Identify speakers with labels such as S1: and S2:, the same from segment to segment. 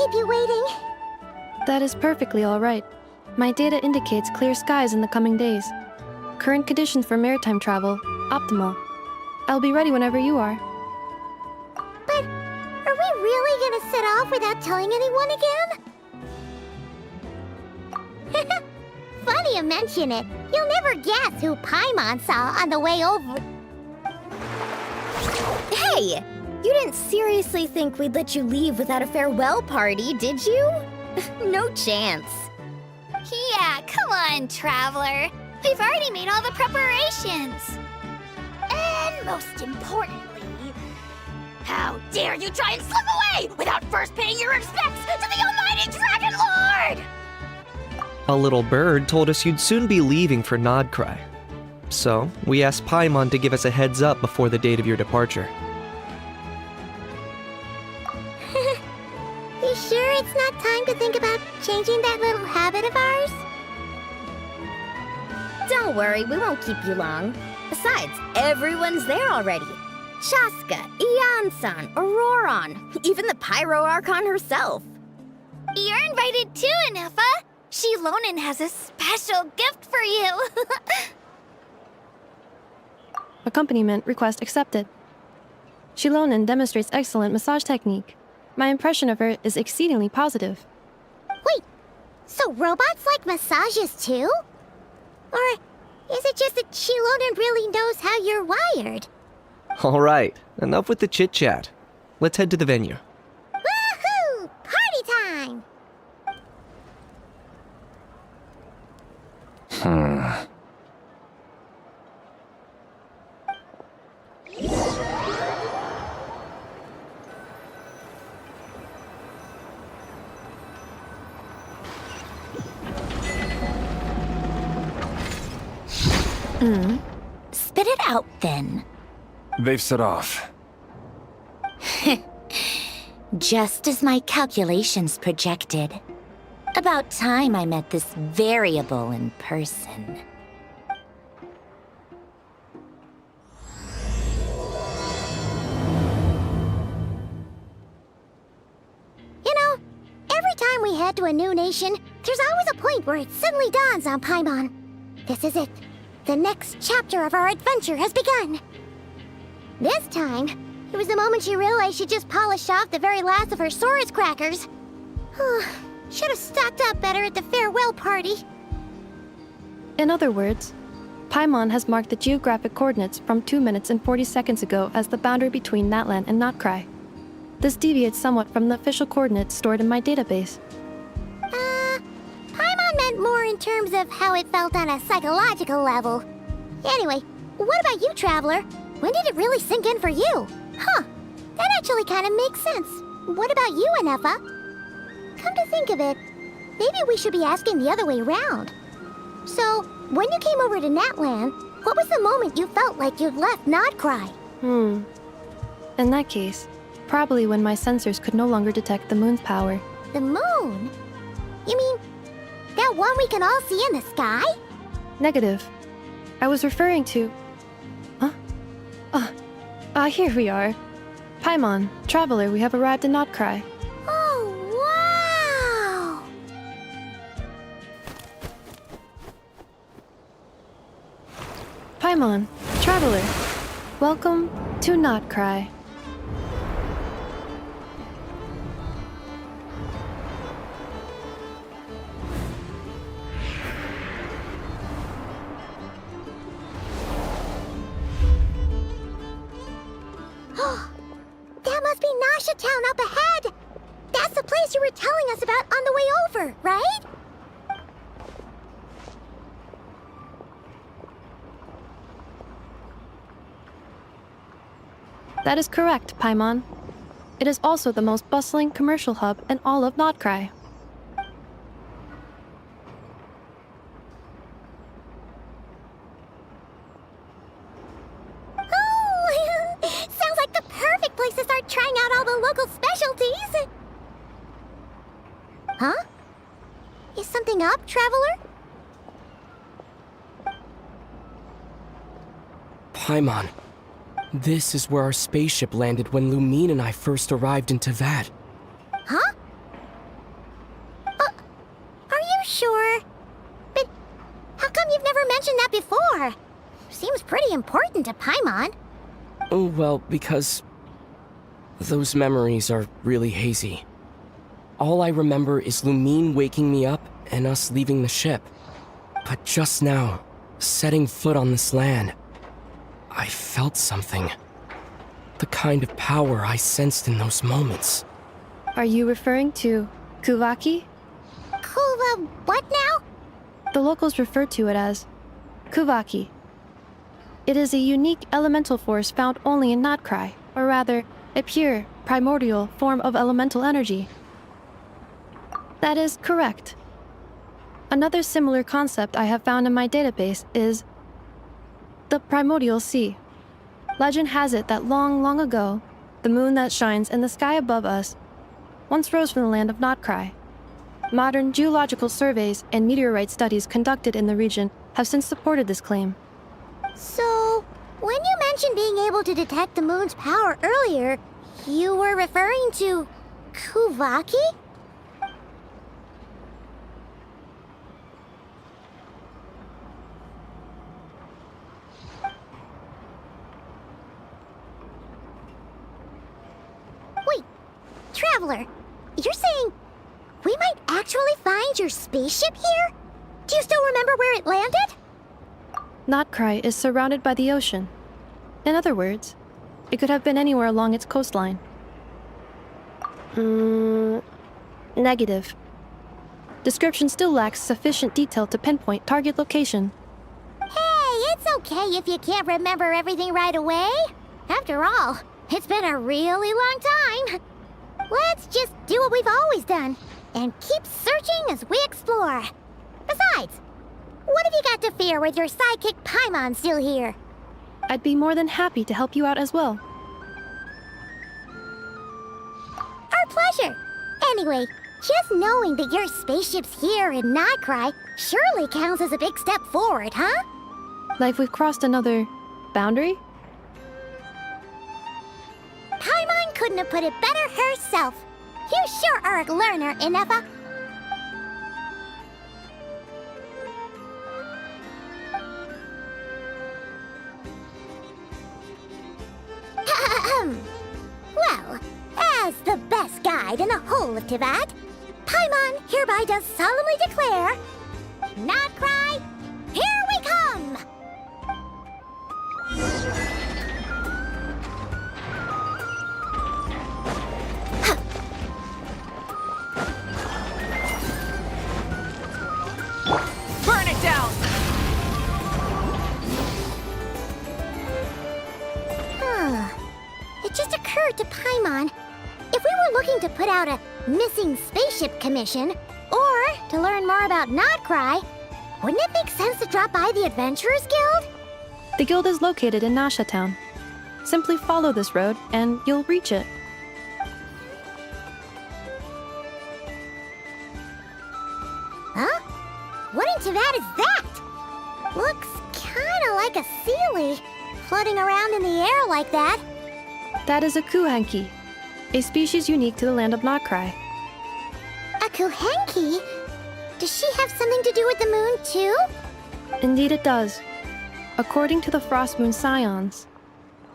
S1: keep you waiting.
S2: That is perfectly all right. My data indicates clear skies in the coming days. Current conditions for maritime travel, optimal. I'll be ready whenever you are.
S1: But are we really gonna set off without telling anyone again? Funny you mention it. You'll never guess who Paimon saw on the way over.
S3: Hey! You didn't seriously think we'd let you leave without a farewell party, did you? No chance.
S4: Yeah, come on, Traveler. We've already made all the preparations. And most importantly, how dare you try and slip away without first paying your respects to the almighty Dragon Lord!
S5: A little bird told us you'd soon be leaving for Nod-Krai. So, we asked Paimon to give us a heads up before the date of your departure.
S1: You sure it's not time to think about changing that little habit of ours?
S3: Don't worry, we won't keep you long. Besides, everyone's there already. Shaska, Ian-san, Auroron, even the Pyro Archon herself.
S4: You're invited too, Anefa. Shilonen has a special gift for you.
S2: Accompaniment request accepted. Shilonen demonstrates excellent massage technique. My impression of her is exceedingly positive.
S1: Wait, so robots like massages too? Or is it just that Shilonen really knows how you're wired?
S5: Alright, enough with the chit-chat. Let's head to the venue.
S1: Woohoo! Party time!
S4: Spit it out, then.
S6: They've set off.
S4: Just as my calculations projected. About time I met this variable in person.
S1: You know, every time we head to a new nation, there's always a point where it suddenly dawns on Paimon. This is it. The next chapter of our adventure has begun. This time, it was the moment she realized she just polished off the very last of her Saurus crackers. Should have stocked up better at the farewell party.
S2: In other words, Paimon has marked the geographic coordinates from 2 minutes and 40 seconds ago as the boundary between Natlan and Nod-Krai. This deviates somewhat from the official coordinates stored in my database.
S1: Paimon meant more in terms of how it felt on a psychological level. Anyway, what about you, Traveler? When did it really sink in for you? Huh, that actually kind of makes sense. What about you, Anefa? Come to think of it, maybe we should be asking the other way around. So, when you came over to Natlan, what was the moment you felt like you'd left Nod-Krai?
S2: In that case, probably when my sensors could no longer detect the moon's power.
S1: The moon? You mean, that one we can all see in the sky?
S2: Negative. I was referring to... Here we are. Paimon, Traveler, we have arrived in Nod-Krai.
S1: Oh, wow!
S2: Paimon, Traveler, welcome to Nod-Krai.
S1: That must be Nasha Town up ahead! That's the place you were telling us about on the way over, right?
S2: That is correct, Paimon. It is also the most bustling commercial hub in all of Nod-Krai.
S1: Oh, sounds like the perfect place to start trying out all the local specialties. Huh? Is something up, Traveler?
S7: Paimon, this is where our spaceship landed when Lumine and I first arrived in Teyvat.
S1: Huh? never mentioned that before. Seems pretty important to Paimon.
S7: Oh, well, because those memories are really hazy. All I remember is Lumine waking me up and us leaving the ship. But just now, setting foot on this land, I felt something. The kind of power I sensed in those moments.
S2: Are you referring to Kuvaki?
S1: Kuva, what now?
S2: The locals refer to it as Kuvaki. It is a unique elemental force found only in Nod-Krai, or rather, a pure, primordial form of elemental energy. That is correct. Another similar concept I have found in my database is the primordial sea. Legend has it that long, long ago, the moon that shines in the sky above us once rose from the land of Nod-Krai. Modern geological surveys and meteorite studies conducted in the region have since supported this claim.
S1: So, when you mentioned being able to detect the moon's power earlier, you were referring to Kuvaki? Wait, Traveler, you're saying we might actually find your spaceship here? Do you still remember where it landed?
S2: Nod-Krai is surrounded by the ocean. In other words, it could have been anywhere along its coastline. Negative. Description still lacks sufficient detail to pinpoint target location.
S1: Hey, it's okay if you can't remember everything right away. After all, it's been a really long time. Let's just do what we've always done and keep searching as we explore. Besides, what have you got to fear with your sidekick Paimon still here?
S2: I'd be more than happy to help you out as well.
S1: Our pleasure. Anyway, just knowing that your spaceship's here in Nod-Krai surely counts as a big step forward, huh?
S2: Like we've crossed another boundary?
S1: Paimon couldn't have put it better herself. You sure are a learner, Inefa. Well, as the best guide in the whole of Tivat, Paimon hereby does solemnly declare, Nod-Krai, here we come!
S8: Burn it down!
S1: It just occurred to Paimon, if we were looking to put out a missing spaceship commission, or to learn more about Nod-Krai, wouldn't it make sense to drop by the Adventurers Guild?
S2: The guild is located in Nasha Town. Simply follow this road and you'll reach it.
S1: Huh? What in Tivat is that? Looks kinda like a Sealy, floating around in the air like that.
S2: That is a Kuhanki, a species unique to the land of Nod-Krai.
S1: A Kuhenki? Does she have something to do with the moon, too?
S2: Indeed it does. According to the Frost Moon Scions,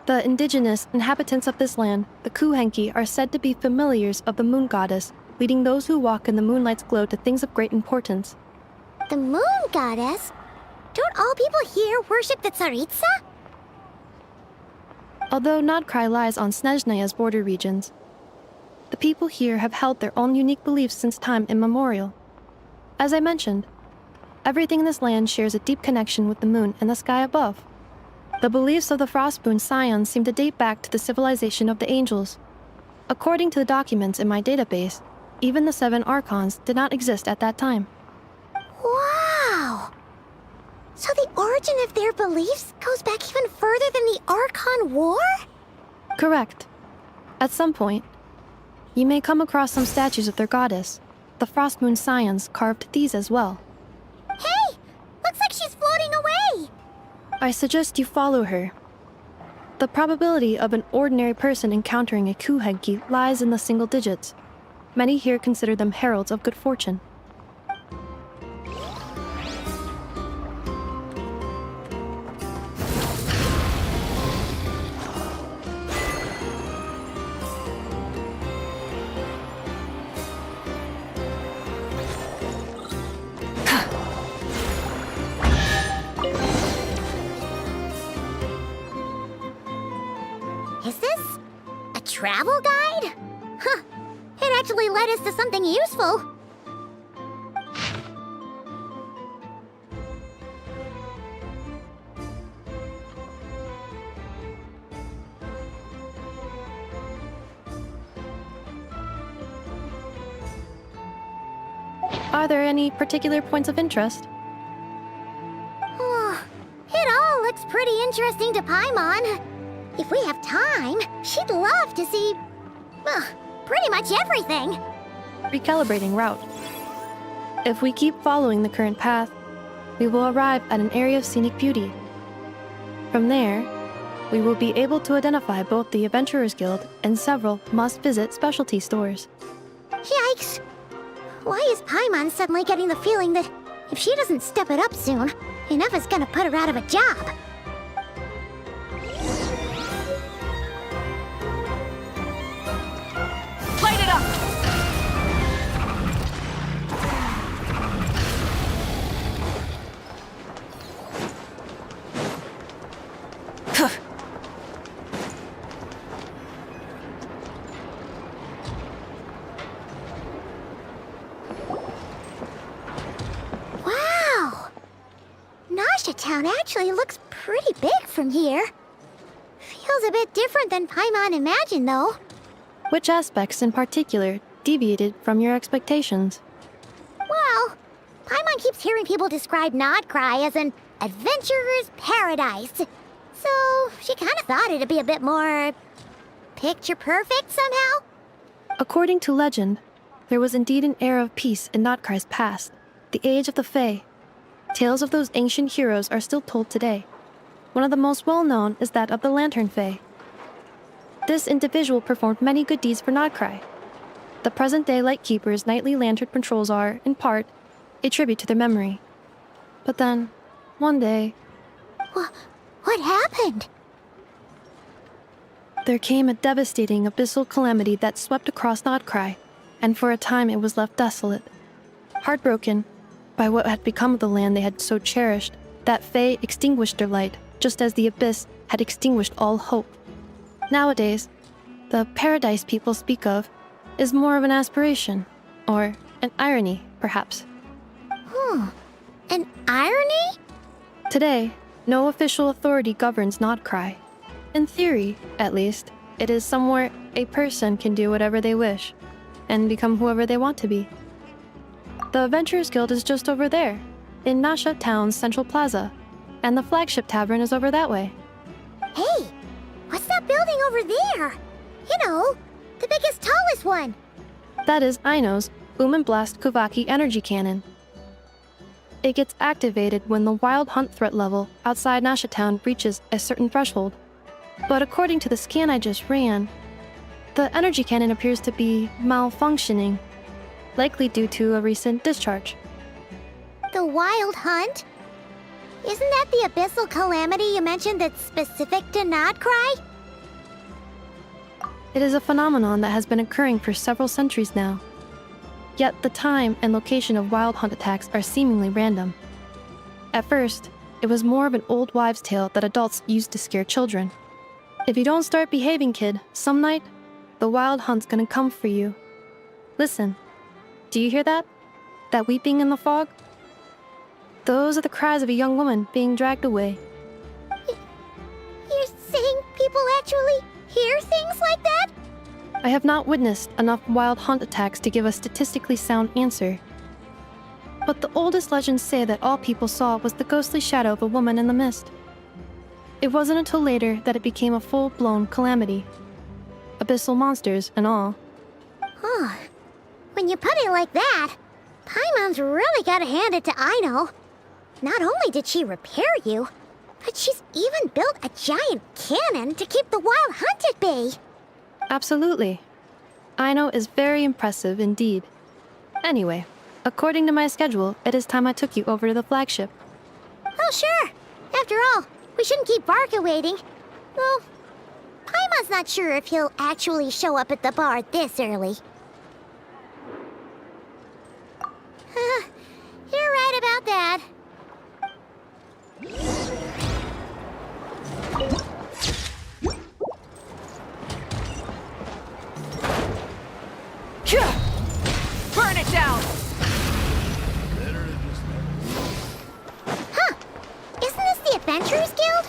S2: the indigenous inhabitants of this land, the Kuhenki, are said to be familiars of the moon goddess, leading those who walk in the moonlight's glow to things of great importance.
S1: The moon goddess? Don't all people here worship the Tsaritsa?
S2: Although Nod-Krai lies on Snezhnaya's border regions, the people here have held their own unique beliefs since time immemorial. As I mentioned, everything in this land shares a deep connection with the moon and the sky above. The beliefs of the Frostmoon Scions seem to date back to the civilization of the angels. According to the documents in my database, even the 7 Archons did not exist at that time.
S1: Wow! So the origin of their beliefs goes back even further than the Archon War?
S2: Correct. At some point, you may come across some statues of their goddess. The Frostmoon Scions carved these as well.
S1: Hey! Looks like she's floating away!
S2: I suggest you follow her. The probability of an ordinary person encountering a Kuhenki lies in the single digits. Many here consider them heralds of good fortune.
S1: travel guide? Huh. It actually led us to something useful.
S2: Are there any particular points of interest?
S1: It all looks pretty interesting to Paimon. If we have time, she'd love to see, pretty much everything.
S2: Recalibrating route. If we keep following the current path, we will arrive at an area of scenic beauty. From there, we will be able to identify both the Adventurers Guild and several must-visit specialty stores.
S1: Yikes! Why is Paimon suddenly getting the feeling that if she doesn't step it up soon, enough is gonna put her out of a job?
S8: Light it up!
S1: Wow! Nasha Town actually looks pretty big from here. Feels a bit different than Paimon imagined, though.
S2: Which aspects in particular deviated from your expectations?
S1: Well, Paimon keeps hearing people describe Nod-Krai as an adventurer's paradise. So she kind of thought it'd be a bit more picture perfect somehow.
S2: According to legend, there was indeed an era of peace in Nod-Krai's past, the age of the Fae. Tales of those ancient heroes are still told today. One of the most well-known is that of the Lantern Fae. This individual performed many good deeds for Nod-Krai. The present-day Lightkeeper's nightly lantern patrols are, in part, a tribute to their memory. But then, one day,
S1: What happened?
S2: there came a devastating abyssal calamity that swept across Nod-Krai, and for a time it was left desolate. Heartbroken by what had become of the land they had so cherished, that Fae extinguished their light, just as the abyss had extinguished all hope. Nowadays, the paradise people speak of is more of an aspiration, or an irony, perhaps.
S1: An irony?
S2: Today, no official authority governs Nod-Krai. In theory, at least, it is somewhere a person can do whatever they wish, and become whoever they want to be. The Adventurers Guild is just over there, in Nasha Town's Central Plaza, and the flagship tavern is over that way.
S1: Hey, what's that building over there? You know, the biggest, tallest one.
S2: That is Aino's Blast Kuvaki energy cannon. It gets activated when the wild hunt threat level outside Nasha Town reaches a certain threshold. But according to the scan I just ran, the energy cannon appears to be malfunctioning, likely due to a recent discharge.
S1: The wild hunt? Isn't that the abyssal calamity you mentioned that's specific to Nod-Krai?
S2: It is a phenomenon that has been occurring for several centuries now. Yet the time and location of wild hunt attacks are seemingly random. At first, it was more of an old wives' tale that adults used to scare children. If you don't start behaving, kid, some night, the wild hunt's gonna come for you. Listen, do you hear that? That weeping in the fog? Those are the cries of a young woman being dragged away.
S1: You're saying people actually hear things like that?
S2: I have not witnessed enough wild hunt attacks to give a statistically sound answer. But the oldest legends say that all people saw was the ghostly shadow of a woman in the mist. It wasn't until later that it became a full-blown calamity. Abyssal monsters and all.
S1: Huh. When you put it like that, Paimon's really gotta hand it to Aino. Not only did she repair you, but she's even built a giant cannon to keep the wild hunt at bay.
S2: Absolutely. Aino is very impressive indeed. Anyway, according to my schedule, it is time I took you over to the flagship.
S1: Oh, sure. After all, we shouldn't keep Barca waiting. Well, Paimon's not sure if he'll actually show up at the bar this early. You're right about that. Adventurers Guild?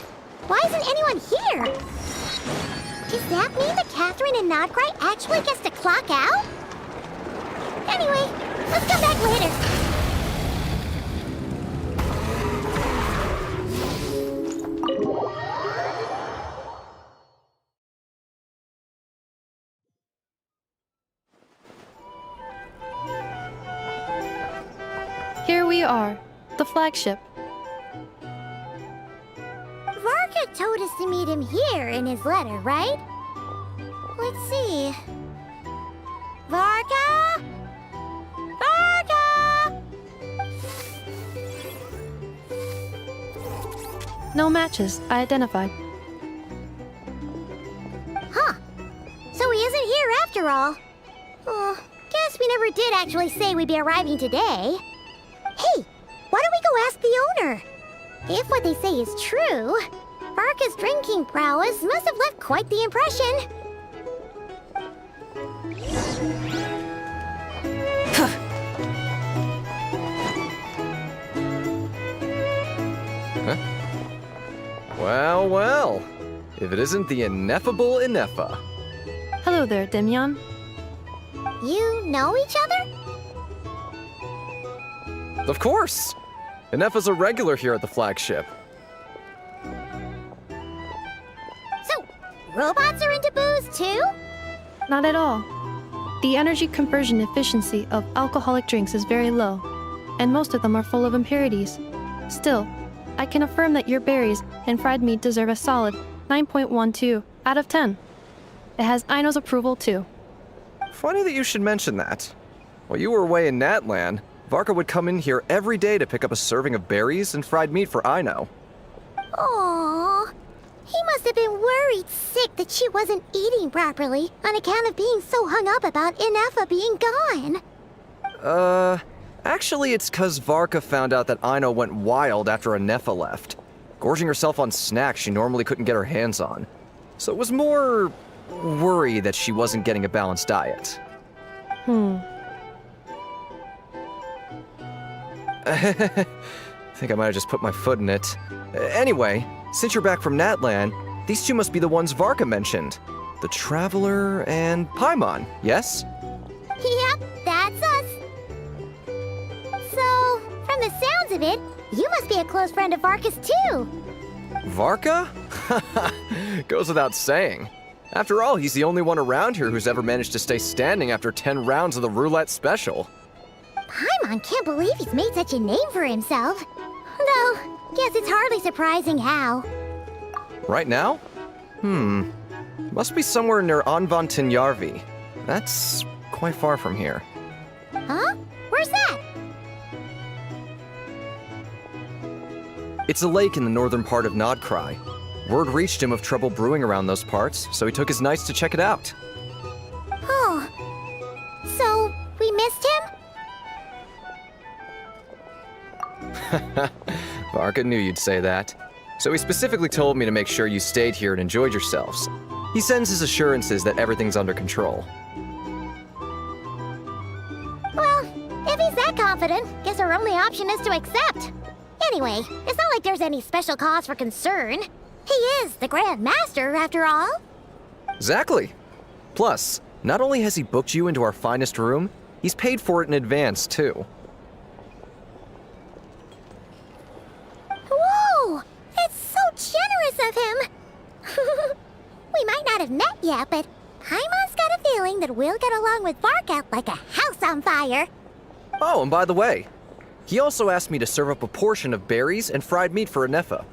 S1: Why isn't anyone here? Does that mean that Catherine and Nod-Krai actually gets to clock out? Anyway, let's come back later.
S2: Here we are, the flagship.
S1: Varka told us to meet him here in his letter, right? Let's see. Varka? Varka!
S2: No matches, I identified.
S1: Huh. So he isn't here after all. Oh, guess we never did actually say we'd be arriving today. Hey, why don't we go ask the owner? If what they say is true, Varka's drinking prowess must have left quite the impression.
S6: Well, well. If it isn't the ineffable Inefa.
S2: Hello there, Demyon.
S1: You know each other?
S6: Of course! Inefa's a regular here at the flagship.
S1: So, robots are into booze too?
S2: Not at all. The energy conversion efficiency of alcoholic drinks is very low, and most of them are full of impurities. Still, I can affirm that your berries and fried meat deserve a solid 9.12 out of 10. It has Aino's approval too.
S6: Funny that you should mention that. While you were away in Natlan, Varka would come in here every day to pick up a serving of berries and fried meat for Aino.
S1: Aww. He must have been worried sick that she wasn't eating properly on account of being so hung up about Inefa being gone.
S6: Actually it's 'cause Varka found out that Aino went wild after Inefa left, gorging herself on snacks she normally couldn't get her hands on. So it was more worry that she wasn't getting a balanced diet. I think I might have just put my foot in it. Anyway, since you're back from Natlan, these two must be the ones Varka mentioned. The Traveler and Paimon, yes?
S1: Yep, that's us. So, from the sounds of it, you must be a close friend of Varka's too.
S6: Varka? Goes without saying. After all, he's the only one around here who's ever managed to stay standing after 10 rounds of the roulette special.
S1: Paimon can't believe he's made such a name for himself. Though, guess it's hardly surprising how.
S6: Right now? Must be somewhere near Anvantinyarvi. That's quite far from here.
S1: Huh? Where's that?
S6: It's a lake in the northern part of Nod-Krai. Word reached him of trouble brewing around those parts, so he took his knights to check it out.
S1: Oh. So, we missed him?
S6: Varka knew you'd say that. So he specifically told me to make sure you stayed here and enjoyed yourselves. He sends his assurances that everything's under control.
S1: Well, if he's that confident, guess our only option is to accept. Anyway, it's not like there's any special cause for concern. He is the Grand Master, after all.
S6: Exactly. Plus, not only has he booked you into our finest room, he's paid for it in advance, too.
S1: Whoa! It's so generous of him! We might not have met yet, but Paimon's got a feeling that we'll get along with Varka like a house on fire.
S6: Oh, and by the way, he also asked me to serve up a portion of berries and fried meat for Inefa.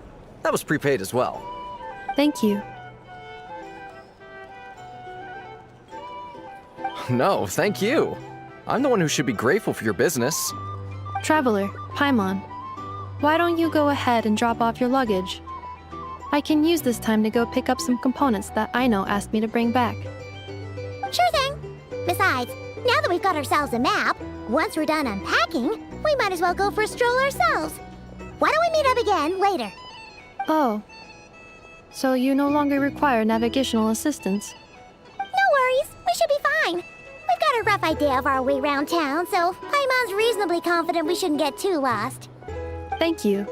S6: That was prepaid as well.
S2: Thank you.
S6: No, thank you. I'm the one who should be grateful for your business.
S2: Traveler, Paimon, why don't you go ahead and drop off your luggage? I can use this time to go pick up some components that Aino asked me to bring back.
S1: Sure thing. Besides, now that we've got ourselves a map, once we're done unpacking, we might as well go for a stroll ourselves. Why don't we meet up again later?
S2: Oh. So you no longer require navigational assistance?
S1: No worries, we should be fine. We've got a rough idea of our way around town, so Paimon's reasonably confident we shouldn't get too lost.
S2: Thank you.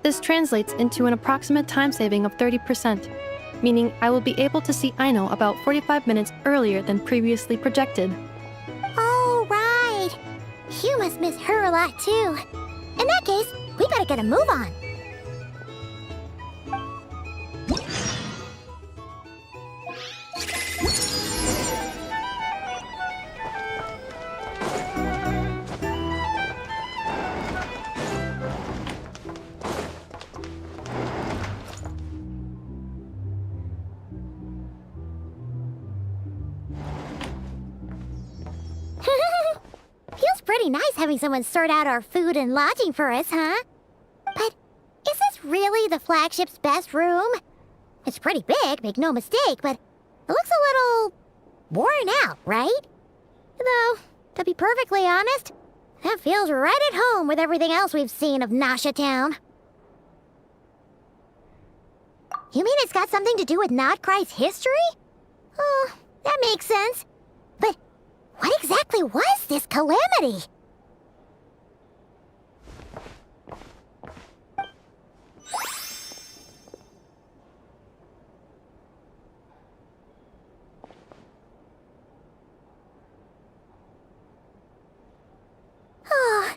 S2: This translates into an approximate time saving of 30%, meaning I will be able to see Aino about 45 minutes earlier than previously projected.
S1: Oh, right. You must miss her a lot, too. In that case, we better get a move on. Feels pretty nice having someone sort out our food and lodging for us, huh? But is this really the flagship's best room? It's pretty big, make no mistake, but it looks a little worn out, right? Though, to be perfectly honest, that feels right at home with everything else we've seen of Nasha Town. You mean it's got something to do with Nod-Krai's history? Oh, that makes sense. But what exactly was this calamity? Oh,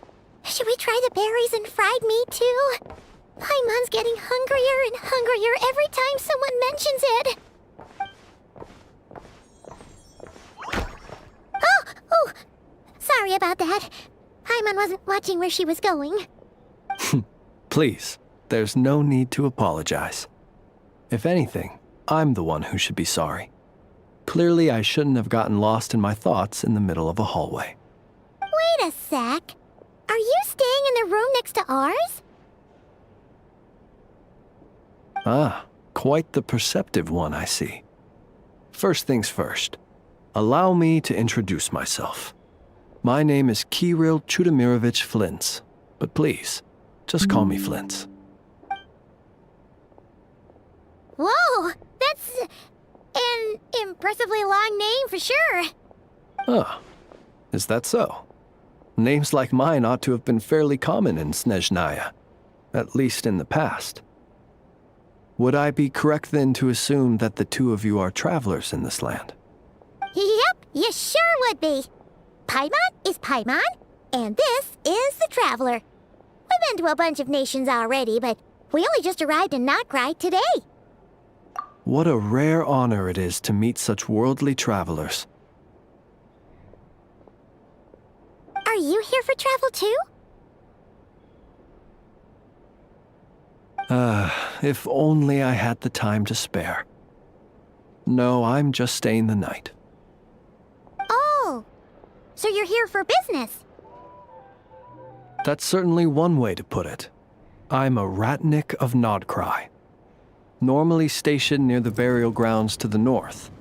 S1: should we try the berries and fried meat too? Paimon's getting hungrier and hungrier every time someone mentions it. Oh, sorry about that. Paimon wasn't watching where she was going.
S9: Please, there's no need to apologize. If anything, I'm the one who should be sorry. Clearly, I shouldn't have gotten lost in my thoughts in the middle of a hallway.
S1: Wait a sec. Are you staying in the room next to ours?
S9: Ah, quite the perceptive one, I see. First things first, allow me to introduce myself. My name is Kirill Chudamirovich Flintz, but please, just call me Flintz.
S1: Whoa, that's an impressively long name for sure.
S9: Ah, is that so? Names like mine ought to have been fairly common in Snezhnaya, at least in the past. Would I be correct then to assume that the two of you are travelers in this land?
S1: Yep, you sure would be. Paimon is Paimon, and this is the Traveler. We've been to a bunch of nations already, but we only just arrived in Nod-Krai today.
S9: What a rare honor it is to meet such worldly travelers.
S1: Are you here for travel too?
S9: If only I had the time to spare. No, I'm just staying the night.
S1: Oh, so you're here for business?
S9: That's certainly one way to put it. I'm a Ratnik of Nod-Krai, normally stationed near the burial grounds to the north.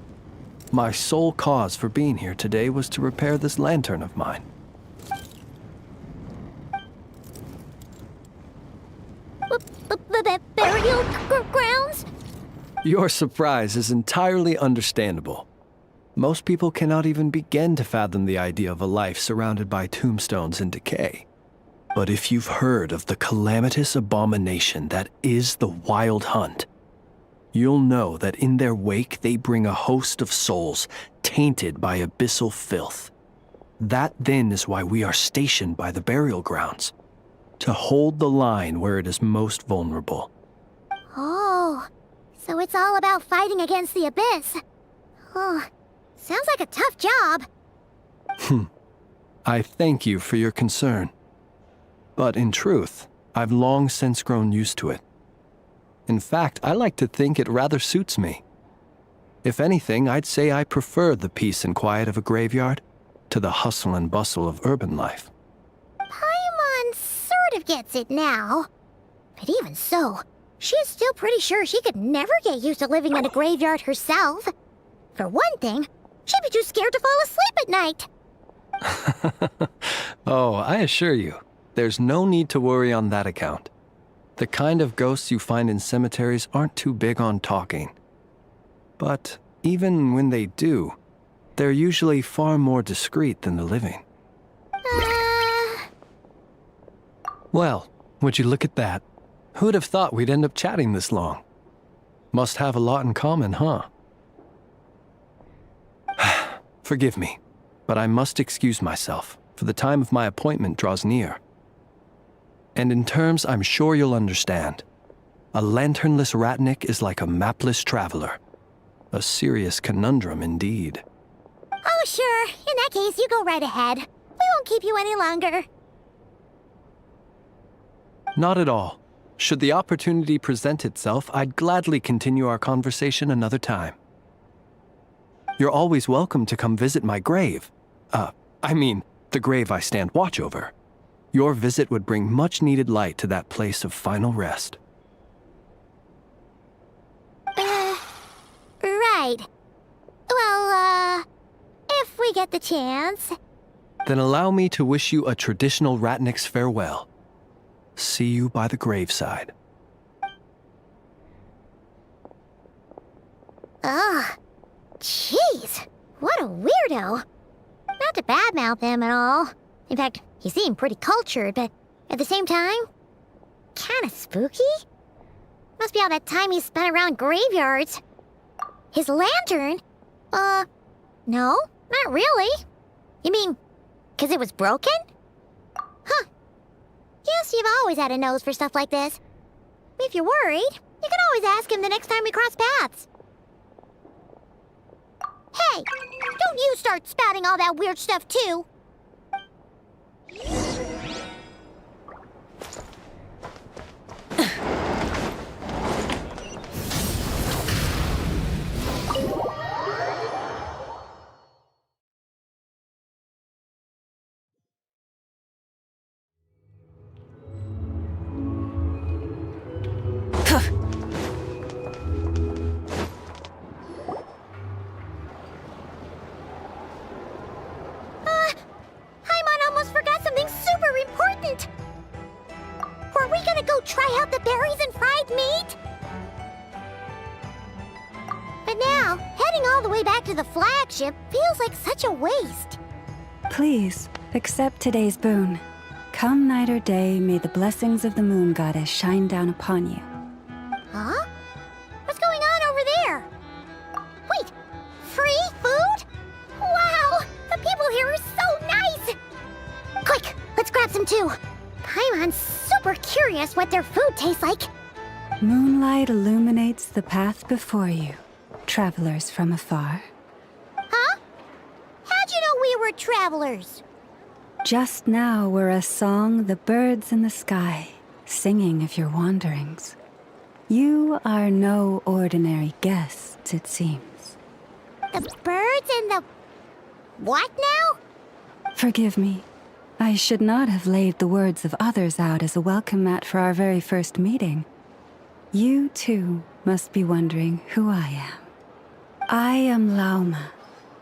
S9: My sole cause for being here today was to repair this lantern of mine.
S1: Burial grounds?
S9: Your surprise is entirely understandable. Most people cannot even begin to fathom the idea of a life surrounded by tombstones and decay. But if you've heard of the calamitous abomination that is the Wild Hunt, you'll know that in their wake they bring a host of souls tainted by abyssal filth. That then is why we are stationed by the burial grounds, to hold the line where it is most vulnerable.
S1: Oh, so it's all about fighting against the abyss. Oh, sounds like a tough job.
S9: I thank you for your concern. But in truth, I've long since grown used to it. In fact, I like to think it rather suits me. If anything, I'd say I prefer the peace and quiet of a graveyard to the hustle and bustle of urban life.
S1: Paimon sort of gets it now. But even so, she's still pretty sure she could never get used to living in a graveyard herself. For one thing, she'd be too scared to fall asleep at night.
S9: Oh, I assure you, there's no need to worry on that account. The kind of ghosts you find in cemeteries aren't too big on talking. But even when they do, they're usually far more discreet than the living. Well, would you look at that? Who'd have thought we'd end up chatting this long? Must have a lot in common, huh? Forgive me, but I must excuse myself, for the time of my appointment draws near. And in terms I'm sure you'll understand, a lanternless ratnik is like a mapless traveler. A serious conundrum indeed.
S1: Oh, sure. In that case, you go right ahead. We won't keep you any longer.
S9: Not at all. Should the opportunity present itself, I'd gladly continue our conversation another time. You're always welcome to come visit my grave. I mean, the grave I stand watch over. Your visit would bring much-needed light to that place of final rest.
S1: Right. Well, if we get the chance.
S9: Then allow me to wish you a traditional ratnik's farewell. See you by the graveside.
S1: Ugh. Jeez. What a weirdo. Not to badmouth him at all. In fact, he seemed pretty cultured, but at the same time, kinda spooky? Must be all that time he spent around graveyards. His lantern? No, not really. You mean, 'cause it was broken? Huh. Guess you've always had a nose for stuff like this. If you're worried, you can always ask him the next time we cross paths. Hey, don't you start spouting all that weird stuff too. Paimon almost forgot something super important. Were we gonna go try out the berries and fried meat? But now, heading all the way back to the flagship feels like such a waste.
S10: Please, accept today's boon. Come night or day, may the blessings of the moon goddess shine down upon you.
S1: Huh? What's going on over there? Wait, free food? Wow, the people here are so nice! Quick, let's grab some too. Paimon's super curious what their food tastes like.
S10: Moonlight illuminates the path before you, travelers from afar.
S1: Huh? How'd you know we were travelers?
S10: Just now were a song the birds in the sky, singing of your wanderings. You are no ordinary guests, it seems.
S1: The birds and the... what now?
S10: Forgive me. I should not have laid the words of others out as a welcome mat for our very first meeting. You, too, must be wondering who I am. I am Lauma,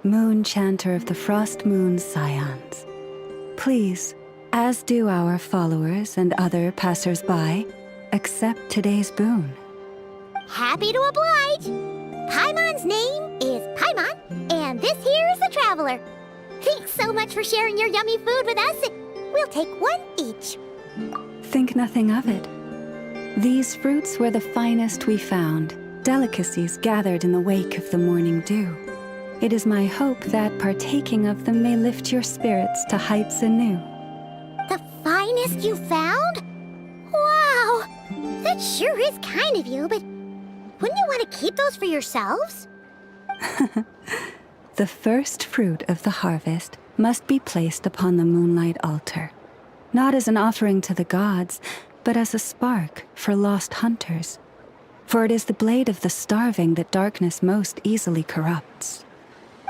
S10: moon chanter of the Frost Moon Scions. Please, as do our followers and other passers-by, accept today's boon.
S1: Happy to oblige. Paimon's name is Paimon, and this here is the traveler. Thanks so much for sharing your yummy food with us. We'll take one each.
S10: Think nothing of it. These fruits were the finest we found, delicacies gathered in the wake of the morning dew. It is my hope that partaking of them may lift your spirits to heights anew.
S1: The finest you found? Wow! That sure is kind of you, but wouldn't you want to keep those for yourselves?
S10: The first fruit of the harvest must be placed upon the moonlight altar, not as an offering to the gods, but as a spark for lost hunters. For it is the blade of the starving that darkness most easily corrupts.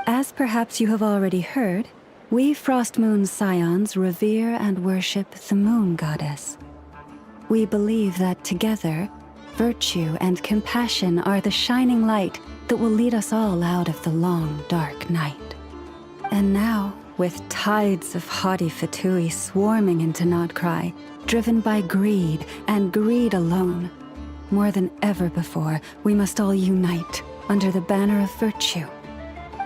S10: As perhaps you have already heard, we Frost Moon Scions revere and worship the moon goddess. We believe that together, virtue and compassion are the shining light that will lead us all out of the long, dark night. And now, with tides of haughty Fatui swarming into Nod-Krai, driven by greed and greed alone, more than ever before, we must all unite under the banner of virtue.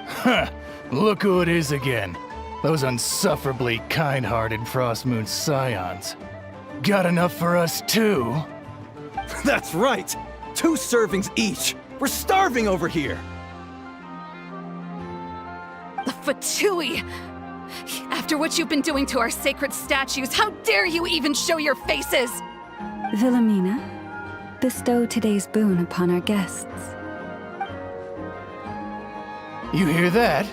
S11: Huh, look who it is again. Those unsufferably kind-hearted Frost Moon Scions. Got enough for us too?
S9: That's right! 2 servings each! We're starving over here!
S8: The Fatui! After what you've been doing to our sacred statues, how dare you even show your faces?
S10: Wilhelmina, bestow today's boon upon our guests.
S11: You hear that?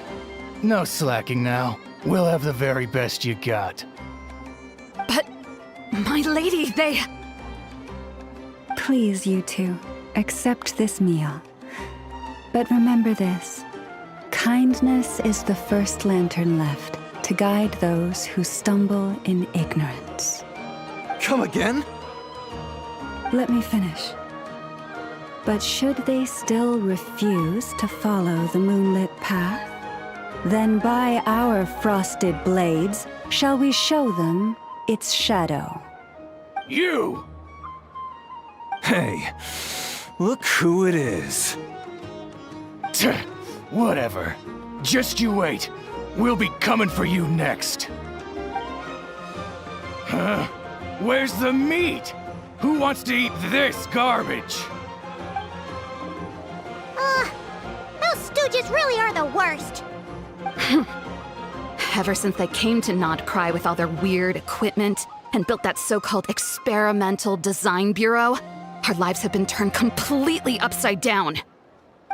S11: No slacking now. We'll have the very best you got.
S8: But, my lady, they...
S10: Please, you two, accept this meal. But remember this. Kindness is the first lantern left to guide those who stumble in ignorance.
S9: Come again?
S10: Let me finish. But should they still refuse to follow the moonlit path, then by our frosted blades shall we show them its shadow.
S11: You!
S9: Hey, look who it is.
S11: Tch, whatever. Just you wait. We'll be coming for you next. Huh? Where's the meat? Who wants to eat this garbage?
S1: Those stooges really are the worst.
S8: Ever since they came to Nod-Krai with all their weird equipment and built that so-called experimental design bureau, our lives have been turned completely upside down.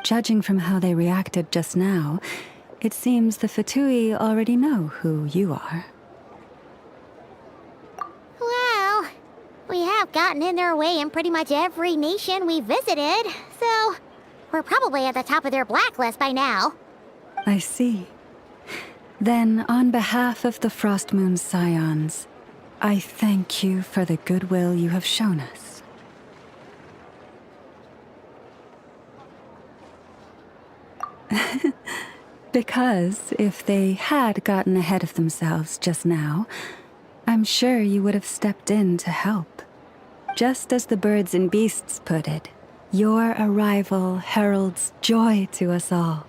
S10: Judging from how they reacted just now, it seems the Fatui already know who you are.
S1: Well, we have gotten in their way in pretty much every nation we visited, so we're probably at the top of their blacklist by now.
S10: I see. Then, on behalf of the Frost Moon Scions, I thank you for the goodwill you have shown us. Because if they had gotten ahead of themselves just now, I'm sure you would have stepped in to help. Just as the birds and beasts put it, your arrival heralds joy to us all.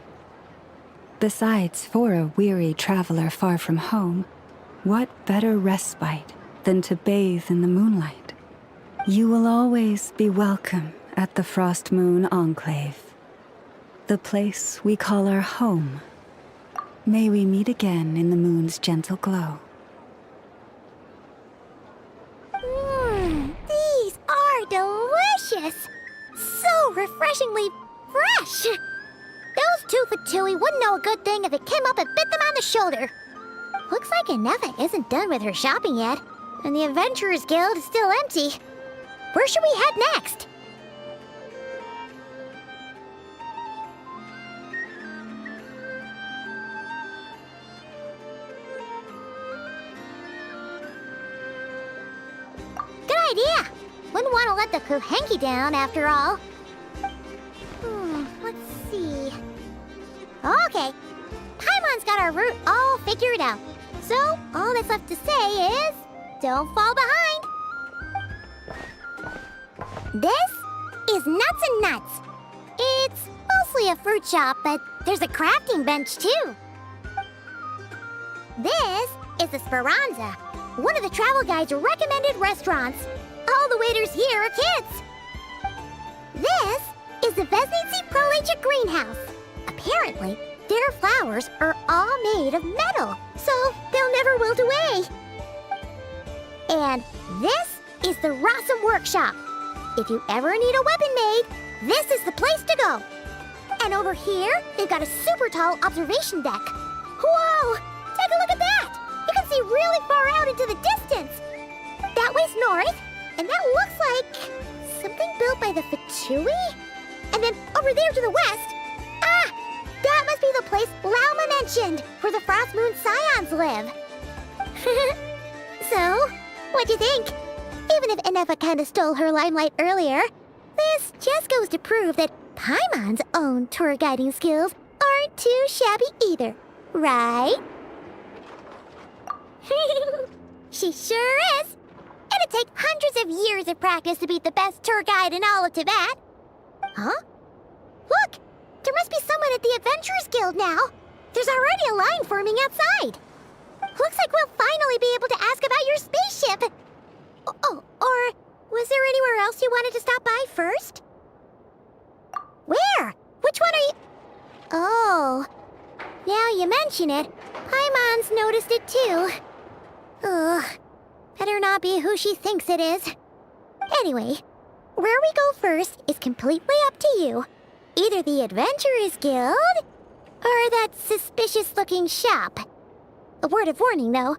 S10: Besides, for a weary traveler far from home, what better respite than to bathe in the moonlight? You will always be welcome at the Frost Moon Enclave, the place we call our home. May we meet again in the moon's gentle glow.
S1: These are delicious! So refreshingly fresh! Those 2 Fatui wouldn't know a good thing if it came up and bit them on the shoulder. Looks like Inefa isn't done with her shopping yet, and the Adventurers Guild is still empty. Where should we head next? Good idea! Wouldn't want to let the Kuhenki down after all. Let's see. Okay, Paimon's got our route all figured out. So, all that's left to say is, don't fall behind. This is Nuts and Nuts. It's mostly a fruit shop, but there's a crafting bench too. This is the Speranza, one of the travel guide's recommended restaurants. All the waiters here are kids. This is the Vesnitsi Prolecha greenhouse. Apparently, their flowers are all made of metal, so they'll never wilt away. And this is the Rossum Workshop. If you ever need a weapon made, this is the place to go. And over here, they've got a super tall observation deck. Whoa! Take a look at that! You can see really far out into the distance. That way's north, and that looks like something built by the Fatui? And then over there to the west, that must be the place Lauma mentioned, where the Frost Moon Scions live. So, what'd you think? Even if Inefa kinda stole her limelight earlier, this just goes to prove that Paimon's own tour guiding skills aren't too shabby either, right? She sure is! It'd take hundreds of years of practice to beat the best tour guide in all of Tibet. Huh? Look! There must be someone at the Adventurers Guild now. There's already a line forming outside. Looks like we'll finally be able to ask about your spaceship. Oh, or Was there anywhere else you wanted to stop by first? Where? Which one are you... Oh. Now you mention it, Paimon's noticed it too. Ugh. Better not be who she thinks it is. Anyway, where we go first is completely up to you. Either the Adventurers Guild, or that suspicious-looking shop. A word of warning, though.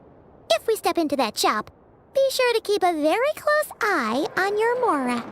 S1: If we step into that shop, be sure to keep a very close eye on your Mora.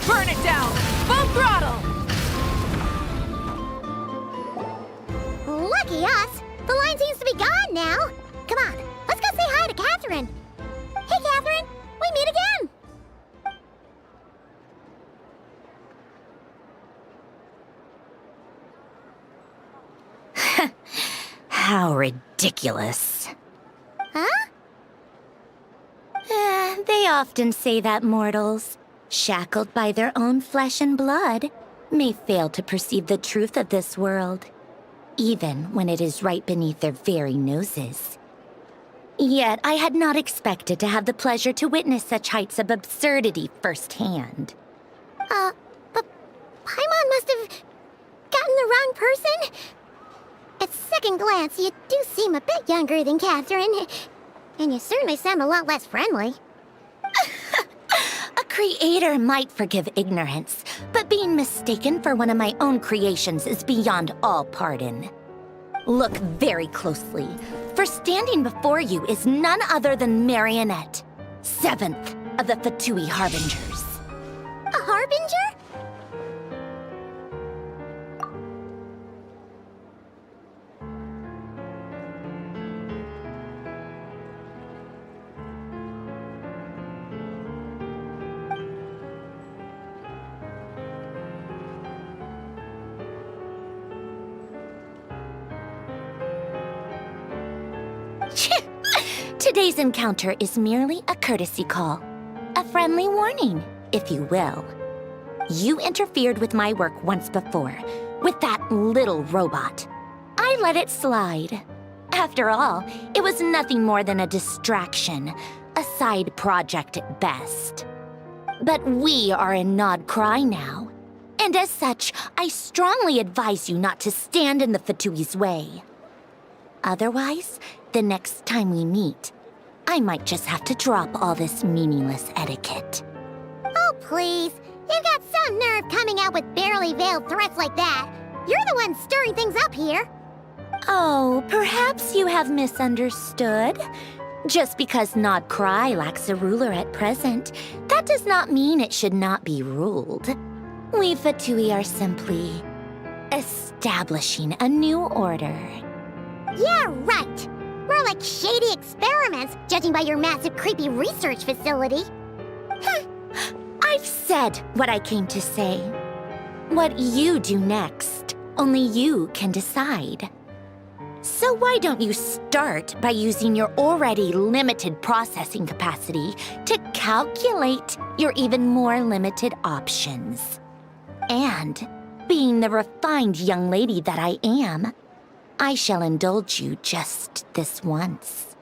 S8: Burn it down! Full throttle!
S1: Lucky us! The line seems to be gone now. Come on, let's go say hi to Catherine. Hey, Catherine, we meet again.
S3: How ridiculous.
S1: Huh?
S3: They often say that mortals, shackled by their own flesh and blood, may fail to perceive the truth of this world, even when it is right beneath their very noses. Yet I had not expected to have the pleasure to witness such heights of absurdity firsthand.
S1: But Paimon must have gotten the wrong person. At second glance, you do seem a bit younger than Catherine, and you certainly sound a lot less friendly.
S3: A creator might forgive ignorance, but being mistaken for one of my own creations is beyond all pardon. Look very closely, for standing before you is none other than Marionette, 7th of the Fatui Harbingers.
S1: A harbinger?
S3: Today's encounter is merely a courtesy call. A friendly warning, if you will. You interfered with my work once before, with that little robot. I let it slide. After all, it was nothing more than a distraction, a side project at best. But we are in Nod-Krai now, and as such, I strongly advise you not to stand in the Fatui's way. Otherwise, the next time we meet, I might just have to drop all this meaningless etiquette.
S1: Oh, please. You've got some nerve coming out with barely veiled threats like that. You're the one stirring things up here.
S3: Oh, perhaps you have misunderstood. Just because Nod-Krai lacks a ruler at present, that does not mean it should not be ruled. We Fatui are simply establishing a new order.
S1: Yeah, right. More like shady experiments, judging by your massive, creepy research facility.
S3: I've said what I came to say. What you do next, only you can decide. So why don't you start by using your already limited processing capacity to calculate your even more limited options? And, being the refined young lady that I am, I shall indulge you just this once.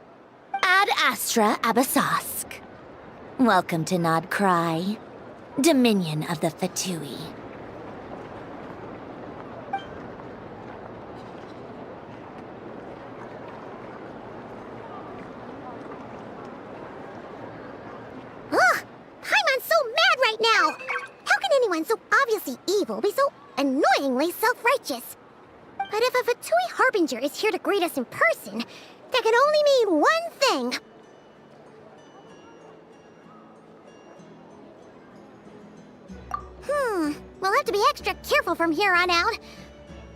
S3: Ad Astra Abasask. Welcome to Nod-Krai, Dominion of the Fatui.
S1: Ugh! Paimon's so mad right now! How can anyone so obviously evil be so annoyingly self-righteous? But if a Fatui Harbinger is here to greet us in person, that can only mean one thing. We'll have to be extra careful from here on out.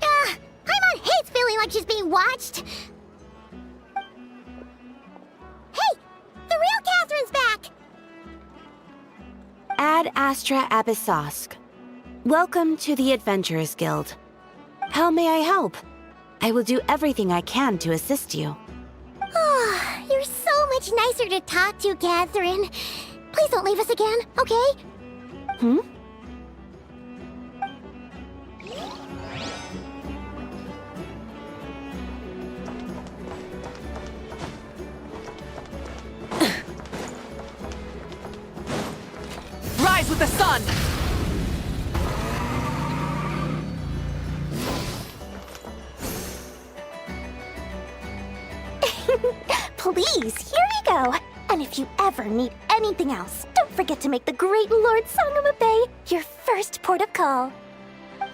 S1: Paimon hates feeling like she's being watched. Hey,
S12: Ad Astra Abyssosk. Welcome to the Adventurers Guild. How may I help? I will do everything I can to assist you.
S1: Oh, you're so much nicer to talk to, Catherine. Please don't leave us again, okay?
S12: Hmm?
S7: Rise with the sun!
S3: Please, here we go. And if you ever need anything else, don't forget to make the great Lord Sangama Bay your first port of call.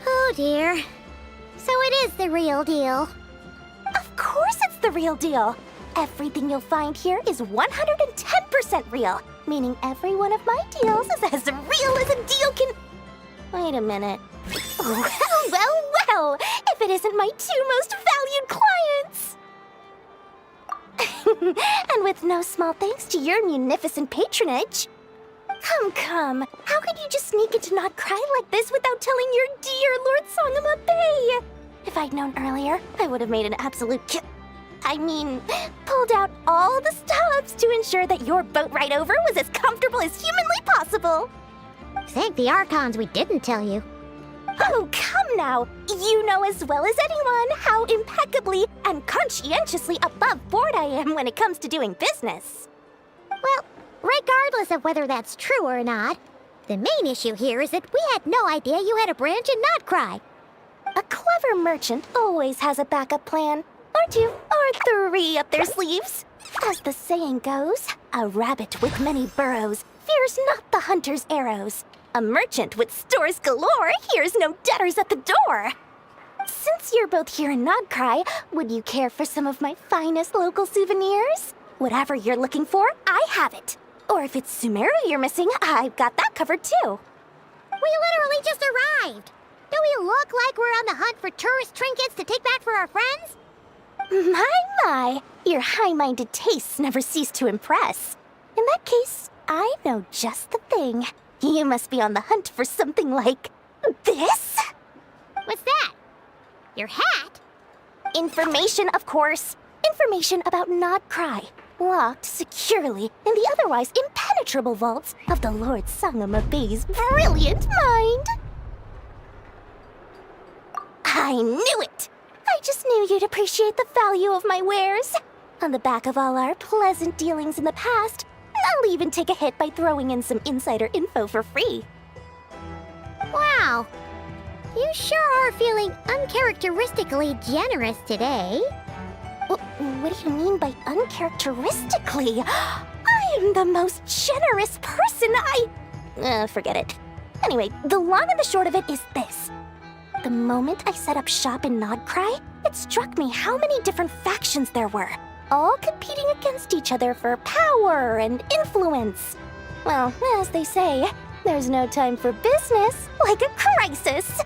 S1: Oh dear. So it is the real deal.
S3: Of course it's the real deal. Everything you'll find here is 110% real, meaning every one of my deals is as real as a deal can... Wait a minute. Well, if it isn't my two most valued clients! And with no small thanks to your munificent patronage. Come. How could you just sneak into Nod-Krai like this without telling your dear Lord Sangama Bay? If I'd known earlier, I would have made an absolute pulled out all the stops to ensure that your boat ride over was as comfortable as humanly possible.
S1: Thank the Archons we didn't tell you.
S3: Oh, come now. You know as well as anyone how impeccably and conscientiously above board I am when it comes to doing business.
S1: Well, regardless of whether that's true or not, the main issue here is that we had no idea you had a branch in Nod-Krai.
S3: A clever merchant always has a backup plan, or two, or three up their sleeves. As the saying goes, a rabbit with many burrows fears not the hunter's arrows. A merchant with stores galore hears no debtors at the door. Since you're both here in Nod-Krai, would you care for some of my finest local souvenirs? Whatever you're looking for, I have it. Or if it's Sumeru you're missing, I've got that covered too.
S1: We literally just arrived. Do we look like we're on the hunt for tourist trinkets to take back for our friends?
S3: My, your high-minded tastes never cease to impress. In that case, I know just the thing. You must be on the hunt for something like this?
S1: What's that? Your hat?
S3: Information, of course. Information about Nod-Krai, locked securely in the otherwise impenetrable vaults of the Lord Sangama Bay's brilliant mind. I knew it! I just knew you'd appreciate the value of my wares. On the back of all our pleasant dealings in the past, I'll even take a hit by throwing in some insider info for free.
S1: Wow. You sure are feeling uncharacteristically generous today.
S3: What do you mean by uncharacteristically? I am the most generous person forget it. Anyway, the long and the short of it is this. The moment I set up shop in Nod-Krai, it struck me how many different factions there were, all competing against each other for power and influence. Well, as they say, there's no time for business like a crisis.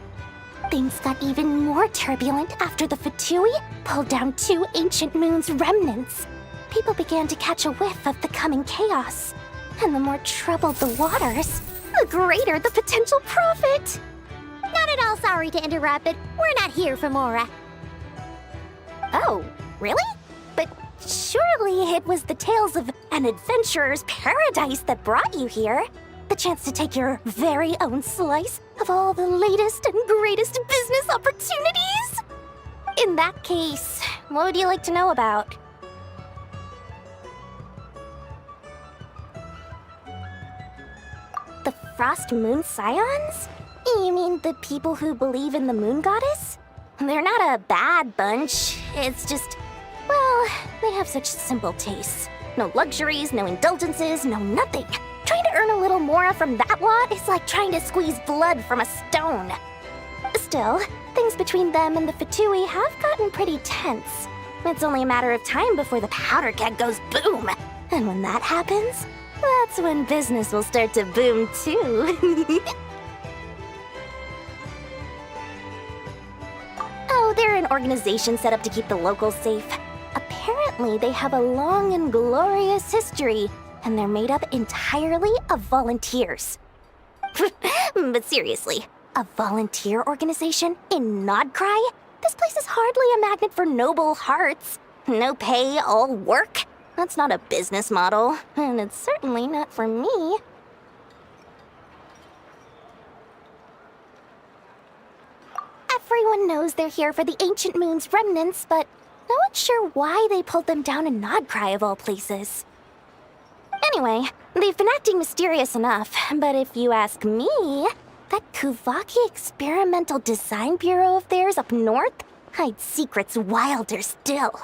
S3: Things got even more turbulent after the Fatui pulled down two ancient moon's remnants. People began to catch a whiff of the coming chaos. And the more troubled the waters, the greater the potential profit.
S1: Not at all sorry to interrupt, but we're not here for Mora.
S3: Oh, really? But surely it was the tales of an adventurer's paradise that brought you here. The chance to take your very own slice of all the latest and greatest business opportunities? In that case, what would you like to know about? The Frost Moon Scions? You mean the people who believe in the moon goddess? They're not a bad bunch. It's just, well, they have such simple tastes. No luxuries, no indulgences, no nothing. Trying to earn a little more from that lot is like trying to squeeze blood from a stone. Still, things between them and the Fatui have gotten pretty tense. It's only a matter of time before the powder keg goes boom. And when that happens, that's when business will start to boom too. Oh, they're an organization set up to keep the locals safe. Apparently, they have a long and glorious history, and they're made up entirely of volunteers. But seriously, a volunteer organization in Nod-Krai? This place is hardly a magnet for noble hearts. No pay, all work? That's not a business model, and it's certainly not for me. Everyone knows they're here for the Ancient Moon's remnants, but no one's sure why they pulled them down in Nod-Krai of all places. Anyway, they've been acting mysterious enough, but if you ask me, that Kuvaki Experimental Design Bureau of theirs up north hides secrets wilder still.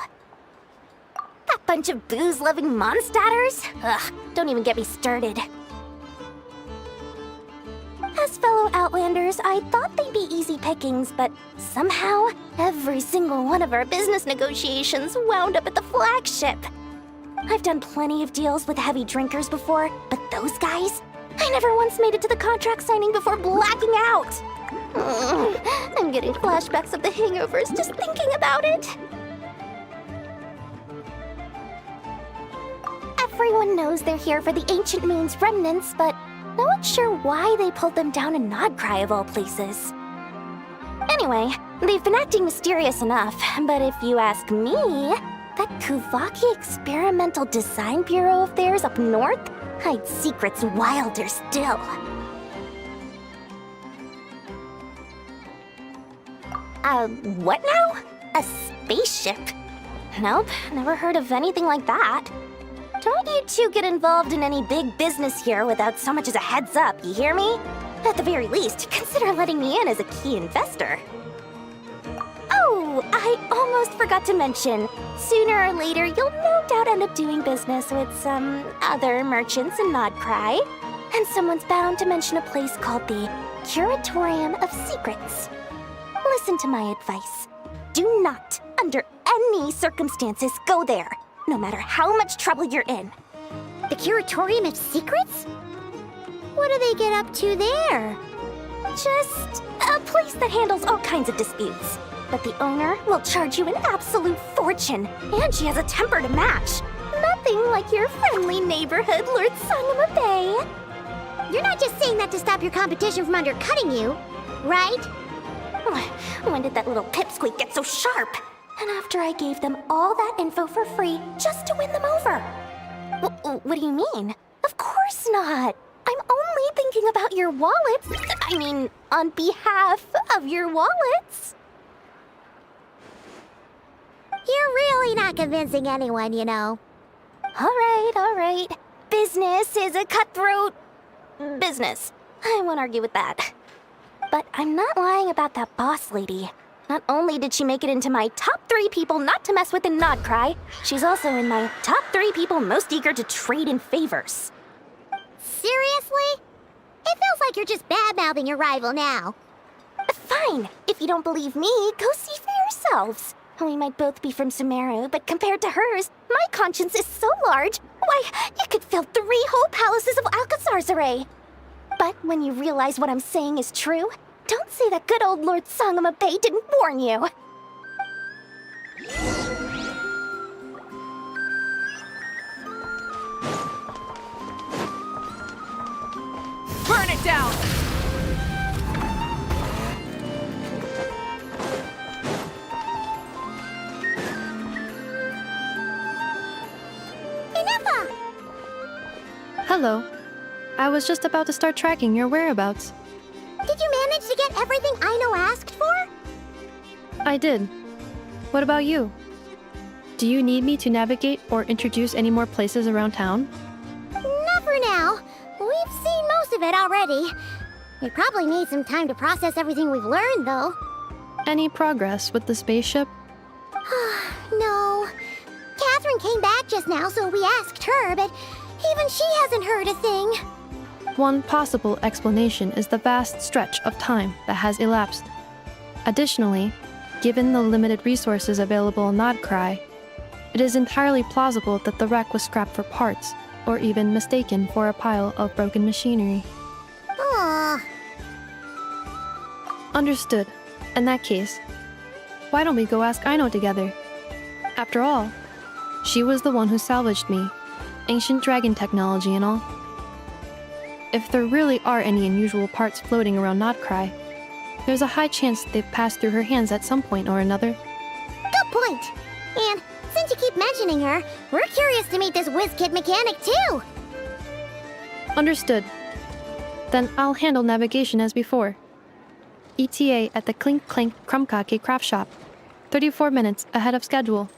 S3: That bunch of booze-loving monstaters? Ugh, don't even get me started. As fellow Outlanders, I thought they'd be easy pickings, but somehow, every single one of our business negotiations wound up at the flagship. I've done plenty of deals with heavy drinkers before, but those guys? I never once made it to the contract signing before blacking out. I'm getting flashbacks of the hangovers just thinking about it. Everyone knows they're here for the Ancient Moon's remnants, but no one's sure why they pulled them down in Nod-Krai of all places. Anyway, they've been acting mysterious enough, but if you ask me, that Kuvaki Experimental Design Bureau of theirs up north hides secrets wilder still. What now? A spaceship? Nope, never heard of anything like that. Don't you two get involved in any big business here without so much as a heads up, you hear me? At the very least, consider letting me in as a key investor. Oh, I almost forgot to mention. Sooner or later, you'll no doubt end up doing business with some other merchants in Nod-Krai. And someone's bound to mention a place called the Curatorium of Secrets. Listen to my advice. Do not, under any circumstances, go there, no matter how much trouble you're in.
S1: The Curatorium of Secrets? What do they get up to there?
S3: Just a place that handles all kinds of disputes. But the owner will charge you an absolute fortune, and she has a temper to match. Nothing like your friendly neighborhood Lord Sangama Bay.
S1: You're not just saying that to stop your competition from undercutting you, right?
S3: When did that little pipsqueak get so sharp? And after I gave them all that info for free just to win them over. What do you mean? Of course not. I'm only thinking about your wallets. I mean, on behalf of your wallets.
S1: You're really not convincing anyone, you know.
S3: All right. Business is a cutthroat business. I won't argue with that. But I'm not lying about that boss lady. Not only did she make it into my top 3 people not to mess with in Nod-Krai, she's also in my top 3 people most eager to trade in favors.
S1: Seriously? It feels like you're just bad-mouthing your rival now.
S3: Fine. If you don't believe me, go see for yourselves. We might both be from Sumeru, but compared to hers, my conscience is so large, why, it could fill 3 whole palaces of Alcazar's array. But when you realize what I'm saying is true, don't say that good old Lord Sangama Bay didn't warn you.
S8: Burn it down!
S2: Hello. I was just about to start tracking your whereabouts.
S1: Did you manage to get everything Aino asked for?
S2: I did. What about you? Do you need me to navigate or introduce any more places around town?
S1: Not for now. We've seen most of it already. We probably need some time to process everything we've learned, though.
S2: Any progress with the spaceship?
S1: No. Catherine came back just now, so we asked her, but even she hasn't heard a thing.
S2: One possible explanation is the vast stretch of time that has elapsed. Additionally, given the limited resources available in Nod-Krai, it is entirely plausible that the wreck was scrapped for parts, or even mistaken for a pile of broken machinery.
S1: Aww.
S2: Understood. In that case, why don't we go ask Aino together? After all, she was the one who salvaged me. Ancient dragon technology and all. if there really are any unusual parts floating around Nod-Krai, there's a high chance they've passed through her hands at some point or another.
S1: Good point. And since you keep mentioning her, we're curious to meet this whiz-kid mechanic too.
S2: Understood. Then I'll handle navigation as before. ETA at the Clink Clank Krumkake craft shop. 34 minutes ahead of schedule.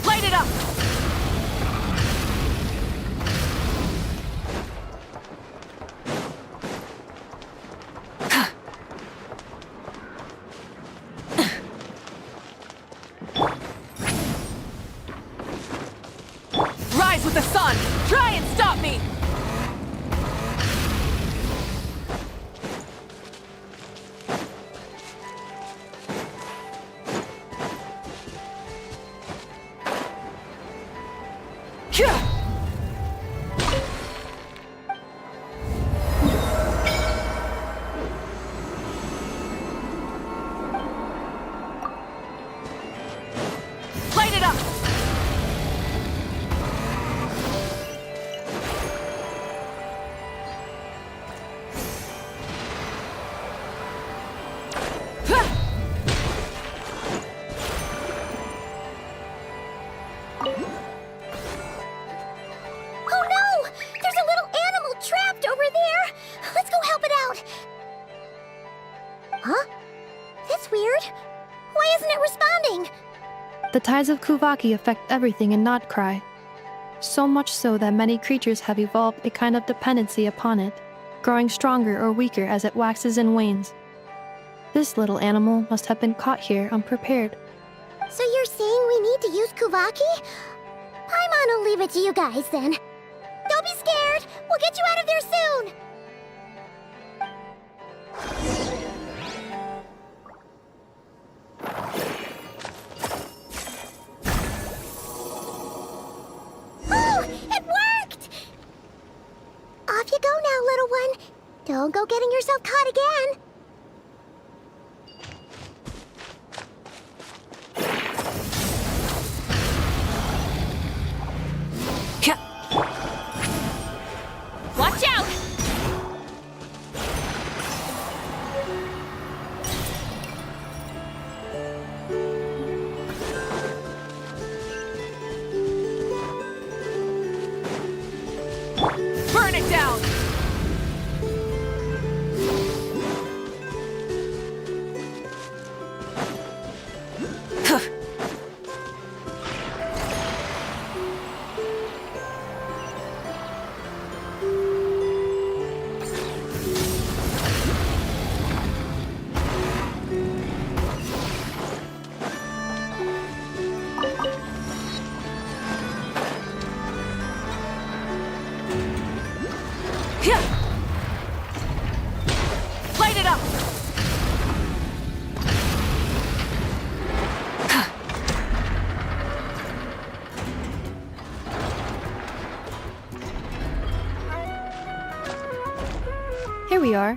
S12: Light it up! Rise with the sun! Try and stop me! Light it up!
S1: Oh no! There's a little animal trapped over there! Let's go help it out! Huh? That's weird. Why isn't it responding?
S2: The tides of Kuvaki affect everything in Nod-Krai. So much so that many creatures have evolved a kind of dependency upon it, growing stronger or weaker as it waxes and wanes. This little animal must have been caught here unprepared.
S1: So you're saying we need to use Kuvaki? Paimon will leave it to you guys then. Don't be scared! We'll get you out of there soon! Oh! It worked! Off you go now, little one. Don't go getting yourself caught again.
S4: Watch out!
S12: Burn it down! Light it up!
S2: Here we are.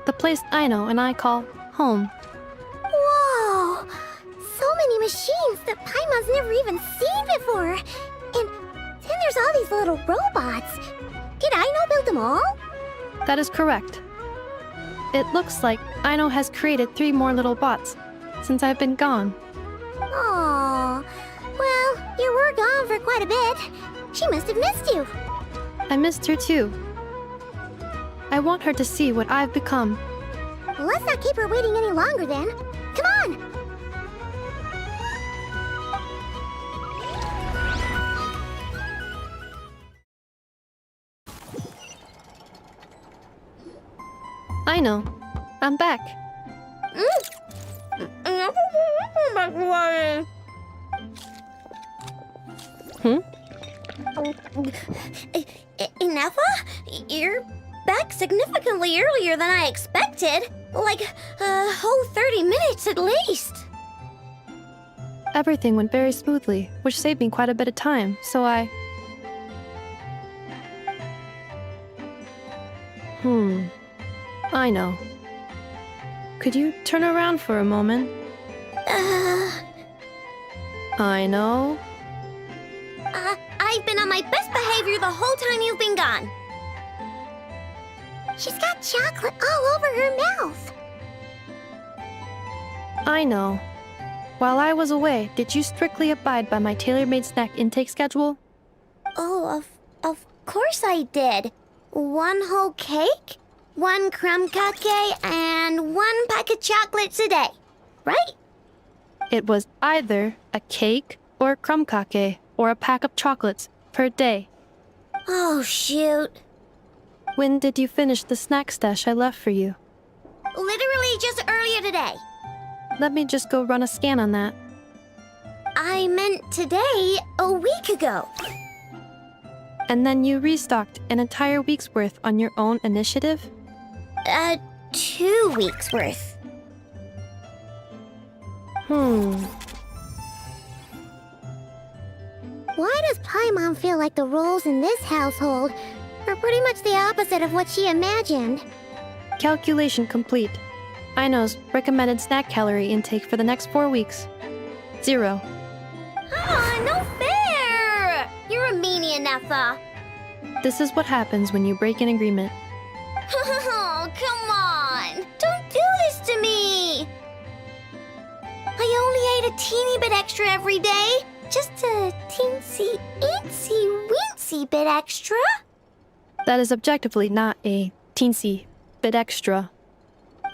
S2: The place Aino and I call home.
S1: Whoa! So many machines that Paimon's never even seen before. And then there's all these little robots. Did Aino build them all?
S2: That is correct. It looks like Aino has created 3 more little bots since I've been gone.
S1: Aww. Well, you were gone for quite a bit. She must have missed you.
S2: I missed her too. I want her to see what I've become.
S1: Well, let's not keep her waiting any longer then. Come on!
S2: Aino, I'm back.
S1: Ineffa? You're back significantly earlier than I expected. Like a whole 30 minutes at least.
S2: Everything went very smoothly, which saved me quite a bit of time, so I... I know. Could you turn around for a moment? I know.
S1: I've been on my best behavior the whole time you've been gone. She's got chocolate all over her mouth.
S2: I know. While I was away, did you strictly abide by my tailor-made snack intake schedule?
S1: Oh, of course I did. 1 whole cake, 1 crumb cake, and 1 pack of chocolates a day, right?
S2: It was either a cake or a crumb cake or a pack of chocolates per day.
S1: Oh, shoot.
S2: When did you finish the snack stash I left for you?
S1: Literally just earlier today.
S2: Let me just go run a scan on that.
S1: I meant today, a week ago.
S2: And then you restocked an entire week's worth on your own initiative?
S1: 2 weeks worth. Why does Paimon feel like the roles in this household are pretty much the opposite of what she imagined?
S2: Calculation complete. Aino's recommended snack calorie intake for the next 4 weeks. 0.
S1: No fair! You're a meanie, Nefa.
S2: This is what happens when you break an agreement.
S1: Oh, come on! Don't do this to me! I only ate a teeny bit extra every day. Just a teensy bit extra.
S2: That is objectively not a teensy bit extra.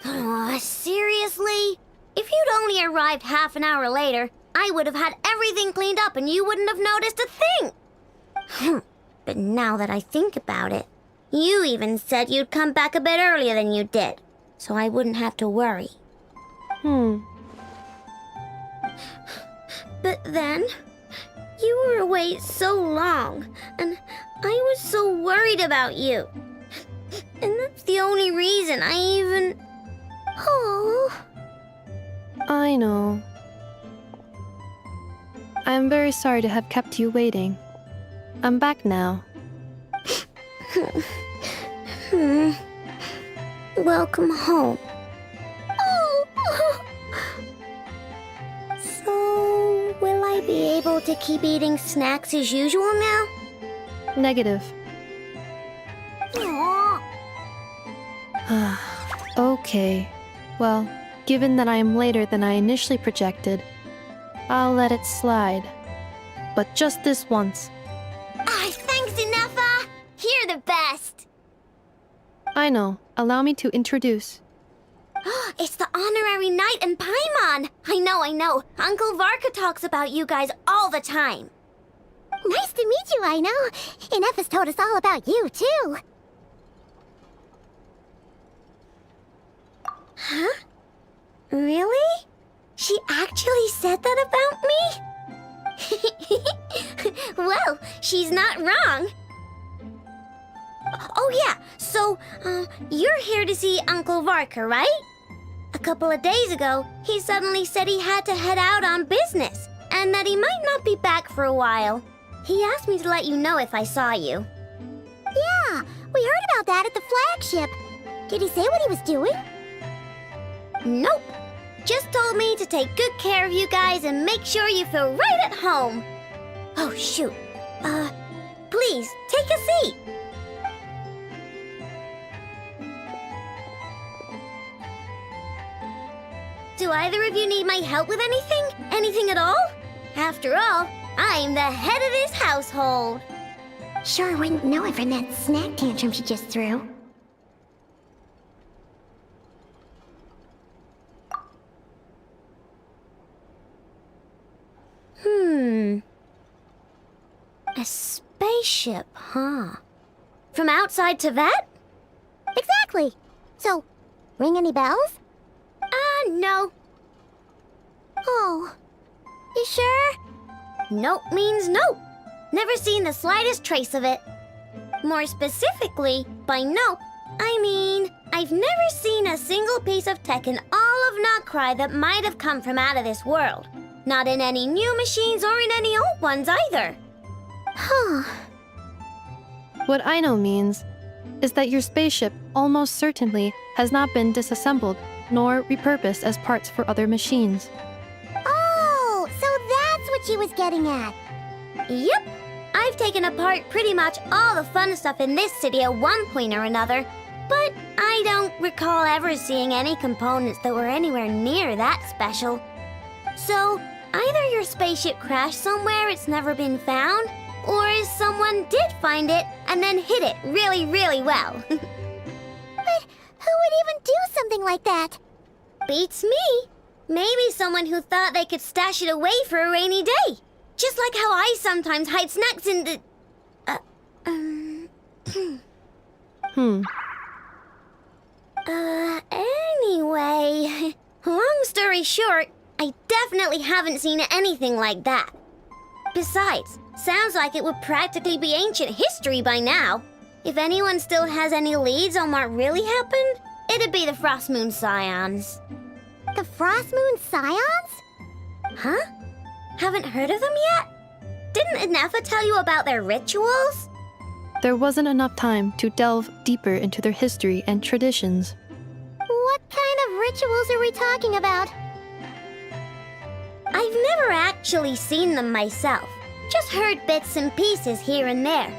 S1: Oh, seriously? If you'd only arrived half an hour later, I would have had everything cleaned up and you wouldn't have noticed a thing. But now that I think about it, you even said you'd come back a bit earlier than you did, so I wouldn't have to worry. But then, you were away so long, and I was so worried about you. And that's the only reason I even... Oh...
S2: I know. I am very sorry to have kept you waiting. I'm back now.
S1: Welcome home. So, will I be able to keep eating snacks as usual now?
S2: Negative.
S1: Aw.
S2: Okay. Well, given that I am later than I initially projected, I'll let it slide. But just this once.
S1: Thanks, Nefa! You're the best!
S2: I know. Allow me to introduce.
S1: It's the honorary knight and Paimon! I know. Uncle Varka talks about you guys all the time. Nice to meet you, I know. And Nefa's told us all about you, too. Huh? Really? She actually said that about me? Well, she's not wrong. Oh yeah, so, you're here to see Uncle Varka, right? A couple of days ago, he suddenly said he had to head out on business, and that he might not be back for a while. He asked me to let you know if I saw you. Yeah, we heard about that at the flagship. Did he say what he was doing? Nope. Just told me to take good care of you guys and make sure you feel right at home. Oh, shoot. Please, take a seat. Do either of you need my help with anything? Anything at all? After all, I'm the head of this household. Sure wouldn't know it from that snack tantrum she just threw. A spaceship, huh? From outside to that? Exactly. So, ring any bells? No. Oh. You sure? Nope means nope. Never seen the slightest trace of it. More specifically, by nope, I mean, I've never seen a single piece of tech in all of Nod-Krai that might have come from out of this world. Not in any new machines or in any old ones either. Huh.
S2: What Aino means is that your spaceship almost certainly has not been disassembled nor repurposed as parts for other machines.
S1: Oh, so that's what she was getting at. Yep. I've taken apart pretty much all the fun stuff in this city at one point or another, but I don't recall ever seeing any components that were anywhere near that special. So, either your spaceship crashed somewhere it's never been found, or someone did find it and then hid it really, really well. But who would even do something like that? Beats me. Maybe someone who thought they could stash it away for a rainy day. Just like how I sometimes hide snacks in the... Anyway... Long story short, I definitely haven't seen anything like that. Besides, sounds like it would practically be ancient history by now. If anyone still has any leads on what really happened, it'd be the Frost Moon Scions. The Frost Moon Scions? Huh? Haven't heard of them yet? Didn't Inefa tell you about their rituals?
S2: There wasn't enough time to delve deeper into their history and traditions.
S1: What kind of rituals are we talking about? I've never actually seen them myself, just heard bits and pieces here and there.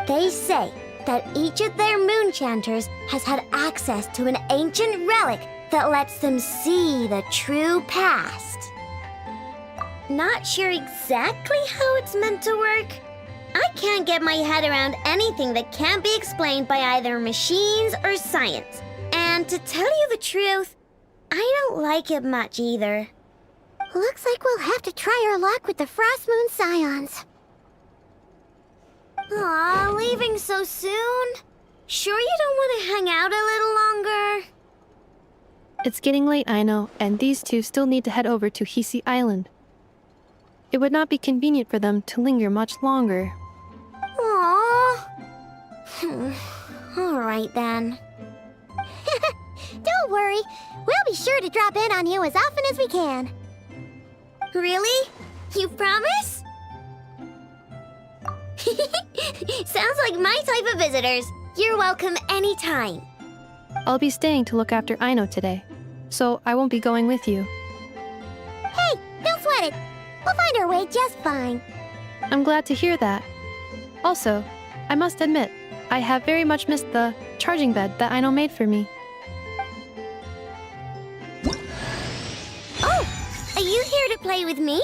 S1: They say that each of their moon chanters has had access to an ancient relic that lets them see the true past. Not sure exactly how it's meant to work. I can't get my head around anything that can't be explained by either machines or science. And to tell you the truth, I don't like it much either. Looks like we'll have to try our luck with the Frost Moon Scions. Aw, leaving so soon? Sure you don't want to hang out a little longer?
S2: It's getting late, I know, and these two still need to head over to Hisi Island. It would not be convenient for them to linger much longer.
S1: Aww. All right then. Don't worry. We'll be sure to drop in on you as often as we can. Really? You promise? Sounds like my type of visitors. You're welcome anytime.
S2: I'll be staying to look after Aino today, so I won't be going with you.
S1: Hey, don't sweat it. We'll find our way just fine.
S2: I'm glad to hear that. Also, I must admit, I have very much missed the charging bed that Aino made for me.
S1: Oh, are you here to play with me?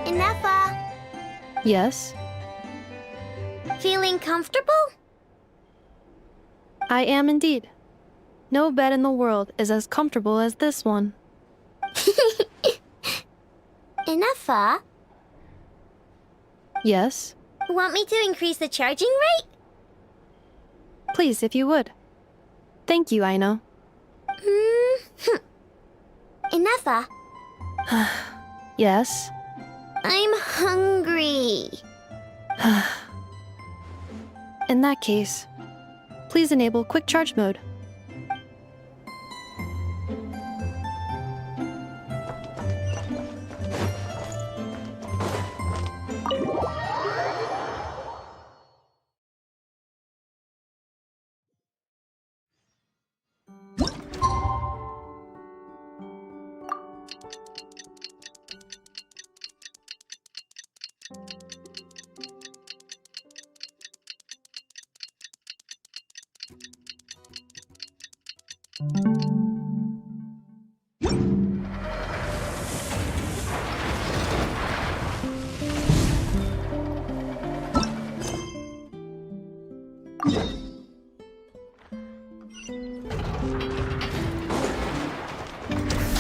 S1: Inefa,
S2: Yes,
S1: feeling comfortable?
S2: I am indeed. No bed in the world is as comfortable as this one.
S1: Inefa,
S2: Yes,
S1: want me to increase the charging rate?
S2: please if you would. Thank you, Aino.
S1: Inefa,
S2: Yes.
S1: I'm hungry.
S2: In that case, please enable quick charge mode.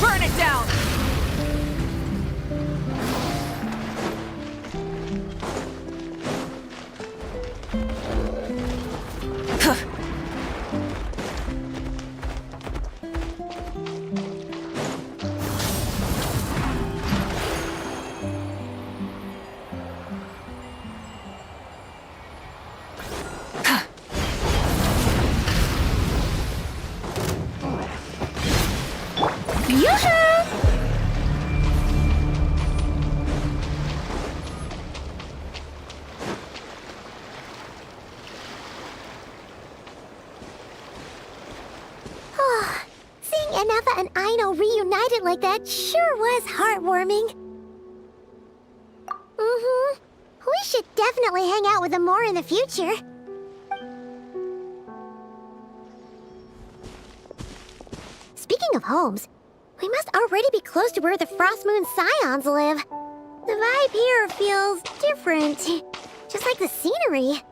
S13: Burn it down!
S1: Anafa and Aino reunited like that sure was heartwarming. Mm-hmm. We should definitely hang out with them more in the future. Speaking of homes, we must already be close to where the Frost Moon Scions live. The vibe here feels different, just like the scenery.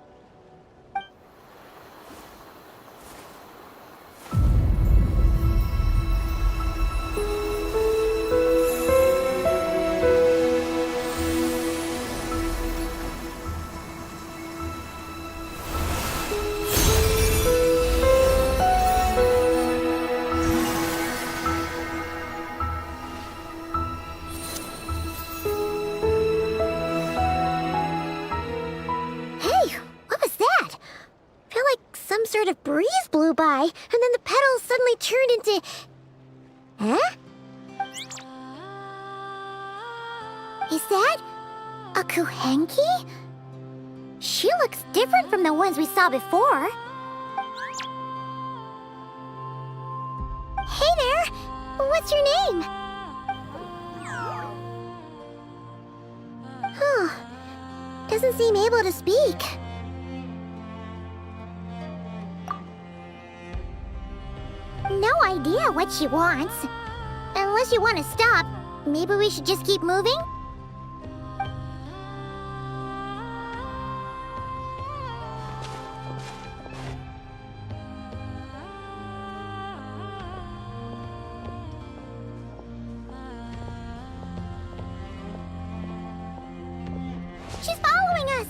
S1: Sort of breeze blew by, and then the petals suddenly turned into... Huh? Is that a Kuhenki? She looks different from the ones we saw before. Hey there! What's your name? Huh. Doesn't seem able to speak. No idea what she wants. Unless you want to stop, maybe we should just keep moving? She's following us!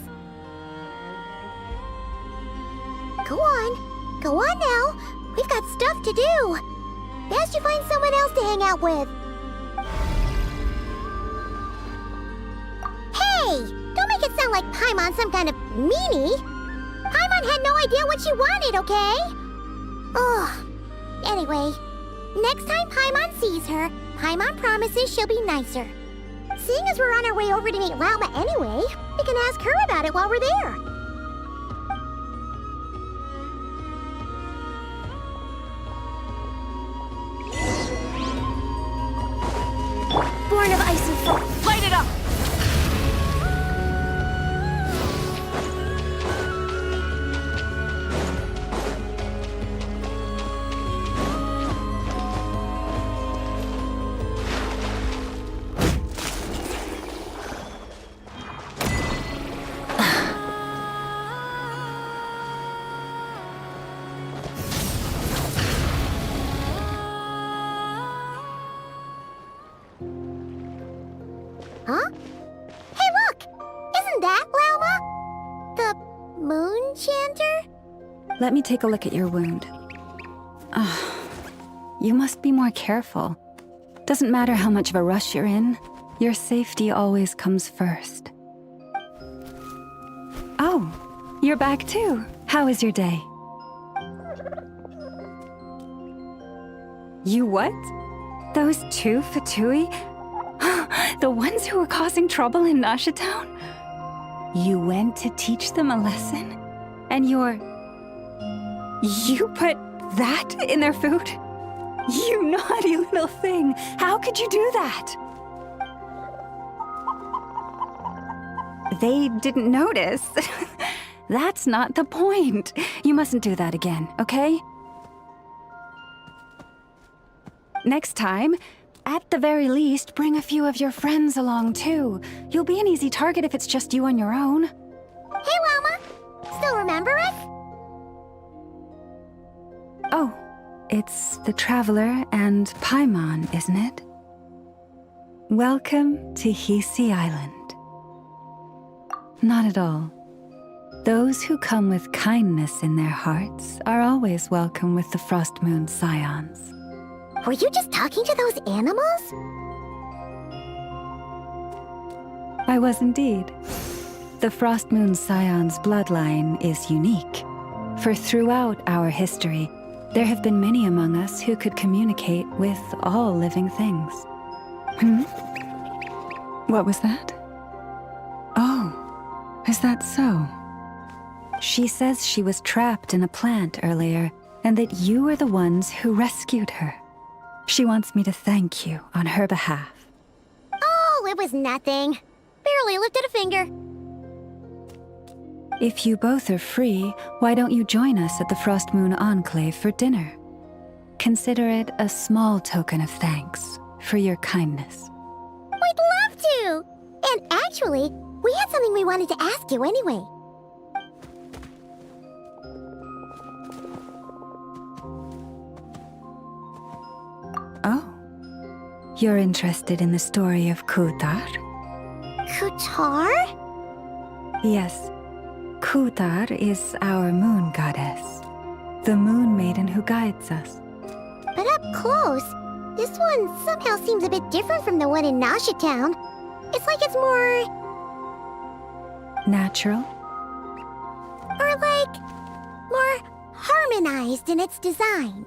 S1: Go on. Go on now. We've got stuff to do. Best you find someone else to hang out with. Hey! Don't make it sound like Paimon's some kind of meanie. Paimon had no idea what she wanted, okay? Ugh. Anyway, next time Paimon sees her, Paimon promises she'll be nicer. Seeing as we're on our way over to meet Lauma anyway, we can ask her about it while we're there.
S12: Born of ice and frost. Light it up!
S1: Huh? Hey, look! Isn't that Lauma? The moon chanter?
S10: Let me take a look at your wound. You must be more careful. Doesn't matter how much of a rush you're in, your safety always comes first. Oh, you're back too. How was your day? You what? Those two Fatui? The ones who were causing trouble in Nasha Town? You went to teach them a lesson? And you put that in their food? You naughty little thing! How could you do that? They didn't notice. That's not the point. You mustn't do that again, okay? Next time, at the very least, bring a few of your friends along too. You'll be an easy target if it's just you on your own.
S1: Hey, Lauma! Still remember us?
S10: Oh, it's the Traveler and Paimon, isn't it? Welcome to Hisi Island. Not at all. Those who come with kindness in their hearts are always welcome with the Frost Moon Scions.
S1: Were you just talking to those animals?
S10: I was indeed. The Frost Moon Scion's bloodline is unique, for throughout our history, there have been many among us who could communicate with all living things. What was that? Oh, is that so? She says she was trapped in a plant earlier, and that you were the ones who rescued her. She wants me to thank you on her behalf.
S1: Oh, it was nothing. Barely lifted a finger.
S10: If you both are free, why don't you join us at the Frost Moon Enclave for dinner? Consider it a small token of thanks for your kindness.
S1: We'd love to! And actually, we had something we wanted to ask you anyway.
S10: Oh. You're interested in the story of Kutar?
S1: Kutar?
S10: Yes. Kutar is our moon goddess. The moon maiden who guides us.
S1: But up close, this one somehow seems a bit different from the one in Nasha Town. It's like it's more...
S10: Natural?
S1: or like... more harmonized in its design.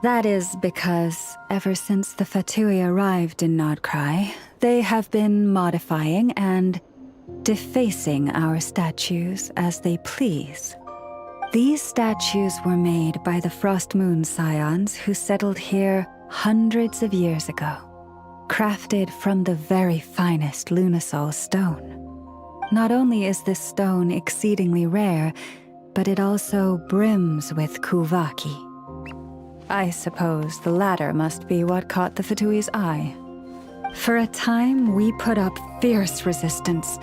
S10: That is because ever since the Fatui arrived in Nod-Krai, they have been modifying and defacing our statues as they please. These statues were made by the Frost Moon Scions who settled here hundreds of years ago, crafted from the very finest Lunasol stone. Not only is this stone exceedingly rare, but it also brims with Kuvaki. I suppose the latter must be what caught the Fatui's eye. For a time, we put up fierce resistance.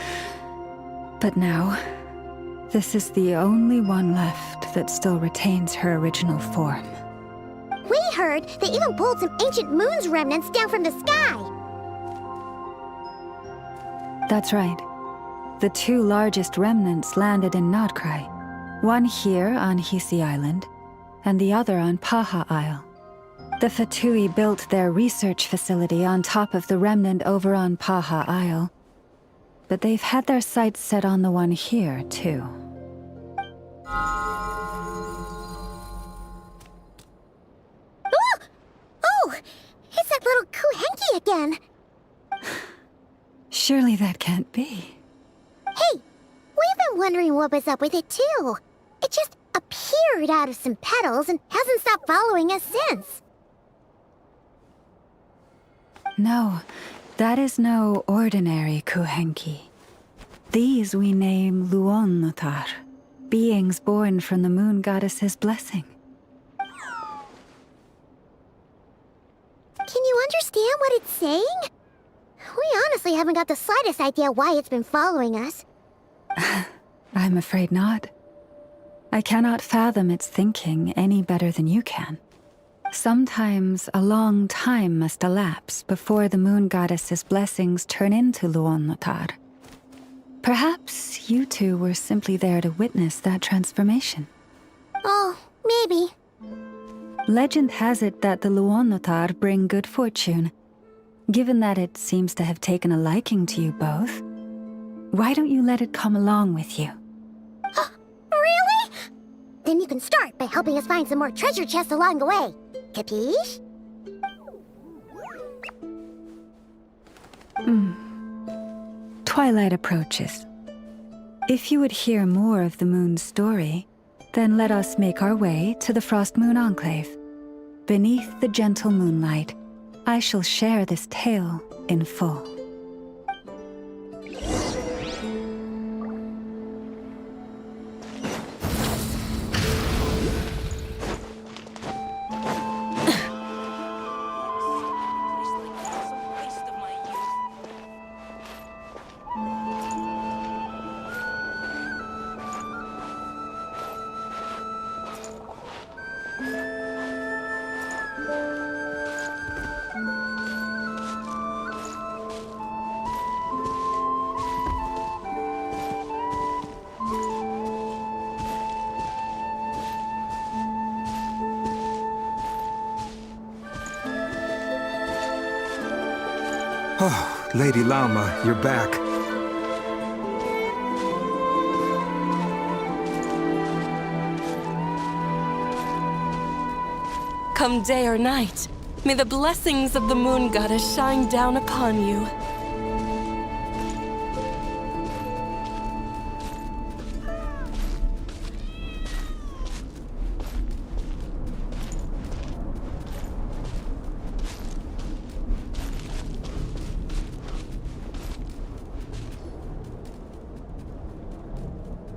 S10: But now, this is the only one left that still retains her original form.
S1: We heard they even pulled some ancient moon's remnants down from the sky.
S10: That's right. The two largest remnants landed in Nod-Krai. One here on Hisi Island, and the other on Paha Isle. The Fatui built their research facility on top of the remnant over on Paha Isle. But they've had their sights set on the one here, too.
S1: Oh! It's that little Kuhenki again!
S10: Surely that can't be.
S1: Hey! We've been wondering what was up with it, too. It just appeared out of some petals and hasn't stopped following us since.
S10: No, that is no ordinary Kuhenki. These we name Luon-Notar, beings born from the moon goddess's blessing.
S1: Can you understand what it's saying? We honestly haven't got the slightest idea why it's been following us.
S10: I'm afraid not. I cannot fathom its thinking any better than you can. Sometimes a long time must elapse before the moon goddess's blessings turn into Luon-Notar. Perhaps you two were simply there to witness that transformation.
S1: Oh, maybe.
S10: Legend has it that the Luon-Notar bring good fortune. Given that it seems to have taken a liking to you both, why don't you let it come along with you?
S1: Really? Then you can start by helping us find some more treasure chests along the way. Capiche?
S10: Twilight approaches. If you would hear more of the moon's story, then let us make our way to the Frost Moon Enclave. Beneath the gentle moonlight, I shall share this tale in full.
S13: Oh, Lady Lama, you're back.
S14: Come day or night, may the blessings of the moon goddess shine down upon you.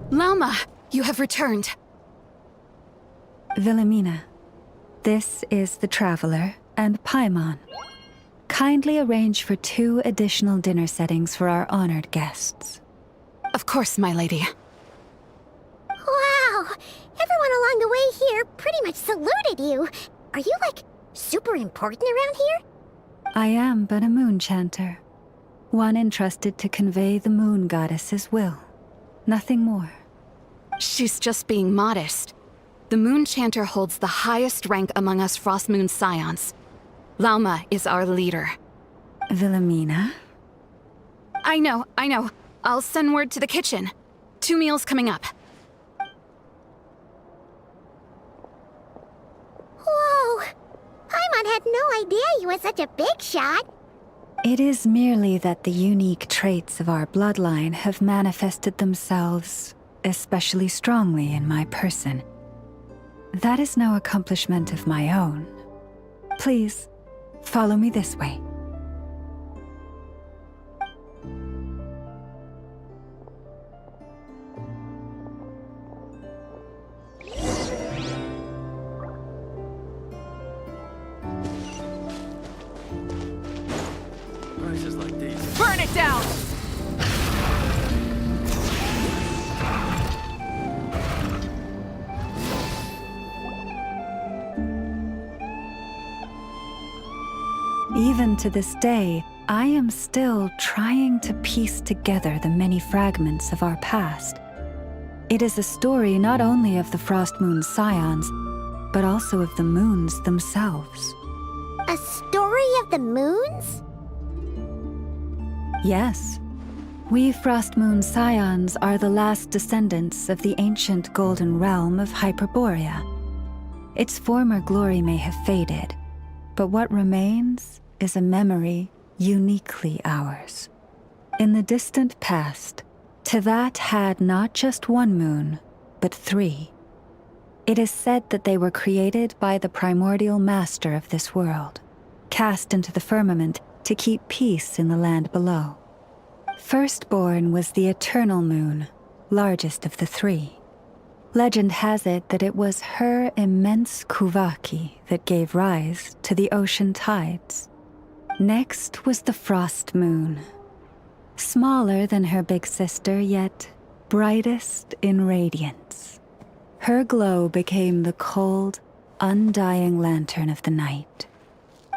S8: Lauma, you have returned.
S10: Wilhelmina, this is the Traveler and Paimon. Kindly arrange for 2 additional dinner settings for our honored guests.
S8: Of course, my lady.
S1: Wow! Everyone along the way here pretty much saluted you. Are you, like, super important around here?
S10: I am but a moon chanter, one entrusted to convey the moon goddess's will. Nothing more.
S8: She's just being modest. The Moon Chanter holds the highest rank among us Frost Moon Scions. Lauma is our leader.
S10: Wilhelmina?
S8: I know. I'll send word to the kitchen. 2 meals coming up.
S1: Whoa! Paimon had no idea you were such a big shot.
S10: It is merely that the unique traits of our bloodline have manifested themselves especially strongly in my person. That is no accomplishment of my own. Please, follow me this way.
S11: Prices like these.
S14: Burn it down!
S10: Even to this day, I am still trying to piece together the many fragments of our past. It is a story not only of the Frost Moon Scions, but also of the moons themselves.
S1: A story of the moons?
S10: Yes. We Frost Moon Scions are the last descendants of the ancient golden realm of Hyperborea. Its former glory may have faded, but what remains is a memory uniquely ours. In the distant past, Tevat had not just 1 moon, but 3. It is said that they were created by the primordial master of this world, cast into the firmament to keep peace in the land below. Firstborn was the eternal moon, largest of the 3. Legend has it that it was her immense kuvaki that gave rise to the ocean tides. Next was the frost moon. Smaller than her big sister, yet brightest in radiance. Her glow became the cold, undying lantern of the night.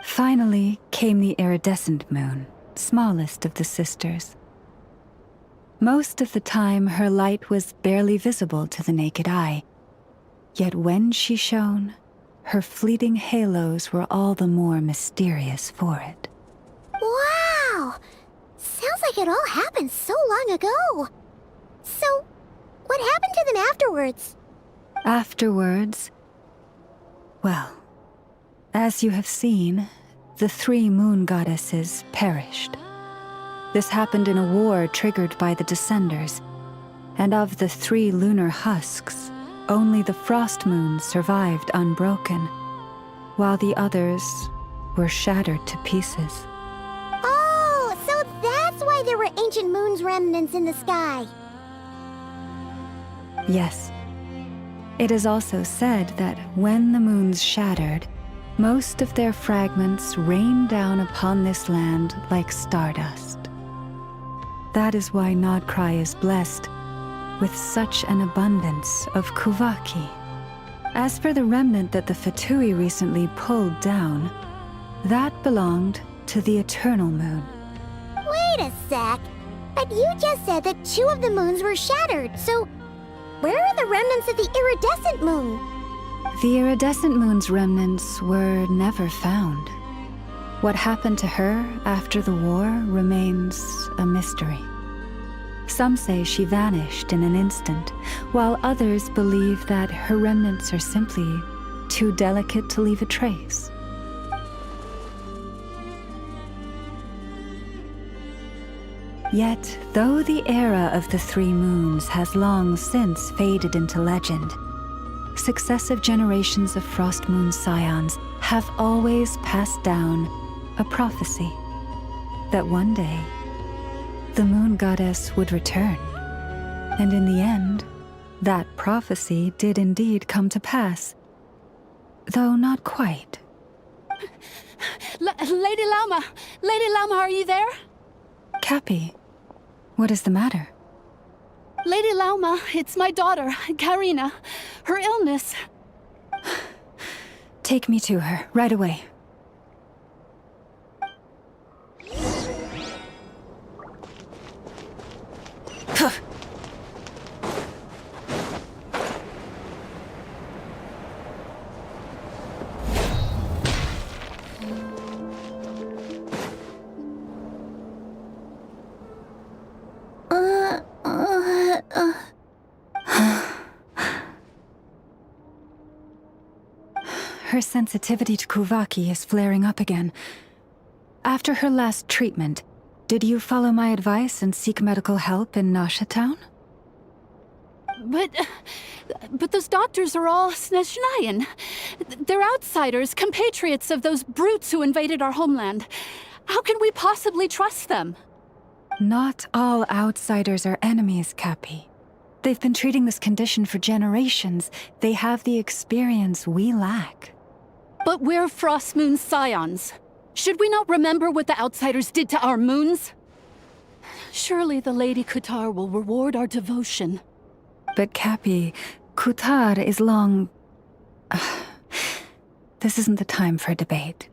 S10: Finally came the iridescent moon, smallest of the sisters. Most of the time, her light was barely visible to the naked eye. Yet when she shone, her fleeting halos were all the more mysterious for it.
S1: Wow! Sounds like it all happened so long ago. So, what happened to them afterwards?
S10: Afterwards, well, as you have seen, the 3 moon goddesses perished. This happened in a war triggered by the Descenders, and of the 3 lunar husks, only the frost moon survived unbroken, while the others were shattered to pieces.
S1: Oh, so that's why there were ancient moon's remnants in the sky.
S10: Yes. It is also said that when the moons shattered, most of their fragments rained down upon this land like stardust. That is why Nod-Krai is blessed with such an abundance of kuvaki. As for the remnant that the Fatui recently pulled down, that belonged to the eternal moon.
S1: Wait a sec. But you just said that 2 of the moons were shattered, so where are the remnants of the iridescent moon?
S10: The iridescent moon's remnants were never found. What happened to her after the war remains a mystery. Some say she vanished in an instant, while others believe that her remnants are simply too delicate to leave a trace. Yet, though the era of the 3 moons has long since faded into legend, successive generations of Frost Moon Scions have always passed down a prophecy that one day the moon goddess would return, and in the end, That prophecy did indeed come to pass. Though not quite.
S15: Lady Lauma! Lady Lauma, are you there?
S10: Cappy, what is the matter?
S15: Lady Lauma, it's my daughter, Karina. Her illness.
S10: Take me to her, right away. Her sensitivity to Kuvaki is flaring up again. After her last treatment, did you follow my advice and seek medical help in Nasha Town?
S15: But those doctors are all Snezhnayan. They're outsiders, compatriots of those brutes who invaded our homeland. How can we possibly trust them?
S10: Not all outsiders are enemies, Cappy. They've been treating this condition for generations. They have the experience we lack.
S15: But we're Frost Moon scions. Should we not remember what the outsiders did to our moons? Surely the Lady Kutar will reward our devotion.
S10: But Cappy, Kutar is long... This isn't the time for debate.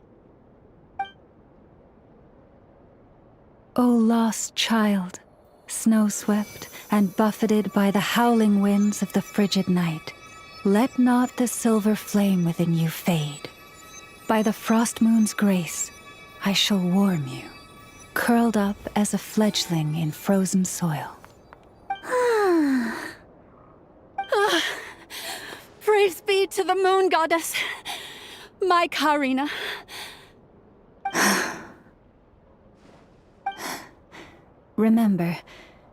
S10: O lost child, snow-swept and buffeted by the howling winds of the frigid night, let not the silver flame within you fade. By the frost moon's grace, I shall warm you, curled up as a fledgling in frozen soil.
S15: Praise be to the moon goddess, my Karina.
S10: Remember,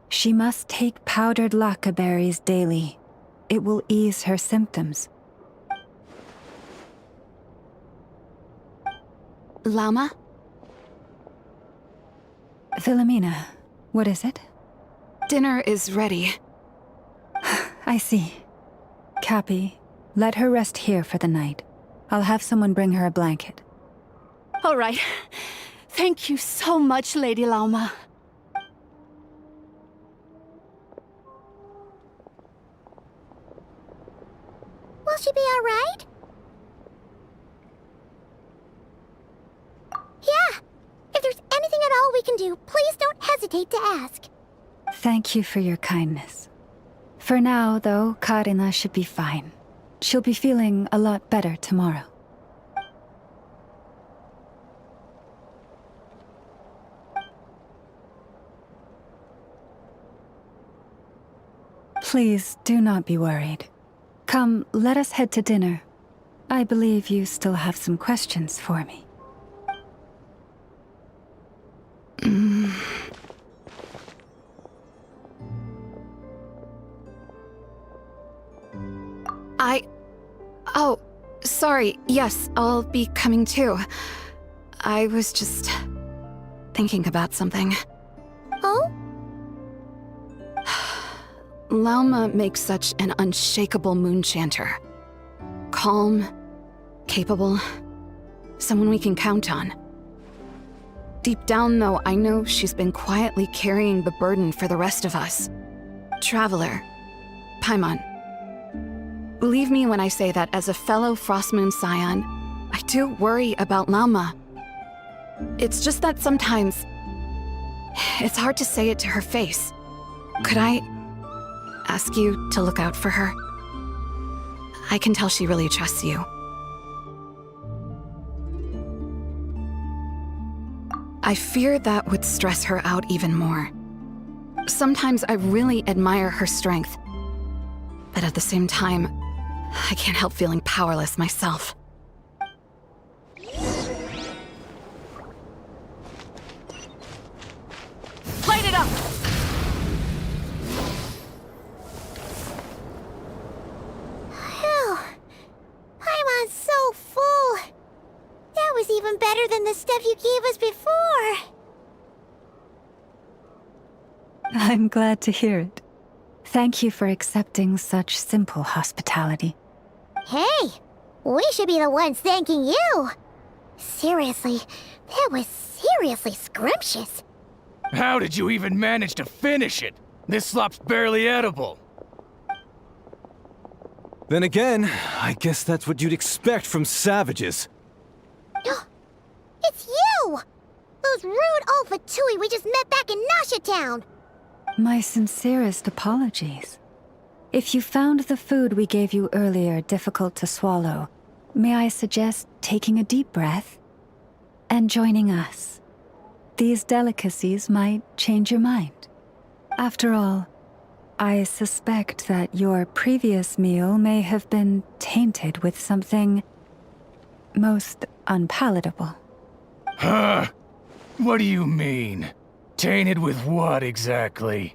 S10: she must take powdered laka berries daily. It will ease her symptoms.
S8: Lauma?
S10: Philomena, what is it?
S8: Dinner is ready.
S10: I see. Cappy, let her rest here for the night. I'll have someone bring her a blanket.
S15: All right. Thank you so much, Lady Lauma.
S1: Will she be all right? Yeah. If there's anything at all we can do, please don't hesitate to ask.
S10: Thank you for your kindness. For now, though, Karina should be fine. She'll be feeling a lot better tomorrow. Please do not be worried. Come, let us head to dinner. I believe you still have some questions for me.
S8: Oh, sorry. Yes, I'll be coming too. I was just thinking about something.
S1: Oh?
S8: Lauma makes such an unshakable moon chanter. Calm, capable, someone we can count on. Deep down, though, I know she's been quietly carrying the burden for the rest of us. Traveler, Paimon. Believe me when I say that as a fellow Frostmoon Scion, I do worry about Lauma. It's just that sometimes it's hard to say it to her face. Could I ask you to look out for her? I can tell she really trusts you. I fear that would stress her out even more. Sometimes I really admire her strength, but at the same time, I can't help feeling powerless myself.
S15: Light it up!
S1: Phew. Paimon's so full. That was even better than the stuff you gave us before.
S10: I'm glad to hear it. Thank you for accepting such simple hospitality.
S1: Hey, we should be the ones thanking you. Seriously, that was seriously scrumptious.
S11: How did you even manage to finish it? This slop's barely edible.
S16: Then again, I guess that's what you'd expect from savages.
S1: It's you! Those rude old Fatui we just met back in Nasha Town!
S10: My sincerest apologies. If you found the food we gave you earlier difficult to swallow, may I suggest taking a deep breath and joining us? These delicacies might change your mind. After all, I suspect that your previous meal may have been tainted with something most unpalatable.
S11: Huh? What do you mean? Tainted with what exactly?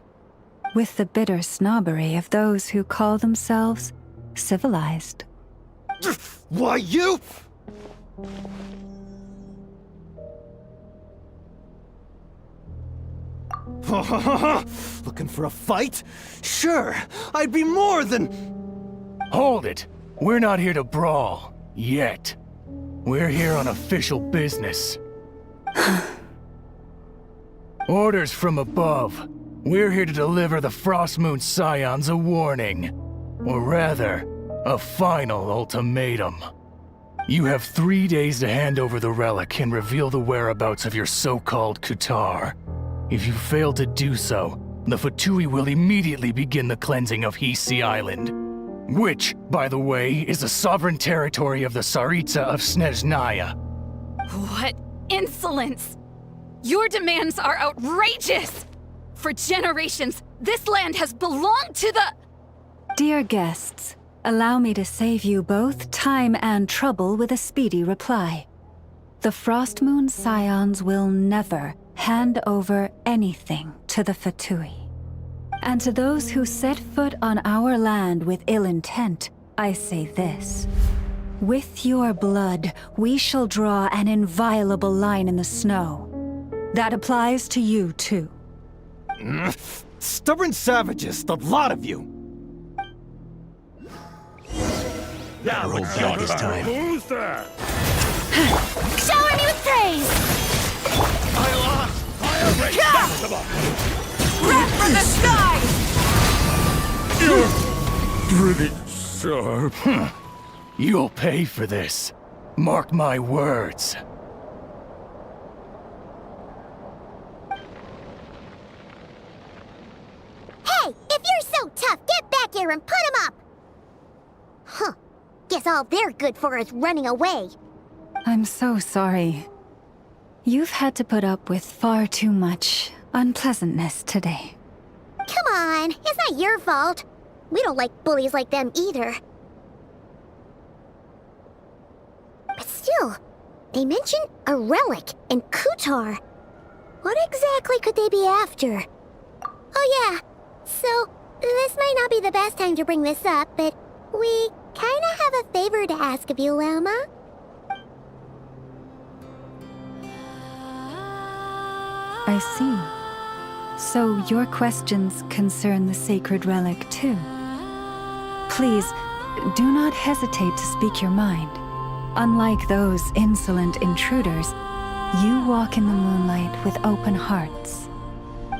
S10: With the bitter snobbery of those who call themselves civilized.
S16: Why, you... Looking for a fight? Sure, I'd be more than...
S11: Hold it. We're not here to brawl. Yet. We're here on official business. Orders from above. We're here to deliver the Frostmoon Scions a warning. Or rather, a final ultimatum. You have 3 days to hand over the relic and reveal the whereabouts of your so-called Kutar. If you fail to do so, the Fatui will immediately begin the cleansing of Hisi Island. Which, by the way, is the sovereign territory of the Tsaritsa of Snezhnaya.
S15: What insolence! Your demands are outrageous! For generations, this land has belonged to the...
S10: Dear guests, allow me to save you both time and trouble with a speedy reply. The Frostmoon Scions will never hand over anything to the Fatui. And to those who set foot on our land with ill intent, I say this. With your blood, we shall draw an inviolable line in the snow. That applies to you, too.
S16: Stubborn savages, the lot of you!
S11: Now it's
S16: this time.
S11: Who's that?
S4: Shower me with praise!
S11: I lost! Fire rate maximum!
S4: Rap from the sky!
S11: You're pretty sharp. You'll pay for this. Mark my words.
S1: Hey, if you're so tough, get back here and put him up! Huh. Guess all they're good for is running away.
S10: I'm so sorry. You've had to put up with far too much unpleasantness today.
S1: Come on, it's not your fault. We don't like bullies like them either. But still, they mentioned a relic in Kutar. What exactly could they be after? Oh yeah, so this might not be the best time to bring this up, but we kinda have a favor to ask of you, Lama.
S10: I see. So your questions concern the sacred relic too. Please, do not hesitate to speak your mind. Unlike those insolent intruders, you walk in the moonlight with open hearts.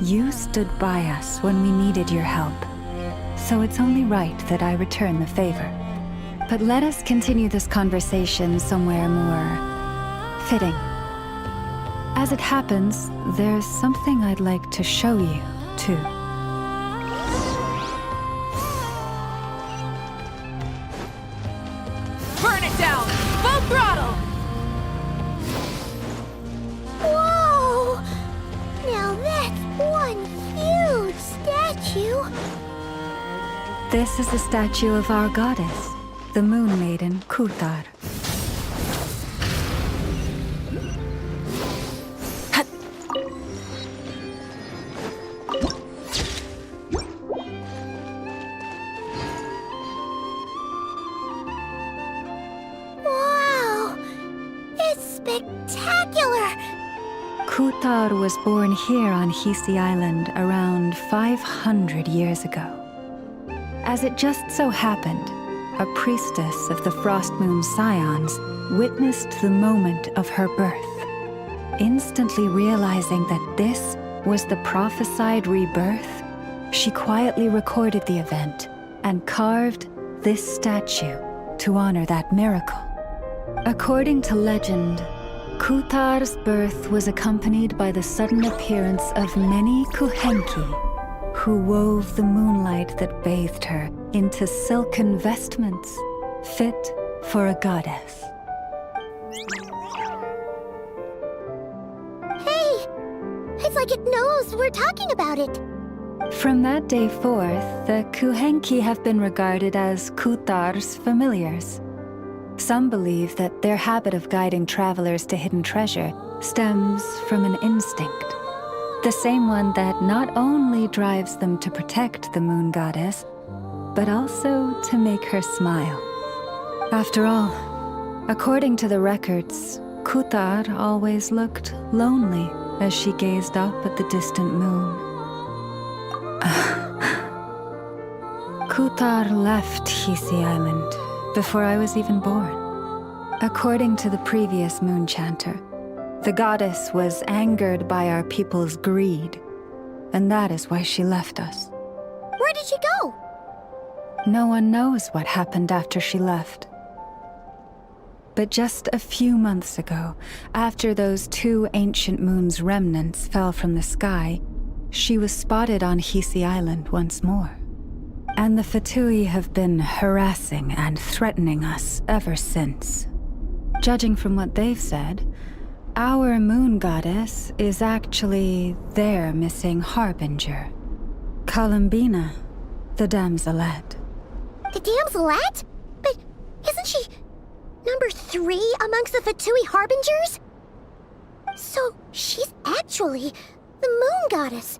S10: You stood by us when we needed your help, so it's only right that I return the favor. But let us continue this conversation somewhere more fitting. As it happens, there's something I'd like to show you, too.
S15: Burn it down! Full throttle!
S1: Whoa! Now that's one huge statue!
S10: This is the statue of our goddess, the Moon Maiden Kutar.
S1: Wow! It's spectacular!
S10: Kutar was born here on Hisi Island around 500 years ago. As it just so happened, a priestess of the Frost Moon Scions witnessed the moment of her birth. Instantly realizing that this was the prophesied rebirth, she quietly recorded the event and carved this statue to honor that miracle. According to legend, Kutar's birth was accompanied by the sudden appearance of many Kuhenki, who wove the moonlight that bathed her into silken vestments fit for a goddess.
S1: Hey! It's like it knows we're talking about it.
S10: From that day forth, the Kuhenki have been regarded as Kutar's familiars. Some believe that their habit of guiding travelers to hidden treasure stems from an instinct. The same one that not only drives them to protect the moon goddess, but also to make her smile. After all, according to the records, Kutar always looked lonely as she gazed up at the distant moon. Kutar left Hisi Island before I was even born. According to the previous moon chanter, the goddess was angered by our people's greed, and that is why she left us.
S1: Where did she go?
S10: No one knows what happened after she left. But just a few months ago, after those 2 ancient moon's remnants fell from the sky, she was spotted on Hisi Island once more. And the Fatui have been harassing and threatening us ever since. Judging from what they've said, our moon goddess is actually their missing harbinger, Columbina, the damselette.
S1: The damselette? But isn't she number 3 amongst the Fatui harbingers? So she's actually the moon goddess.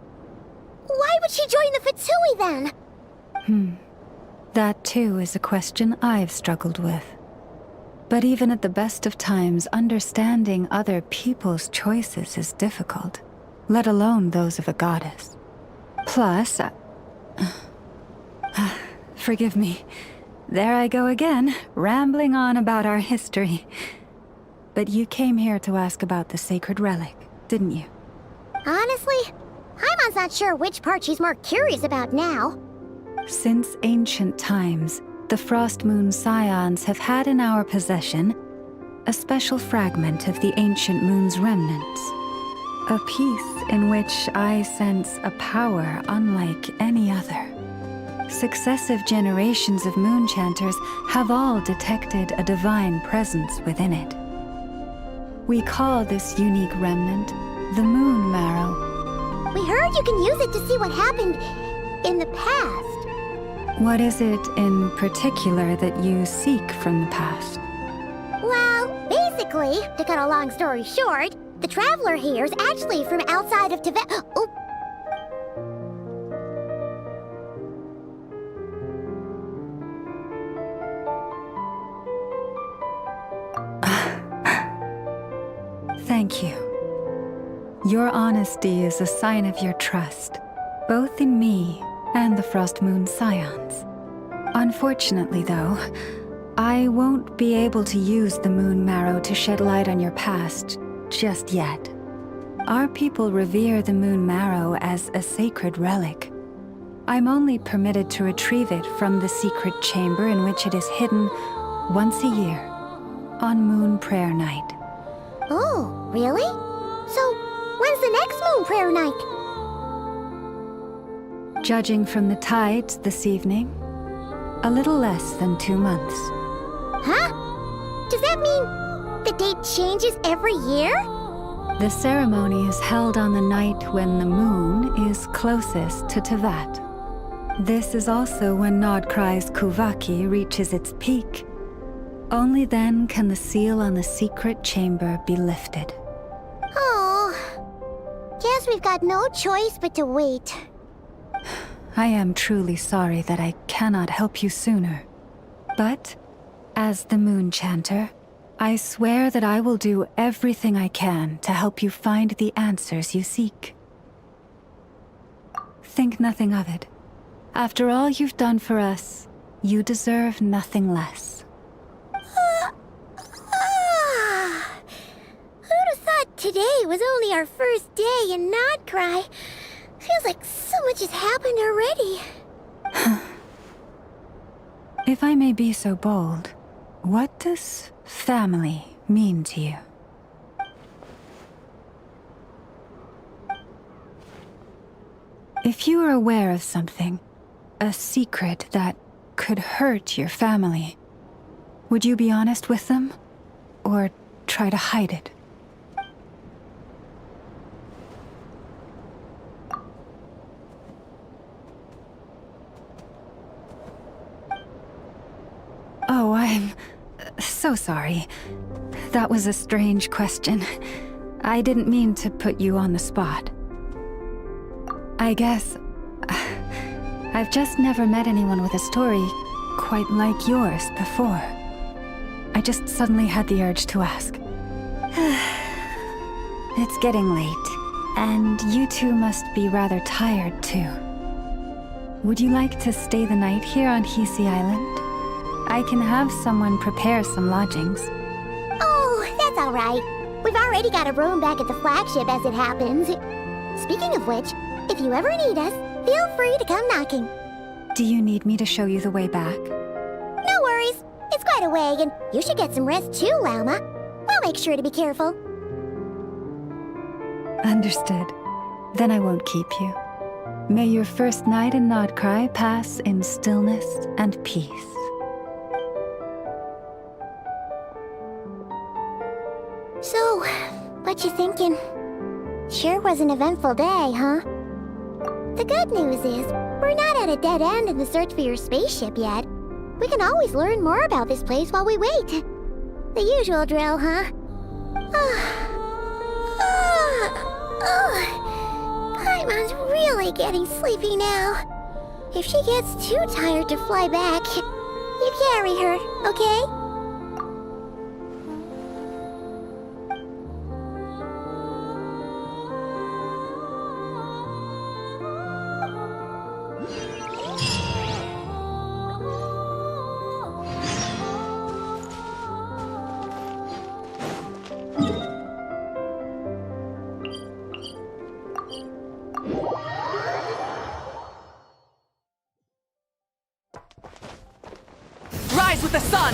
S1: Why would she join the Fatui then?
S10: That too is a question I've struggled with. But even at the best of times, understanding other people's choices is difficult, let alone those of a goddess. Plus, forgive me, there I go again, rambling on about our history. But you came here to ask about the sacred relic, didn't you?
S1: Honestly, Paimon's not sure which part she's more curious about now.
S10: Since ancient times, the Frost Moon Scions have had in our possession a special fragment of the ancient moon's remnants. A piece in which I sense a power unlike any other. Successive generations of moon chanters have all detected a divine presence within it. We call this unique remnant the Moon Marrow.
S1: We heard you can use it to see what happened in the past.
S10: What is it in particular that you seek from the past?
S1: Well, basically, to cut a long story short, the traveler here is actually from outside of Tibet. Oh.
S10: Thank you. Your honesty is a sign of your trust, both in me and the Frost Moon Scions. Unfortunately, though, I won't be able to use the Moon Marrow to shed light on your past just yet. Our people revere the Moon Marrow as a sacred relic. I'm only permitted to retrieve it from the secret chamber in which it is hidden once a year, on Moon Prayer Night.
S1: Oh, really? So, when's the next Moon Prayer Night?
S10: Judging from the tides this evening, a little less than 2 months.
S1: Huh? Does that mean the date changes every year?
S10: The ceremony is held on the night when the moon is closest to Tevat. This is also when Nod-Krai's Kuvaki reaches its peak. Only then can the seal on the secret chamber be lifted.
S1: Oh, guess we've got no choice but to wait.
S10: I am truly sorry that I cannot help you sooner. But, as the Moon Chanter, I swear that I will do everything I can to help you find the answers you seek. Think nothing of it. After all you've done for us, you deserve nothing less.
S1: Who'd have thought today was only our first day in Nod-Krai? Feels like so much has happened already.
S10: If I may be so bold, what does family mean to you? If you were aware of something, a secret that could hurt your family, would you be honest with them? Or try to hide it? Oh, I'm so sorry. That was a strange question. I didn't mean to put you on the spot. I guess I've just never met anyone with a story quite like yours before. I just suddenly had the urge to ask. It's getting late, and you two must be rather tired too. Would you like to stay the night here on Hisi Island? I can have someone prepare some lodgings.
S1: Oh, that's all right. We've already got a room back at the flagship as it happens. Speaking of which, if you ever need us, feel free to come knocking.
S10: Do you need me to show you the way back?
S1: No worries. It's quite a way, and you should get some rest too, Lauma. We'll make sure to be careful.
S10: Understood. Then I won't keep you. May your first night in Nod-Krai pass in stillness and peace.
S1: So, what you thinking? Sure was an eventful day, huh? The good news is, we're not at a dead end in the search for your spaceship yet. We can always learn more about this place while we wait. The usual drill, huh? Paimon's really getting sleepy now. If she gets too tired to fly back, you carry her, okay?
S14: Rise with the sun!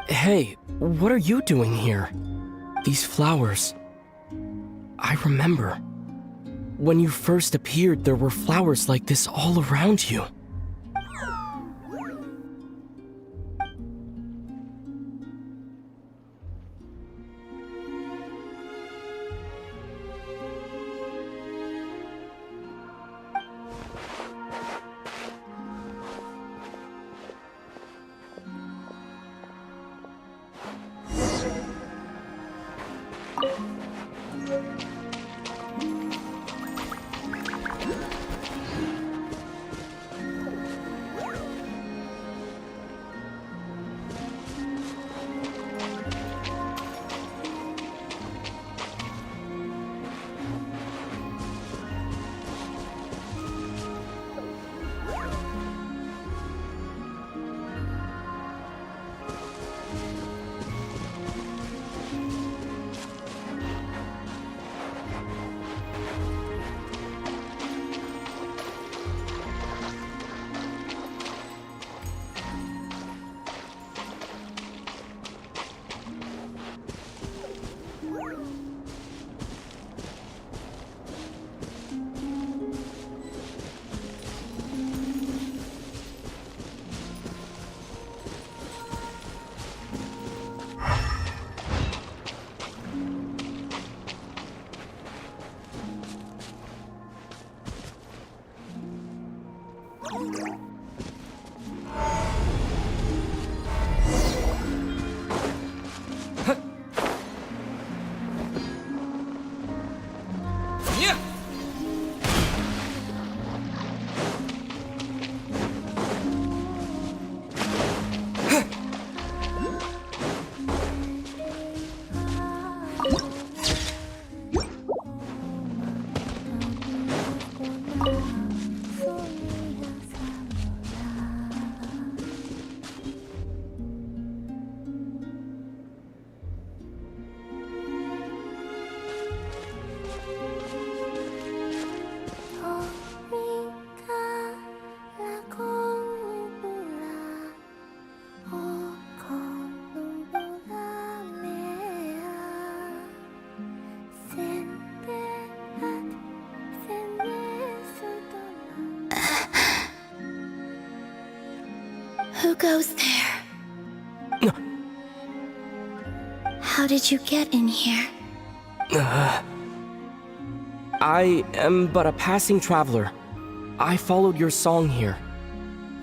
S7: Hey, what are you doing here? These flowers. I remember. When you first appeared, there were flowers like this all around you.
S4: Who goes there? How did you get in here?
S7: I am but a passing traveler. I followed your song here.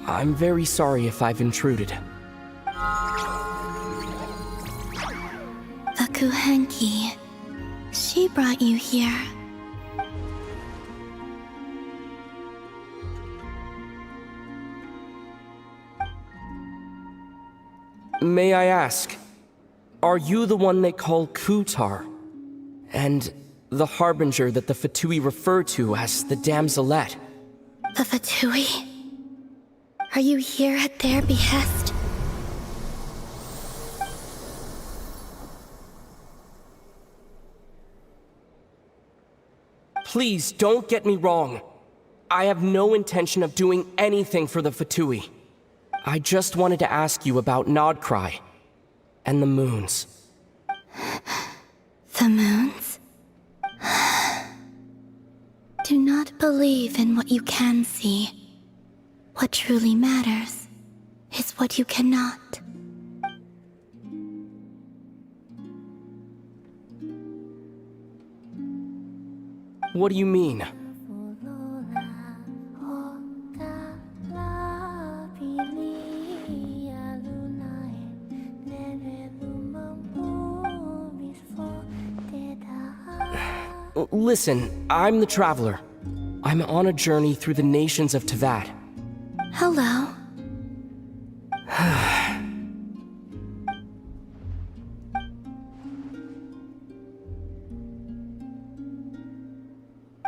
S7: I'm very sorry if I've intruded.
S4: The Kuhenki. She brought you here.
S7: May I ask, are you the one they call Kutar? And the harbinger that the Fatui refer to as the Damselette?
S4: The Fatui? Are you here at their behest?
S7: Please don't get me wrong. I have no intention of doing anything for the Fatui. I just wanted to ask you about Nod-Krai and the moons.
S4: The moons? Do not believe in what you can see. What truly matters is what you cannot.
S7: What do you mean? Listen, I'm the Traveler. I'm on a journey through the nations of Teyvat.
S4: Hello.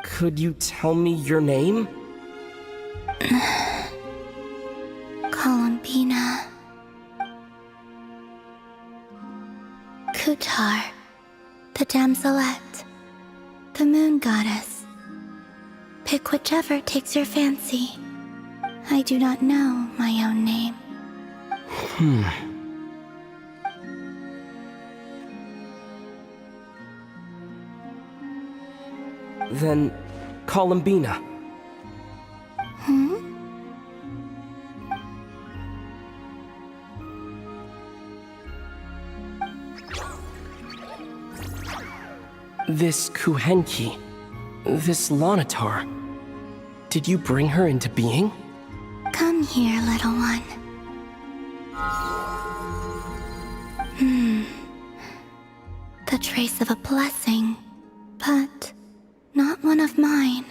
S7: Could you tell me your name?
S4: Columbina. Kutar. The Damselette. The moon goddess. Pick whichever takes your fancy.
S1: I do not know my own name.
S7: Then, Columbina. This Kuhenki, this Lanatar, did you bring her into being?
S1: Come here, little one. The trace of a blessing, but not one of mine.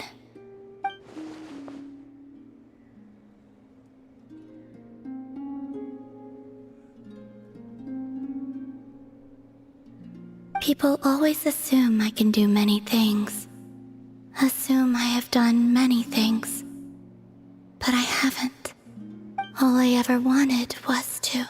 S1: People always assume I can do many things. Assume I have done many things. But I haven't. All I ever wanted was to.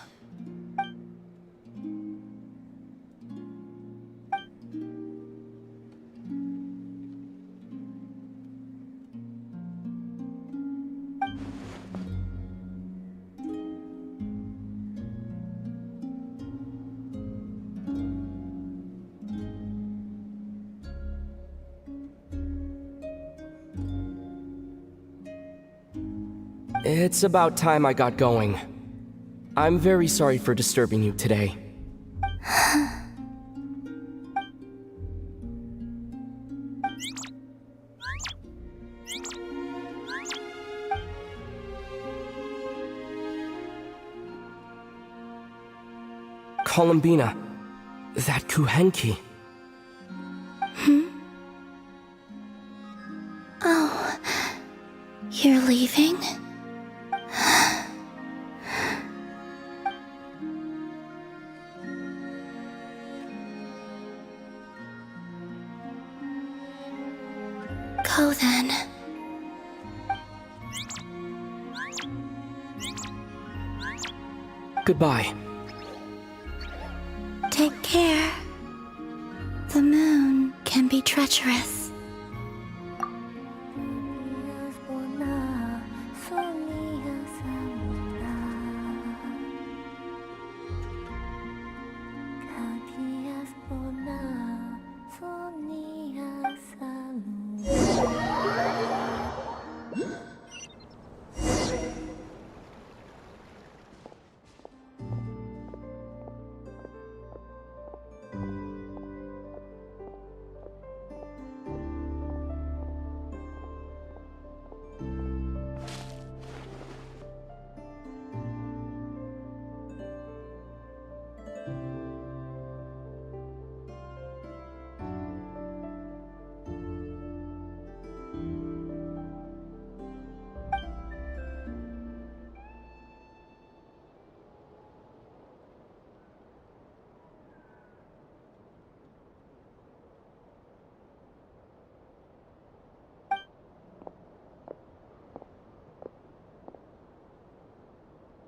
S7: It's about time I got going. I'm very sorry for disturbing you today. Columbina, that Kuhenki.
S1: Oh, you're leaving? Go then.
S7: Goodbye.
S1: Take care. The moon can be treacherous.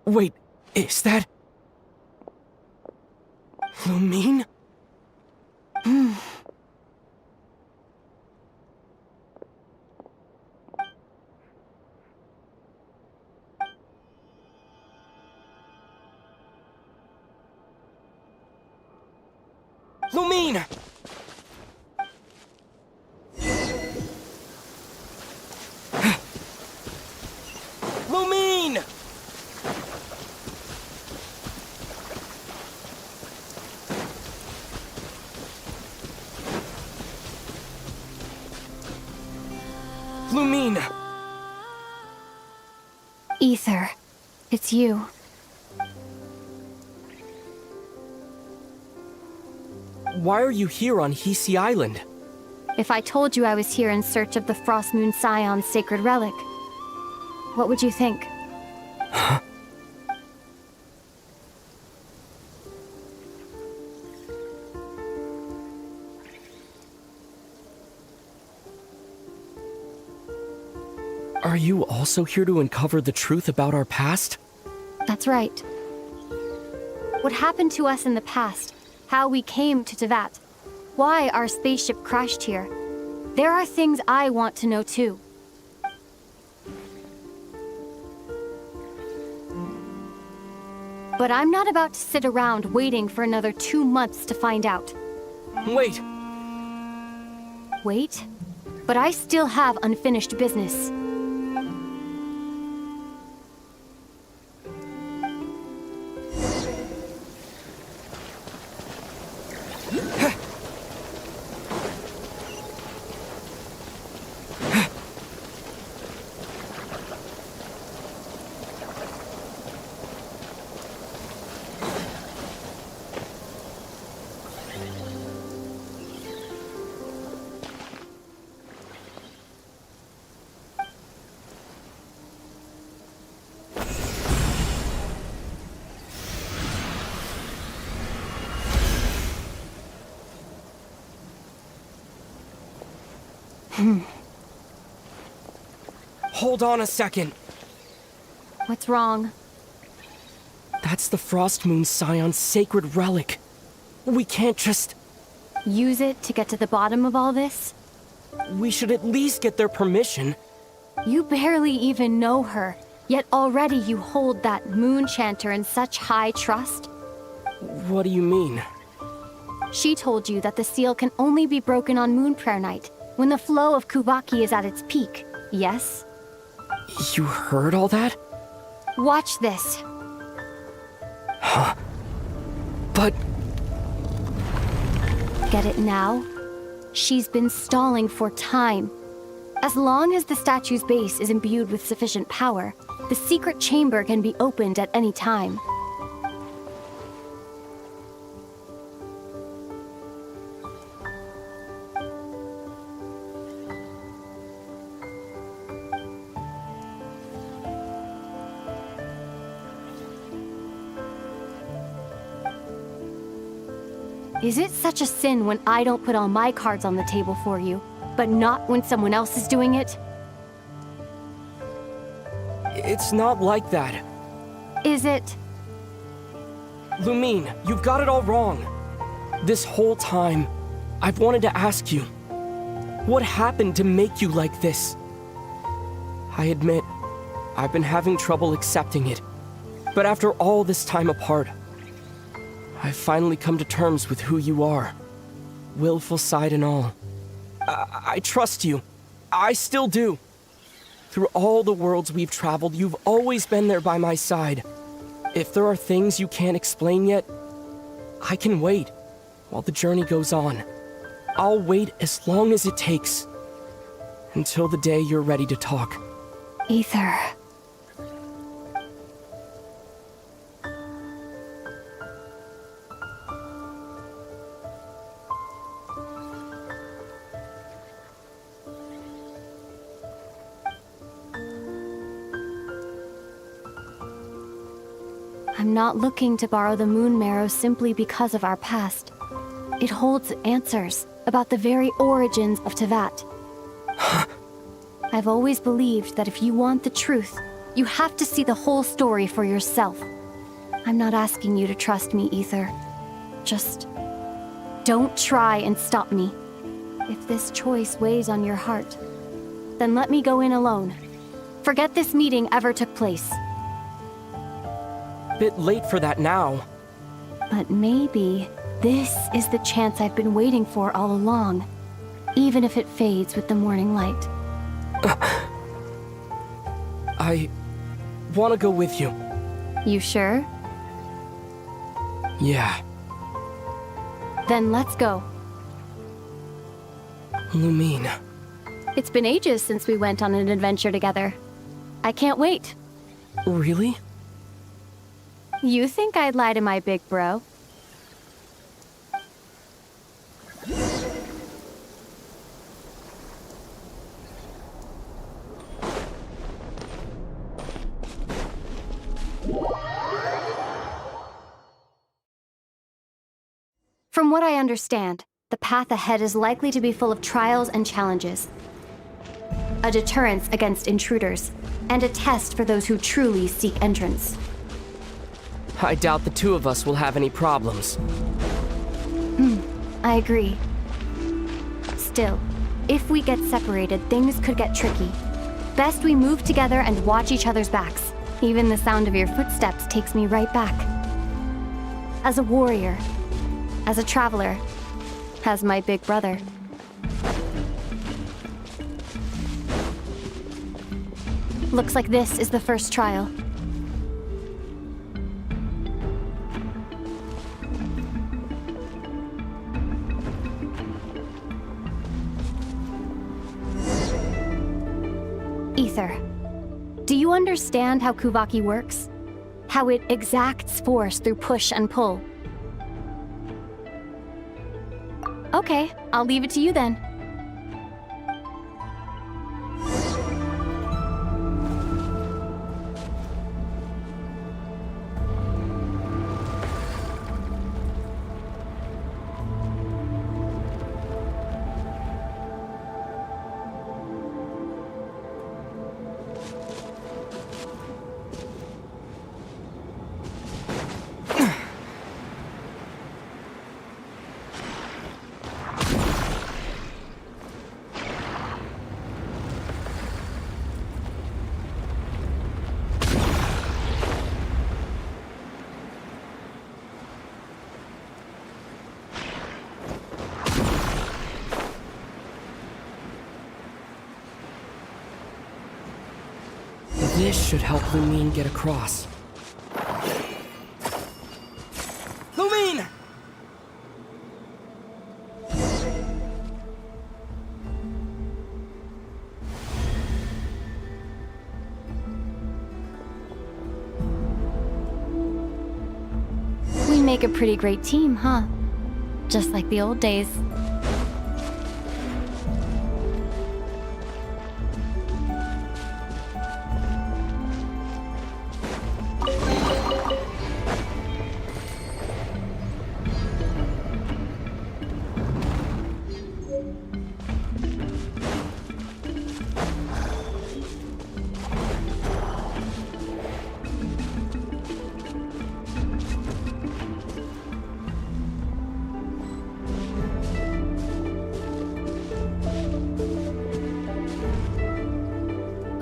S7: Wait, is that... Lumine? Lumine! Lumine! Lumine!
S2: Ether, it's you.
S7: Why are you here on Hisi Island?
S2: If I told you I was here in search of the Frost Moon Scion's sacred relic, what would you think?
S7: Huh? Are you also here to uncover the truth about our past?
S2: That's right. What happened to us in the past, how we came to Tevat, why our spaceship crashed here. There are things I want to know too. But I'm not about to sit around waiting for another 2 months to find out.
S7: Wait!
S2: Wait? But I still have unfinished business.
S7: Hold on a second.
S2: What's wrong?
S7: That's the Frost Moon Scion's sacred relic. We can't just...
S2: Use it to get to the bottom of all this?
S7: We should at least get their permission.
S2: You barely even know her, yet already you hold that moon chanter in such high trust?
S7: What do you mean?
S2: She told you that the seal can only be broken on Moon Prayer Night, when the flow of Kubaki is at its peak, yes?
S7: You heard all that?
S2: Watch this.
S7: Huh? But...
S2: Get it now? She's been stalling for time. As long as the statue's base is imbued with sufficient power, the secret chamber can be opened at any time. Is it such a sin when I don't put all my cards on the table for you, but not when someone else is doing it?
S7: It's not like that.
S2: Is it?
S7: Lumine, you've got it all wrong. This whole time, I've wanted to ask you, what happened to make you like this? I admit, I've been having trouble accepting it. But after all this time apart, I've finally come to terms with who you are. Willful side and all. I trust you. I still do. Through all the worlds we've traveled, you've always been there by my side. If there are things you can't explain yet, I can wait while the journey goes on. I'll wait as long as it takes. Until the day you're ready to talk.
S2: Ether. I'm not looking to borrow the Moon Marrow simply because of our past. It holds answers about the very origins of Tevat. I've always believed that if you want the truth, you have to see the whole story for yourself. I'm not asking you to trust me, Ether. Just don't try and stop me. If this choice weighs on your heart, then let me go in alone. Forget this meeting ever took place.
S7: Bit late for that now.
S2: But maybe this is the chance I've been waiting for all along, even if it fades with the morning light.
S7: I want to go with you.
S2: You sure?
S7: Yeah.
S2: Then let's go.
S7: Lumine.
S2: It's been ages since we went on an adventure together. I can't wait.
S7: Really?
S2: You think I'd lie to my big bro? From what I understand, the path ahead is likely to be full of trials and challenges. A deterrence against intruders, and a test for those who truly seek entrance.
S7: I doubt the two of us will have any problems.
S2: I agree. Still, if we get separated, things could get tricky. Best we move together and watch each other's backs. Even the sound of your footsteps takes me right back. as a warrior, as a traveler, as my big brother. Looks like this is the first trial. Ether, do you understand how Kuvaki works? How it exacts force through push and pull? Okay, I'll leave it to you then.
S7: This should help Lumine get across. Lumine!
S2: We make a pretty great team, huh? Just like the old days.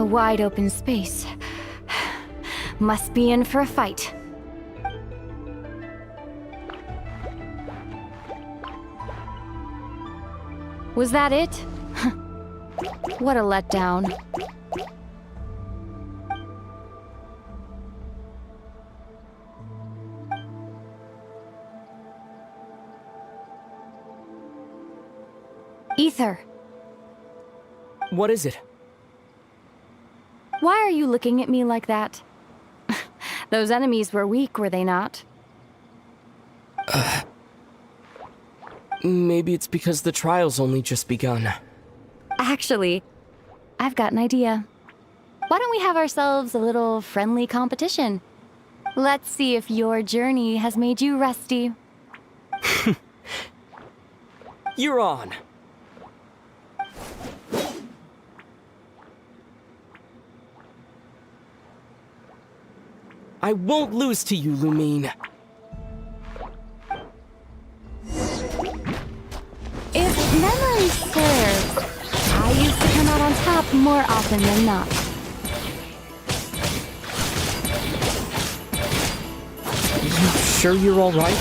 S2: A wide open space. Must be in for a fight. Was that it? What a letdown. Ether,
S7: What is it?
S2: why are you looking at me like that? Those enemies were weak, were they not?
S7: Maybe it's because the trial's only just begun.
S2: Actually, I've got an idea. Why don't we have ourselves a little friendly competition? Let's see if your journey has made you rusty.
S7: You're on. I won't lose to you, Lumine.
S2: If memory serves, I used to come out on top more often than not.
S7: You sure you're alright?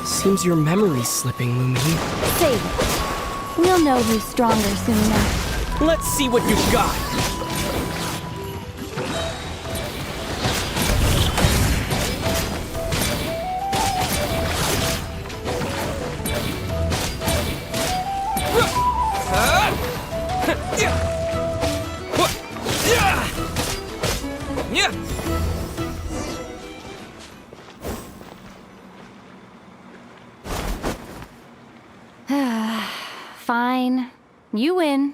S7: Seems your memory's slipping, Lumine.
S2: Save it. We'll know who's stronger soon enough.
S7: Let's see what you've got!
S2: Fine. You win.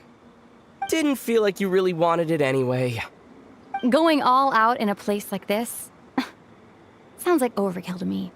S7: Didn't feel like you really wanted it anyway.
S2: Going all out in a place like this? Sounds like overkill to me.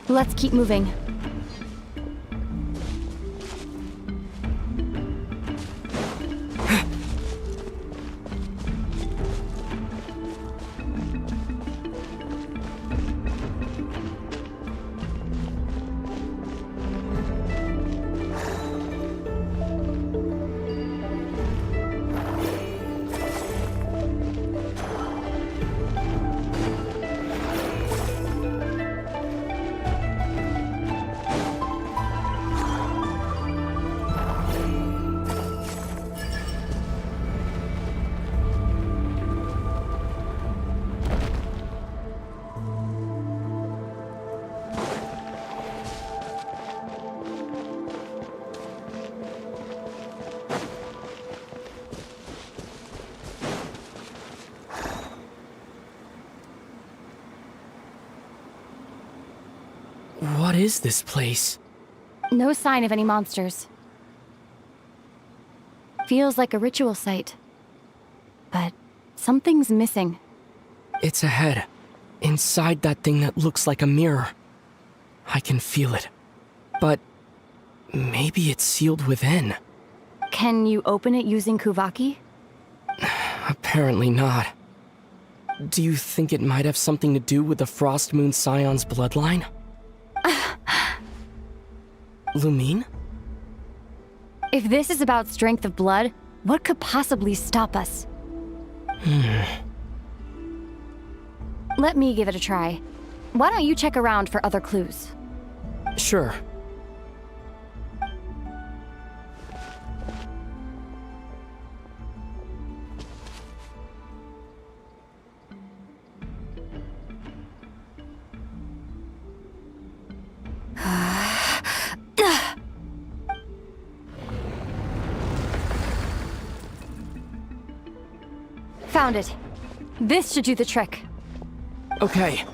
S2: Let's keep moving.
S7: What is this place?
S2: No sign of any monsters. Feels like a ritual site. But something's missing.
S7: It's ahead. Inside that thing that looks like a mirror. I can feel it. But maybe it's sealed within.
S2: Can you open it using Kuvaki?
S7: Apparently not. Do you think it might have something to do with the Frost Moon Scion's bloodline? Lumine?
S2: If this is about strength of blood, what could possibly stop us? Let me give it a try. Why don't you check around for other clues?
S7: Sure.
S2: Found it. This should do the trick.
S7: Okay.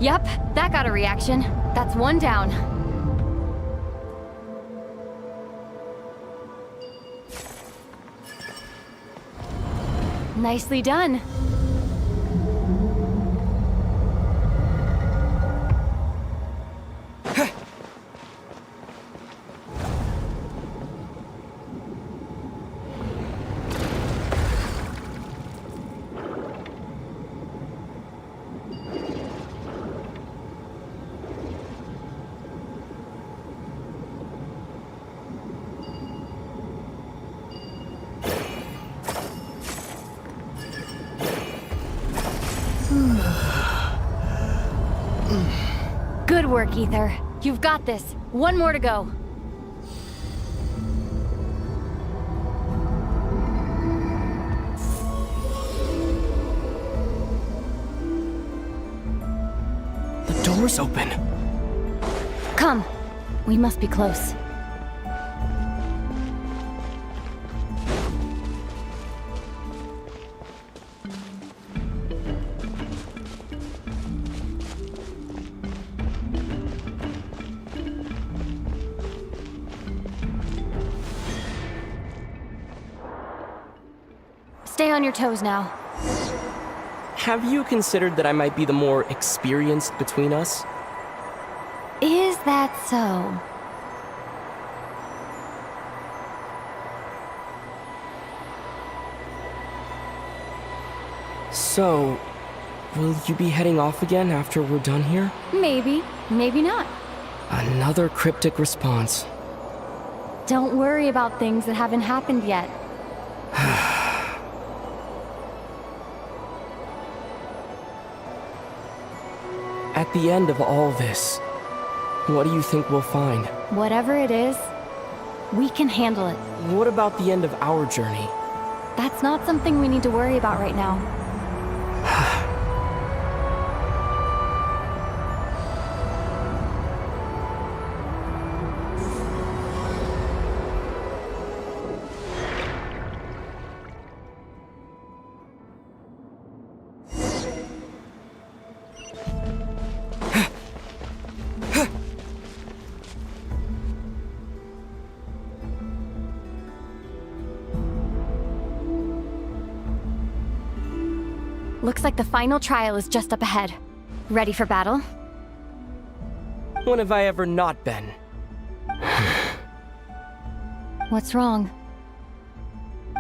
S2: Yep, that got a reaction. That's one down. Nicely done. Good work, Ether. You've got this. One more to go.
S7: The door's open.
S2: Come. We must be close. Stay on your toes now.
S7: Have you considered that I might be the more experienced between us?
S2: Is that so?
S7: So, will you be heading off again after we're done here?
S2: Maybe, maybe not.
S7: Another cryptic response.
S2: Don't worry about things that haven't happened yet.
S7: At the end of all this, what do you think we'll find?
S2: Whatever it is, we can handle it.
S7: What about the end of our journey?
S2: That's not something we need to worry about right now. Looks like the final trial is just up ahead. Ready for battle?
S7: When have I ever not been?
S2: What's wrong?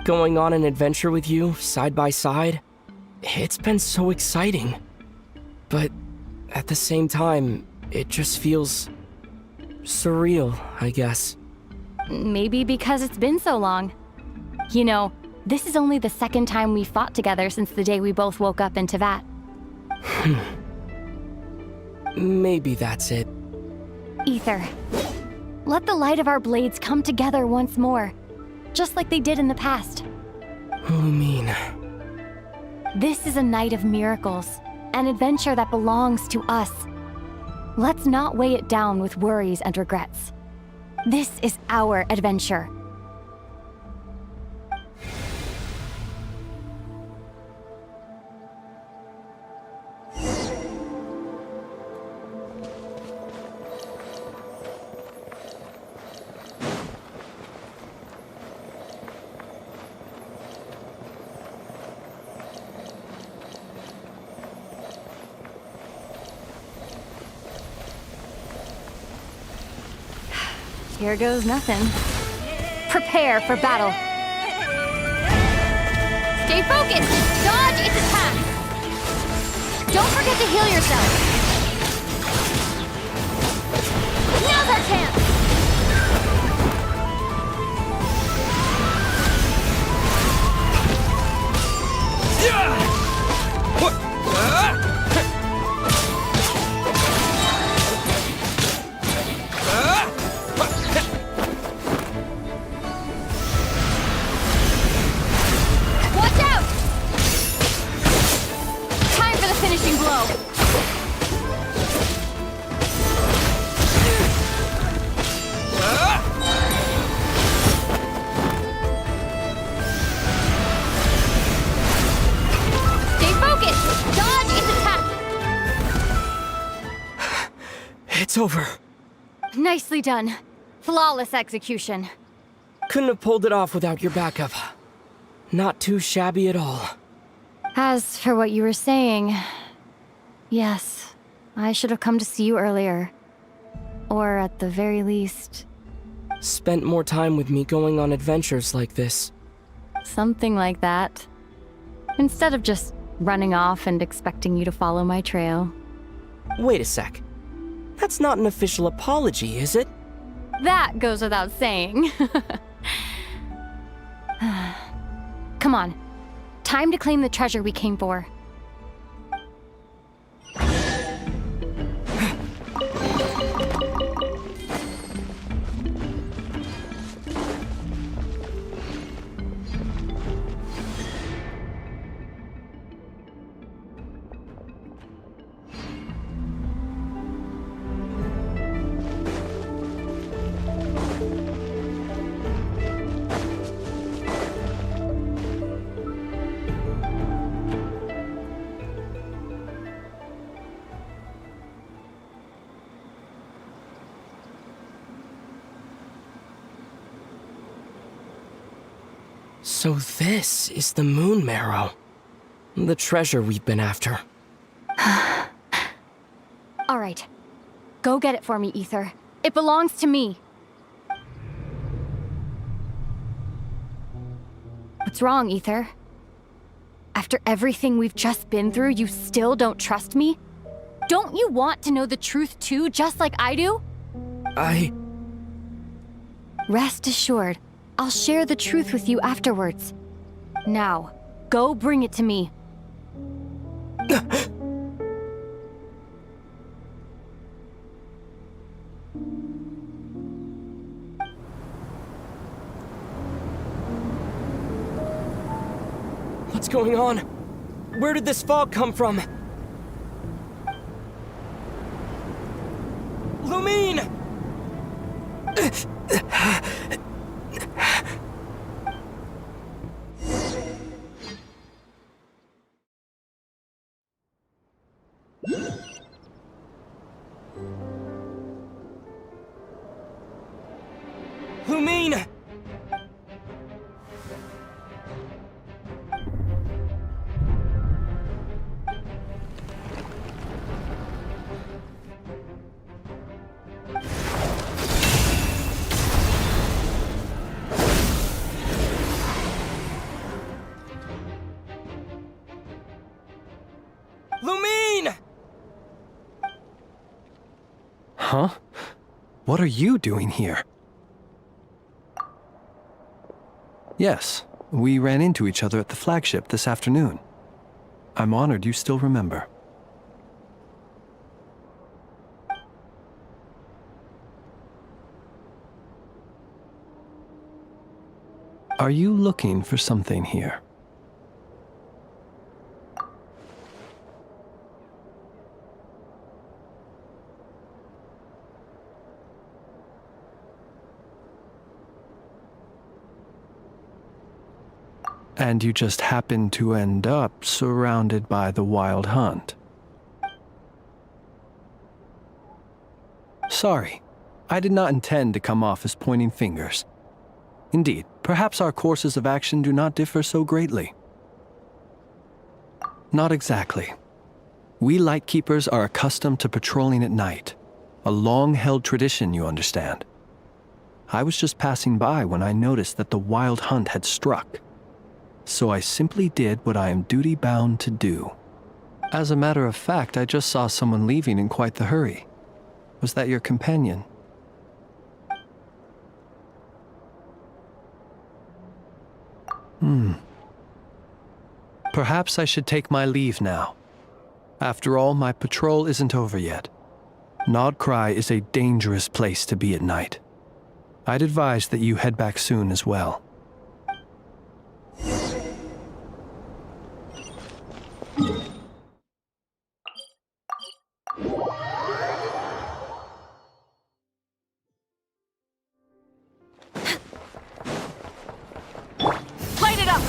S7: Going on an adventure with you, side by side, it's been so exciting. But at the same time, it just feels surreal, I guess.
S2: Maybe because it's been so long. You know, this is only the second time we fought together since the day we both woke up in Teyvat.
S7: Maybe that's it.
S2: Ether,
S17: Let the light of our blades come together once more, just like they did in the past.
S7: Lumine.
S17: This is a night of miracles, an adventure that belongs to us. Let's not weigh it down with worries and regrets. This is our adventure. Here goes nothing. Prepare for battle.
S4: Stay focused! Dodge its attack! Don't forget to heal yourself! Now's our chance! Watch out! Time for the finishing blow! Stay focused! Dodge its attack!
S7: It's over.
S17: Nicely done. Flawless execution.
S7: Couldn't have pulled it off without your backup. Not too shabby at all.
S17: As for what you were saying, yes, I should have come to see you earlier. Or at the very least,
S7: Spent more time with me going on adventures like this.
S17: something like that. Instead of just running off and expecting you to follow my trail.
S7: Wait a sec. That's not an official apology, is it?
S17: That goes without saying. Come on. Time to claim the treasure we came for.
S7: So this is the Moon Marrow. The treasure we've been after.
S17: All right. Go get it for me, Ether. It belongs to me. What's wrong, Ether? After everything we've just been through, you still don't trust me? Don't you want to know the truth too, just like I do? Rest assured, I'll share the truth with you afterwards. Now, go bring it to me.
S7: What's going on? Where did this fog come from? Lumine! Lumine! Lumine!
S9: Huh? What are you doing here? Yes, we ran into each other at the flagship this afternoon. I'm honored you still remember. Are you looking for something here? And you just happened to end up surrounded by the Wild Hunt. Sorry, I did not intend to come off as pointing fingers. Indeed, perhaps our courses of action do not differ so greatly. Not exactly. We Lightkeepers are accustomed to patrolling at night. A long-held tradition, you understand. I was just passing by when I noticed that the Wild Hunt had struck. So I simply did what I am duty-bound to do. As a matter of fact, I just saw someone leaving in quite the hurry. Was that your companion? Perhaps I should take my leave now. After all, my patrol isn't over yet. Nod-Krai is a dangerous place to be at night. I'd advise that you head back soon as well.
S14: Light it up!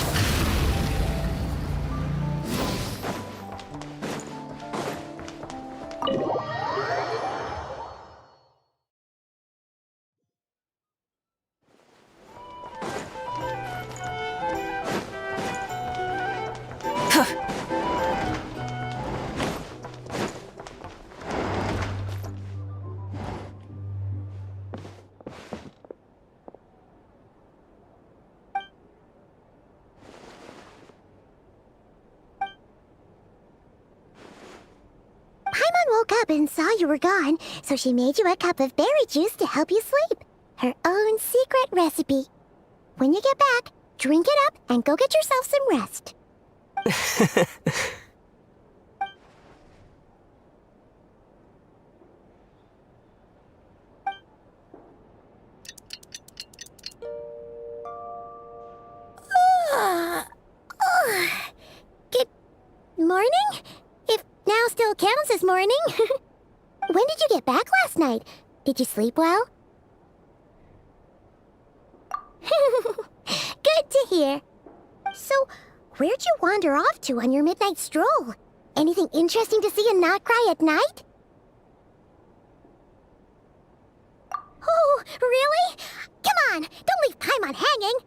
S1: Woke up and saw you were gone, so she made you a cup of berry juice to help you sleep. Her own secret recipe. When you get back, drink it up and go get yourself some rest. Good morning? If now still counts as morning. When did you get back last night? Did you sleep well? Good to hear. So, where'd you wander off to on your midnight stroll? Anything interesting to see in Nod-Krai at night? Oh, really? Come on, don't leave Paimon hanging!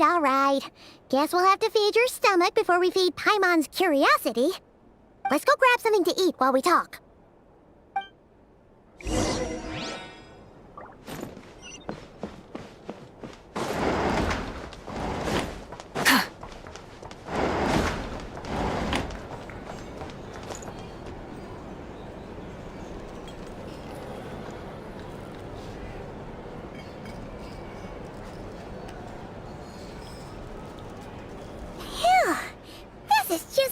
S1: All right. Guess we'll have to feed your stomach before we feed Paimon's curiosity. Let's go grab something to eat while we talk.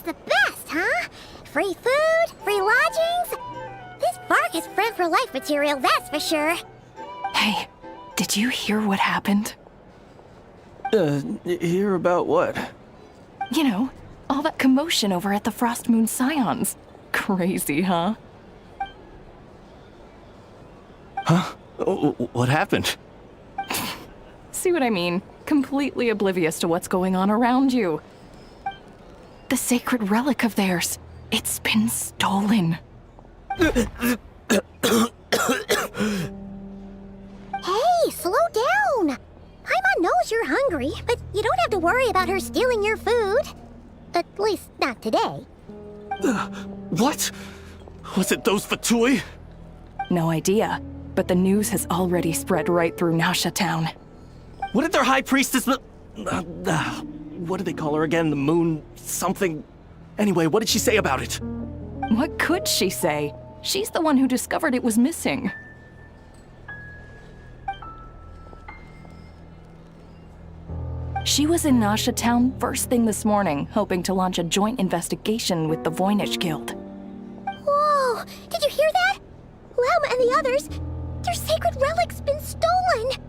S1: The best, huh? Free food, free lodgings. This bark is friend for life material, that's for sure.
S14: Hey, did you hear what happened?
S7: Hear about what?
S14: You know, all that commotion over at the Frost Moon Scions. Crazy, huh?
S7: Huh? What happened?
S14: See what I mean? Completely oblivious to what's going on around you. The sacred relic of theirs. It's been stolen.
S1: Hey, slow down. Paimon knows you're hungry, but you don't have to worry about her stealing your food. At least, not today.
S7: What? Was it those Fatui?
S14: No idea, but the news has already spread right through Nasha Town.
S7: What did their high priestess... what did they call her again? The moon... something... Anyway, what did she say about it?
S14: What could she say? She's the one who discovered it was missing. She was in Nasha Town first thing this morning, hoping to launch a joint investigation with the Voynich Guild.
S1: Whoa! Did you hear that? Lama and the others, they're sacred sacred relic's been stolen!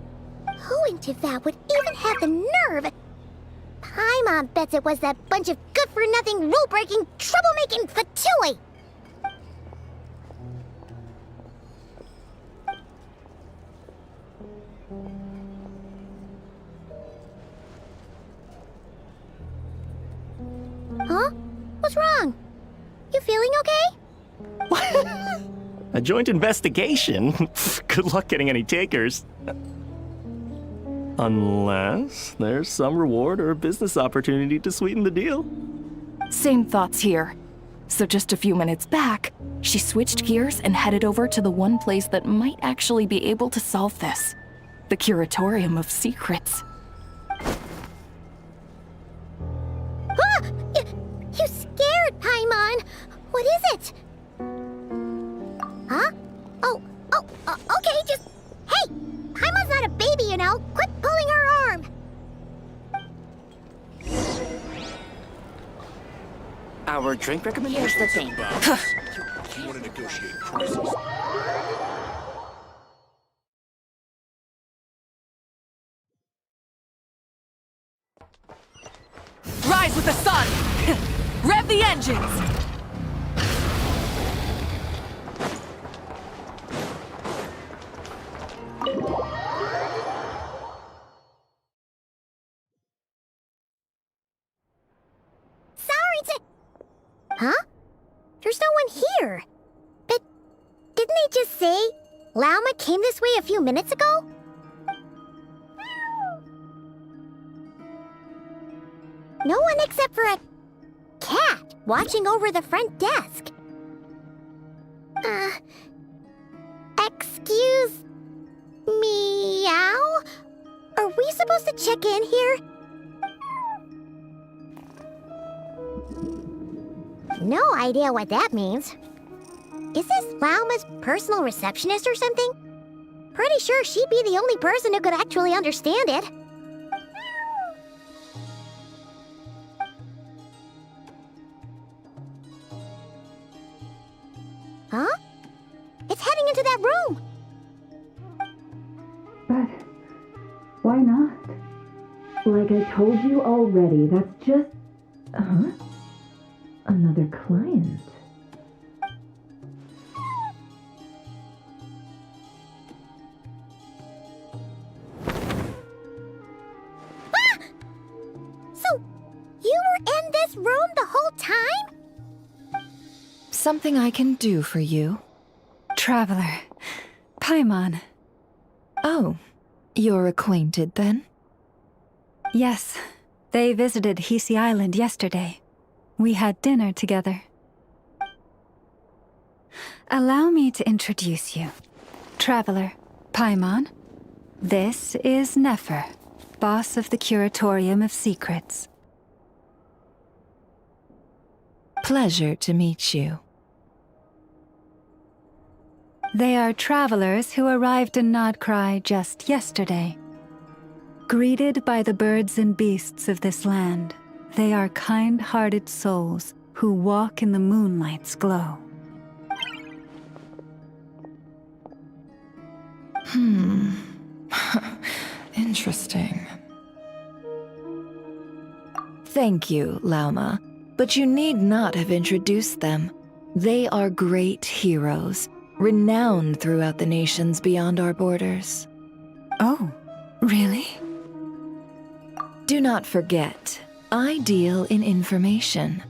S1: Who in Tivat would even have the nerve? Paimon bets it was that bunch of good-for-nothing, rule-breaking, troublemaking fatui! Huh? What's wrong? You feeling okay?
S18: A joint investigation? Good luck getting any takers. Unless there's some reward or business opportunity to sweeten the deal.
S14: Same thoughts here. So just a few minutes back, she switched gears and headed over to the one place that might actually be able to solve this. The Curatorium of Secrets.
S1: Ah! You scared, Paimon! What is it? Huh? Okay, just... Hey! Paimon's not a baby, you know! Quit pulling her arm!
S7: Our drink recommendation?
S3: Here's the thing.
S19: You want to negotiate prices?
S15: Rise with the sun! Rev the engines!
S1: Huh? There's no one here. But didn't they just say Lauma came this way a few minutes ago? No one except for a cat watching over the front desk. Excuse meow? Are we supposed to check in here? No idea what that means. Is this Lauma's personal receptionist or something? Pretty sure she'd be the only person who could actually understand it. Huh? It's heading into that room!
S20: But why not? Like I told you already, that's just... Another client.
S1: Ah! So, you were in this room the whole time?
S21: Something I can do for you.
S10: Traveler. Paimon.
S21: Oh, you're acquainted then?
S10: Yes. They visited Hisi Island yesterday. We had dinner together. Allow me to introduce you. Traveler, Paimon. This is Nefer, boss of the Curatorium of Secrets.
S21: Pleasure to meet you.
S10: They are travelers who arrived in Nod-Krai just yesterday. Greeted by the birds and beasts of this land, they are kind-hearted souls who walk in the moonlight's glow.
S21: Interesting. Thank you, Lauma, but you need not have introduced them. They are great heroes, renowned throughout the nations beyond our borders.
S10: Oh, really?
S21: Do not forget, I deal in information.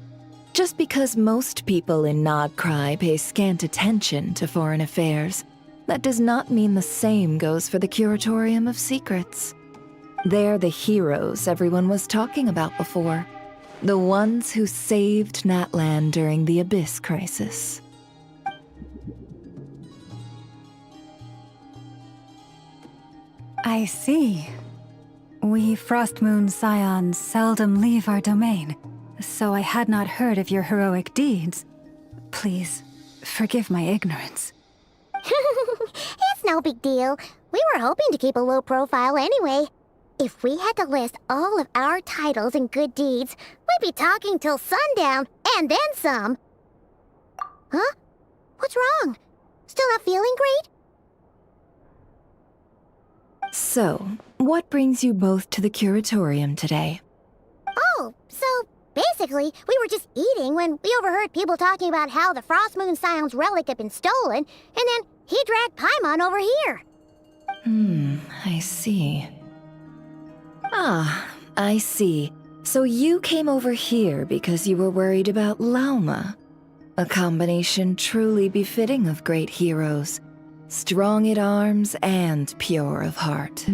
S21: Just because most people in Nod-Krai pay scant attention to foreign affairs, that does not mean the same goes for the Curatorium of Secrets. They're the heroes everyone was talking about before. The ones who saved Natlan during the Abyss crisis.
S10: I see. We Frostmoon Scions seldom leave our domain, so I had not heard of your heroic deeds. Please, forgive my ignorance.
S1: It's no big deal. We were hoping to keep a low profile anyway. If we had to list all of our titles and good deeds, we'd be talking till sundown, and then some. Huh? What's wrong? Still not feeling great?
S21: So, what brings you both to the curatorium today?
S1: Oh, so basically, we were just eating when we overheard people talking about how the Frost Moon Scion's relic had been stolen, and then he dragged Paimon over here.
S21: I see. Ah, I see. So you came over here because you were worried about Lauma. A combination truly befitting of great heroes. Strong at arms and pure of heart.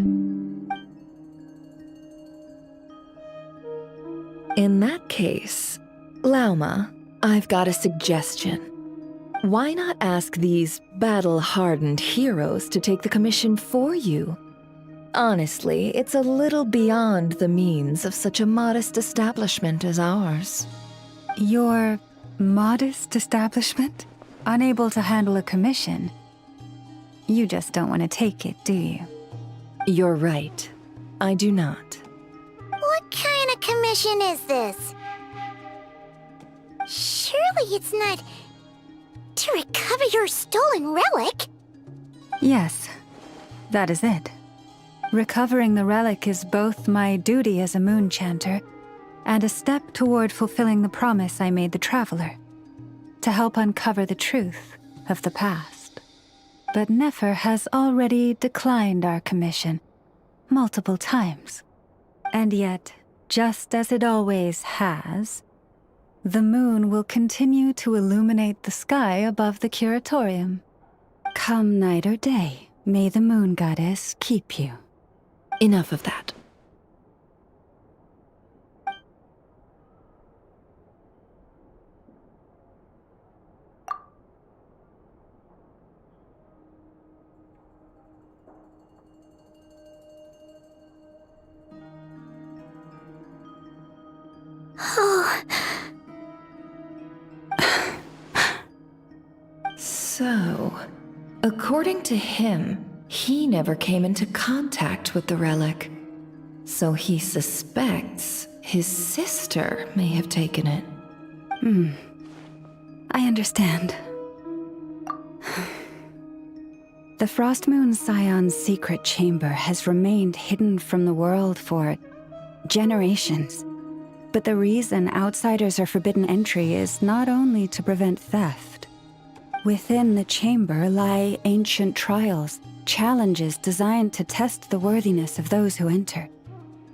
S21: In that case, Lauma, I've got a suggestion. Why not ask these battle-hardened heroes to take the commission for you? Honestly, it's a little beyond the means of such a modest establishment as ours.
S10: Your modest establishment? Unable to handle a commission? You just don't want to take it, do you?
S21: You're right. I do not.
S1: What kind of commission is this? Surely it's not to recover your stolen relic?
S10: Yes, that is it. Recovering the relic is both my duty as a moon chanter and a step toward fulfilling the promise I made the Traveler, to help uncover the truth of the past. But Nefer has already declined our commission multiple times. And yet, just as it always has, the moon will continue to illuminate the sky above the curatorium. Come night or day, may the moon goddess keep you.
S21: Enough of that. So, according to him, he never came into contact with the relic. So he suspects his sister may have taken it.
S10: I understand. The Frost Moon Scion's secret chamber has remained hidden from the world for generations. But the reason outsiders are forbidden entry is not only to prevent theft. Within the chamber lie ancient trials, challenges designed to test the worthiness of those who enter.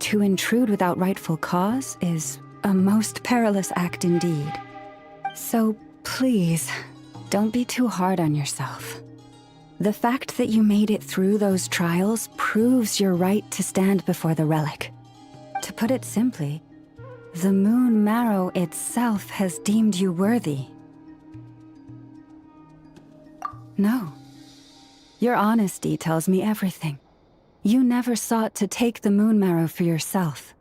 S10: To intrude without rightful cause is a most perilous act indeed. So please, don't be too hard on yourself. The fact that you made it through those trials proves your right to stand before the relic. To put it simply, the Moon Marrow itself has deemed you worthy. No. Your honesty tells me everything. You never sought to take the Moon Marrow for yourself.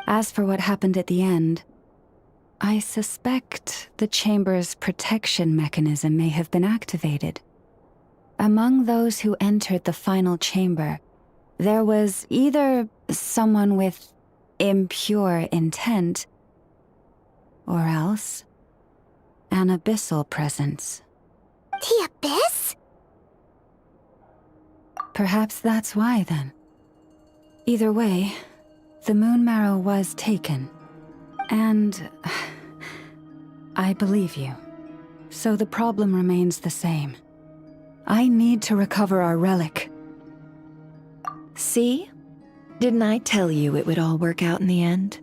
S10: As for what happened at the end, I suspect the chamber's protection mechanism may have been activated. Among those who entered the final chamber, there was either someone with impure intent, or else an abyssal presence.
S1: The Abyss?
S10: Perhaps that's why, then. Either way, the Moon Marrow was taken. And I believe you. So the problem remains the same. I need to recover our relic.
S21: See? Didn't I tell you it would all work out in the end?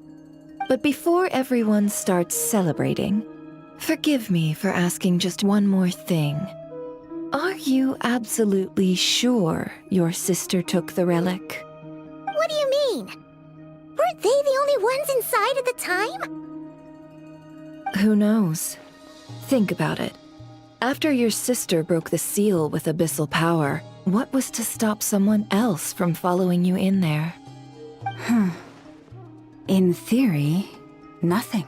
S21: But before everyone starts celebrating, forgive me for asking just one more thing. Are you absolutely sure your sister took the relic?
S1: What do you mean? Weren't they the only ones inside at the time?
S21: Who knows? Think about it. After your sister broke the seal with abyssal power, what was to stop someone else from following you in there?
S10: In theory, nothing.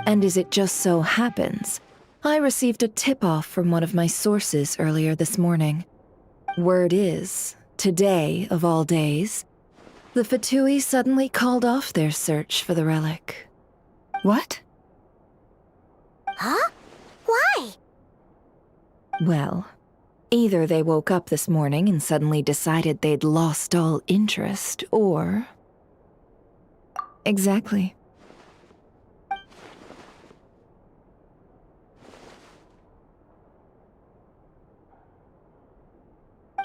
S21: And as it just so happens, I received a tip-off from one of my sources earlier this morning. Word is, today of all days, the Fatui suddenly called off their search for the relic.
S10: What?
S1: Huh? Why?
S21: Well, Either they woke up this morning and suddenly decided they'd lost all interest, or... Exactly.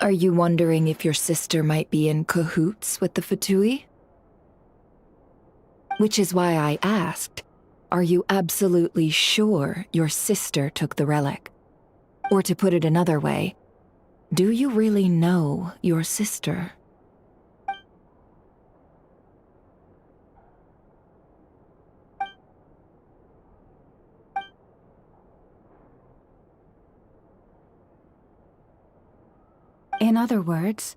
S21: Are you wondering if your sister might be in cahoots with the Fatui? Which is why I asked, are you absolutely sure your sister took the relic? Or to put it another way, do you really know your sister?
S10: In other words,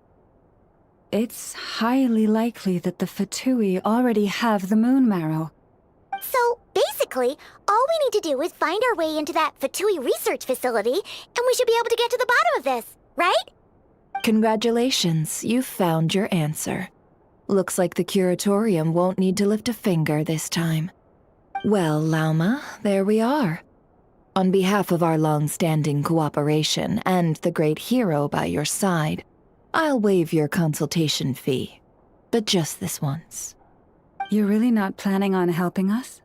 S10: it's highly likely that the Fatui already have the moon marrow.
S1: So, basically, all we need to do is find our way into that Fatui research facility, and we should be able to get to the bottom of this, right?
S21: Congratulations, you've found your answer. Looks like the curatorium won't need to lift a finger this time. Well, Lauma, there we are. On behalf of our long-standing cooperation and the great hero by your side, I'll waive your consultation fee. But just this once.
S10: You're really not planning on helping us?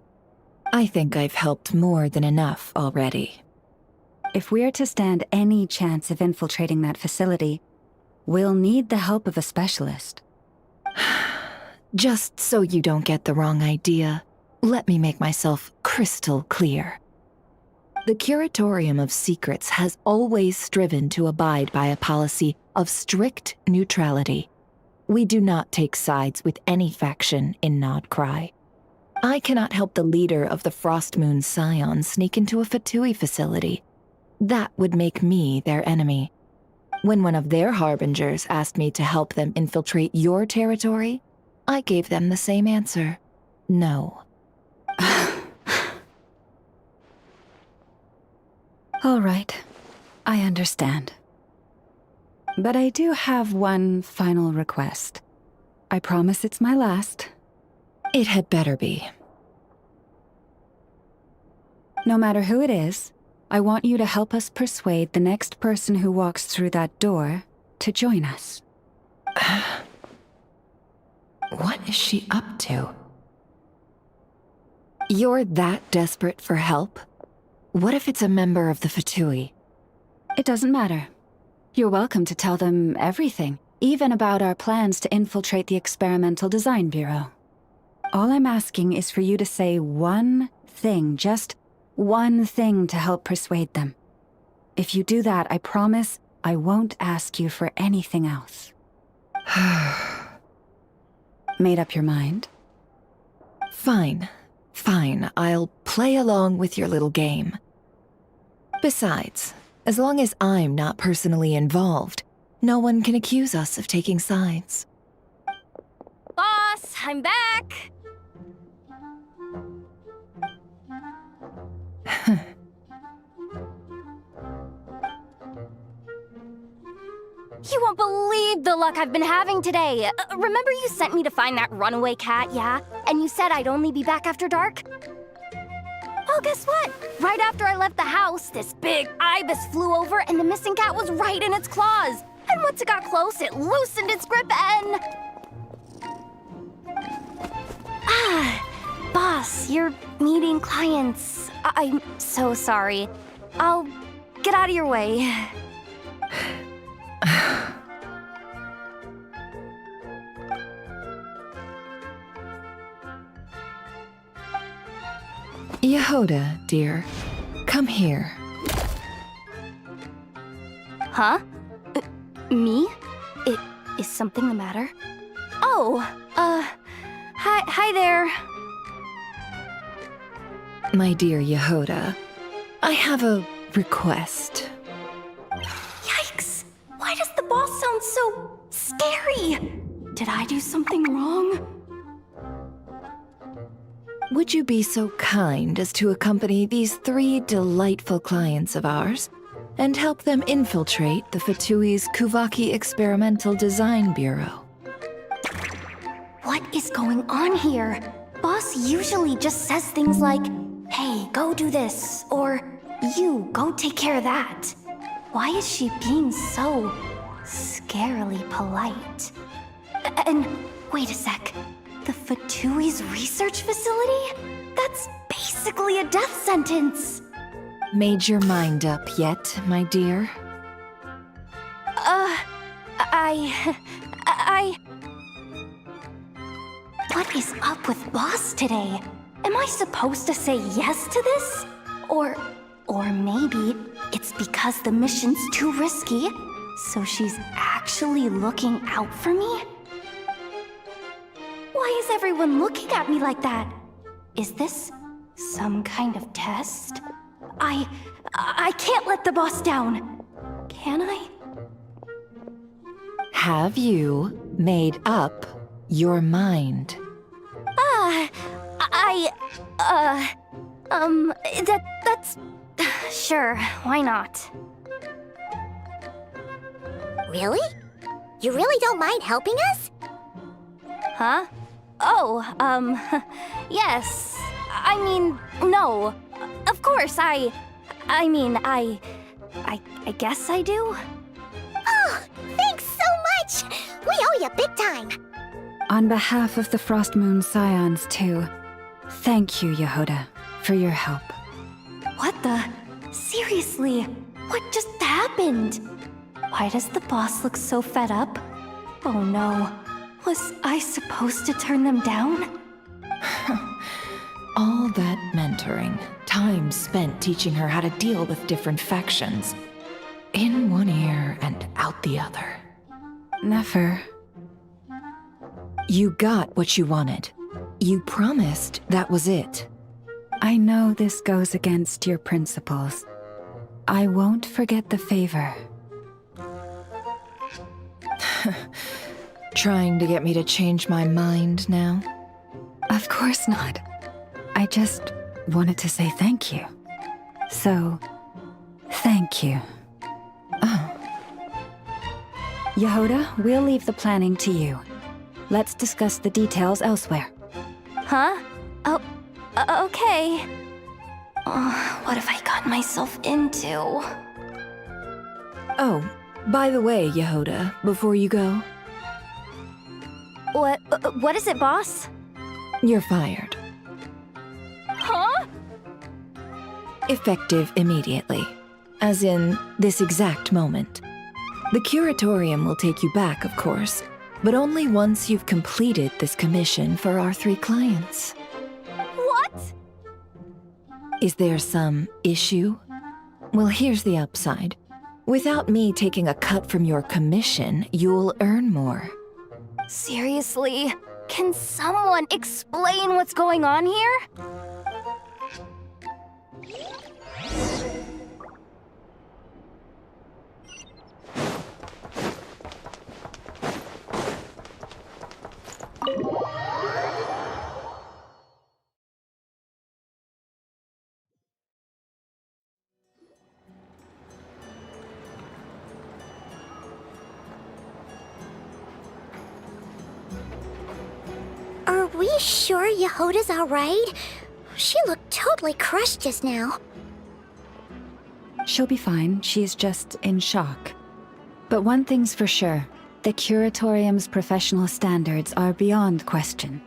S21: I think I've helped more than enough already.
S10: If we're to stand any chance of infiltrating that facility, we'll need the help of a specialist.
S21: Just so you don't get the wrong idea, let me make myself crystal clear. The Curatorium of Secrets has always striven to abide by a policy of strict neutrality. We do not take sides with any faction in Nod-Krai. I cannot help the leader of the Frostmoon Scions sneak into a Fatui facility. That would make me their enemy. When one of their harbingers asked me to help them infiltrate your territory, I gave them the same answer. No.
S10: All right, I understand. But I do have one final request. I promise it's my last.
S21: It had better be.
S10: No matter who it is, I want you to help us persuade the next person who walks through that door to join us.
S21: What is she up to? You're that desperate for help? What if it's a member of the Fatui?
S10: It doesn't matter. You're welcome to tell them everything, even about our plans to infiltrate the Experimental Design Bureau. All I'm asking is for you to say one thing, just one thing to help persuade them. If you do that, I promise I won't ask you for anything else. Made up your mind?
S21: Fine. Fine, I'll play along with your little game. Besides, as long as I'm not personally involved, no one can accuse us of taking sides.
S17: Boss, I'm back! You won't believe the luck I've been having today. Remember you sent me to find that runaway cat, yeah? And you said I'd only be back after dark? Well, guess what? Right after I left the house, this big ibis flew over and the missing cat was right in its claws. And once it got close, it loosened its grip and... Boss, you're meeting clients. I'm so sorry. I'll get out of your way.
S21: Yehoda, dear, come here.
S17: Huh? Me? Is something the matter? Oh, hi there.
S21: My dear Yehoda, I have a request.
S17: Yikes! Why does the boss sound so scary? Did I do something wrong?
S21: Would you be so kind as to accompany these 3 delightful clients of ours and help them infiltrate the Fatui's Kuvaki Experimental Design Bureau?
S17: What is going on here? Boss usually just says things like, hey, go do this, or you, go take care of that. Why is she being so scarily polite? And wait a sec. The Fatui's research facility? That's basically a death sentence.
S21: Made your mind up yet, my dear?
S17: What is up with Boss today? Am I supposed to say yes to this? Or maybe it's because the mission's too risky, so she's actually looking out for me? Why is everyone looking at me like that? Is this some kind of test? I can't let the boss down. Can I?
S21: Have you made up your mind?
S17: That's... Sure, why not?
S1: Really? You really don't mind helping us?
S17: Huh? Oh, yes. I mean, no. Of course, I guess I do.
S1: Oh, thanks so much! We owe you big time!
S10: On behalf of the Frost Moon Scions, too, thank you, Yehoda, for your help.
S17: What the? Seriously, what just happened? Why does the boss look so fed up? Oh no, was I supposed to turn them down?
S21: All that mentoring, time spent teaching her how to deal with different factions. In one ear and out the other.
S10: Never.
S21: You got what you wanted. You promised that was it.
S10: I know this goes against your principles. I won't forget the favor.
S21: Trying to get me to change my mind now?
S10: Of course not. I just wanted to say thank you. So, thank you.
S21: Oh.
S10: Yehoda, we'll leave the planning to you. Let's discuss the details elsewhere.
S17: Huh? Oh, okay. Oh, what have I gotten myself into?
S21: Oh, by the way, Yehoda, before you go...
S17: What is it, boss?
S21: You're fired.
S17: Huh?
S21: Effective immediately. As in, this exact moment. The curatorium will take you back, of course, but only once you've completed this commission for our 3 clients.
S17: What?
S21: Is there some issue? Well, here's the upside. Without me taking a cut from your commission, you'll earn more.
S17: Seriously? Can someone explain what's going on here?
S1: Are we sure Yehoda's alright? She looked totally crushed just now.
S10: She'll be fine. She's just in shock. But one thing's for sure. The curatorium's professional standards are beyond question.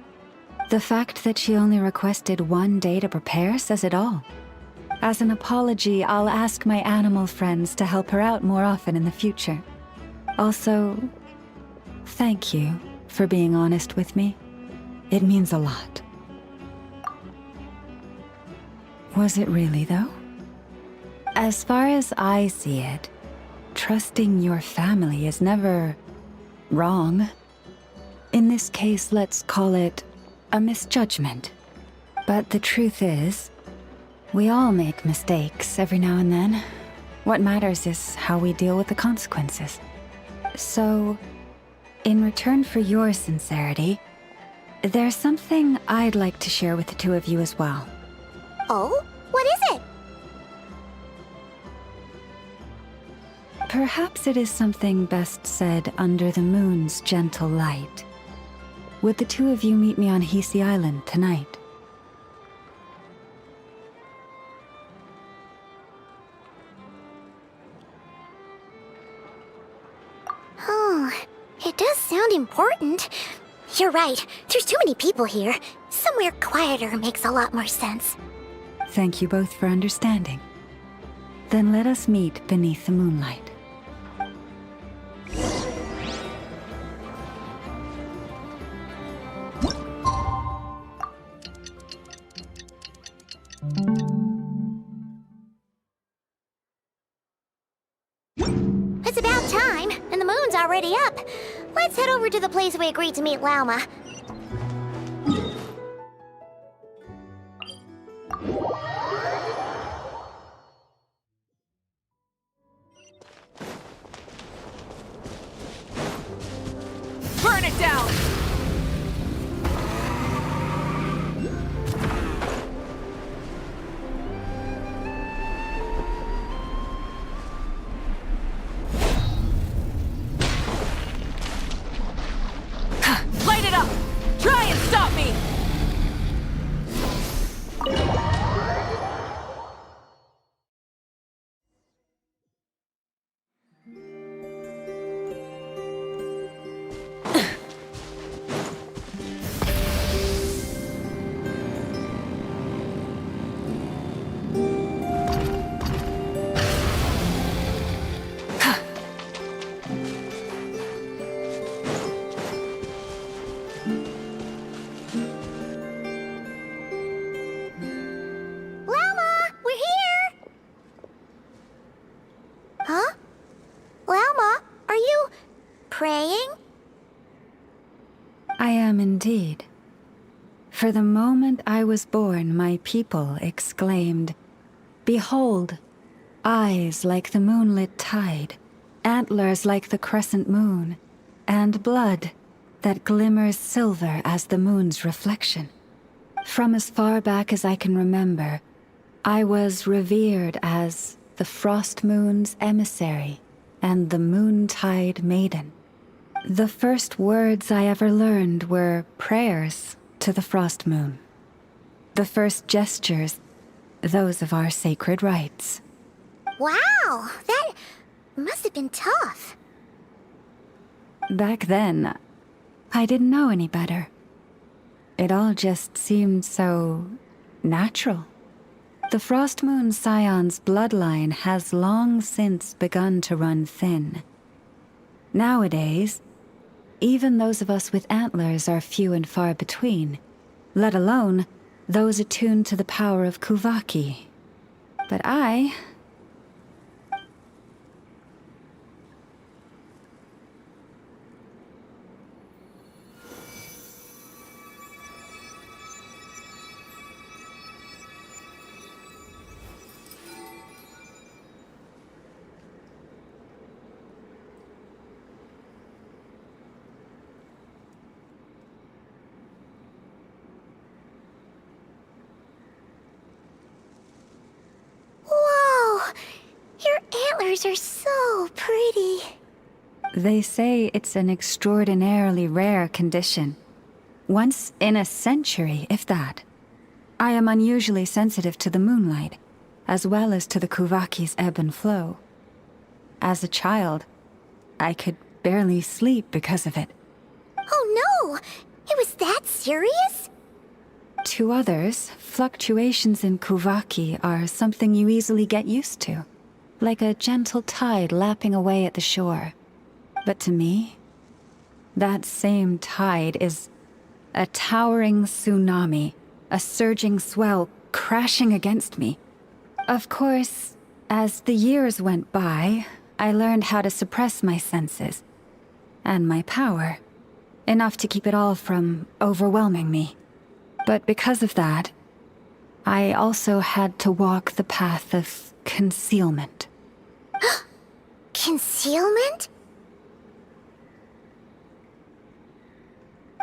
S10: The fact that she only requested 1 day to prepare says it all. As an apology, I'll ask my animal friends to help her out more often in the future. Also, thank you for being honest with me. It means a lot. Was it really, though? As far as I see it, trusting your family is never wrong. In this case, let's call it a misjudgment. But the truth is, we all make mistakes every now and then. What matters is how we deal with the consequences. So, in return for your sincerity, there's something I'd like to share with the 2 of you as well.
S1: Oh? What is it?
S10: Perhaps it is something best said under the moon's gentle light. Would the 2 of you meet me on Hisi Island tonight?
S1: does sound important. You're right, there's too many people here. Somewhere quieter makes a lot more sense.
S10: Thank you both for understanding. Then let us meet beneath the moonlight.
S1: It's about time, and the moon's already up. Let's head over to the place we agreed to meet Lauma.
S14: Burn it down! Light it up! Try and stop me!
S1: Lauma, we're here! Huh? Lauma, are you praying?
S10: I am indeed. For the moment I was born, my people exclaimed, "Behold, eyes like the moonlit tide, antlers like the crescent moon, and blood that glimmers silver as the moon's reflection." From as far back as I can remember, I was revered as the Frost Moon's emissary and the Moontide Maiden. The first words I ever learned were prayers to the Frost Moon. The first gestures, those of our sacred rites.
S1: Wow, that must have been tough.
S10: Back then, I didn't know any better. It all just seemed so natural. The Frost Moon Scion's bloodline has long since begun to run thin. Nowadays, even those of us with antlers are few and far between, let alone those attuned to the power of Kuvaki. But I...
S1: Whoa! Your antlers are so pretty.
S10: They say it's an extraordinarily rare condition. Once in a century, if that. I am unusually sensitive to the moonlight, as well as to the Kuvaki's ebb and flow. As a child, I could barely sleep because of it.
S1: Oh no! It was that serious?
S10: To others, fluctuations in Kuvaki are something you easily get used to, like a gentle tide lapping away at the shore. But to me, that same tide is a towering tsunami, a surging swell crashing against me. Of course, as the years went by, I learned how to suppress my senses and my power, enough to keep it all from overwhelming me. But because of that, I also had to walk the path of concealment.
S1: Concealment?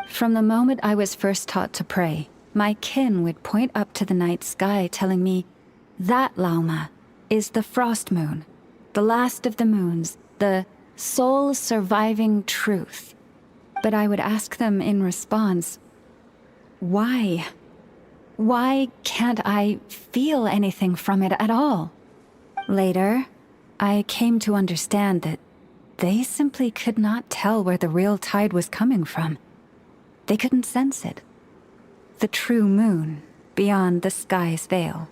S10: From the moment I was first taught to pray, my kin would point up to the night sky telling me, "That, Lauma, is the Frost Moon, the last of the moons, the sole surviving truth." But I would ask them in response, why? Why can't I feel anything from it at all? Later, I came to understand that they simply could not tell where the real tide was coming from. They couldn't sense it. The true moon beyond the sky's veil.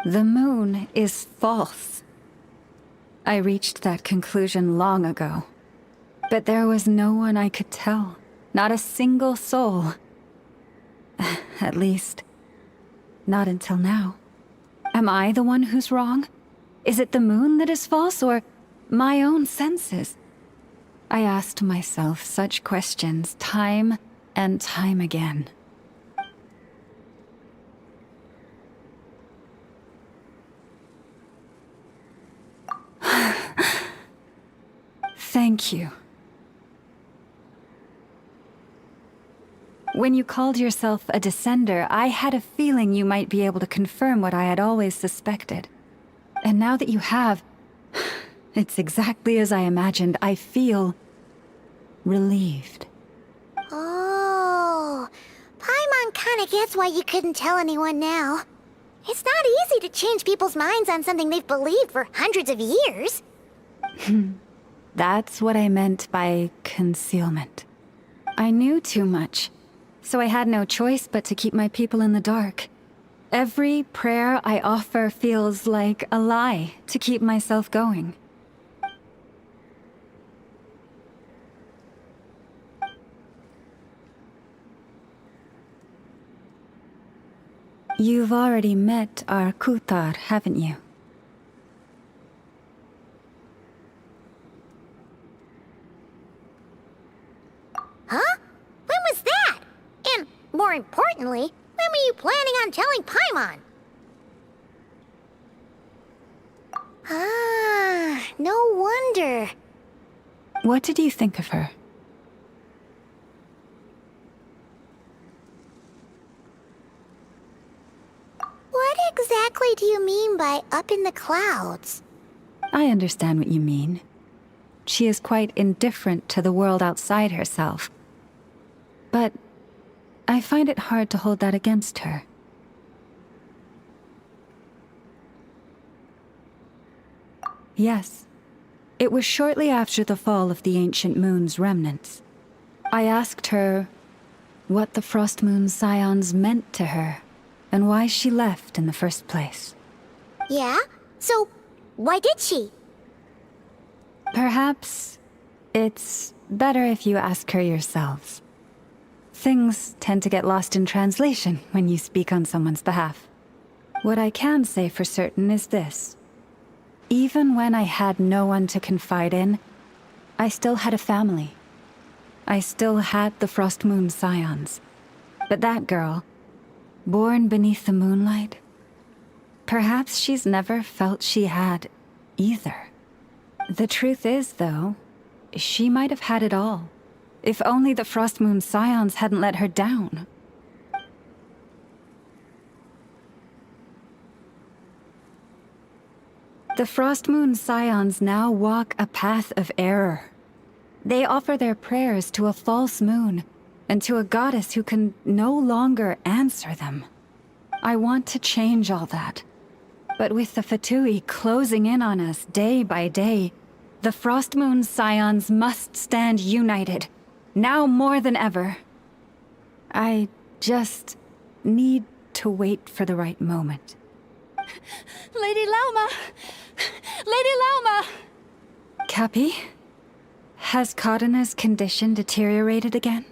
S10: The moon is false. I reached that conclusion long ago. But there was no one I could tell. Not a single soul. At least, not until now. Am I the one who's wrong? Is it the moon that is false, or my own senses? I asked myself such questions time and time again. Thank you. When you called yourself a descender, I had a feeling you might be able to confirm what I had always suspected. And now that you have, it's exactly as I imagined. I feel relieved.
S1: Oh, Paimon kinda gets why you couldn't tell anyone now. It's not easy to change people's minds on something they've believed for hundreds of years.
S10: That's what I meant by concealment. I knew too much, so I had no choice but to keep my people in the dark. Every prayer I offer feels like a lie to keep myself going. You've already met our Kutar, haven't you?
S1: Huh? When was that? And more importantly, when were you planning on telling Paimon? Ah, no wonder.
S10: What did you think of her?
S1: What exactly do you mean by up in the clouds?
S10: I understand what you mean. She is quite indifferent to the world outside herself. But I find it hard to hold that against her. Yes. It was shortly after the fall of the ancient moon's remnants. I asked her what the Frost Moon Scions meant to her, and why she left in the first place.
S1: Yeah? So, why did she?
S10: Perhaps it's better if you ask her yourselves. Things tend to get lost in translation when you speak on someone's behalf. What I can say for certain is this. Even when I had no one to confide in, I still had a family. I still had the Frost Moon Scions. But that girl, born beneath the moonlight, perhaps she's never felt she had either. The truth is, though, she might have had it all. If only the Frost Moon Scions hadn't let her down. The Frost Moon Scions now walk a path of error. They offer their prayers to a false moon, and to a goddess who can no longer answer them. I want to change all that. But with the Fatui closing in on us day by day, the Frost Moon Scions must stand united. Now more than ever. I just need to wait for the right moment.
S15: Lady Lauma! Lady Lauma!
S10: Cappy? Has Kadena's condition deteriorated again?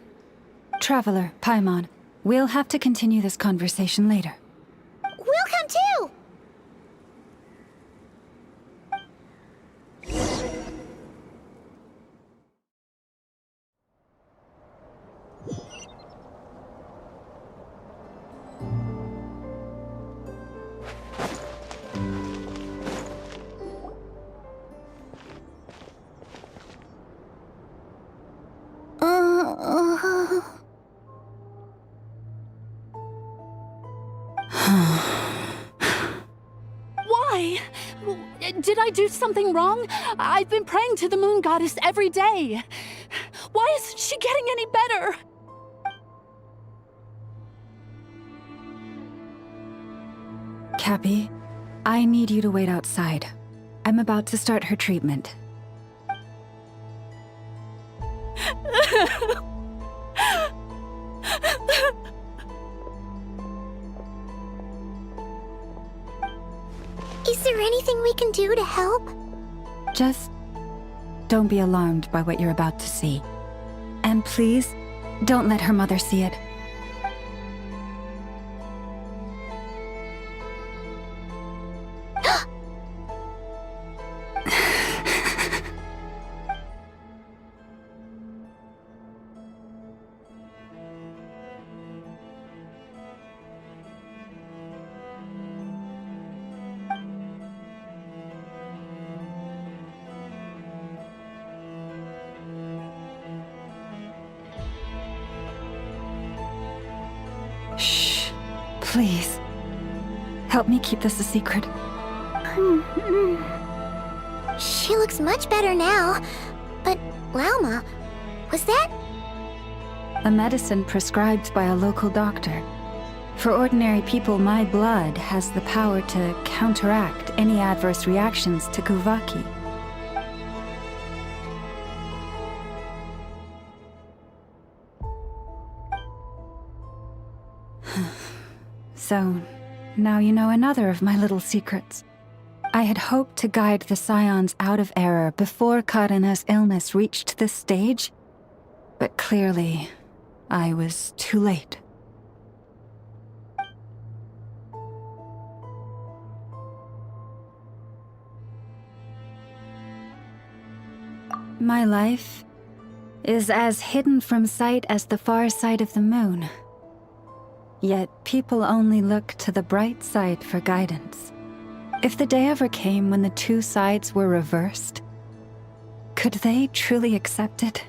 S10: Traveler, Paimon, we'll have to continue this conversation later.
S1: We'll come too!
S15: Why? Did I do something wrong? I've been praying to the moon goddess every day. Why isn't she getting any better?
S10: Cappy, I need you to wait outside. I'm about to start her treatment.
S1: Is there anything we can do to help?
S10: Just don't be alarmed by what you're about to see. And please, don't let her mother see it. Shh. Please. Help me keep this a secret.
S1: She looks much better now. But, Lauma, was that?
S10: A medicine prescribed by a local doctor. For ordinary people, my blood has the power to counteract any adverse reactions to Kuvaki. So, now you know another of my little secrets. I had hoped to guide the Scions out of error before Karina's illness reached this stage, but clearly, I was too late. My life is as hidden from sight as the far side of the moon. Yet people only look to the bright side for guidance. If the day ever came when the two sides were reversed, could they truly accept it?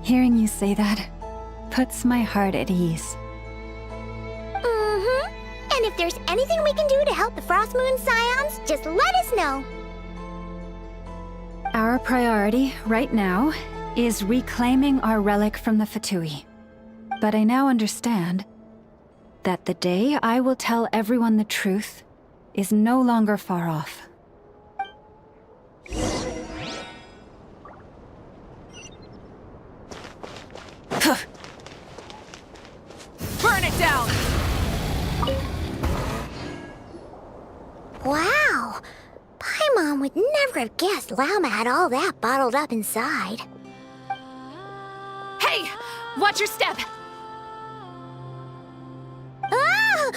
S10: Hearing you say that puts my heart at ease.
S1: And if there's anything we can do to help the Frost Moon Scions, just let us know.
S10: Our priority, right now, is reclaiming our relic from the Fatui. But I now understand that the day I will tell everyone the truth is no longer far off.
S14: Burn it down!
S1: Wow! Paimon would never have guessed Lauma had all that bottled up inside.
S14: Hey! Watch your step!
S1: Ah!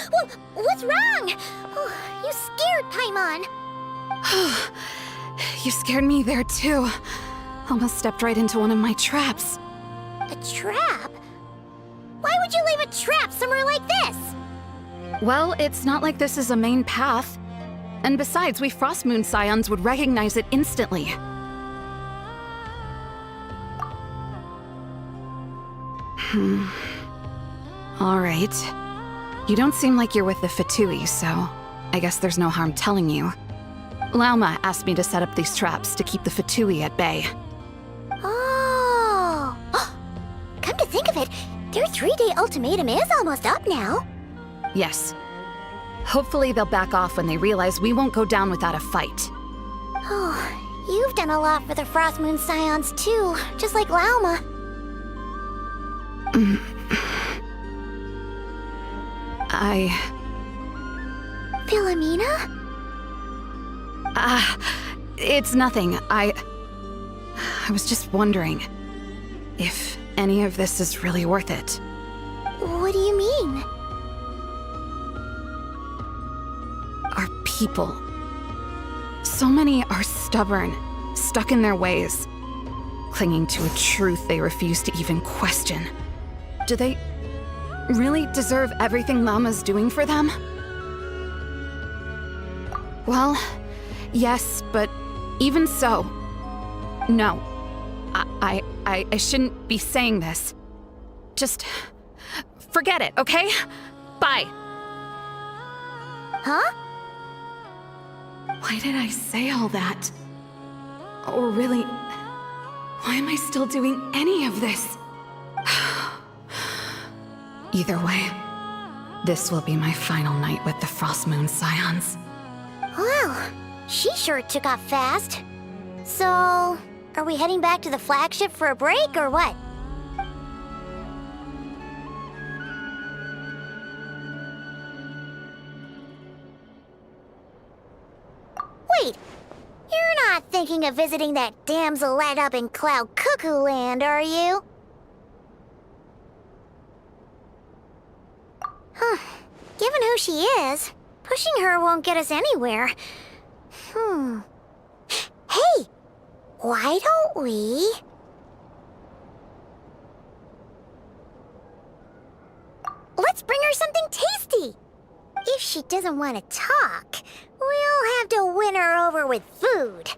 S1: What's wrong? Oh, you scared Paimon.
S8: You scared me there too. Almost stepped right into one of my traps.
S1: A trap? Why would you leave a trap somewhere like this?
S8: Well, it's not like this is a main path. And besides, we Frost Moon Scions would recognize it instantly. Alright. You don't seem like you're with the Fatui, so I guess there's no harm telling you. Lauma asked me to set up these traps to keep the Fatui at bay.
S1: Oh! Come to think of it, their 3-day ultimatum is almost up now.
S8: Yes. Hopefully they'll back off when they realize we won't go down without a fight.
S1: Oh, you've done a lot for the Frost Moon Scions too, just like Lauma. Philomena?
S8: It's nothing. I was just wondering if any of this is really worth it.
S1: What do you mean?
S8: Our people. So many are stubborn, stuck in their ways, clinging to a truth they refuse to even question. Do they really deserve everything Lauma's doing for them? Well, yes, but even so, no. I shouldn't be saying this. Just forget it, okay? Bye.
S1: Huh?
S8: Why did I say all that? Or really, why am I still doing any of this? Either way, this will be my final night with the Frost Moon Scions.
S1: Wow, she sure took off fast. So, are we heading back to the flagship for a break or what? Wait, you're not thinking of visiting that damsel light up in Cloud Cuckoo Land, are you? Huh. Given who she is, pushing her won't get us anywhere. Hey! Why don't we... Let's bring her something tasty! If she doesn't want to talk, we'll have to win her over with food.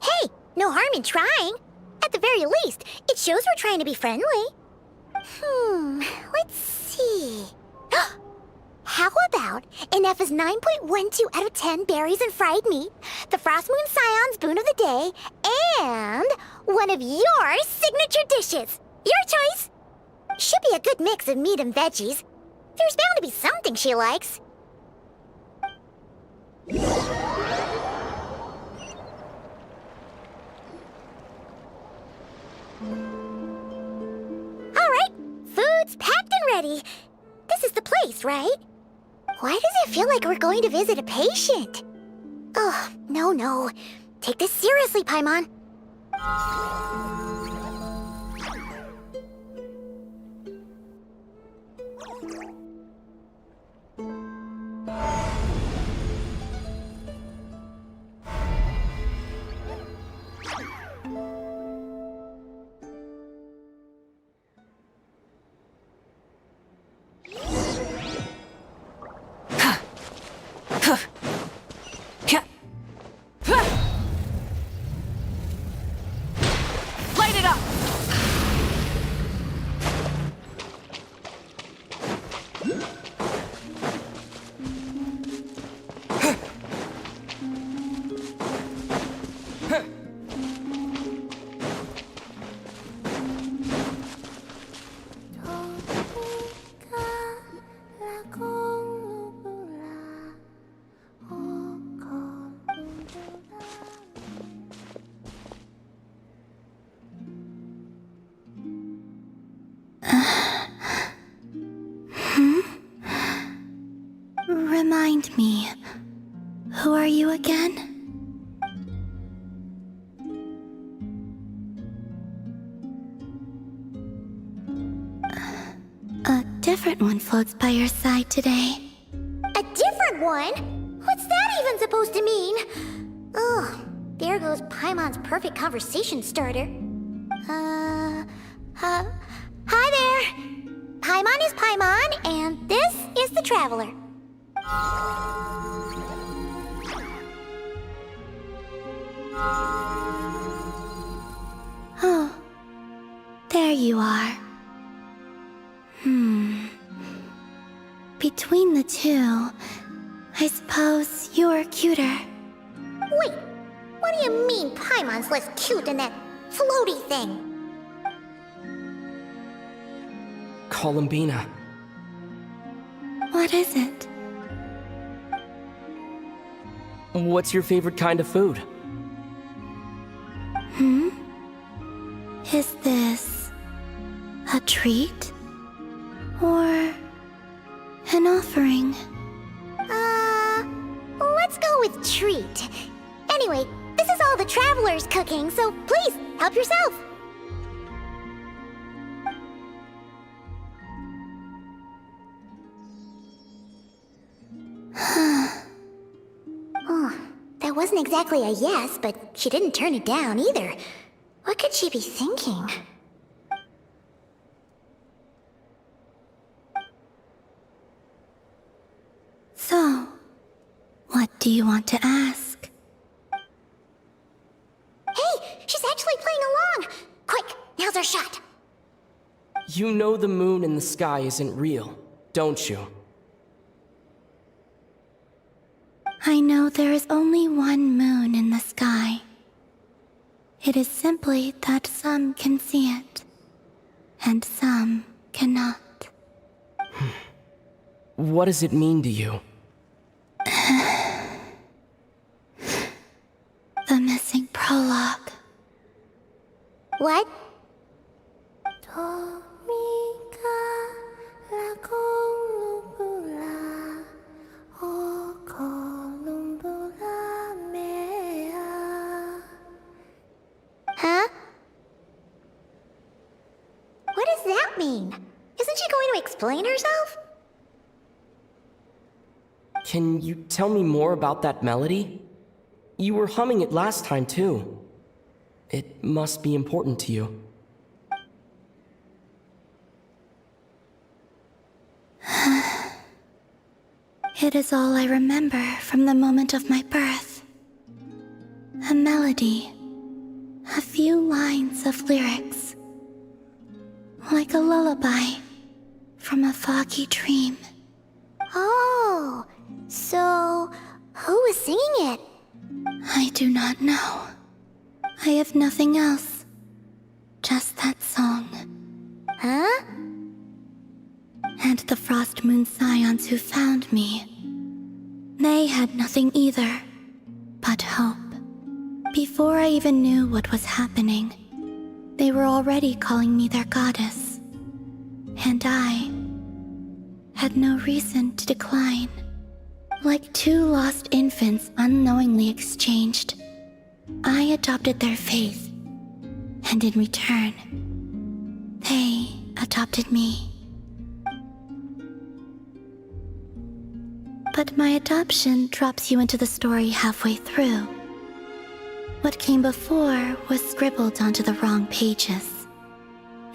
S1: Hey, no harm in trying. At the very least, it shows we're trying to be friendly. Let's see. How about an F is 9.12 out of 10 berries and fried meat, the Frost Moon Scion's boon of the day, and one of your signature dishes. Your choice. Should be a good mix of meat and veggies. There's bound to be something she likes. All right, food's packed and ready. This is the place, right? Why does it feel like we're going to visit a patient? Oh, no. Take this seriously, Paimon.
S14: Light it up!
S1: Remind me, who are you again? A different one floats by your side today. A different one? What's that even supposed to mean? Oh, there goes Paimon's perfect conversation starter. Hi there. Paimon is Paimon, and this is the Traveler. Oh, there you are. Between the two, I suppose you're cuter. Wait, what do you mean Paimon's less cute than that floaty thing?
S7: Columbina.
S1: What is it?
S7: What's your favorite kind of food?
S1: Is this a treat? Or an offering? Let's go with treat. Anyway, this is all the Traveler's cooking, so please, help yourself. Oh, that wasn't exactly a yes, but she didn't turn it down either. What could she be thinking? So, what do you want to ask? Hey, she's actually playing along! Quick, now's our shot.
S7: You know the moon in the sky isn't real, don't you?
S1: I know there is only one moon in the sky. It is simply that some can see it, and some cannot.
S7: What does it mean to you?
S1: The missing prologue. What? Huh? What does that mean? Isn't she going to explain herself?
S7: Can you tell me more about that melody? You were humming it last time, too. It must be important to you.
S1: It is all I remember from the moment of my birth. A melody. A few lines of lyrics. Like a lullaby from a foggy dream. Oh, so who was singing it? I do not know. I have nothing else. Just that song. Huh? And the Frost Moon Scions who found me. They had nothing either, but hope. Before I even knew what was happening, they were already calling me their goddess. And I had no reason to decline. Like two lost infants unknowingly exchanged, I adopted their faith, and in return, they adopted me. But my adoption drops you into the story halfway through. What came before was scribbled onto the wrong pages,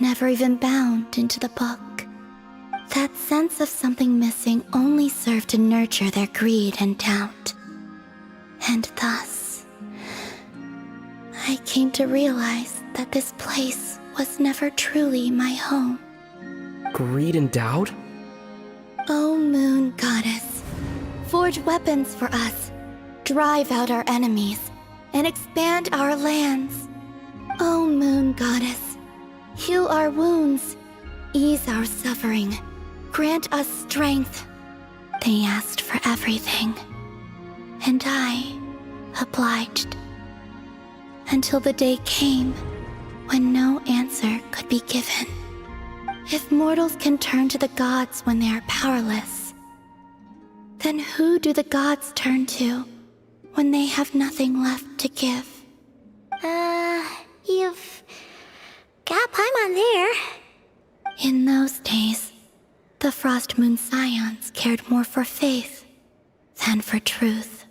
S1: never even bound into the book. That sense of something missing only served to nurture their greed and doubt. And thus, I came to realize that this place was never truly my home.
S7: Greed and doubt?
S1: O Moon Goddess, forge weapons for us, drive out our enemies, and expand our lands. O Moon Goddess, heal our wounds, ease our suffering, grant us strength. They asked for everything, and I obliged. Until the day came when no answer could be given. If mortals can turn to the gods when they are powerless, then who do the gods turn to when they have nothing left to give? You've got Paimon there. In those days, the Frost Moon Scions cared more for faith than for truth.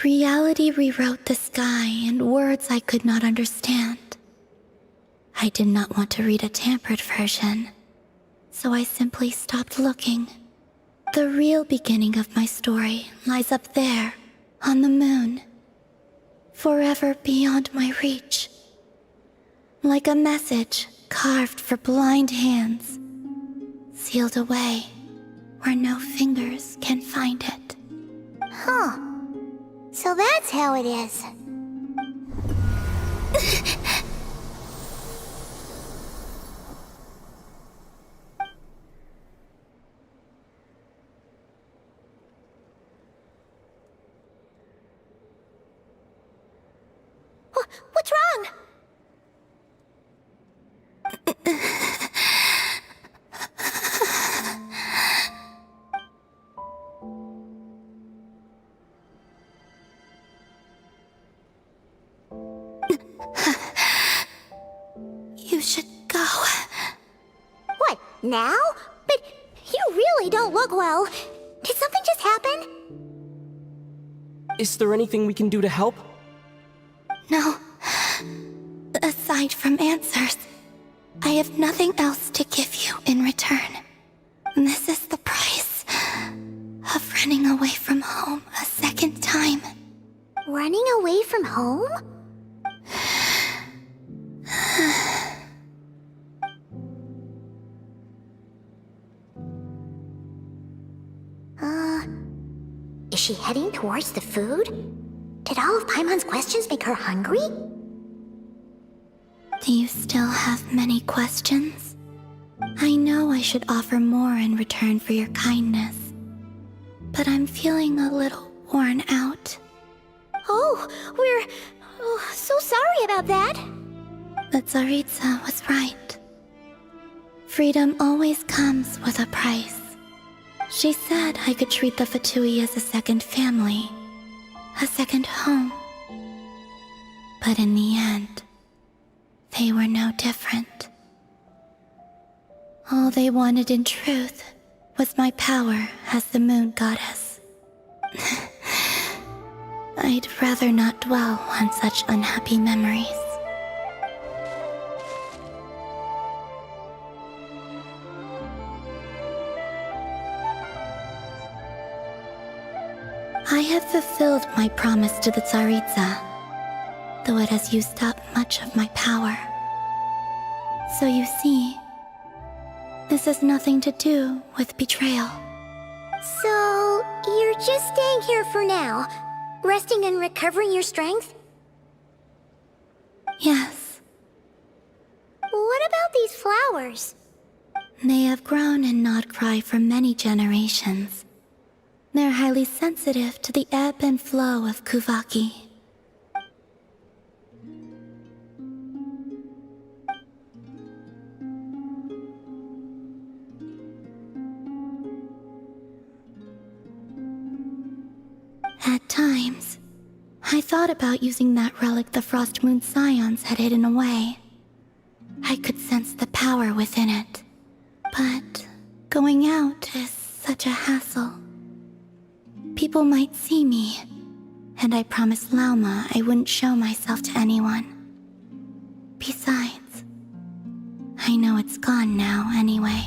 S1: Reality rewrote the sky in words I could not understand. I did not want to read a tampered version, so I simply stopped looking. The real beginning of my story lies up there, on the moon, forever beyond my reach. Like a message carved for blind hands, sealed away where no fingers can find it. Huh. So that's how it is. What's wrong? You should go. What, now? But you really don't look well. Did something just happen?
S7: Is there anything we can do to help?
S1: No. Aside from answers, I have nothing else to give you in return. This is the price of running away from home a second time. Running away from home? Is she heading towards the food? Did all of Paimon's questions make her hungry?
S5: Do you still have many questions? I know I should offer more in return for your kindness, but I'm feeling a little worn out.
S1: Oh, we're so sorry about that.
S5: But Tsaritsa was right. Freedom always comes with a price. She said I could treat the Fatui as a second family, a second home. But in the end, they were no different. All they wanted in truth was my power as the moon goddess. I'd rather not dwell on such unhappy memories. I have fulfilled my promise to the Tsaritsa, though it has used up much of my power. So you see, this has nothing to do with betrayal.
S1: So, you're just staying here for now, resting and recovering your strength?
S5: Yes.
S1: What about these flowers?
S5: They have grown in Nod-Krai for many generations. They're highly sensitive to the ebb and flow of Kuvaki. At times, I thought about using that relic the Frost Moon Scions had hidden away. I could sense the power within it. But going out is such a hassle. People might see me, and I promised Lauma I wouldn't show myself to anyone. Besides, I know it's gone now anyway.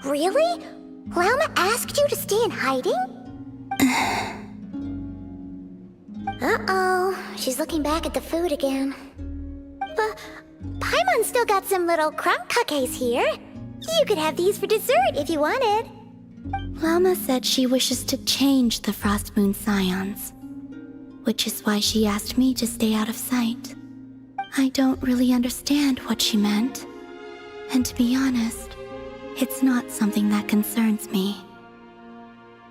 S1: Really? Lauma asked you to stay in hiding? Uh-oh, she's looking back at the food again. But Paimon's still got some little crumb cookies here. You could have these for dessert if you wanted.
S5: Lauma said she wishes to change the Frost Moon Scions, which is why she asked me to stay out of sight. I don't really understand what she meant, and to be honest, it's not something that concerns me.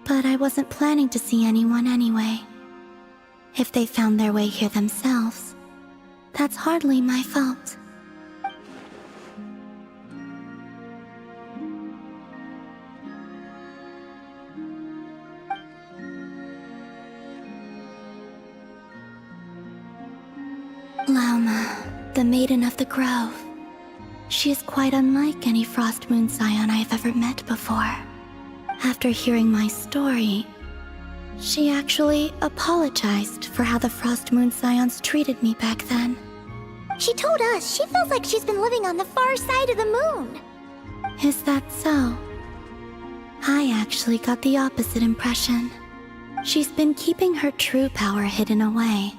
S5: But I wasn't planning to see anyone anyway. If they found their way here themselves, that's hardly my fault. Lauma, the Maiden of the Grove. She is quite unlike any Frost Moon Scion I have ever met before. After hearing my story, she actually apologized for how the Frost Moon Scions treated me back then.
S1: She told us she feels like she's been living on the far side of the moon.
S5: Is that so? I actually got the opposite impression. She's been keeping her true power hidden away,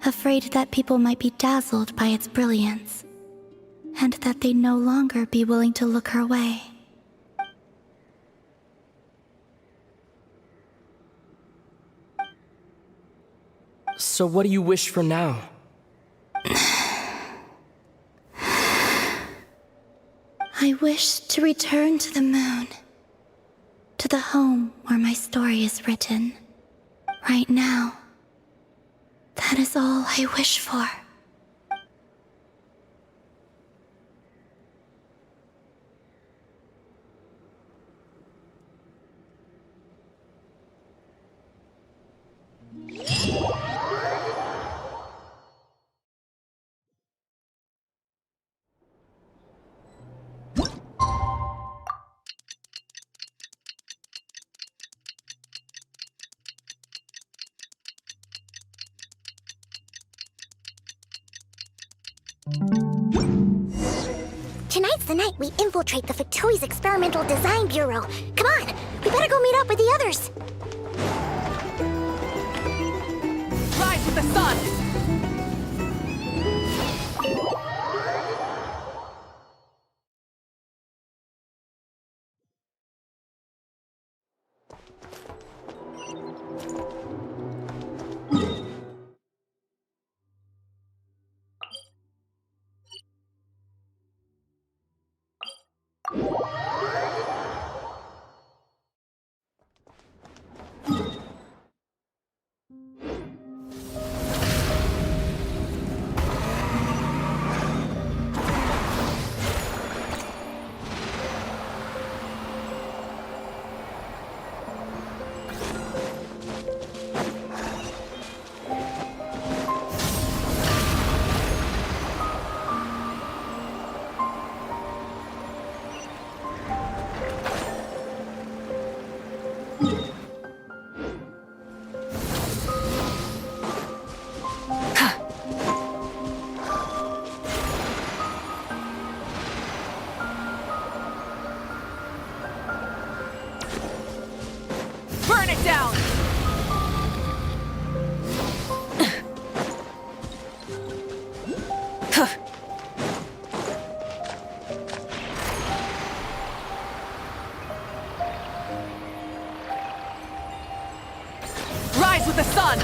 S5: afraid that people might be dazzled by its brilliance, and that they'd no longer be willing to look her way.
S7: So what do you wish for now?
S5: I wish to return to the moon, to the home where my story is written. Right now, that is all I wish for.
S1: Tonight's the night we infiltrate the Fatui's Experimental Design Bureau. Come on, we better go meet up with the others.
S14: Rise with the sun!
S6: it down! Rise with the sun!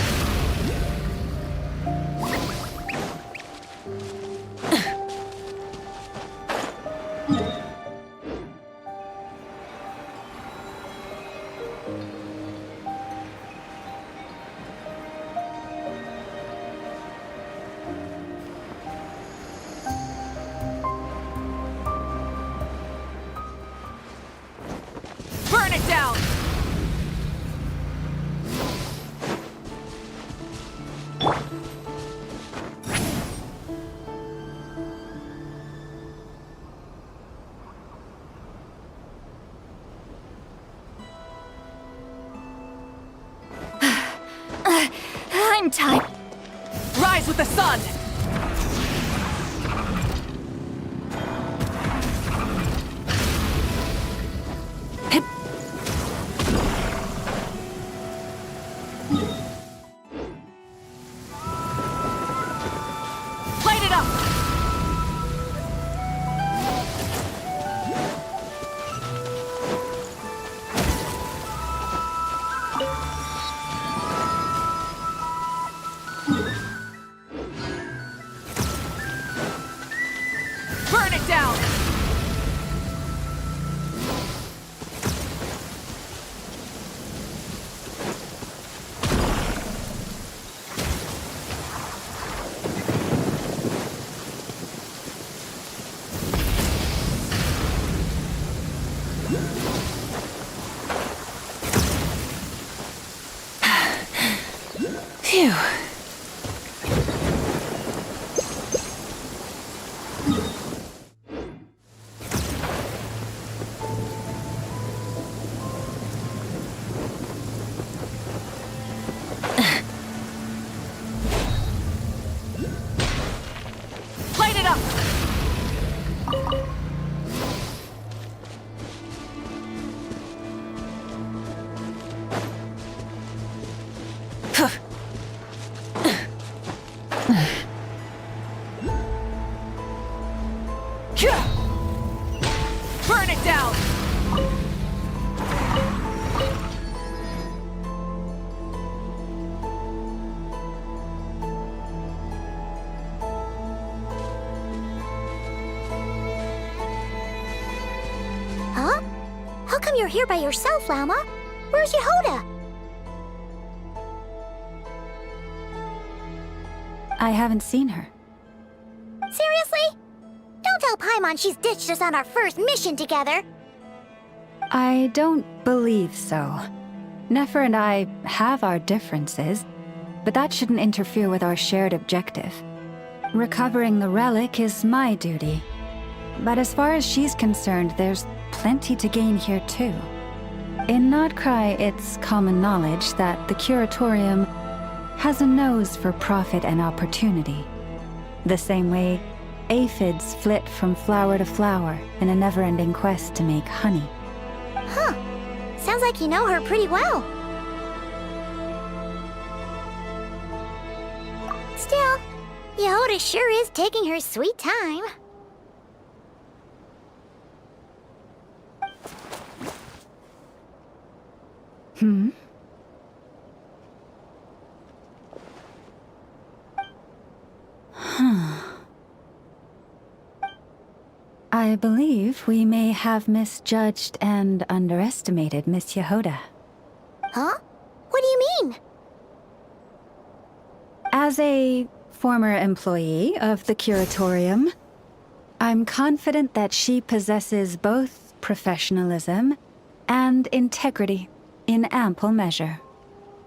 S6: Burn it down!
S17: I'm tired.
S6: Rise with the sun! Light it up! Burn it down!
S21: Phew.
S6: Light it up! Burn it down!
S1: Huh? How come you're here by yourself, Lauma? Where's Yehoda?
S10: I haven't seen her.
S1: Seriously? Don't tell Paimon she's ditched us on our first mission together.
S10: I don't believe so. Nefer and I have our differences, but that shouldn't interfere with our shared objective. Recovering the relic is my duty. But as far as she's concerned, there's plenty to gain here too. In Nod-Krai, it's common knowledge that the Curatorium has a nose for profit and opportunity. The same way aphids flit from flower to flower in a never-ending quest to make honey.
S1: Huh. Sounds like you know her pretty well. Still, Yehoda sure is taking her sweet time.
S10: Hmm? Huh. I believe we may have misjudged and underestimated Miss Yehoda.
S1: Huh? What do you mean?
S10: As a former employee of the Curatorium, I'm confident that she possesses both professionalism and integrity in ample measure.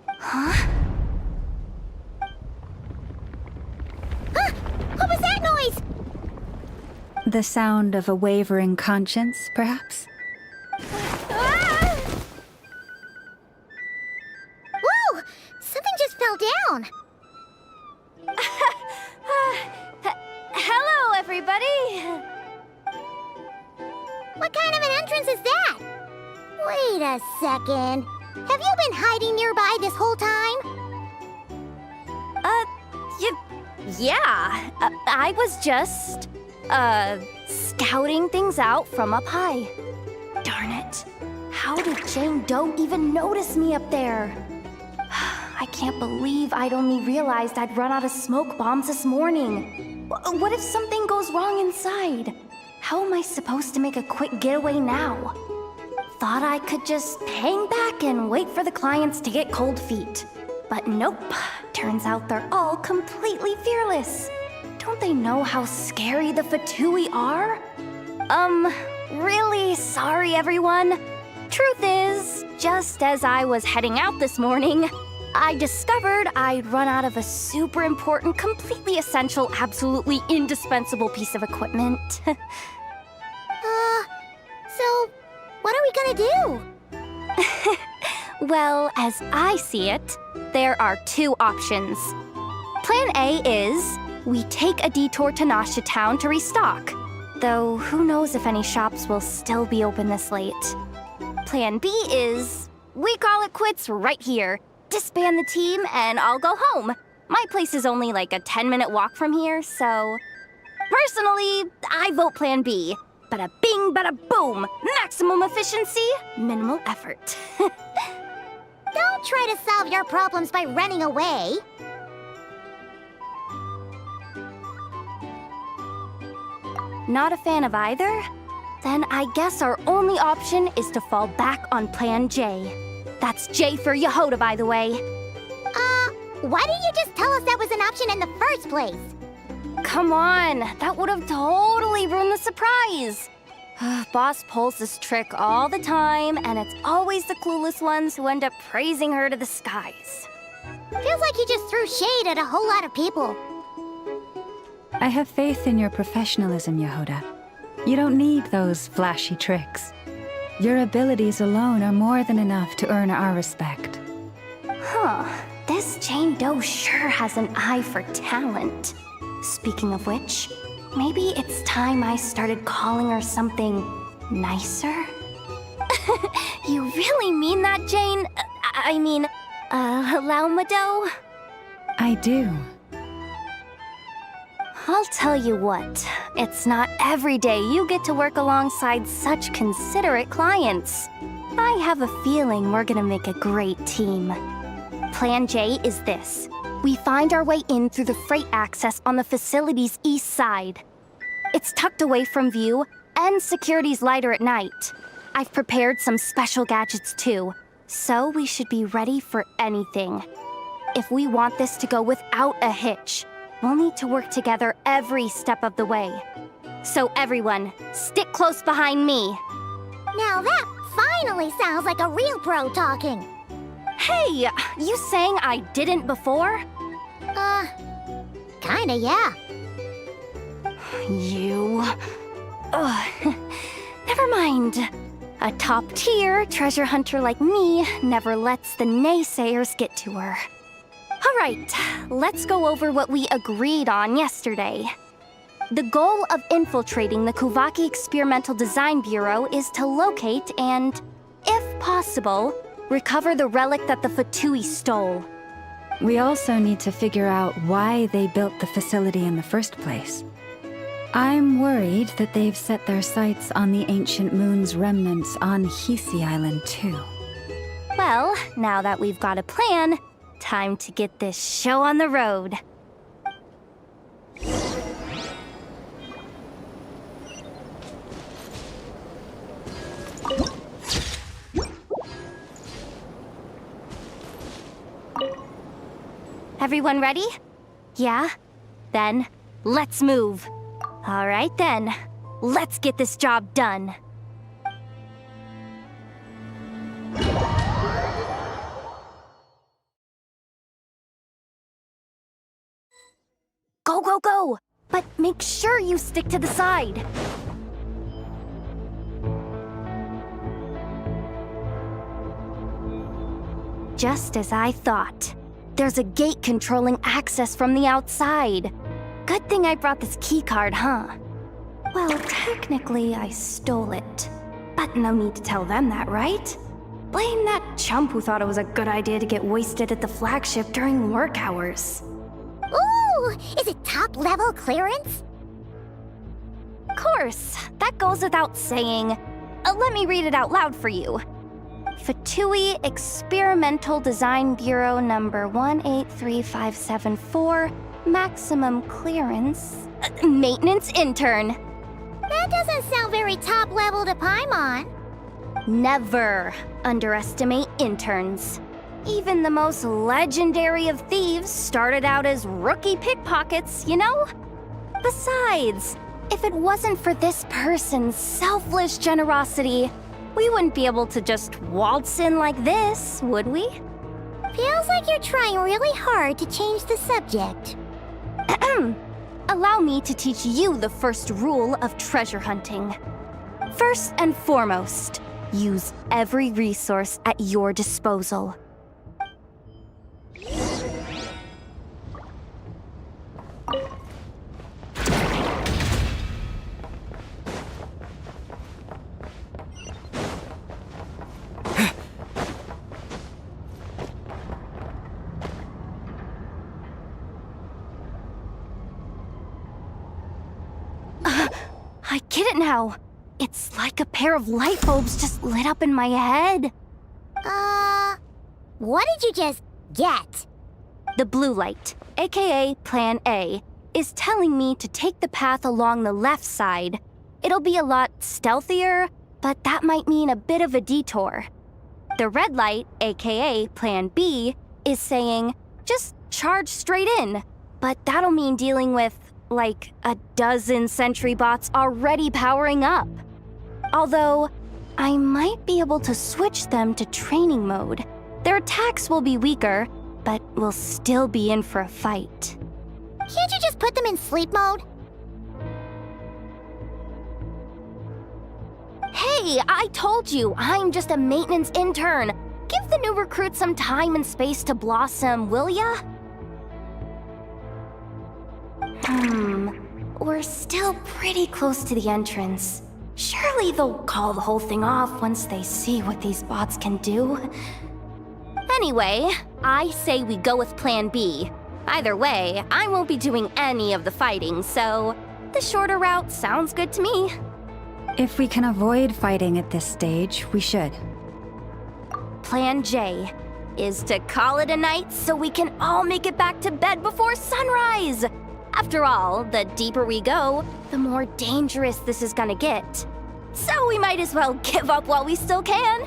S1: Huh? Ah! What was that noise?
S10: The sound of a wavering conscience, perhaps?
S1: Ah! Whoa! Something just fell down.
S17: Hello, everybody!
S1: What kind of an entrance is that? Wait a second. Have you been hiding nearby this whole time?
S17: Yeah. I was just, scouting things out from up high. Darn it. How did Jane Doe even notice me up there? I can't believe I'd only realized I'd run out of smoke bombs this morning. What if something goes wrong inside? How am I supposed to make a quick getaway now? Thought I could just hang back and wait for the clients to get cold feet. But nope. Turns out they're all completely fearless. Don't they know how scary the Fatui are? Really sorry, everyone. Truth is, just as I was heading out this morning, I discovered I'd run out of a super important, completely essential, absolutely indispensable piece of equipment.
S1: So, what are we gonna do?
S17: Well, as I see it, there are two options. Plan A is we take a detour to Nasha Town to restock, though who knows if any shops will still be open this late. Plan B is we call it quits right here, disband the team, and I'll go home. My place is only like a 10-minute walk from here, so... Personally, I vote Plan B. Bada bing, bada boom! Maximum efficiency, minimal effort.
S1: Don't try to solve your problems by running away.
S17: Not a fan of either? Then I guess our only option is to fall back on Plan J. That's J for Yehoda, by the way.
S1: Why didn't you just tell us that was an option in the first place?
S17: Come on, that would have totally ruined the surprise. Boss pulls this trick all the time, and it's always the clueless ones who end up praising her to the skies.
S1: Feels like you just threw shade at a whole lot of people.
S10: I have faith in your professionalism, Yehoda. You don't need those flashy tricks. Your abilities alone are more than enough to earn our respect.
S17: Huh. This Jane Doe sure has an eye for talent. Speaking of which, maybe it's time I started calling her something nicer? You really mean that, Jane? Lauma Doe?
S10: I do.
S17: I'll tell you what, it's not every day you get to work alongside such considerate clients. I have a feeling we're gonna make a great team. Plan J is this. We find our way in through the freight access on the facility's east side. It's tucked away from view, and security's lighter at night. I've prepared some special gadgets too, so we should be ready for anything. If we want this to go without a hitch, we'll need to work together every step of the way. So everyone, stick close behind me.
S1: Now that finally sounds like a real pro talking.
S17: Hey, you saying I didn't before?
S1: Kinda, yeah.
S17: You... Never mind. A top-tier treasure hunter like me never lets the naysayers get to her. All right, let's go over what we agreed on yesterday. The goal of infiltrating the Kuvaki Experimental Design Bureau is to locate and, if possible, recover the relic that the Fatui stole.
S10: We also need to figure out why they built the facility in the first place. I'm worried that they've set their sights on the ancient moon's remnants on Hisi Island too.
S17: Well, now that we've got a plan, time to get this show on the road. Everyone ready? Yeah? Then, let's move. All right then, let's get this job done. Go, go, go! But make sure you stick to the side. Just as I thought. There's a gate controlling access from the outside. Good thing I brought this keycard, huh? Well, technically I stole it. But no need to tell them that, right? Blame that chump who thought it was a good idea to get wasted at the flagship during work hours.
S1: Ooh, is it top-level clearance?
S17: Of course, that goes without saying. Let me read it out loud for you. Fatui Experimental Design Bureau number 183574, maximum clearance, maintenance intern.
S1: That doesn't sound very top-level to Paimon.
S17: Never underestimate interns. Even the most legendary of thieves started out as rookie pickpockets, you know? Besides, if it wasn't for this person's selfless generosity, we wouldn't be able to just waltz in like this, would we?
S1: Feels like you're trying really hard to change the subject.
S17: Allow me to teach you the first rule of treasure hunting. First and foremost, use every resource at your disposal. I get it now. It's like a pair of light bulbs just lit up in my head.
S1: What did you just get?
S17: The blue light, aka Plan A, is telling me to take the path along the left side. It'll be a lot stealthier, but that might mean a bit of a detour. The red light, aka Plan B, is saying, just charge straight in, but that'll mean dealing with, like, a dozen sentry bots already powering up. Although, I might be able to switch them to training mode. Their attacks will be weaker, but we'll still be in for a fight.
S1: Can't you just put them in sleep mode?
S17: Hey, I told you, I'm just a maintenance intern. Give the new recruit some time and space to blossom, will ya? We're still pretty close to the entrance. Surely they'll call the whole thing off once they see what these bots can do. Anyway, I say we go with Plan B. Either way, I won't be doing any of the fighting, so the shorter route sounds good to me.
S10: If we can avoid fighting at this stage, we should.
S17: Plan J is to call it a night so we can all make it back to bed before sunrise. After all, the deeper we go, the more dangerous this is gonna get. So we might as well give up while we still can.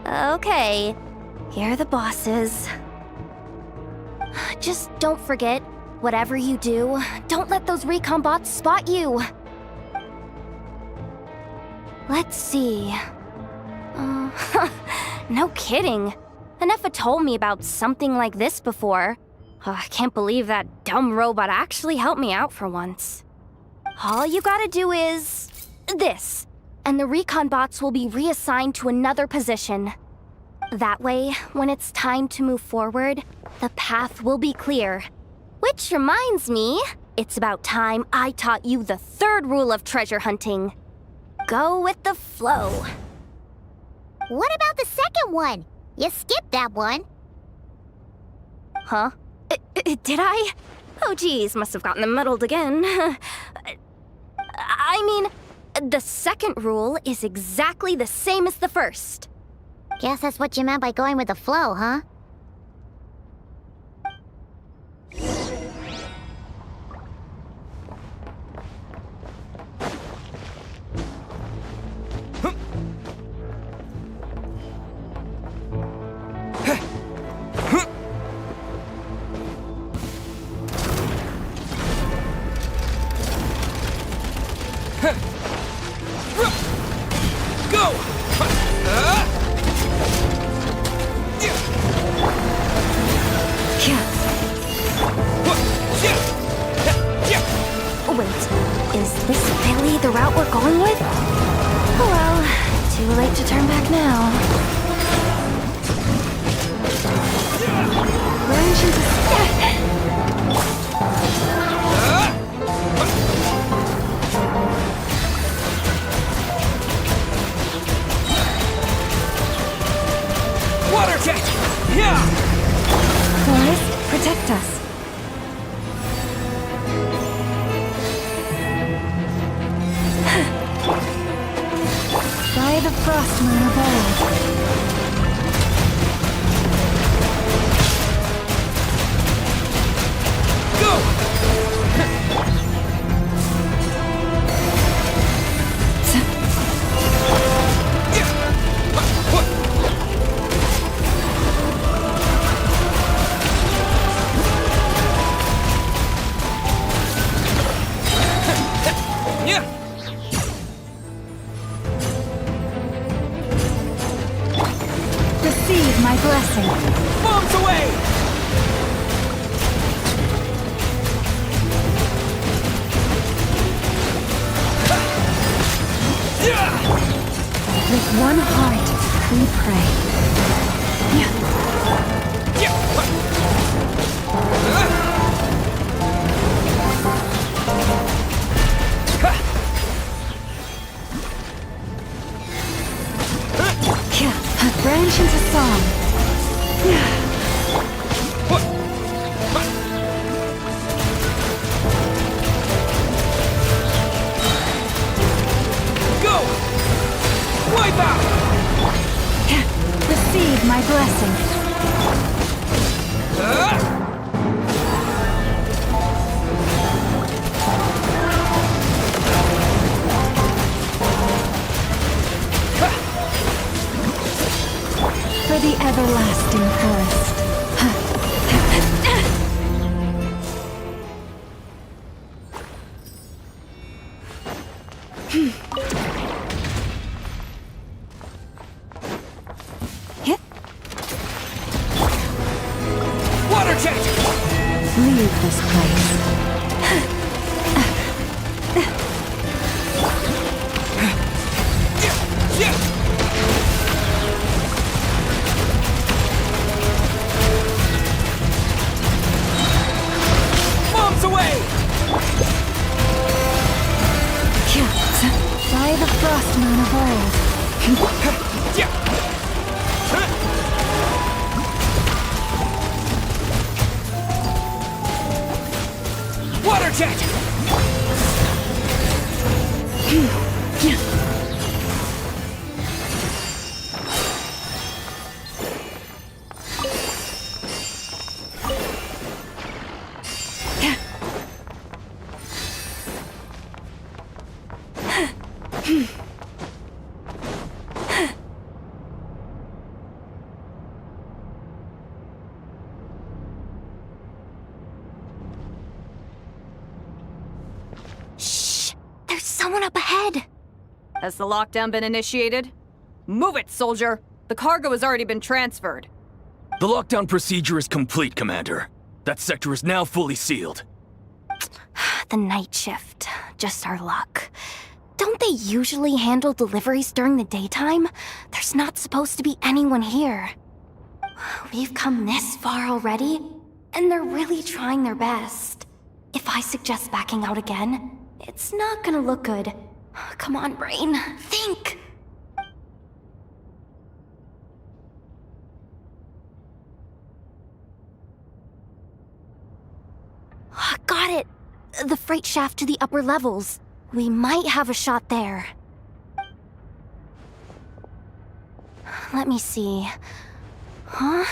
S17: Okay, here are the bosses. Just don't forget, whatever you do, don't let those recon bots spot you. Let's see. No kidding. Nefa told me about something like this before. I can't believe that dumb robot actually helped me out for once. All you gotta do is this, and the recon bots will be reassigned to another position. That way, when it's time to move forward, the path will be clear. Which reminds me, it's about time I taught you the third rule of treasure hunting. Go with the flow.
S1: What about the second one? You skipped that one.
S17: Huh? Did I? Oh geez, must have gotten muddled again. I mean, the second rule is exactly the same as the first.
S1: Guess that's what you meant by going with the flow, huh?
S17: Wait, is this really the route we're going with? Oh well, too late to turn back now. Learn to
S7: Water jet! Yeah!
S10: Boris, protect us. By the frost moon of old. Receive my blessing.
S7: Bombs away!
S10: With one heart, we pray. Branch into song.
S7: Go! Wipe out!
S10: Receive my blessing. For the everlasting forest.
S7: Water jet!
S10: Leave this place.
S7: Bombs away!
S10: By the frost moon of old.
S7: Water jet!
S3: There's someone up ahead.
S6: Has the lockdown been initiated? Move it, soldier! The cargo has already been transferred.
S12: The lockdown procedure is complete, Commander. That sector is now fully sealed.
S3: The night shift. Just our luck. Don't they usually handle deliveries during the daytime? There's not supposed to be anyone here. We've come this far already, and they're really trying their best. If I suggest backing out again, it's not gonna look good. Come on, brain. Think! Got it! The freight shaft to the upper levels. We might have a shot there. Let me see. Huh?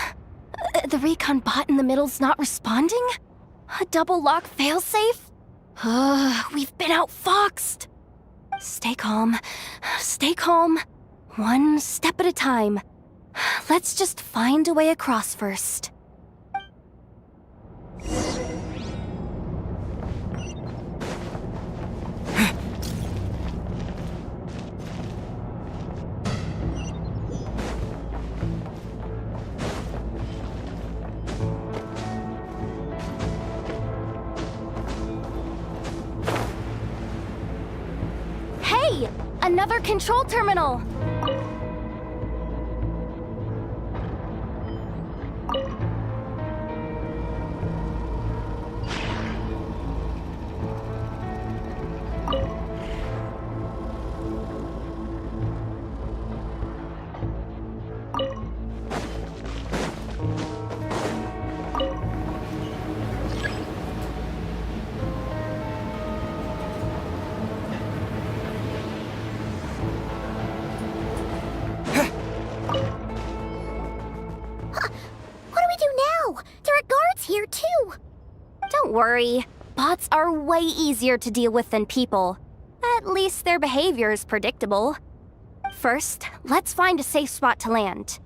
S3: The recon bot in the middle's not responding? A double lock failsafe? We've been outfoxed. Stay calm. Stay calm. One step at a time. Let's just find a way across first. Hey! Another control terminal!
S17: worry. Bots are way easier to deal with than people. At least their behavior is predictable. First, let's find a safe spot to land.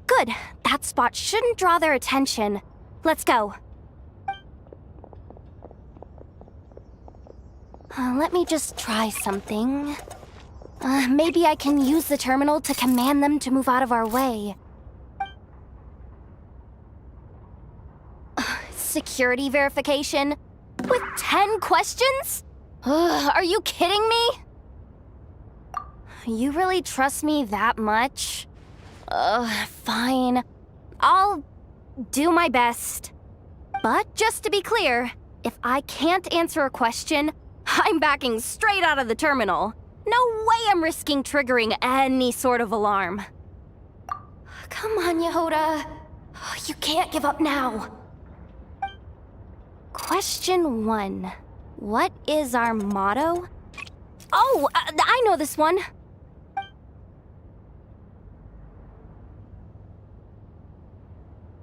S17: Good. That spot shouldn't draw their attention. Let's go. Let me just try something. Maybe I can use the terminal to command them to move out of our way. Security verification? With 10 questions? Are you kidding me? You really trust me that much? Fine. I'll do my best. But just to be clear, if I can't answer a question, I'm backing straight out of the terminal. No way I'm risking triggering any sort of alarm. Come on, Yehoda. You can't give up now. Question 1. What is our motto? Oh, I know this one.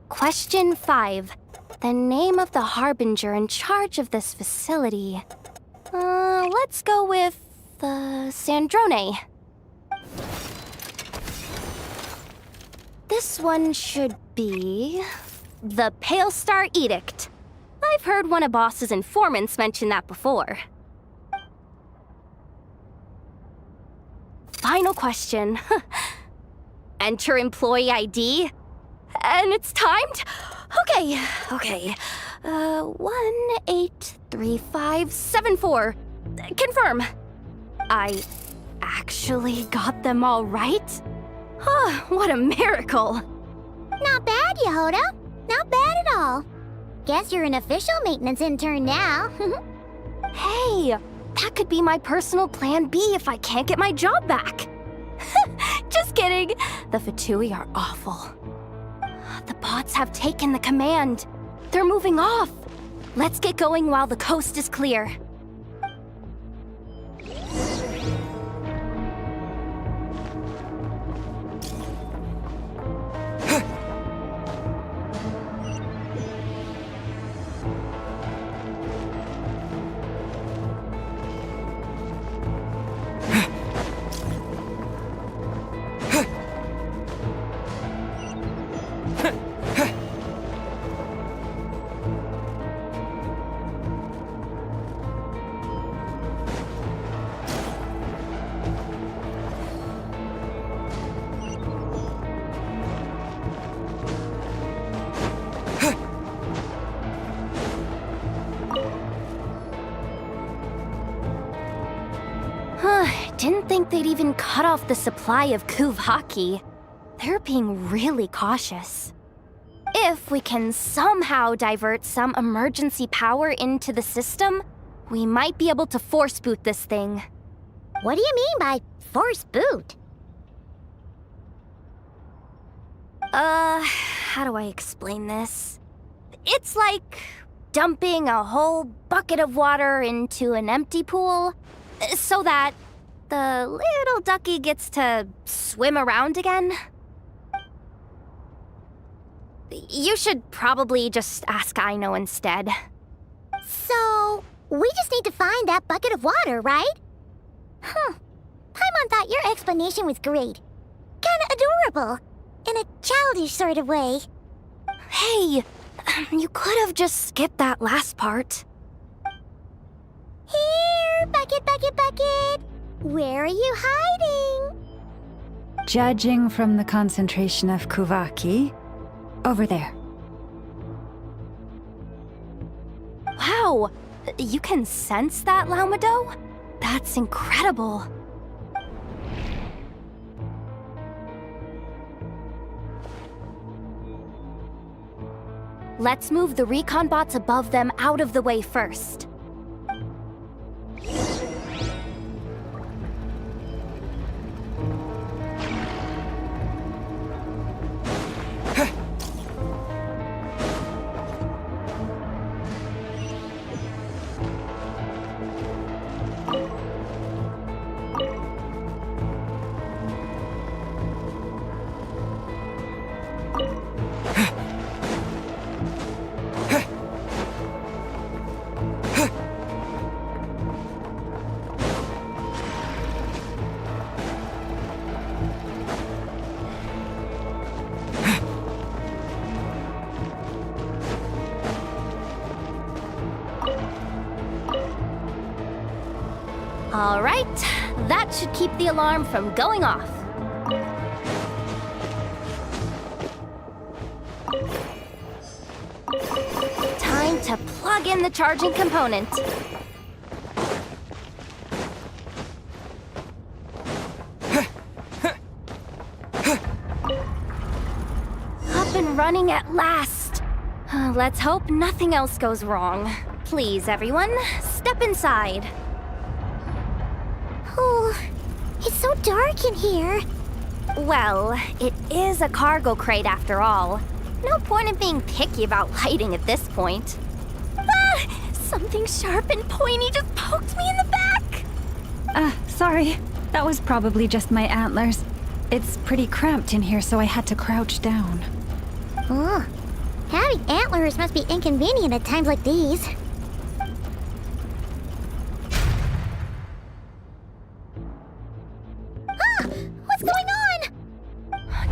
S17: Question 5. The name of the harbinger in charge of this facility. Let's go with, Sandrone. This one should be... the Pale Star Edict. I've heard one of Boss's informants mention that before. Final question. Enter employee ID. And it's timed? Okay. 183574. Confirm. I actually got them all right? What a miracle.
S1: Not bad, Yehoda. Not bad at all. Guess you're an official maintenance intern now.
S17: Hey, that could be my personal plan B if I can't get my job back. Just kidding. The Fatui are awful. The bots have taken the command. They're moving off. Let's get going while the coast is clear. Didn't think they'd even cut off the supply of Kuvaki. They're being really cautious. If we can somehow divert some emergency power into the system, we might be able to force boot this thing.
S1: What do you mean by force boot?
S17: How do I explain this? It's like dumping a whole bucket of water into an empty pool, so that the little ducky gets to swim around again. You should probably just ask Aino instead.
S1: So, we just need to find that bucket of water, right? Paimon thought your explanation was great. Kinda adorable. In a childish sort of way.
S17: Hey, you could have just skipped that last part.
S1: Here, bucket, bucket, bucket. Where are you hiding?
S10: Judging from the concentration of Kuvaki, over there.
S17: Wow, you can sense that, Laumado? That's incredible. Let's move the recon bots above them out of the way first.
S4: All right, that should keep the alarm from going off. Time to plug in the charging component. Up and running at last. Let's hope nothing else goes wrong. Please, everyone, step inside.
S1: Oh, it's so dark in here.
S4: Well, it is a cargo crate after all. No point in being picky about lighting at this point. Ah! Something sharp and pointy just poked me in the back!
S10: Sorry. That was probably just my antlers. It's pretty cramped in here, so I had to crouch down.
S1: Oh, having antlers must be inconvenient at times like these. Ah! What's going on?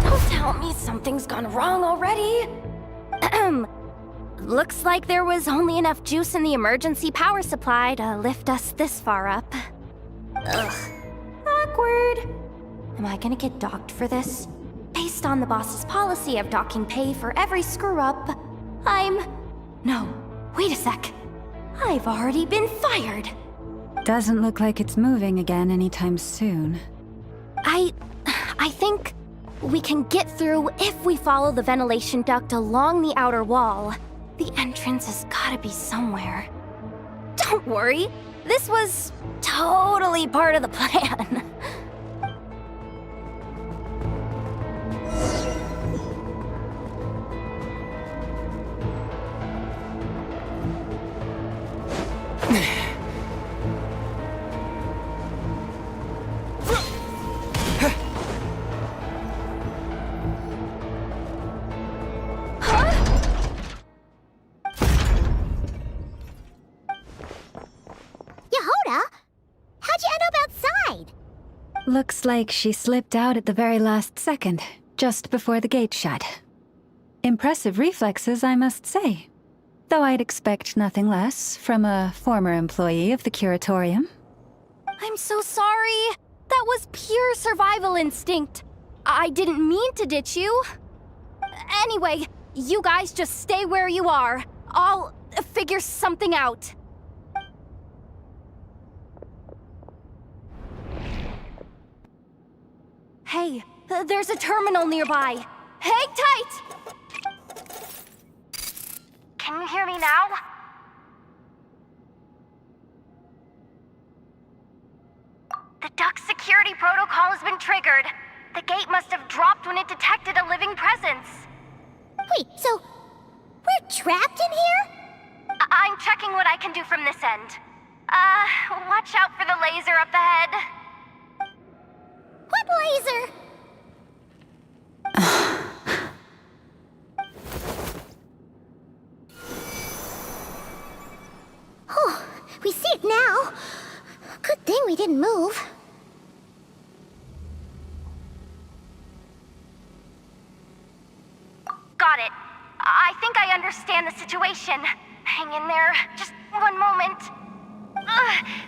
S4: Don't tell me something's gone wrong already. Looks like there was only enough juice in the emergency power supply to lift us this far up. Ugh. Awkward. Am I gonna get docked for this? Based on the boss's policy of docking pay for every screw-up, No, wait a sec. I've already been fired.
S10: Doesn't look like it's moving again anytime soon.
S4: I think we can get through if we follow the ventilation duct along the outer wall. The entrance has gotta be somewhere. Don't worry, this was totally part of the plan.
S10: Looks like she slipped out at the very last second, just before the gate shut. Impressive reflexes, I must say. Though I'd expect nothing less from a former employee of the Curatorium.
S4: I'm so sorry. That was pure survival instinct. I didn't mean to ditch you. Anyway, you guys just stay where you are. I'll figure something out. Hey, there's a terminal nearby. Hang tight! Can you hear me now? The duct security protocol has been triggered. The gate must have dropped when it detected a living presence.
S1: Wait, so we're trapped in here?
S4: I'm checking what I can do from this end. Watch out for the laser up ahead.
S1: What laser? Oh, we see it now. Good thing we didn't move.
S4: Got it. I think I understand the situation. Hang in there. Just one moment.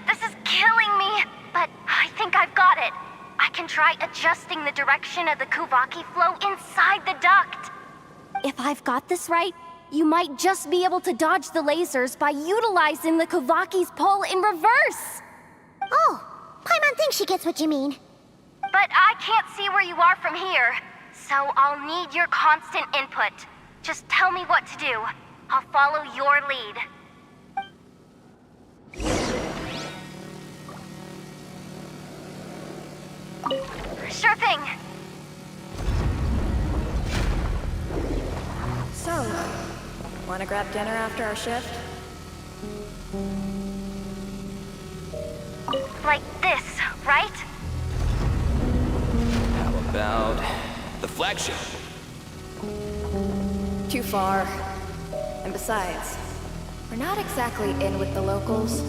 S4: This is killing me, but I think I've got it. I can try adjusting the direction of the Kuvaki flow inside the duct. If I've got this right, you might just be able to dodge the lasers by utilizing the Kuvaki's pull in reverse.
S1: Oh, Paimon thinks she gets what you mean.
S4: But I can't see where you are from here, so I'll need your constant input. Just tell me what to do. I'll follow your lead. Sure thing.
S13: So, wanna grab dinner after our shift?
S4: Like this, right?
S12: How about the flagship?
S13: Too far. And besides, we're not exactly in with the locals.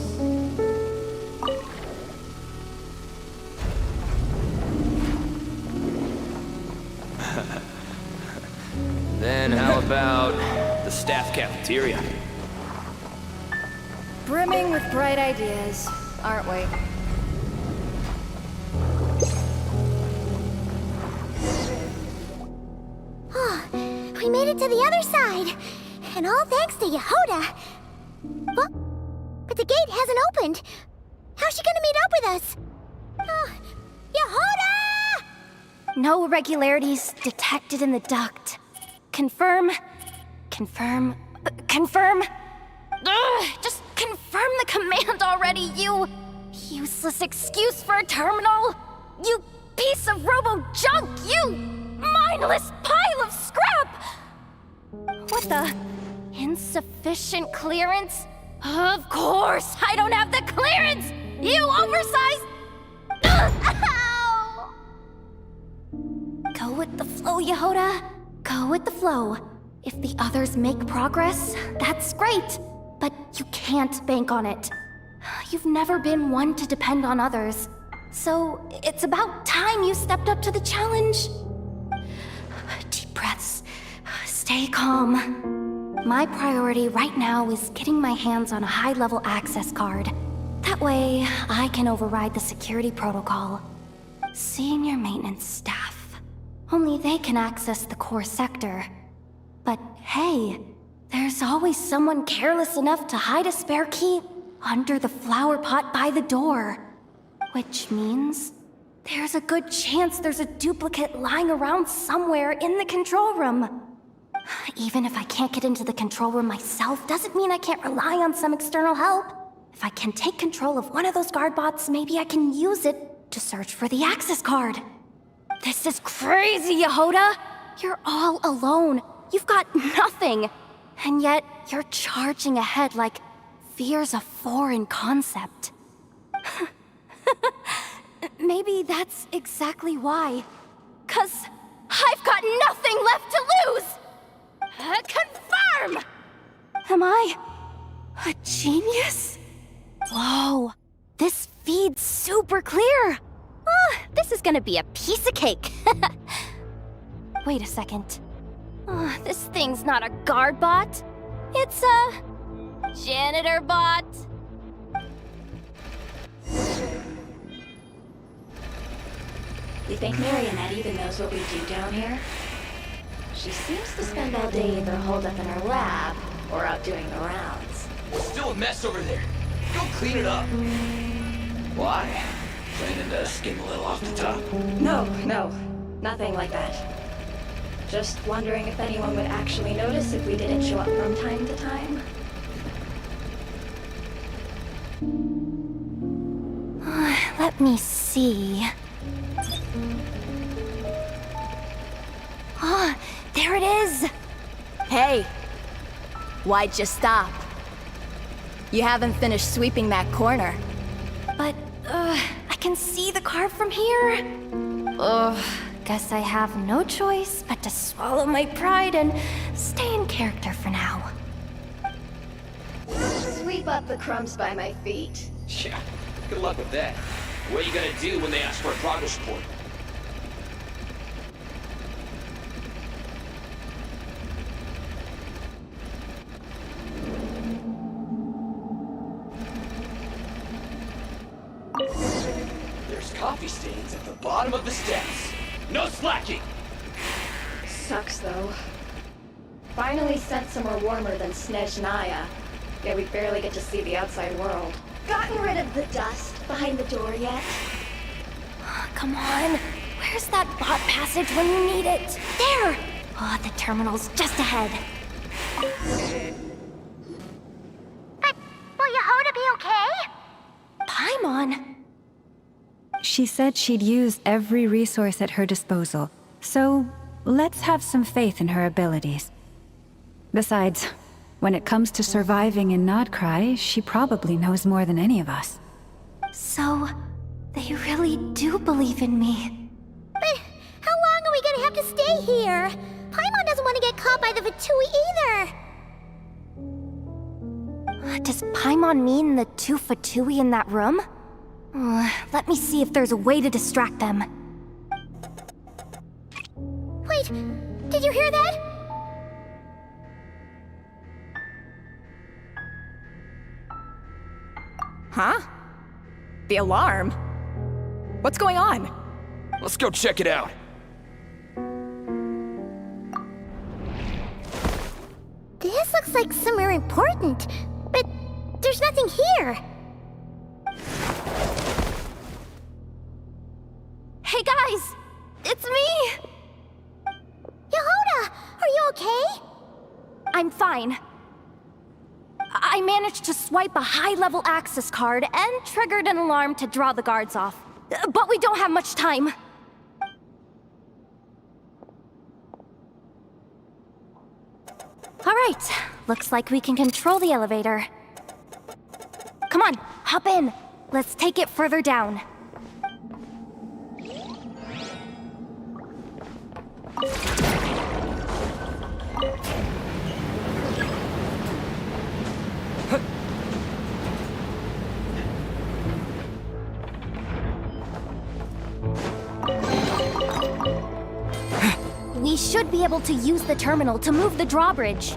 S12: Then how about the staff cafeteria?
S13: Brimming with bright ideas, aren't we?
S1: made it to the other side. And all thanks to Yehoda. But the gate hasn't opened. How's she gonna meet up with us? Yehoda!
S17: No irregularities detected in the duct. Confirm. Confirm. Confirm. Ugh, just confirm the command already, you useless excuse for a terminal. You piece of robo-junk, you mindless pile of scrap! What the? Insufficient clearance? Of course, I don't have the clearance! You oversized... Ow! Go with the flow, Yehoda. Go with the flow. If the others make progress, that's great. But you can't bank on it. You've never been one to depend on others. So it's about time you stepped up to the challenge. Deep breaths. Stay calm. My priority right now is getting my hands on a high-level access card. That way, I can override the security protocol. Senior maintenance staff. Only they can access the core sector. But hey, there's always someone careless enough to hide a spare key under the flower pot by the door. Which means there's a good chance there's a duplicate lying around somewhere in the control room. Even if I can't get into the control room myself, doesn't mean I can't rely on some external help. If I can take control of one of those guard bots, maybe I can use it to search for the access card. This is crazy, Yehoda! You're all alone. You've got nothing. And yet, you're charging ahead like fear's a foreign concept. Maybe that's exactly why. 'Cause I've got nothing left to lose! Confirm! Am I a genius? Whoa, this feed's super clear. Oh, this is gonna be a piece of cake. Wait a second. Oh, this thing's not a guard bot. It's a janitor bot.
S16: You think Marionette even knows what we do down here? She seems to spend all day either holed up in her lab or out doing the rounds.
S12: Still a mess over there. Go clean it up. Why? Planning to skim a little off the top?
S16: No, nothing like that. Just wondering if anyone would actually notice if we didn't show up from time to time.
S17: Let me see. Ah, there it is!
S14: Hey! Why'd you stop? You haven't finished sweeping that corner.
S17: But, I can see the car from here. Ugh, guess I have no choice but to swallow my pride and stay in character for now.
S16: Sweep up the crumbs by my feet.
S12: Yeah, good luck with that. What are you gonna do when they ask for a progress report? There's coffee stains at the bottom of the steps. No slacking!
S16: Sucks though. Finally sent somewhere warmer than Snezhnaya. Yet we barely get to see the outside world. Gotten rid of the dust behind the door yet?
S17: Come on, where's that bot passage when you need it? There! Oh, the terminal's just ahead.
S1: But will Yehoda be okay?
S17: Paimon?
S10: She said she'd use every resource at her disposal, so let's have some faith in her abilities. Besides, when it comes to surviving in Nod-Krai, she probably knows more than any of us.
S17: So, they really do believe in me.
S1: But how long are we gonna have to stay here? Paimon doesn't want to get caught by the Fatui either.
S17: Does Paimon mean the two Fatui in that room? Let me see if there's a way to distract them.
S1: Wait, did you hear that?
S14: Huh? The alarm? What's going on?
S12: Let's go check it out.
S1: This looks like somewhere important, but there's nothing here.
S17: Hey guys! It's me!
S1: Yehuda, are you okay?
S17: I'm fine. I managed to swipe a high-level access card and triggered an alarm to draw the guards off. But we don't have much time. All right, looks like we can control the elevator. Come on, hop in. Let's take it further down. We should be able to use the terminal to move the drawbridge.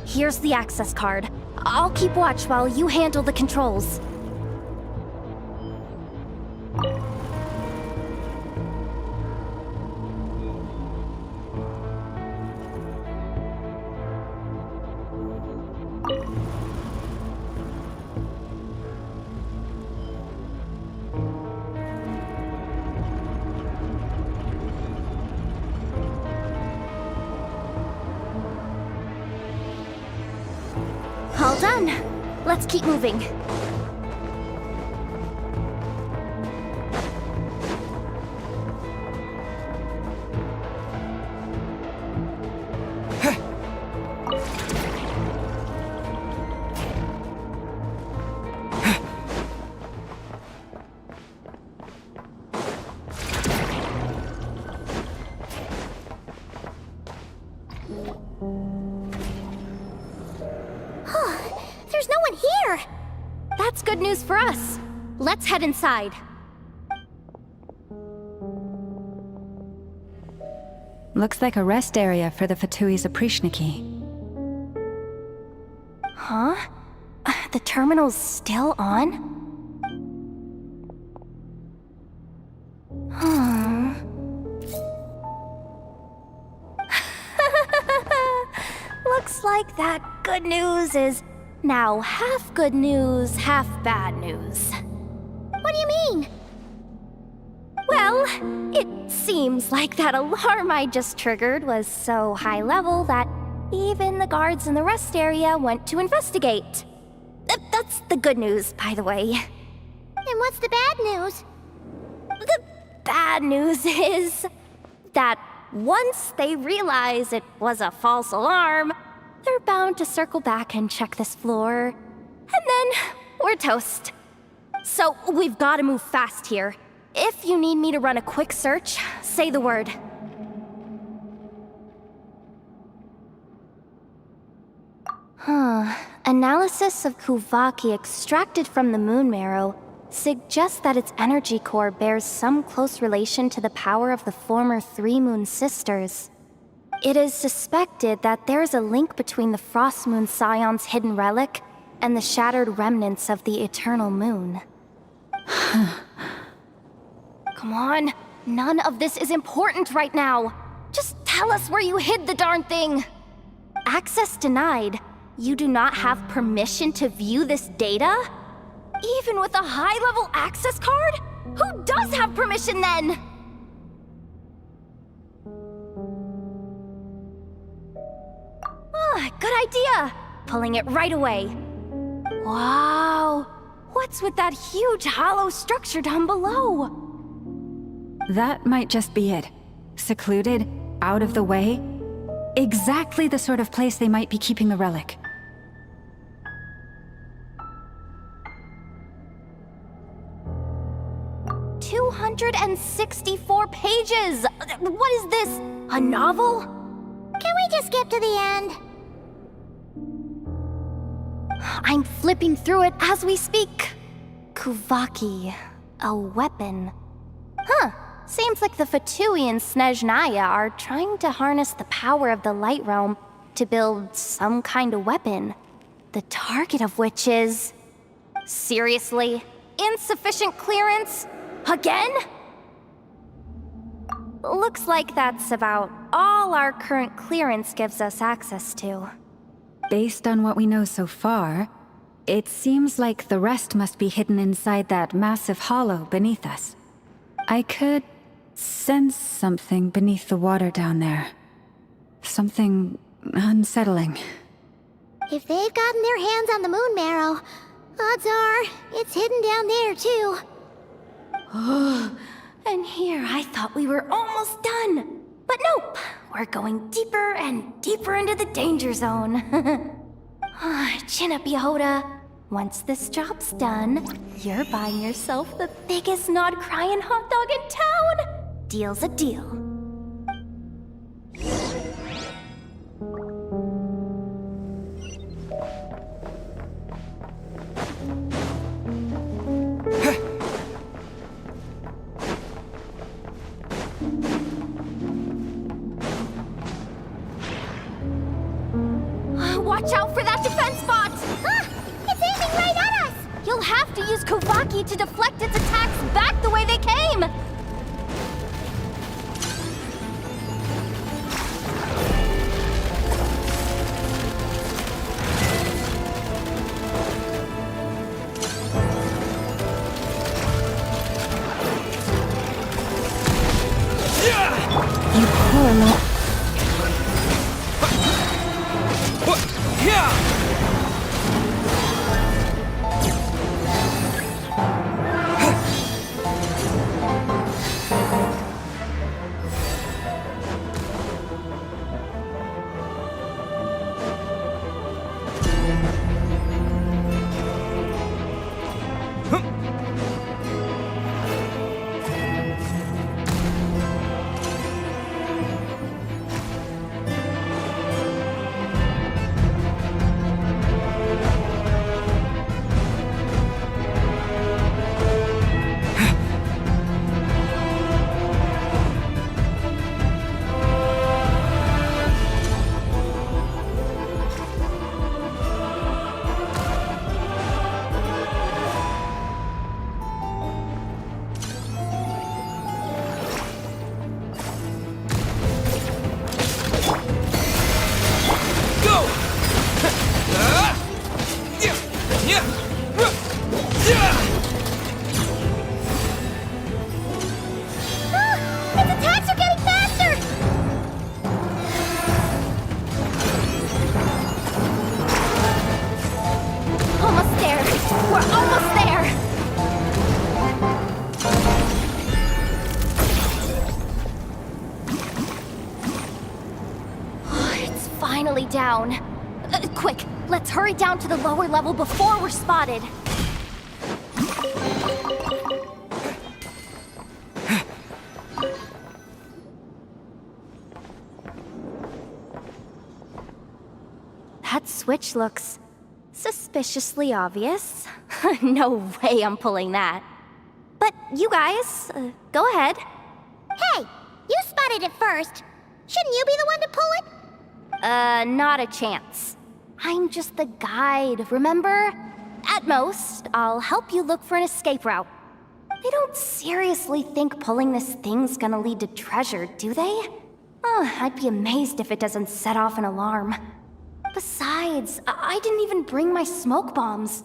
S17: Here's the access card. I'll keep watch while you handle the controls. All done. Let's keep moving.
S1: There's no one here!
S17: That's good news for us. Let's head inside.
S10: Looks like a rest area for the Fatui's Oprishniki.
S17: Huh? The terminal's still on? Hmm. Looks like that good news is now half good news, half bad news.
S1: What do you mean?
S17: Well, it seems like that alarm I just triggered was so high level that even the guards in the rest area went to investigate. That's the good news, by the way.
S1: And what's the bad news?
S17: The bad news is that once they realize it was a false alarm, they're bound to circle back and check this floor. And then we're toast. So we've got to move fast here. If you need me to run a quick search, say the word. Analysis of Kuvaki extracted from the moon marrow suggests that its energy core bears some close relation to the power of the former Three Moon Sisters. It is suspected that there is a link between the Frost Moon Scion's hidden relic and the shattered remnants of the Eternal Moon. Come on, none of this is important right now. Just tell us where you hid the darn thing. Access denied. You do not have permission to view this data? Even with a high-level access card? Who does have permission then? Good idea! Pulling it right away. Wow! What's with that huge hollow structure down below?
S10: That might just be it. Secluded, out of the way. Exactly the sort of place they might be keeping the relic.
S17: "264 pages! What is this? A novel?
S1: Can we just skip to the end?
S17: I'm flipping through it as we speak. Kuvaki, a weapon. Huh, seems like the Fatui and Snezhnaya are trying to harness the power of the Light Realm to build some kind of weapon, the target of which is... Seriously? Insufficient clearance? Again? Looks like that's about all our current clearance gives us access to.
S10: based on what we know so far, it seems like the rest must be hidden inside that massive hollow beneath us. I could sense something beneath the water down there. Something unsettling.
S1: If they've gotten their hands on the moon marrow, odds are it's hidden down there too.
S3: Oh, and here I thought we were almost done. But nope, we're going deeper and deeper into the danger zone. Chin up, Yehoda. Once this job's done, you're buying yourself the biggest Nod-Krai hot dog in town. Deal's a deal. Watch out for that defense bot!
S1: Ah! It's aiming right at us!
S3: You'll have to use Kovaki to deflect its attacks back the way they came!
S10: You poor little...
S3: Finally down. Quick, let's hurry down to the lower level before we're spotted. That switch looks suspiciously obvious. No way I'm pulling that. But you guys, go ahead.
S1: Hey, you spotted it first. Shouldn't you be the one to pull it?
S3: Not a chance. I'm just the guide, remember? At most, I'll help you look for an escape route. They don't seriously think pulling this thing's gonna lead to treasure, do they? I'd be amazed if it doesn't set off an alarm. Besides, I didn't even bring my smoke bombs.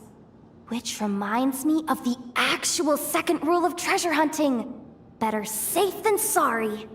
S3: Which reminds me of the actual second rule of treasure hunting. Better safe than sorry.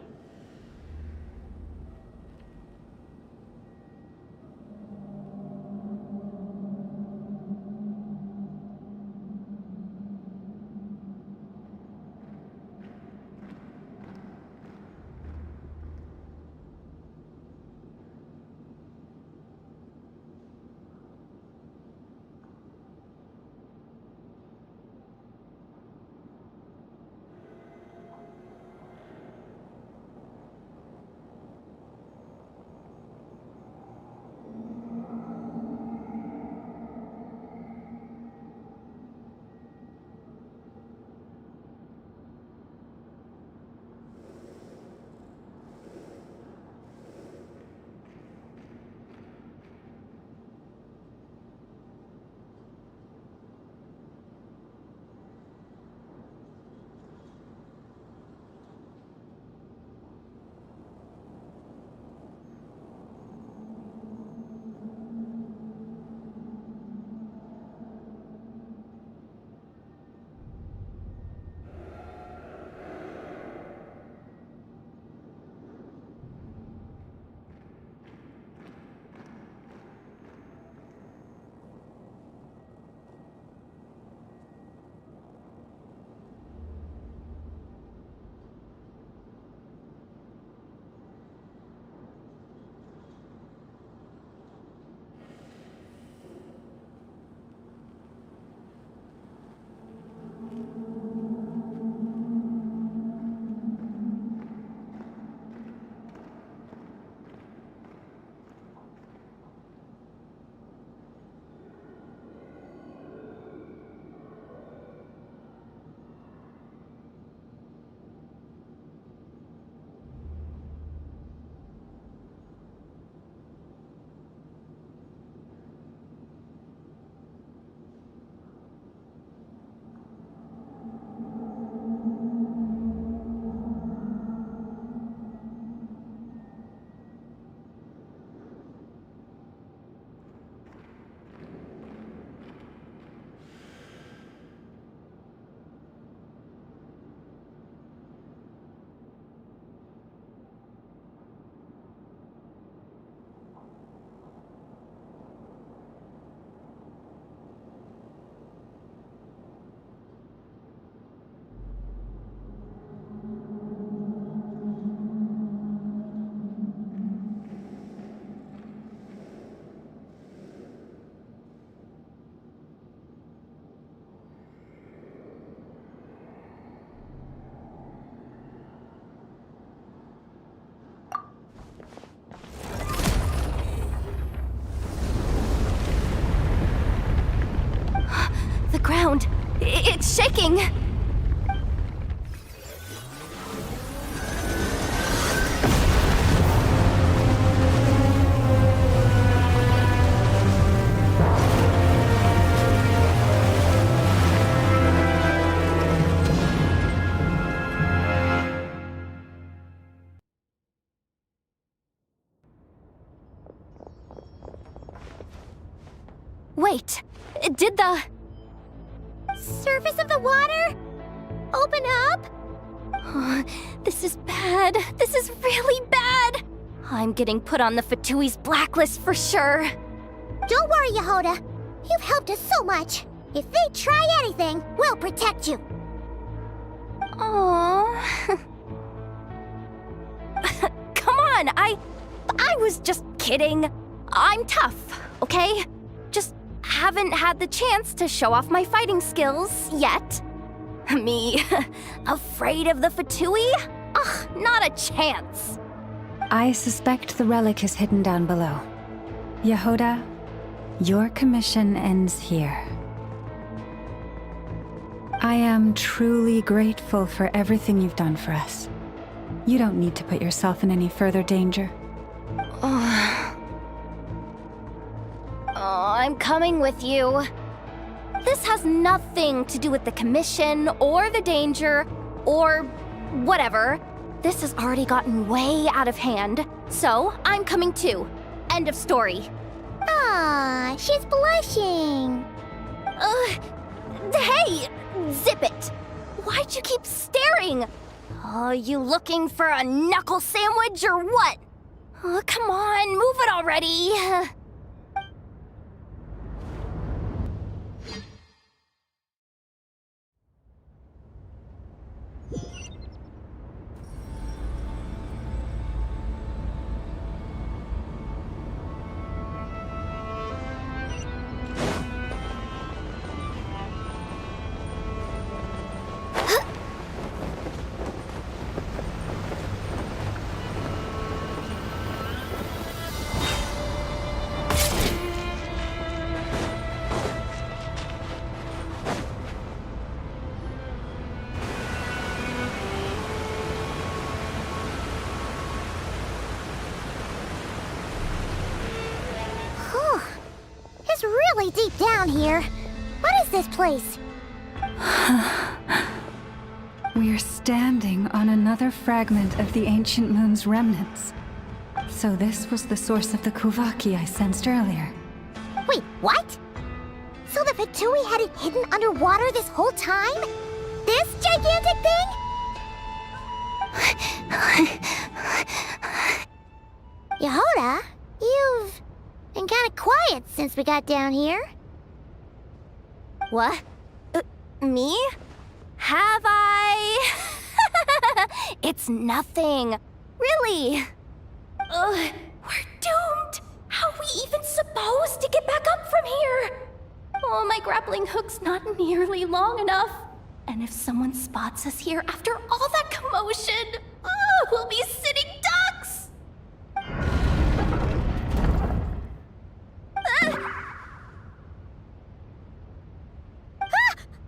S17: ground. It's shaking. Wait, did the
S1: surface of the water open up?
S17: This is bad. This is really bad. I'm getting put on the Fatui's blacklist for sure.
S1: Don't worry, Yehoda. You've helped us so much. If they try anything, we'll protect you.
S17: Aww. Come on, I was just kidding. I'm tough, okay? Just haven't had the chance to show off my fighting skills yet. Me, afraid of the Fatui? Ugh, not a chance.
S10: I suspect the relic is hidden down below. Yehoda, your commission ends here. I am truly grateful for everything you've done for us. You don't need to put yourself in any further danger.
S17: I'm coming with you. This has nothing to do with the commission or the danger or whatever. This has already gotten way out of hand, so I'm coming too. End of story.
S1: Ah, she's blushing.
S17: Hey, zip it. Why'd you keep staring? You looking for a knuckle sandwich or what? Come on, move it already.
S1: It's really deep down here. What is this place?
S10: We're standing on another fragment of the ancient moon's remnants. So this was the source of the Kuvaki I sensed earlier.
S1: Wait, what? So the Fatui had it hidden underwater this whole time? This gigantic thing? Yehoda, you've been kind of quiet since we got down here.
S17: What? Me? Have I? It's nothing. Really. We're doomed. How are we even supposed to get back up from here? Oh, my grappling hook's not nearly long enough. And if someone spots us here after all that commotion, we'll be sitting ducks.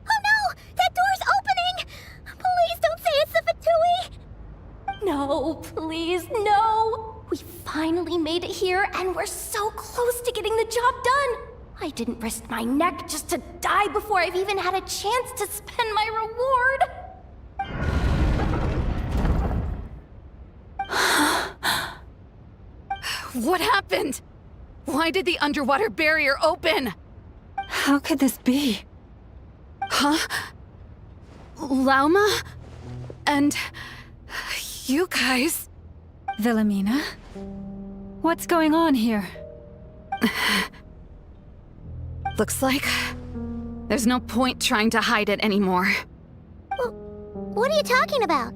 S1: Oh no! That door's opening! Please don't say it's the Fatui!
S17: No, please, no! We finally made it here, and we're so close to getting the job done! I didn't risk my neck just to die before I've even had a chance to spend my reward!
S8: What happened? Why did the underwater barrier open?
S10: How could this be?
S8: Huh? Lauma? And you guys?
S10: Wilhelmina? What's going on here?
S8: Looks like there's no point trying to hide it anymore.
S1: What are you talking about?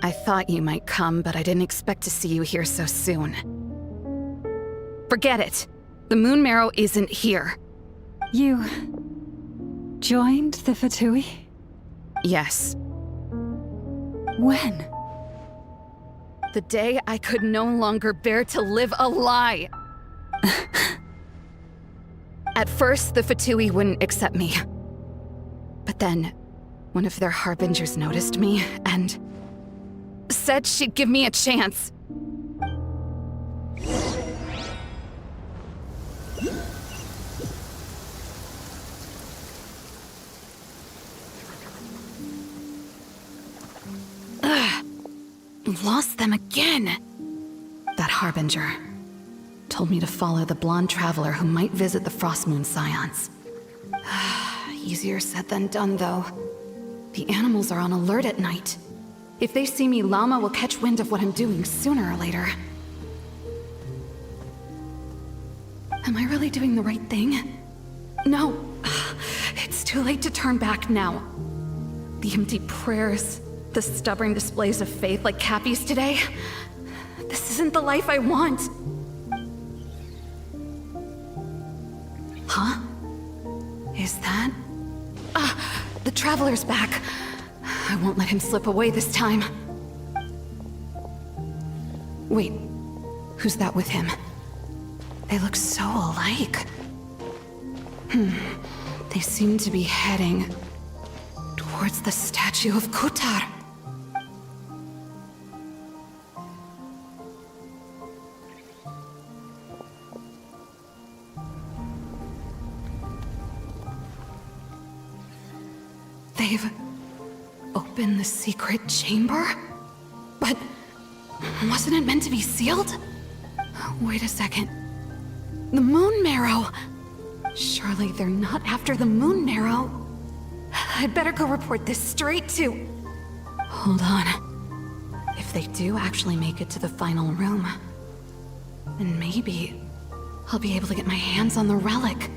S8: I thought you might come, but I didn't expect to see you here so soon. Forget it. The Moon Marrow isn't here.
S10: You joined the Fatui?
S8: Yes.
S10: When?
S8: The day I could no longer bear to live a lie. At first, the Fatui wouldn't accept me. But then, one of their harbingers noticed me and said she'd give me a chance. Ugh. Lost them again. That harbinger told me to follow the blonde traveler who might visit the Frostmoon Scions. Easier said than done, though. The animals are on alert at night. If they see me, Llama will catch wind of what I'm doing sooner or later. Am I really doing the right thing? No. It's too late to turn back now. The empty prayers, the stubborn displays of faith like Cappy's today. This isn't the life I want. Huh? Is that? The Traveler's back. I won't let him slip away this time. Wait, who's that with him? They look so alike. They seem to be heading towards the statue of Kutar. They've opened the secret chamber? But wasn't it meant to be sealed? Wait a second. The Moon Marrow! Surely they're not after the Moon Marrow. I'd better go report this straight to... Hold on. If they do actually make it to the final room, then maybe I'll be able to get my hands on the relic.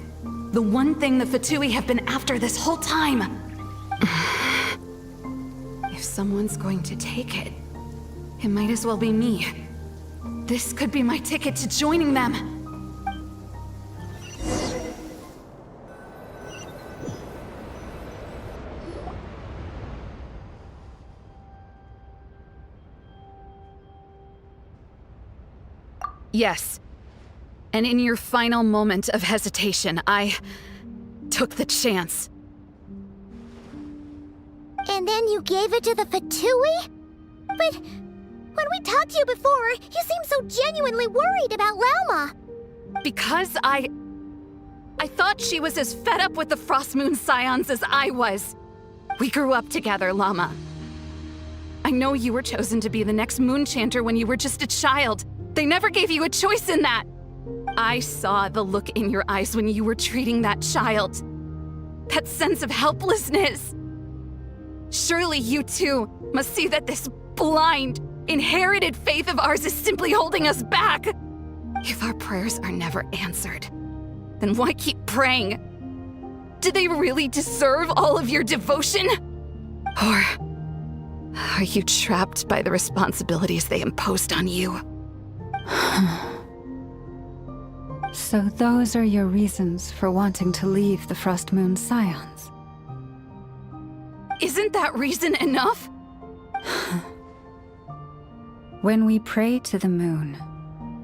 S8: The one thing the Fatui have been after this whole time. If someone's going to take it, it might as well be me. This could be my ticket to joining them. Yes. And in your final moment of hesitation, I took the chance.
S1: And then you gave it to the Fatui? But when we talked to you before, you seemed so genuinely worried about Lauma.
S8: Because I thought she was as fed up with the Frostmoon Scions as I was. We grew up together, Llama. I know you were chosen to be the next Moonchanter when you were just a child. They never gave you a choice in that. I saw the look in your eyes when you were treating that child. That sense of helplessness. Surely you too must see that this blind, inherited faith of ours is simply holding us back. If our prayers are never answered, then why keep praying? Do they really deserve all of your devotion? Or are you trapped by the responsibilities they imposed on you?
S10: So those are your reasons for wanting to leave the Frostmoon Scions?
S8: Isn't that reason enough?
S10: When we pray to the moon,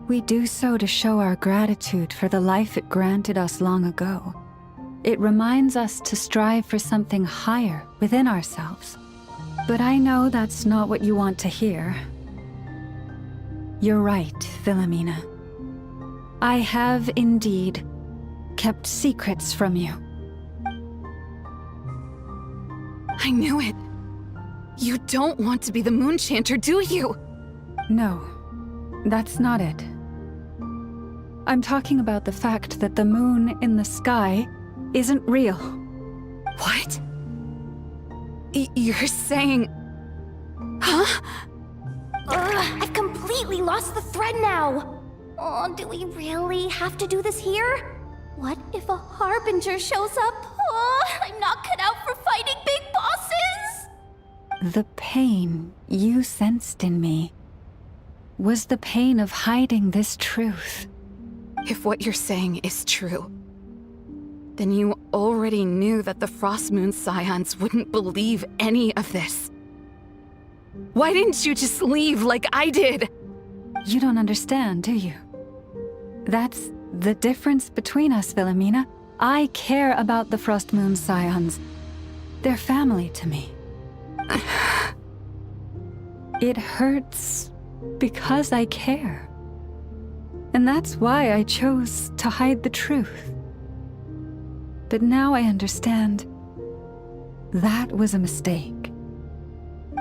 S10: we do so to show our gratitude for the life it granted us long ago. It reminds us to strive for something higher within ourselves. But I know that's not what you want to hear. You're right, Philomena. I have indeed kept secrets from you.
S8: I knew it. You don't want to be the Moonchanter, do you?
S10: No, that's not it. I'm talking about the fact that the moon in the sky isn't real.
S8: What? You're saying... Huh?
S4: I've completely lost the thread now. Oh, do we really have to do this here? What if a Harbinger shows up? Oh, I'm not cut out for fighting big bosses!
S10: The pain you sensed in me was the pain of hiding this truth.
S8: If what you're saying is true, then you already knew that the Frostmoon Scions wouldn't believe any of this. Why didn't you just leave like I did?
S10: You don't understand, do you? That's the difference between us, Philomena. I care about the Frostmoon Scions. They're family to me. It hurts because I care. And that's why I chose to hide the truth. But now I understand that was a mistake.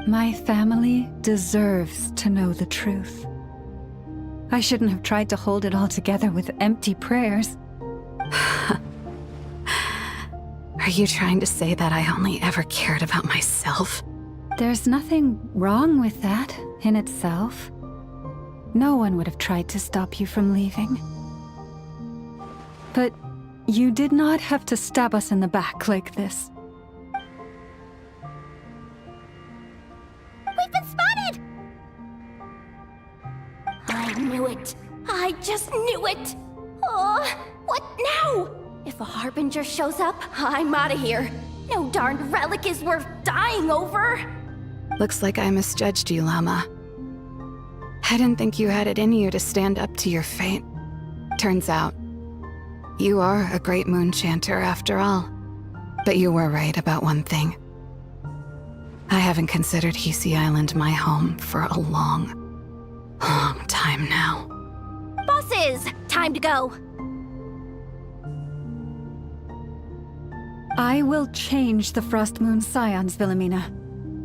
S10: My family deserves to know the truth. I shouldn't have tried to hold it all together with empty prayers.
S8: Are you trying to say that I only ever cared about myself?
S10: There's nothing wrong with that in itself. No one would have tried to stop you from leaving. But you did not have to stab us in the back like this.
S1: We've been spotted!
S3: I knew it. I just knew it. Oh, what now? If a Harbinger shows up, I'm out of here. No darned relic is worth dying over.
S8: Looks like I misjudged you, Llama. I didn't think you had it in you to stand up to your fate. Turns out, you are a great moon chanter after all. But you were right about one thing. I haven't considered Hisi Island my home for a long time now.
S3: Bosses, time to go.
S10: I will change the Frost Moon Scions, Wilhelmina,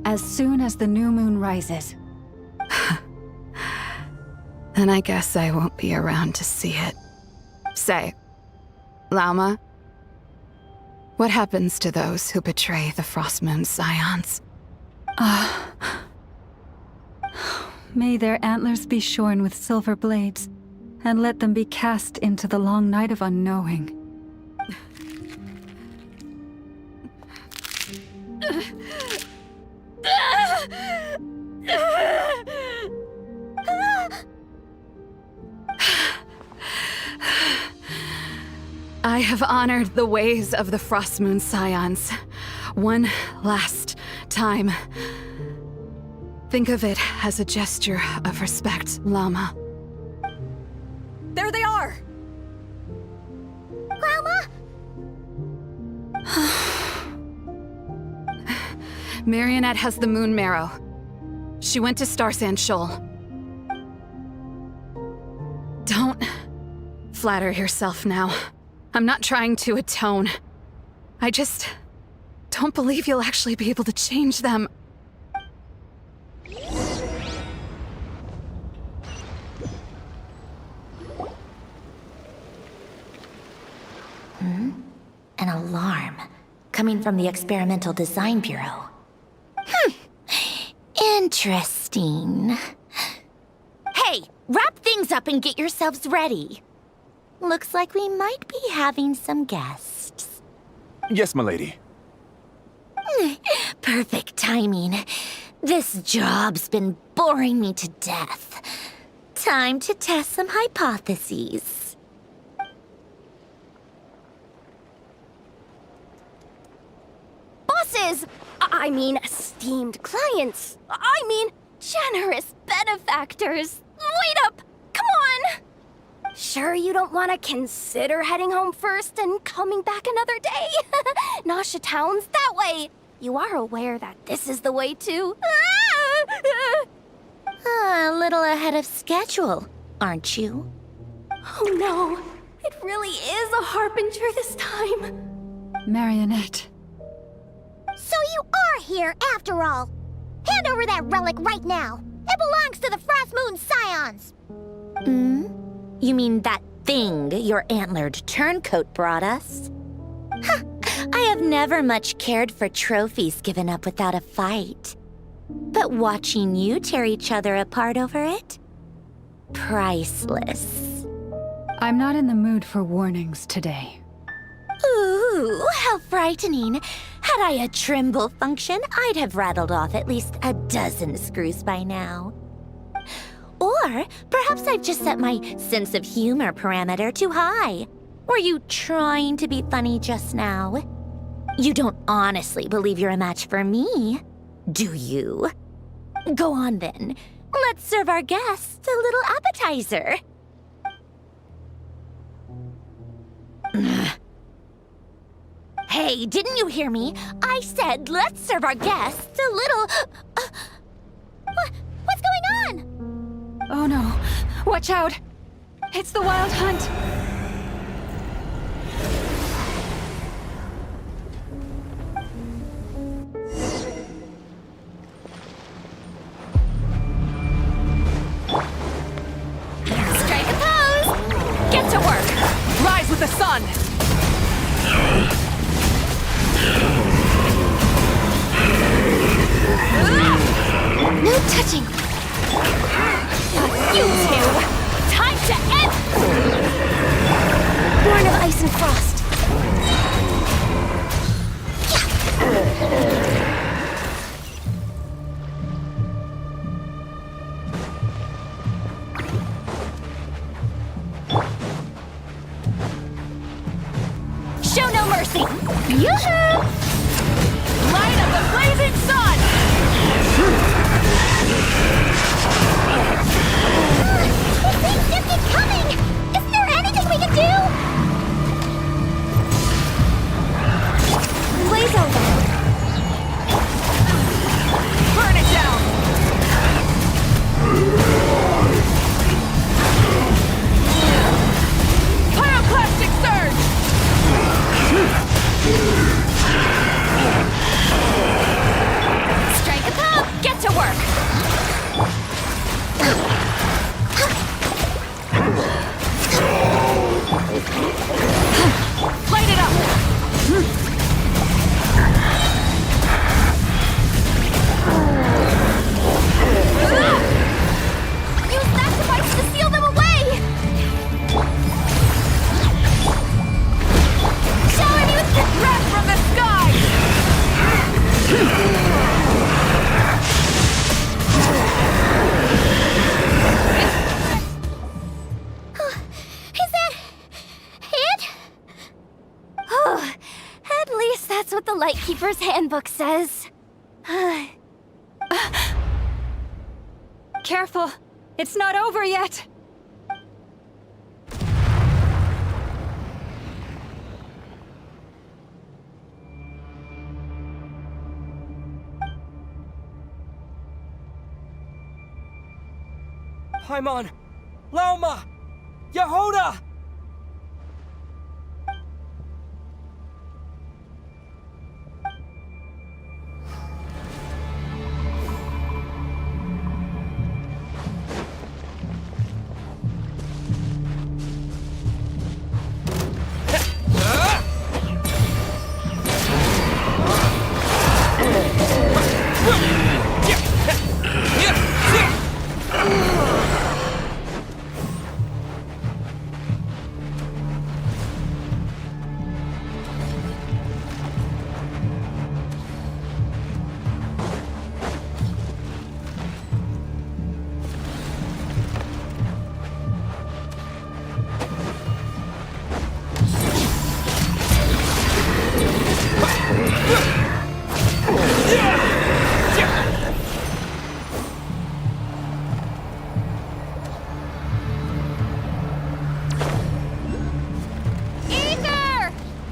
S10: as soon as the new moon rises.
S8: Then I guess I won't be around to see it. Say, Llama, what happens to those who betray the Frost Moon Scions?
S10: May their antlers be shorn with silver blades, and let them be cast into the long night of unknowing.
S8: I have honored the ways of the Frost Moon Scions one last time. Think of it as a gesture of respect, Llama.
S6: There they are!
S1: Grandma?
S8: Marionette has the moon marrow. She went to Starsand Shoal. Don't flatter yourself now. I'm not trying to atone. I just don't believe you'll actually be able to change them.
S3: An alarm coming from the Experimental Design Bureau. Interesting. Hey, wrap things up and get yourselves ready. Looks like we might be having some guests.
S19: Yes, milady.
S3: Perfect timing. This job's been boring me to death. Time to test some hypotheses.
S4: Bosses! I mean, esteemed clients. I mean, generous benefactors. Wait up! Come on! Sure you don't want to consider heading home first and coming back another day? Nasha Town's that way. You are aware that this is the way to...
S3: A little ahead of schedule, aren't you?
S4: Oh no, it really is a Harbinger this time.
S10: Marionette.
S1: So you are here after all. Hand over that relic right now. It belongs to the Frost Moon Scions.
S3: You mean that thing your antlered turncoat brought us? I have never much cared for trophies given up without a fight. But watching you tear each other apart over it? Priceless.
S10: I'm not in the mood for warnings today.
S3: Ooh, how frightening. Had I a Trimble function, I'd have rattled off at least a dozen screws by now. Or perhaps I've just set my sense of humor parameter too high. Were you trying to be funny just now? You don't honestly believe you're a match for me, do you? Go on then. Let's serve our guests a little appetizer. Hey, Hey, didn't you hear me? I said let's serve our guests a little...
S1: What's going on?
S2: Oh no. Watch out! It's the Wild Hunt!
S3: Strike a pose! Get to work!
S6: Rise with the sun!
S1: No touching!
S3: You two! Time to end!
S1: Born of ice and frost.
S3: Show no mercy!
S1: Yoo-hoo!
S3: Light of the blazing sun!
S1: It seems to keep coming! Isn't there anything we can do? Blaze over.
S6: Burn it down! Pyroclastic surge!
S3: Strike a pop! Get to work!
S6: Light it up!
S3: Use that device to seal them away! Shower me with the
S6: Breath from the sky!
S1: Is that it?
S4: Oh, at least that's what the Lightkeeper's Handbook says.
S2: Careful! It's not over yet!
S7: Paimon! Lauma! Yehoda!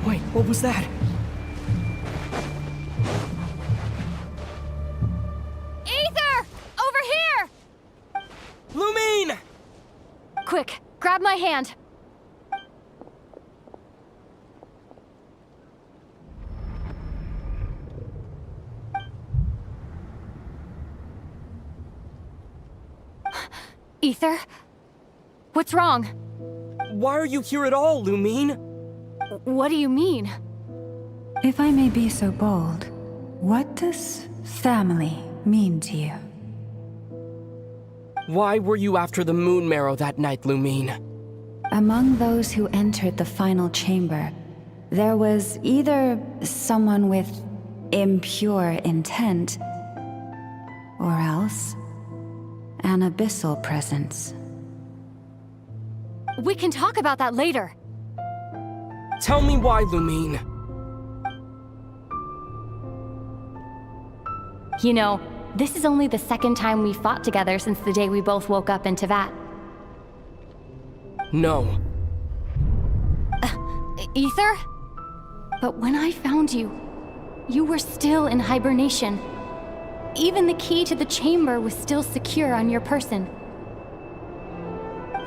S7: Wait, what was that?
S2: Aether! Over here!
S7: Lumine!
S2: Quick, grab my hand. Aether? What's wrong?
S7: Why are you here at all, Lumine?
S2: What do you mean?
S10: If I may be so bold, what does family mean to you?
S7: Why were you after the Moon Marrow that night, Lumine?
S10: Among those who entered the final chamber, there was either someone with impure intent, or else an abyssal presence.
S2: We can talk about that later.
S7: Tell me why, Lumine.
S17: You know, this is only the second time we fought together since the day we both woke up in Teyvat.
S7: No.
S2: Aether?
S17: But when I found you, you were still in hibernation. Even the key to the chamber was still secure on your person.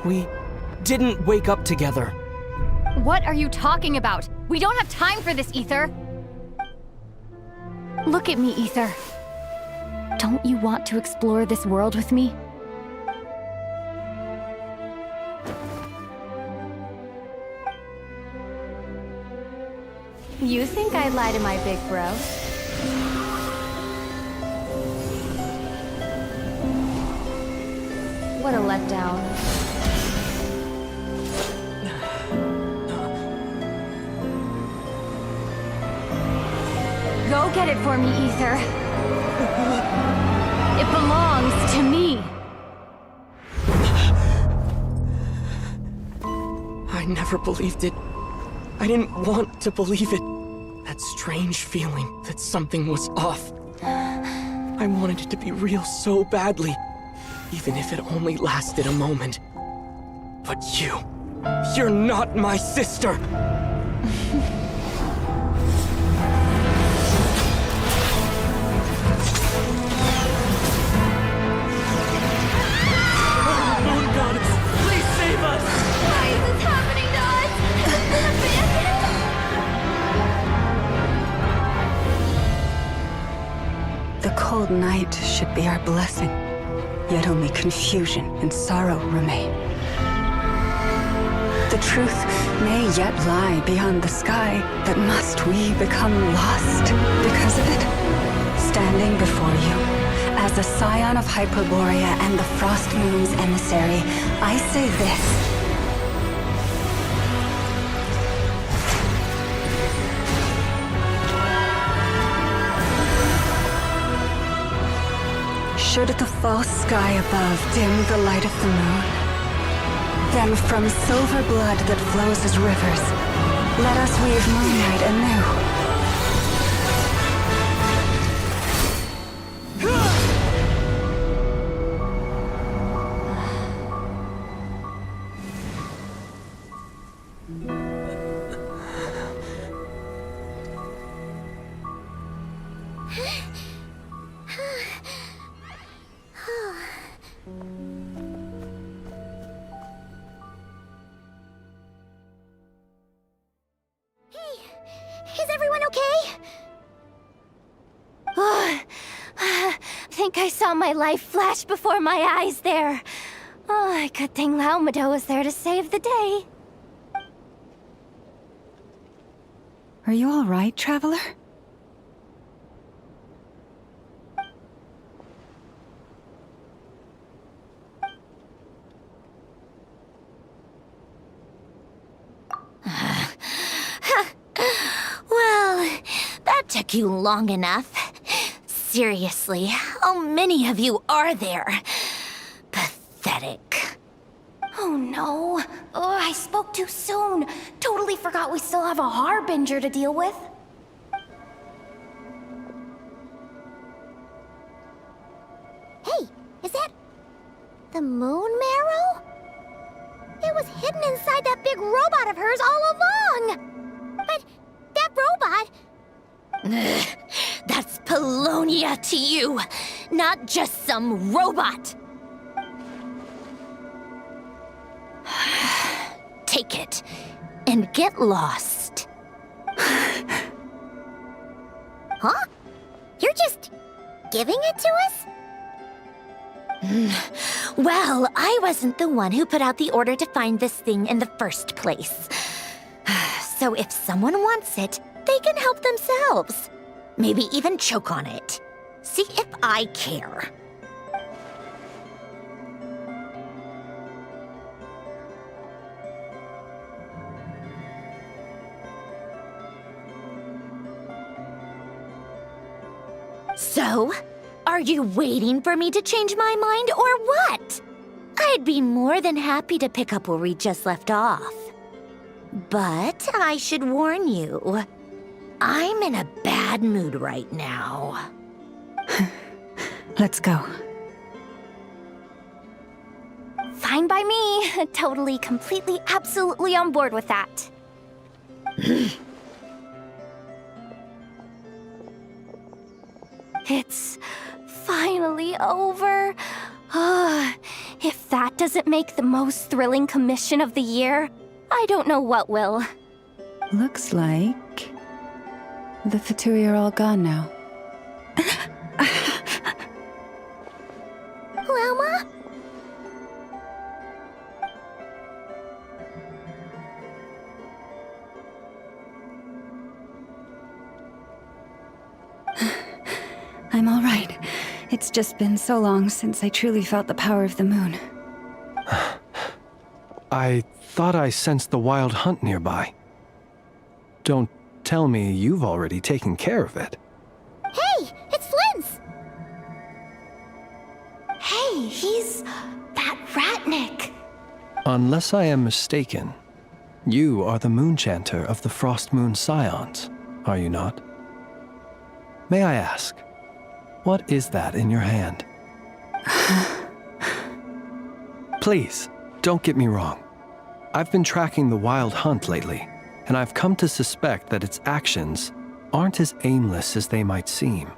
S7: We didn't wake up together.
S17: What are you talking about? We don't have time for this, Ether! Look at me, Ether. Don't you want to explore this world with me? You think I'd lie to my big bro? What a letdown. Go get it for me, Ether. It belongs to me.
S7: I never believed it. I didn't want to believe it. That strange feeling that something was off. I wanted it to be real so badly, even if it only lasted a moment. But you're not my sister! Moon Goddess, please save us!
S4: Why is this happening to us?
S10: The cold night should be our blessing, yet only confusion and sorrow remain. The truth may yet lie beyond the sky, but must we become lost because of it? Standing before you, as a scion of Hyperborea and the Frost Moon's emissary, I say this. Should the false sky above dim the light of the moon, then from silver blood that flows as rivers, let us weave moonlight anew.
S1: Is everyone okay?
S17: Think I saw my life flash before my eyes there. Oh, good thing Laumado was there to save the day.
S10: Are you all right, traveler?
S3: Well, that took you long enough. Seriously, how many of you are there? Pathetic.
S17: Oh no. Oh, I spoke too soon. Totally forgot we still have a Harbinger to deal with.
S1: Hey, is that the moon marrow? It was hidden inside that big robot of hers all along! But that robot...
S3: That's Polonia to you, not just some robot. Take it and get lost.
S1: Huh? You're just giving it to us?
S3: Well, I wasn't the one who put out the order to find this thing in the first place. So if someone wants it, they can help themselves. Maybe even choke on it. See if I care. So, are you waiting for me to change my mind or what? I'd be more than happy to pick up where we just left off. But I should warn you, I'm in a bad mood right now.
S10: Let's go.
S17: Fine by me. Totally, completely, absolutely on board with that. It's finally over. If that doesn't make the most thrilling commission of the year, I don't know what will.
S10: Looks like the Fatui are all gone now.
S1: Lelma?
S10: I'm all right. It's just been so long since I truly felt the power of the moon.
S9: I thought I sensed the wild hunt nearby. Don't tell me you've already taken care of it.
S1: Hey, it's Flint's!
S3: Hey, he's that Ratnik.
S9: Unless I am mistaken, you are the Moonchanter of the Frost Moon Scions, are you not? May I ask, what is that in your hand? Please, don't get me wrong. I've been tracking the wild hunt lately, and I've come to suspect that its actions aren't as aimless as they might seem.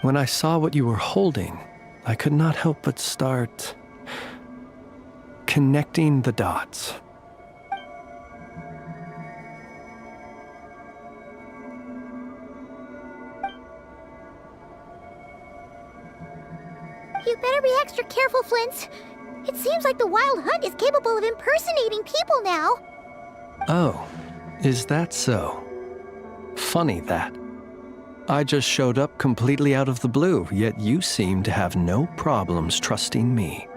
S9: When I saw what you were holding, I could not help but start connecting the dots.
S1: You better be extra careful, Flint. It seems like the Wild Hunt is capable of impersonating people now.
S9: Oh, is that so? Funny that. I just showed up completely out of the blue, yet you seem to have no problems trusting me.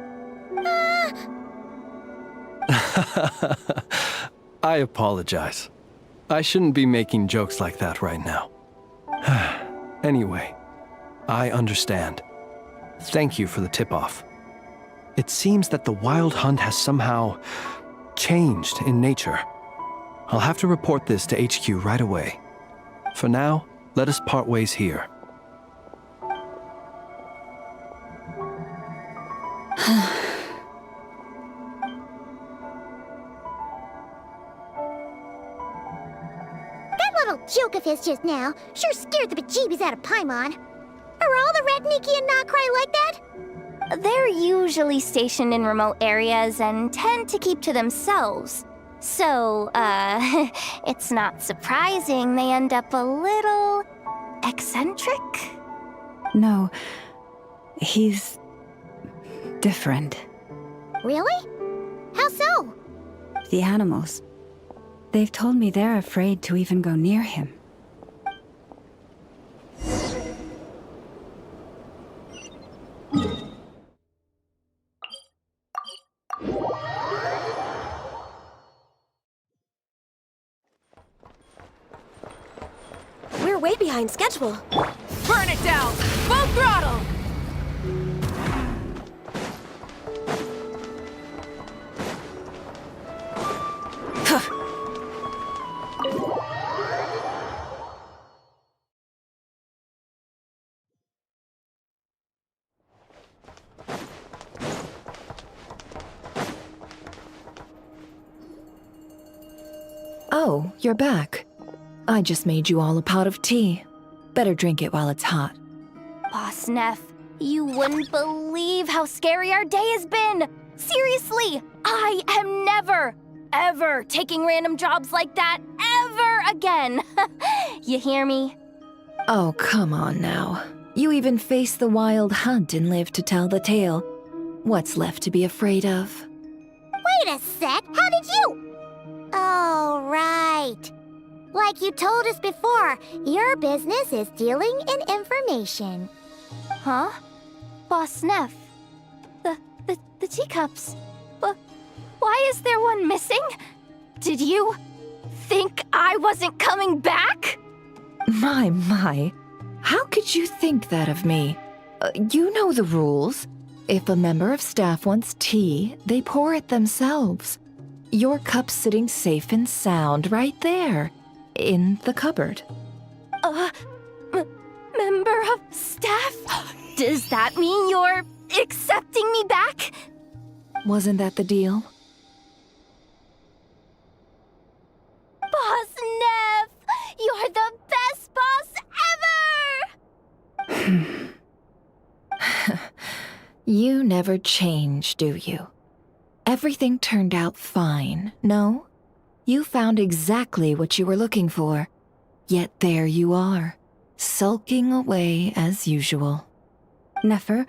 S9: I apologize. I shouldn't be making jokes like that right now. Anyway, I understand. Thank you for the tip-off. It seems that the Wild Hunt has somehow changed in nature. I'll have to report this to HQ right away. For now, let us part ways here.
S1: That little joke of his just now sure scared the bejeebies out of Paimon. Are all the Ratniki and Nod-Krai like that?
S17: They're usually stationed in remote areas and tend to keep to themselves. So, it's not surprising they end up a little eccentric?
S10: No, he's different.
S1: Really? How so?
S10: The animals. They've told me they're afraid to even go near him.
S11: We're way behind schedule.
S6: Burn it down! Full throttle!
S21: Oh, you're back. I just made you all a pot of tea. Better drink it while it's hot.
S17: Boss Neff, you wouldn't believe how scary our day has been! Seriously, I am never, ever taking random jobs like that ever again! You hear me?
S21: Oh, come on now. You even faced the wild hunt and lived to tell the tale. What's left to be afraid of?
S1: Wait a sec, how did you? Oh, right. Like you told us before, your business is dealing in information.
S17: Huh? Boss Neff? The teacups. Why is there one missing? Did you think I wasn't coming back?
S21: My. How could you think that of me? You know the rules. If a member of staff wants tea, they pour it themselves. Your cup's sitting safe and sound right there, in the cupboard.
S17: Member of staff? Does that mean you're accepting me back?
S21: Wasn't that the deal?
S17: Boss Neff! You're the best boss ever!
S21: You never change, do you? Everything turned out fine, no? You found exactly what you were looking for. Yet there you are, sulking away as usual.
S10: Nefer,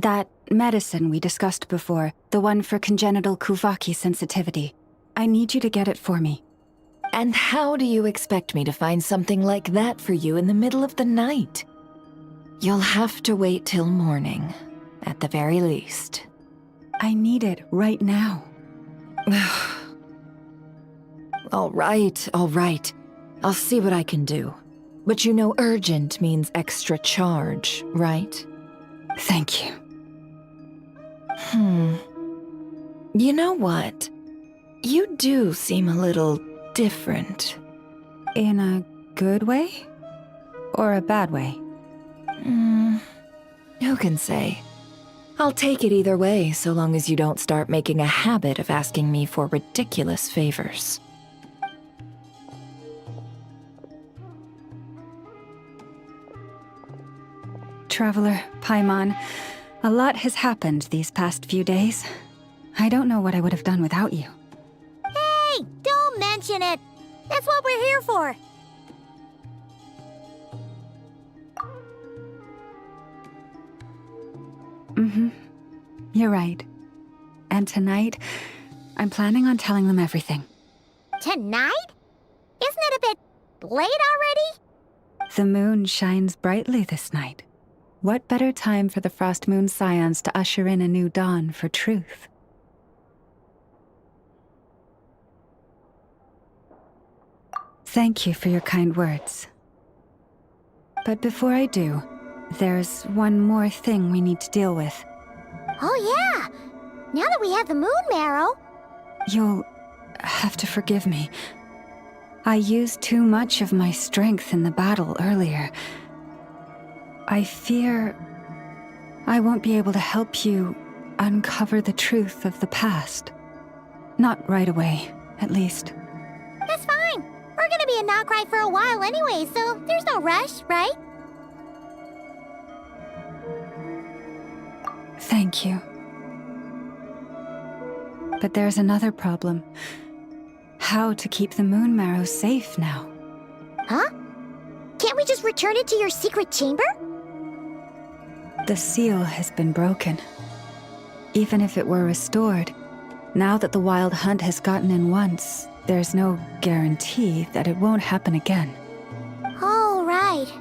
S10: that medicine we discussed before, the one for congenital Kuvaki sensitivity, I need you to get it for me.
S21: And how do you expect me to find something like that for you in the middle of the night? You'll have to wait till morning, at the very least.
S10: I need it right now.
S21: All right. I'll see what I can do. But you know urgent means extra charge, right?
S10: Thank you.
S21: You know what? You do seem a little different.
S10: In a good way? Or a bad way?
S21: Who can say? I'll take it either way, so long as you don't start making a habit of asking me for ridiculous favors.
S10: Traveler, Paimon, a lot has happened these past few days. I don't know what I would have done without you.
S1: Hey, don't mention it. That's what we're here for.
S10: You're right. And tonight, I'm planning on telling them everything.
S1: Tonight? Isn't it a bit late already?
S10: The moon shines brightly this night. What better time for the Frost Moon Scions to usher in a new dawn for truth? Thank you for your kind words. But before I do, there's one more thing we need to deal with.
S1: Oh yeah! Now that we have the moon marrow...
S10: You'll have to forgive me. I used too much of my strength in the battle earlier. I fear I won't be able to help you uncover the truth of the past. Not right away, at least.
S1: That's fine. We're gonna be in Nod-Krai for a while anyway, so there's no rush, right?
S10: Thank you. But there's another problem. How to keep the moon marrow safe now?
S1: Huh? Can't we just return it to your secret chamber?
S10: The seal has been broken. Even if it were restored, now that the wild hunt has gotten in once, there's no guarantee that it won't happen again.
S1: Oh, right.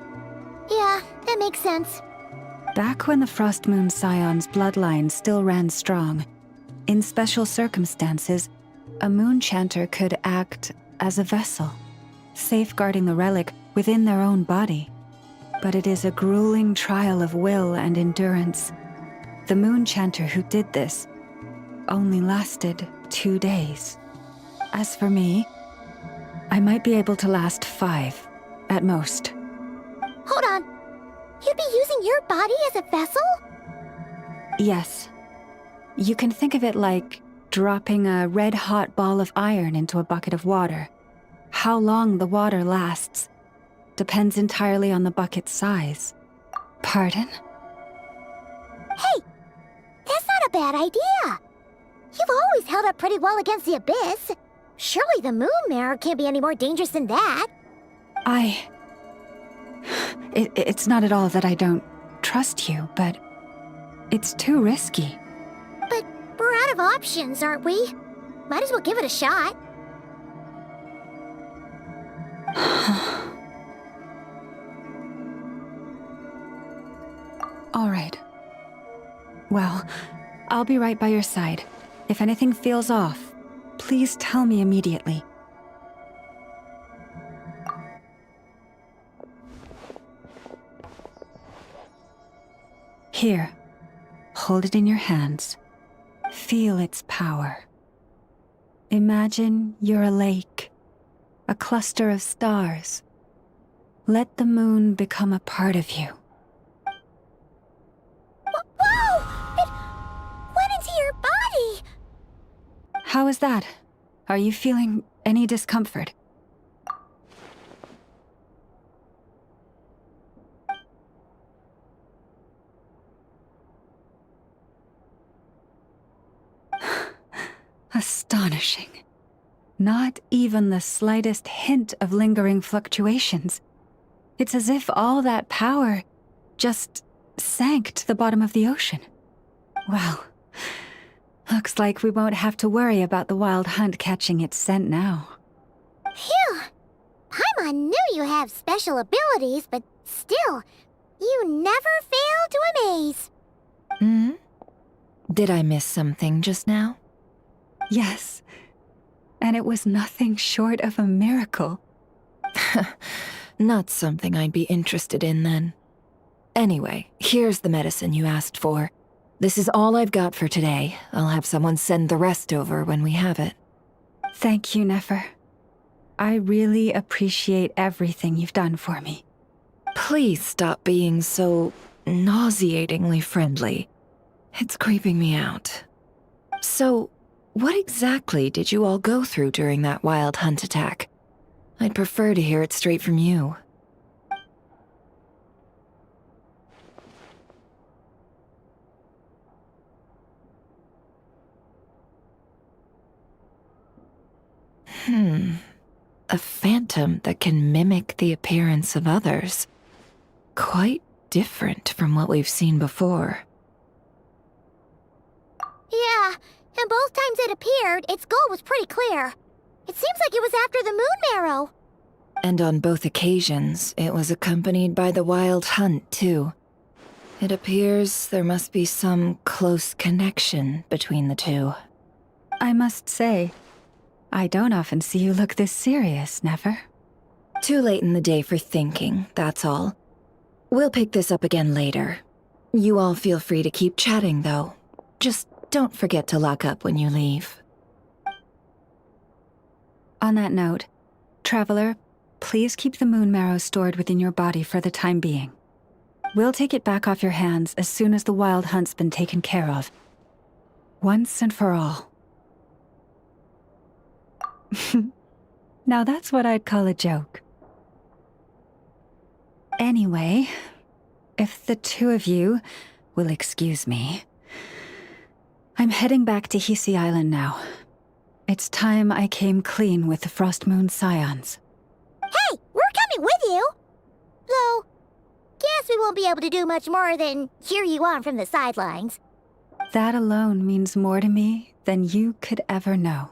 S1: Yeah, that makes sense.
S10: Back when the Frost Moon Scion's bloodline still ran strong, in special circumstances, a moon chanter could act as a vessel, safeguarding the relic within their own body. But it is a grueling trial of will and endurance. The moon chanter who did this only lasted 2 days. As for me, I might be able to last 5, at most.
S1: Hold on. You'd be using your body as a vessel?
S10: Yes. You can think of it like dropping a red-hot ball of iron into a bucket of water. How long the water lasts depends entirely on the bucket's size. Pardon?
S1: Hey, that's not a bad idea. You've always held up pretty well against the abyss. Surely the moon mirror can't be any more dangerous than that.
S10: It's not at all that I don't trust you, but it's too risky.
S1: But we're out of options, aren't we? Might as well give it a shot.
S10: All right. Well, I'll be right by your side. If anything feels off, please tell me immediately. Here, hold it in your hands. Feel its power. Imagine you're a lake, a cluster of stars. Let the moon become a part of you.
S1: Whoa! It went into your body!
S10: How is that? Are you feeling any discomfort? Astonishing. Not even the slightest hint of lingering fluctuations. It's as if all that power just sank to the bottom of the ocean. Well, looks like we won't have to worry about the wild hunt catching its scent now.
S1: Phew! Paimon knew you have special abilities, but still, you never fail to amaze.
S21: Hmm? Did I miss something just now?
S10: Yes. And it was nothing short of a miracle.
S21: Not something I'd be interested in then. Anyway, here's the medicine you asked for. This is all I've got for today. I'll have someone send the rest over when we have it.
S10: Thank you, Nefer. I really appreciate everything you've done for me.
S21: Please stop being so nauseatingly friendly. It's creeping me out. So, what exactly did you all go through during that wild hunt attack? I'd prefer to hear it straight from you. A phantom that can mimic the appearance of others. Quite different from what we've seen before.
S1: Yeah, and both times it appeared, its goal was pretty clear. It seems like it was after the moon marrow.
S21: And on both occasions, it was accompanied by the wild hunt, too. It appears there must be some close connection between the two.
S10: I must say, I don't often see you look this serious, Nefer.
S21: Too late in the day for thinking, that's all. We'll pick this up again later. You all feel free to keep chatting, though. Just don't forget to lock up when you leave.
S10: On that note, Traveler, please keep the moon marrow stored within your body for the time being. We'll take it back off your hands as soon as the wild hunt's been taken care of. Once and for all. Now that's what I'd call a joke. Anyway, if the two of you will excuse me, I'm heading back to Hisi Island now. It's time I came clean with the Frost Moon Scions.
S1: Hey, we're coming with you! Though, guess we won't be able to do much more than cheer you on from the sidelines.
S10: That alone means more to me than you could ever know.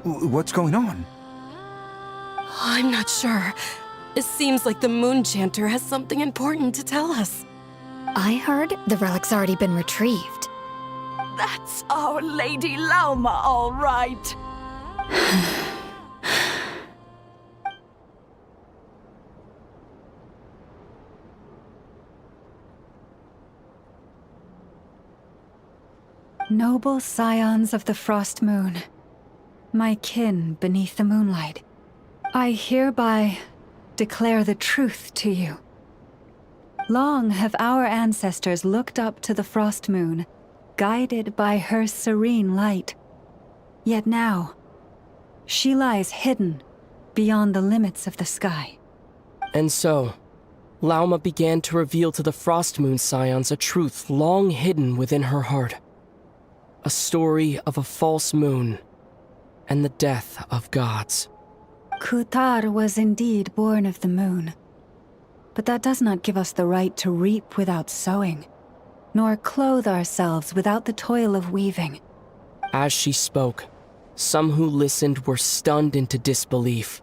S11: What's going on?
S22: I'm not sure. It seems like the Moon Chanter has something important to tell us.
S17: I heard the relic's already been retrieved.
S22: That's Our Lady Lauma, all right.
S10: Noble scions of the Frost Moon, my kin beneath the moonlight, I hereby declare the truth to you. Long have our ancestors looked up to the Frost Moon, guided by her serene light. Yet now, she lies hidden beyond the limits of the sky.
S7: And so, Lauma began to reveal to the Frost Moon Scions a truth long hidden within her heart. A story of a false moon and the death of gods.
S10: Kutar was indeed born of the moon. But that does not give us the right to reap without sowing, nor clothe ourselves without the toil of weaving.
S7: As she spoke, some who listened were stunned into disbelief,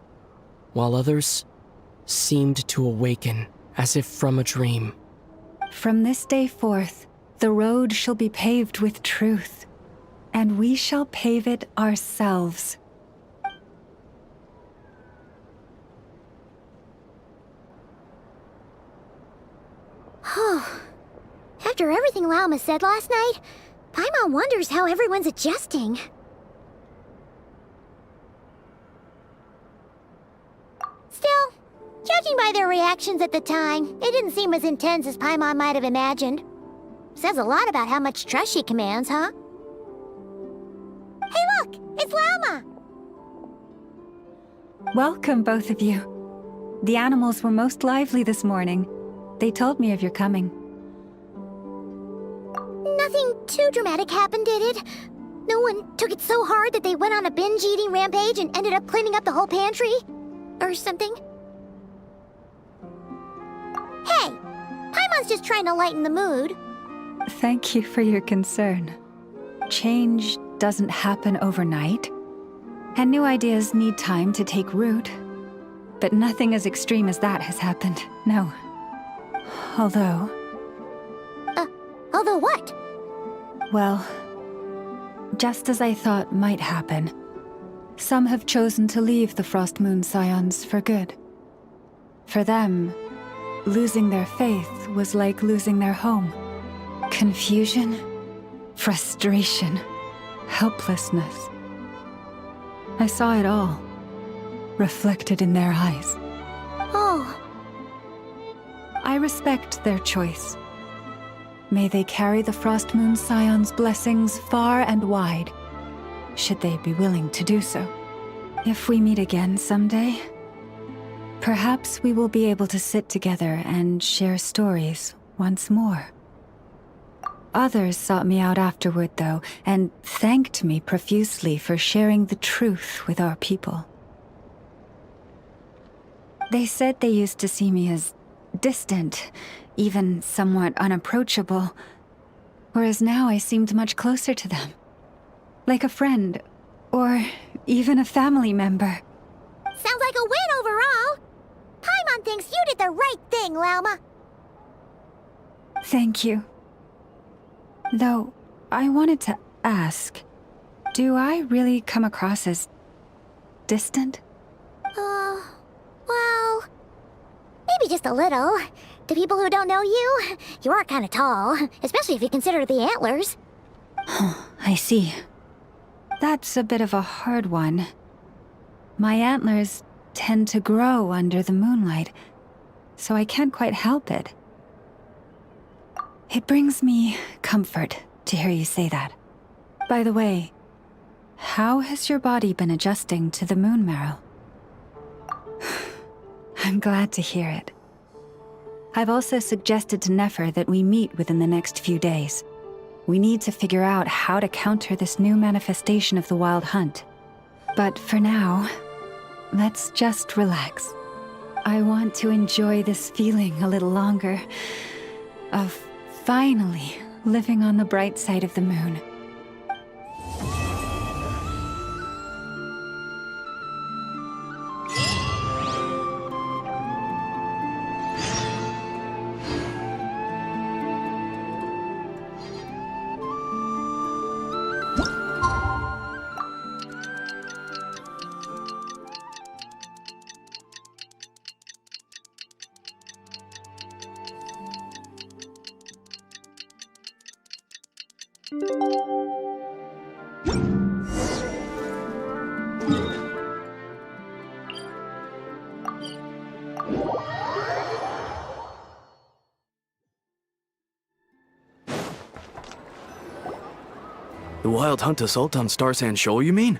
S7: while others seemed to awaken as if from a dream.
S10: From this day forth, the road shall be paved with truth, and we shall pave it ourselves.
S1: After everything Lauma said last night, Paimon wonders how everyone's adjusting. Still, judging by their reactions at the time, it didn't seem as intense as Paimon might have imagined. Says a lot about how much trust she commands, huh? Hey look!
S10: Welcome, both of you. The animals were most lively this morning. They told me of your coming.
S1: Nothing too dramatic happened, did it? No one took it so hard that they went on a binge-eating rampage and ended up cleaning up the whole pantry? Or something? Hey! Paimon's just trying to lighten the mood.
S10: Thank you for your concern. Change doesn't happen overnight, and new ideas need time to take root. But nothing as extreme as that has happened, no. Although...
S1: Although what?
S10: Well, just as I thought might happen, some have chosen to leave the Frost Moon Scions for good. For them, losing their faith was like losing their home. Confusion, frustration, helplessness. I saw it all, reflected in their eyes.
S1: Oh.
S10: I respect their choice. May they carry the Frost Moon Scion's blessings far and wide, should they be willing to do so. If we meet again someday, perhaps we will be able to sit together and share stories once more. Others sought me out afterward, though, and thanked me profusely for sharing the truth with our people. They said they used to see me as distant, even somewhat unapproachable, whereas now I seemed much closer to them. Like a friend, or even a family member.
S1: Sounds like a win overall! Paimon thinks you did the right thing, Lauma.
S10: Thank you. Though, I wanted to ask, do I really come across as distant?
S1: Well, maybe just a little. To people who don't know you, you are kind of tall, especially if you consider the antlers.
S10: I see. That's a bit of a hard one. My antlers tend to grow under the moonlight, so I can't quite help it. It brings me comfort to hear you say that. By the way, how has your body been adjusting to the moon marrow? I'm glad to hear it. I've also suggested to Nefer that we meet within the next few days. We need to figure out how to counter this new manifestation of the Wild Hunt. But for now, let's just relax. I want to enjoy this feeling a little longer of finally living on the bright side of the moon.
S11: The Wild Hunt assault on Star Sand Shoal, you mean?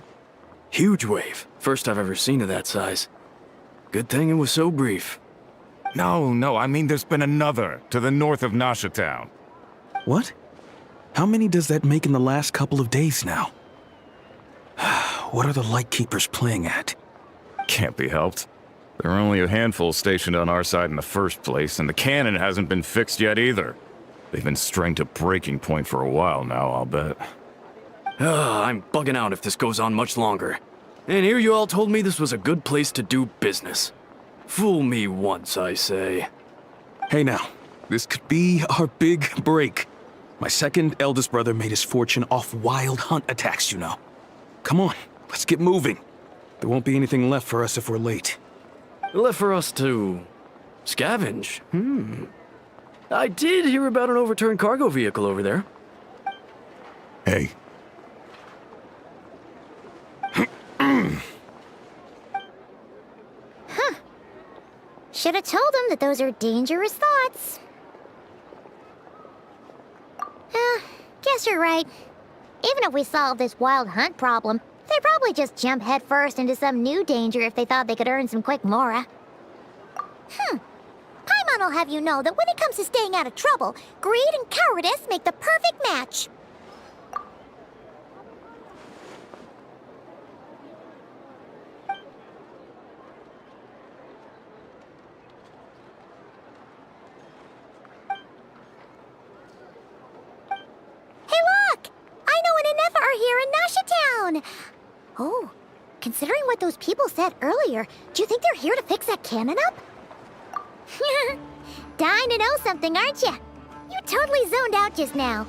S11: Huge wave. First I've ever seen of that size. Good thing it was so brief.
S18: No, I mean there's been another to the north of Nasha Town.
S23: What? How many does that make in the last couple of days now? What are the Lightkeepers playing at?
S18: Can't be helped. There are only a handful stationed on our side in the first place, and the cannon hasn't been fixed yet either. They've been strained to breaking point for a while now, I'll bet.
S11: I'm bugging out if this goes on much longer. And here you all told me this was a good place to do business. Fool me once, I say.
S23: Hey now, this could be our big break. My second eldest brother made his fortune off Wild Hunt attacks, you know. Come on, let's get moving. There won't be anything left for us if we're late.
S11: Left for us to... scavenge? I did hear about an overturned cargo vehicle over there.
S18: Hey.
S1: Should have told him that those are dangerous thoughts. Guess you're right. Even if we solve this Wild Hunt problem, They'd probably just jump headfirst into some new danger if they thought they could earn some quick mora. Paimon will have you know that when it comes to staying out of trouble, greed and cowardice make the perfect match. Hey look! Aino and Inefa are here in Nasha Town! Oh, considering what those people said earlier, do you think they're here to fix that cannon up? Dying to know something, aren't you? You totally zoned out just now.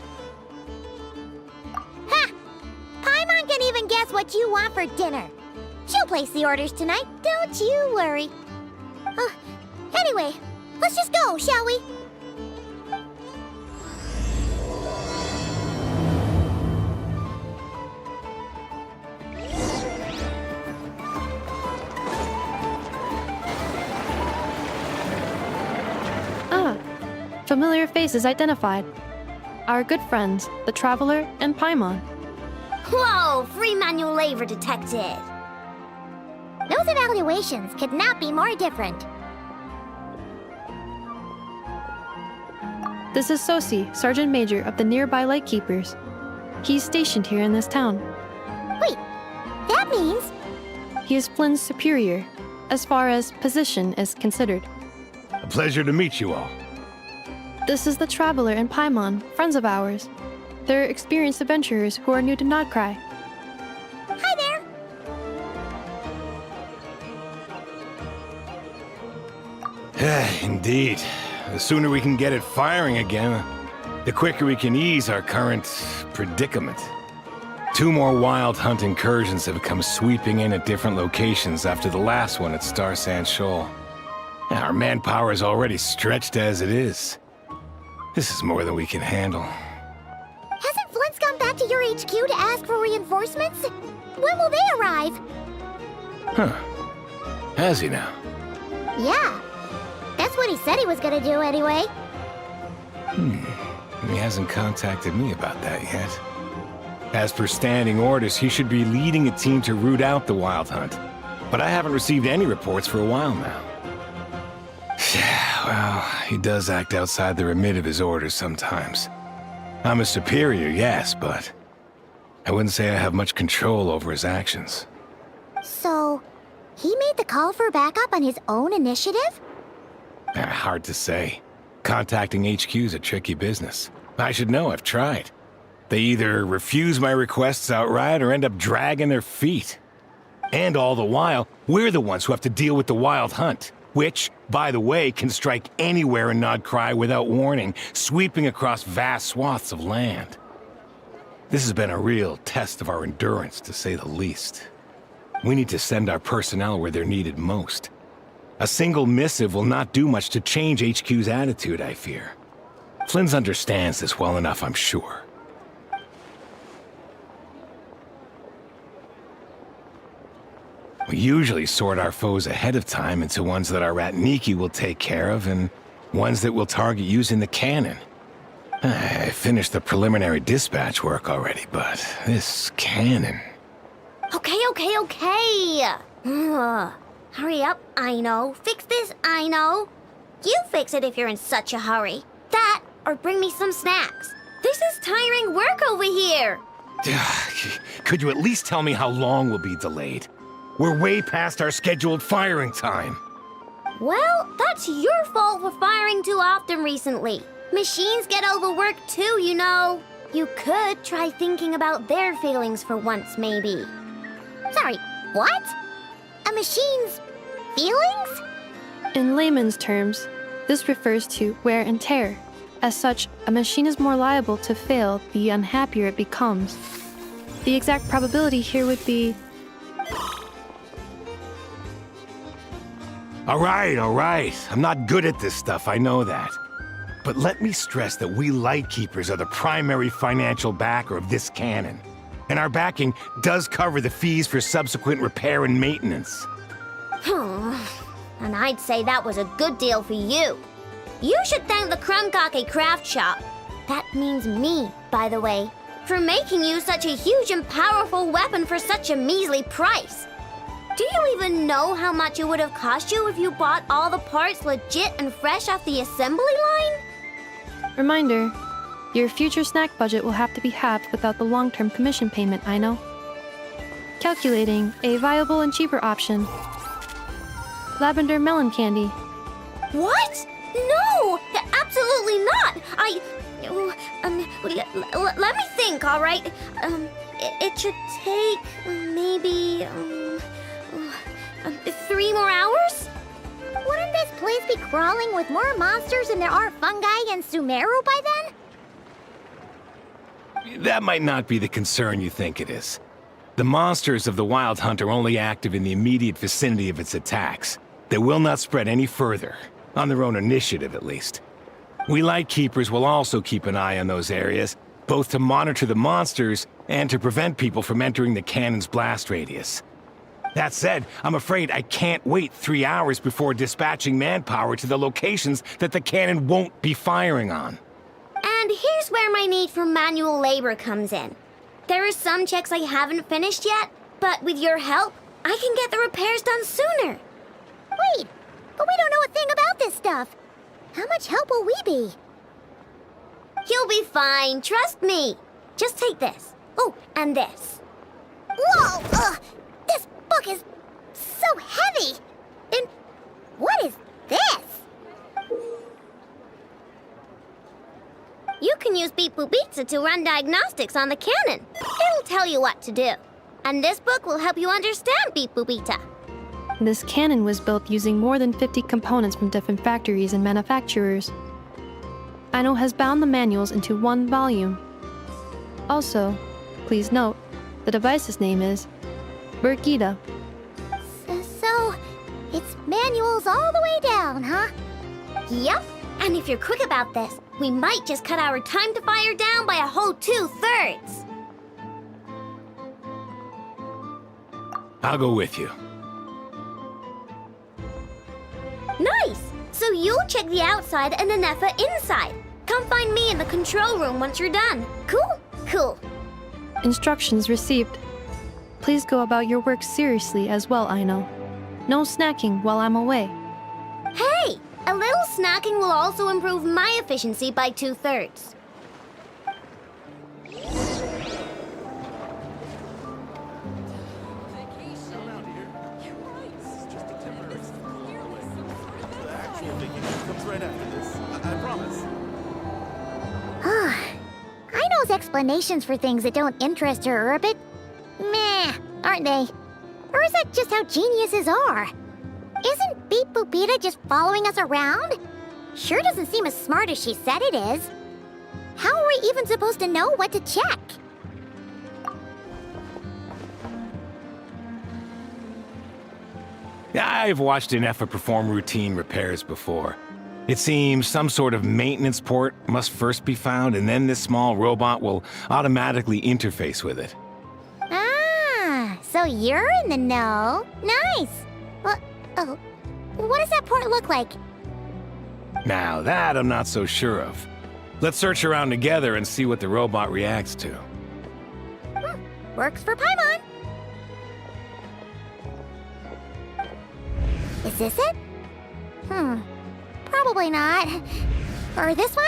S1: Ha! Paimon can even guess what you want for dinner. She'll place the orders tonight, don't you worry. Anyway, let's just go, shall we?
S2: Familiar faces identified. Our good friends, the Traveler and Paimon.
S1: Whoa, free manual labor detected. Those evaluations could not be more different.
S2: This is Sosi, Sergeant Major of the nearby Lightkeepers. He's stationed here in this town.
S1: Wait, that means...
S2: He is Flynn's superior, as far as position is considered.
S5: A pleasure to meet you all.
S2: This is the Traveler and Paimon, friends of ours. They're experienced adventurers who are new to Nod-Krai.
S1: Hi
S5: there! Indeed. The sooner we can get it firing again, the quicker we can ease our current predicament. 2 more wild hunt incursions have come sweeping in at different locations after the last one at Star Sand Shoal. Our manpower is already stretched as it is. This is more than we can handle.
S1: Hasn't Flint's gone back to your HQ to ask for reinforcements? When will they arrive?
S5: Huh. Has he now?
S1: Yeah. That's what he said he was gonna do anyway.
S5: He hasn't contacted me about that yet. As per standing orders, he should be leading a team to root out the wild hunt. But I haven't received any reports for a while now. Well, he does act outside the remit of his orders sometimes. I'm a superior, yes, but I wouldn't say I have much control over his actions.
S1: So, he made the call for backup on his own initiative?
S5: Hard to say. Contacting HQ's a tricky business. I should know, I've tried. They either refuse my requests outright or end up dragging their feet. And all the while, we're the ones who have to deal with the wild hunt. Which, by the way, can strike anywhere in Nod-Krai without warning, sweeping across vast swaths of land. This has been a real test of our endurance, to say the least. We need to send our personnel where they're needed most. A single missive will not do much to change HQ's attitude, I fear. Flynn's understands this well enough, I'm sure. We usually sort our foes ahead of time into ones that our Ratniki will take care of and ones that we'll target using the cannon. I finished the preliminary dispatch work already, but this cannon...
S1: Okay. Hurry up, Aino. Fix this, Aino. You fix it if you're in such a hurry. That, or bring me some snacks. This is tiring work over here.
S5: Could you at least tell me how long we'll be delayed? We're way past our scheduled firing time.
S1: Well, that's your fault for firing too often recently. Machines get overworked too, you know. You could try thinking about their feelings for once, maybe. Sorry, what? A machine's feelings?
S2: In layman's terms, this refers to wear and tear. As such, a machine is more liable to fail the unhappier it becomes. The exact probability here would be...
S5: All right. I'm not good at this stuff, I know that. But let me stress that we Lightkeepers are the primary financial backer of this cannon. And our backing does cover the fees for subsequent repair and maintenance.
S1: And I'd say that was a good deal for you. You should thank the Krumkake craft shop. That means me, by the way. for making you such a huge and powerful weapon for such a measly price. Do you even know how much it would have cost you if you bought all the parts legit and fresh off the assembly line?
S2: Reminder, your future snack budget will have to be halved without the long-term commission payment, I know. Calculating a viable and cheaper option. Lavender melon candy.
S1: What? No! Absolutely not! Let me think, all right? It should take maybe 3 more hours? Wouldn't this place be crawling with more monsters than there are fungi in Sumeru by then?
S5: That might not be the concern you think it is. The monsters of the Wild Hunt are only active in the immediate vicinity of its attacks. They will not spread any further, on their own initiative at least. We Lightkeepers will also keep an eye on those areas, both to monitor the monsters and to prevent people from entering the cannon's blast radius. That said, I'm afraid I can't wait 3 hours before dispatching manpower to the locations that the cannon won't be firing on.
S1: And here's where my need for manual labor comes in. There are some checks I haven't finished yet, but with your help, I can get the repairs done sooner. Wait, but we don't know a thing about this stuff. How much help will we be? You'll be fine, trust me. Just take this. Oh, and this. Whoa! This book is so heavy! And what is this? You can use Beep Boop Pizza to run diagnostics on the cannon. It'll tell you what to do. And this book will help you understand Beep Boop Pizza.
S2: This cannon was built using more than 50 components from different factories and manufacturers. Aino has bound the manuals into one volume. Also, please note, the device's name is Burkida.
S1: So, it's manuals all the way down, huh? Yep, and if you're quick about this, we might just cut our time to fire down by a whole 2/3.
S5: I'll go with you.
S1: Nice! So you'll check the outside and the Nefa inside. Come find me in the control room once you're done. Cool? Cool.
S2: Instructions received. Please go about your work seriously as well, Aino. No snacking while I'm away.
S1: Hey! A little snacking will also improve my efficiency by 2/3. Aino's explanations for things that don't interest her are a bit meh, aren't they? Or is that just how geniuses are? Isn't Beep Boopita just following us around? Sure doesn't seem as smart as she said it is. How are we even supposed to know what to check?
S5: I've watched an Nefa perform routine repairs before. It seems some sort of maintenance port must first be found, and then this small robot will automatically interface with it.
S1: Ah, so you're in the know. Nice. Oh, what does that port look like?
S5: Now that I'm not so sure of. Let's search around together and see what the robot reacts to.
S1: Works for Paimon. Is this it? Probably not. Or this one?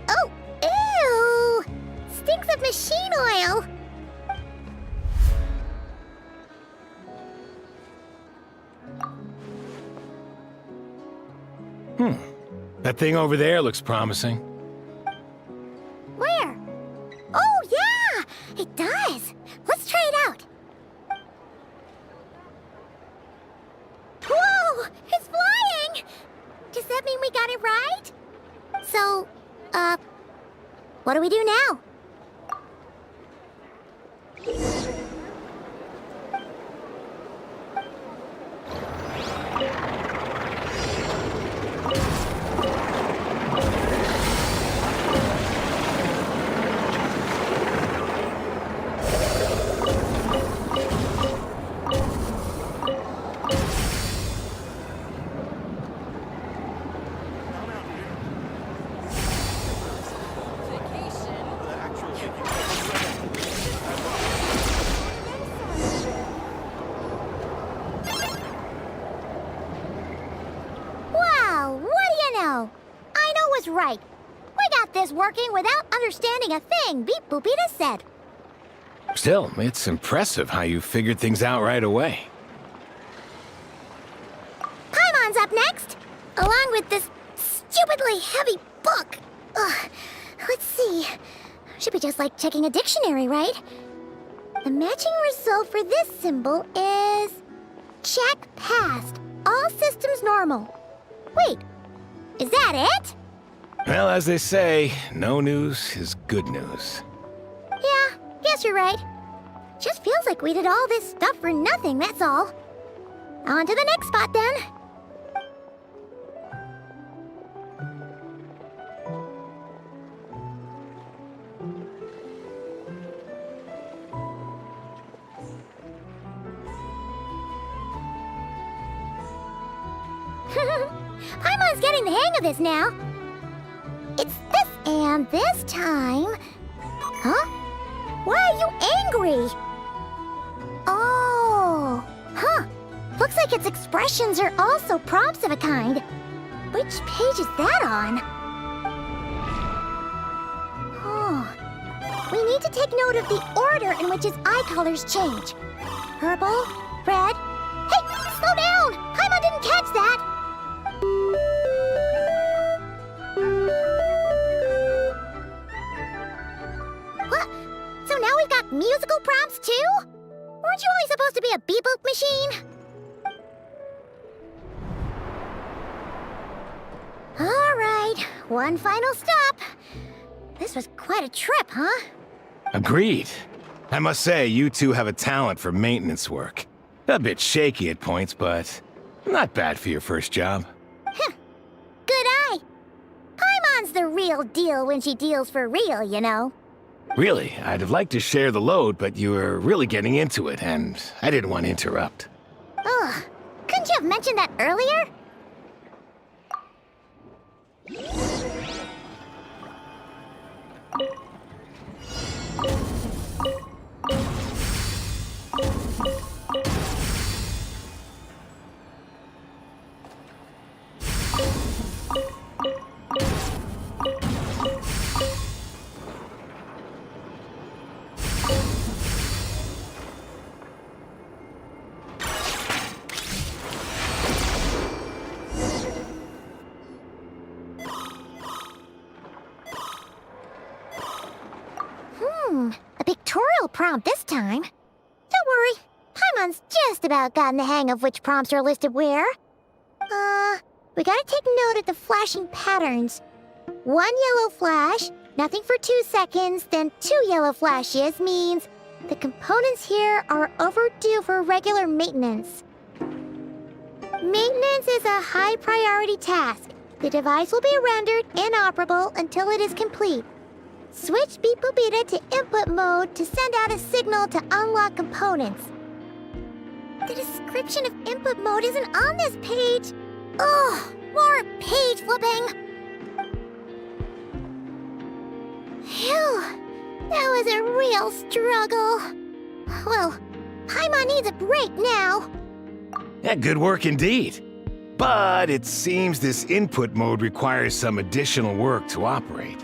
S1: Oh, ew! Stinks of machine oil!
S5: That thing over there looks promising.
S1: Where? Oh, yeah! It does! Let's try it out. Whoa! It's flying! Does that mean we got it right? So, what do we do now? was right. We got this working without understanding a thing, Beep Boopita said.
S5: Still, it's impressive how you figured things out right away.
S1: Paimon's up next, along with this stupidly heavy book. Ugh. Let's see. Should be just like checking a dictionary, right? The matching result for this symbol is... check passed. All systems normal. Wait, is that it?
S5: Well, as they say, no news is good news.
S1: Yeah, guess you're right. Just feels like we did all this stuff for nothing, that's all. On to the next spot, then. Paimon's getting the hang of this now. It's this and this time... Huh? Why are you angry? Oh, huh. Looks like its expressions are also prompts of a kind. Which page is that on? Oh. We need to take note of the order in which his eye colors change. Purple, red... Hey, slow down! Paimon didn't catch that! What? So now we've got musical prompts too? Weren't you only supposed to be a beep-boop machine? Alright, one final stop. This was quite a trip, huh?
S5: Agreed. I must say, you two have a talent for maintenance work. A bit shaky at points, but not bad for your first job.
S1: Good eye. Paimon's the real deal when she deals for real, you know.
S5: Really, I'd have liked to share the load, but you were really getting into it, and I didn't want to interrupt.
S1: Ugh, couldn't you have mentioned that earlier? A pictorial prompt this time. Don't worry, Paimon's just about gotten the hang of which prompts are listed where. We gotta take note of the flashing patterns. 1 yellow flash, nothing for 2 seconds, then 2 yellow flashes means the components here are overdue for regular maintenance. Maintenance is a high priority task. The device will be rendered inoperable until it is complete. Switch Beep Boopita to input mode to send out a signal to unlock components. The description of input mode isn't on this page. Ugh, more page flipping. Phew, that was a real struggle. Well, Paimon needs a break now.
S5: Yeah, good work indeed. But it seems this input mode requires some additional work to operate.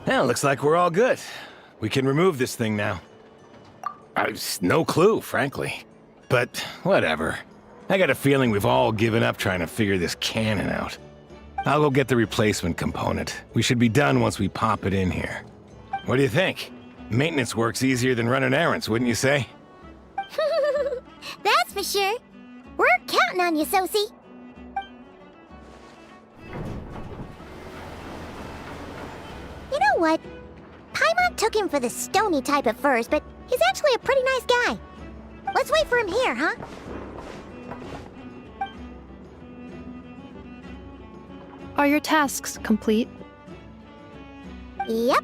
S5: Well, looks like we're all good. We can remove this thing now. I've no clue, frankly. But whatever. I got a feeling we've all given up trying to figure this cannon out. I'll go get the replacement component. We should be done once we pop it in here. What do you think? Maintenance work's easier than running errands, wouldn't you say?
S1: That's for sure. We're counting on you, Sosie. You know what? Paimon took him for the stony type at first, but he's actually a pretty nice guy. Let's wait for him here, huh?
S2: Are your tasks complete?
S1: Yep.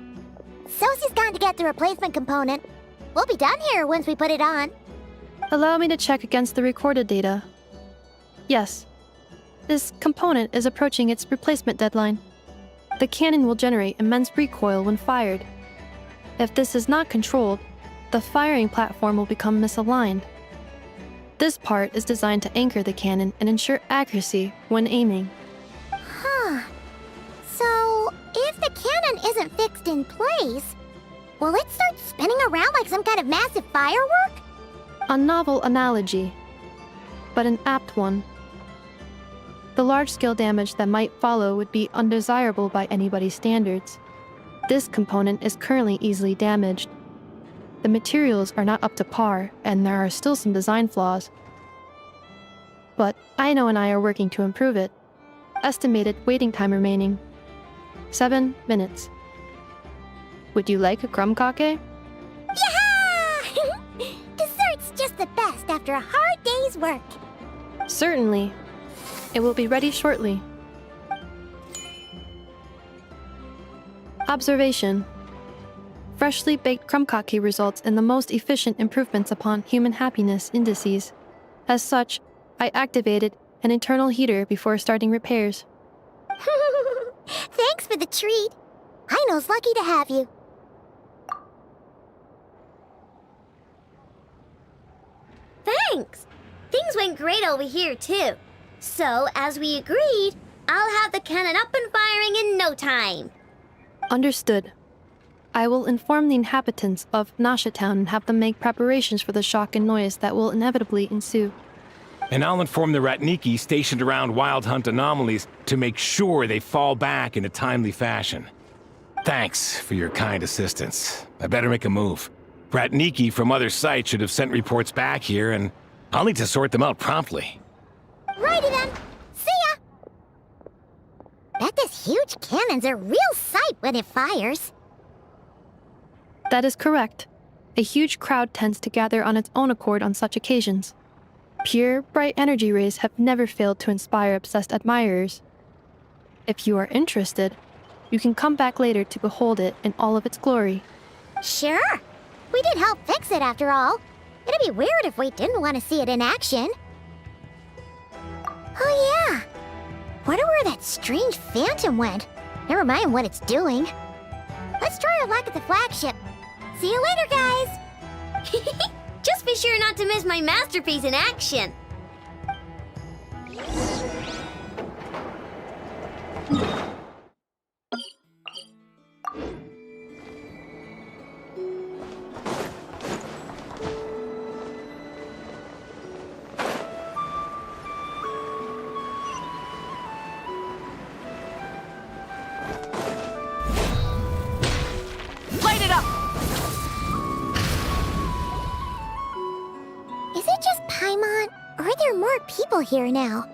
S1: Sosie's gone to get the replacement component. We'll be done here once we put it on.
S2: Allow me to check against the recorded data. Yes. This component is approaching its replacement deadline. The cannon will generate immense recoil when fired. If this is not controlled, the firing platform will become misaligned. This part is designed to anchor the cannon and ensure accuracy when aiming.
S1: Huh. So, if the cannon isn't fixed in place, will it start spinning around like some kind of massive firework?
S2: A novel analogy, but an apt one. The large-scale damage that might follow would be undesirable by anybody's standards. This component is currently easily damaged. The materials are not up to par, and there are still some design flaws. But Aino and I are working to improve it. Estimated waiting time remaining: 7 minutes. Would you like a crumb-kake?
S1: Yeah! Dessert's just the best after a hard day's work.
S2: Certainly. It will be ready shortly. Observation. Freshly baked crumb-kake results in the most efficient improvements upon human happiness indices. As such, I activated an internal heater before starting repairs.
S1: Thanks for the treat. Aino's lucky to have you.
S13: Thanks! Things went great over here, too. So, as we agreed, I'll have the cannon up and firing in no time.
S2: Understood. I will inform the inhabitants of Nasha Town and have them make preparations for the shock and noise that will inevitably ensue.
S5: And I'll inform the Ratniki stationed around Wild Hunt anomalies to make sure they fall back in a timely fashion. Thanks for your kind assistance. I better make a move. Ratniki from other sites should have sent reports back here, and I'll need to sort them out promptly.
S1: Righty then. See ya! Bet this huge cannon's a real sight when it fires.
S2: That is correct. A huge crowd tends to gather on its own accord on such occasions. Pure, bright energy rays have never failed to inspire obsessed admirers. If you are interested, you can come back later to behold it in all of its glory.
S1: Sure. We did help fix it after all. It'd be weird if we didn't want to see it in action. Oh yeah. Wonder where that strange phantom went. Never mind what it's doing. Let's try our luck at the flagship. See you later, guys!
S13: Just be sure not to miss my masterpiece in action.
S6: Light it up!
S1: Is it just Paimon, or are there more people here now?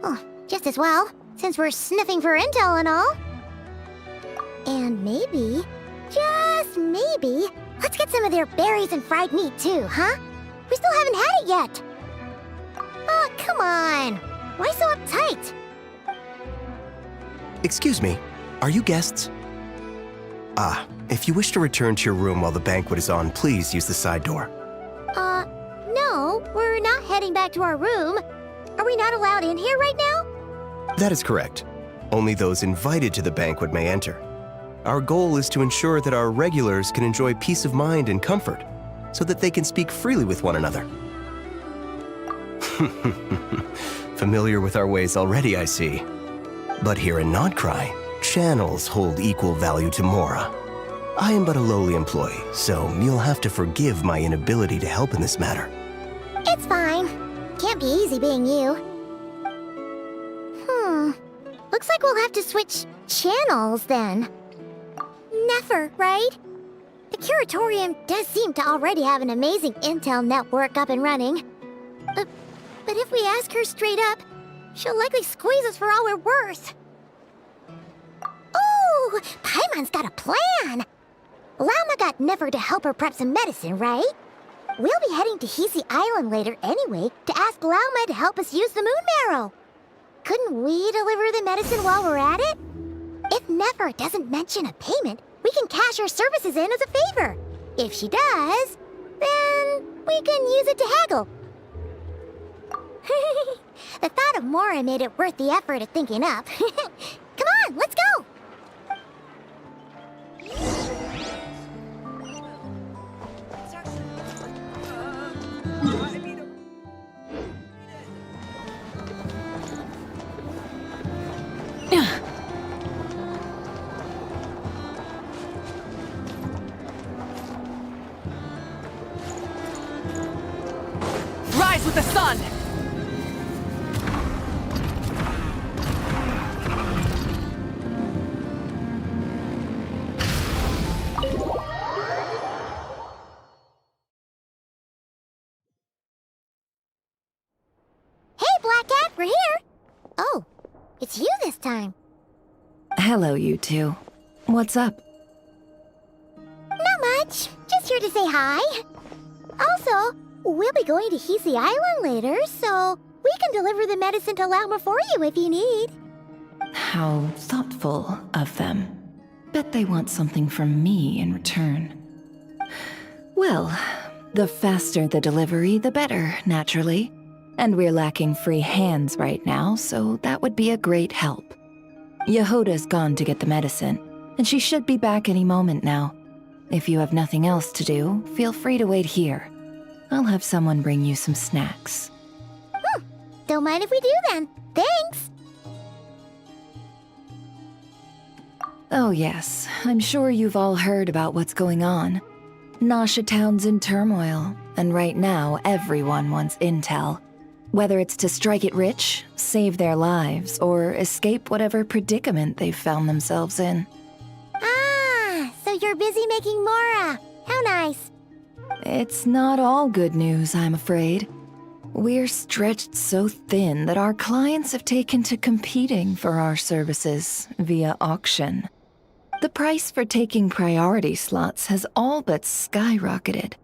S1: Oh, just as well, since we're sniffing for intel and all. And maybe, just maybe, let's get some of their berries and fried meat too, huh? We still haven't had it yet. Oh, come on. Why so uptight?
S15: Excuse me, are you guests? If you wish to return to your room while the banquet is on, please use the side door.
S1: No, we're not heading back to our room. Are we not allowed in here right now?
S15: That is correct. Only those invited to the banquet may enter. Our goal is to ensure that our regulars can enjoy peace of mind and comfort, so that they can speak freely with one another. Familiar with our ways already, I see. But here in Nod-Krai, channels hold equal value to Mora. I am but a lowly employee, so you'll have to forgive my inability to help in this matter.
S1: It's fine. Can't be easy being you. Looks like we'll have to switch channels then. Never, right? The Curatorium does seem to already have an amazing intel network up and running. But if we ask her straight up, she'll likely squeeze us for all we're worth. Ooh, Paimon's got a plan! Llama got Never to help her prep some medicine, right? We'll be heading to Hisi Island later anyway to ask Llama to help us use the moon marrow. Couldn't we deliver the medicine while we're at it? If Never doesn't mention a payment, we can cash our services in as a favor. If she does, then we can use it to haggle. The thought of Mora made it worth the effort of thinking up. Come on, let's go!
S6: Rise with the sun!
S1: Hey, Black Cat, we're here! Oh, it's you this time.
S21: Hello, you two. What's up?
S1: Not much. Just here to say hi. Also, we'll be going to Hisi Island later, so we can deliver the medicine to Llama for you if you need.
S21: How thoughtful of them. Bet they want something from me in return. Well, the faster the delivery, the better, naturally. And we're lacking free hands right now, so that would be a great help. Yehoda's gone to get the medicine, and she should be back any moment now. If you have nothing else to do, feel free to wait here. I'll have someone bring you some snacks.
S1: Don't mind if we do then. Thanks!
S21: Oh yes, I'm sure you've all heard about what's going on. Nasha Town's in turmoil, and right now everyone wants intel. Whether it's to strike it rich, save their lives, or escape whatever predicament they've found themselves in.
S1: Ah, so you're busy making Mora. How nice.
S21: It's not all good news, I'm afraid. We're stretched so thin that our clients have taken to competing for our services via auction. The price for taking priority slots has all but skyrocketed.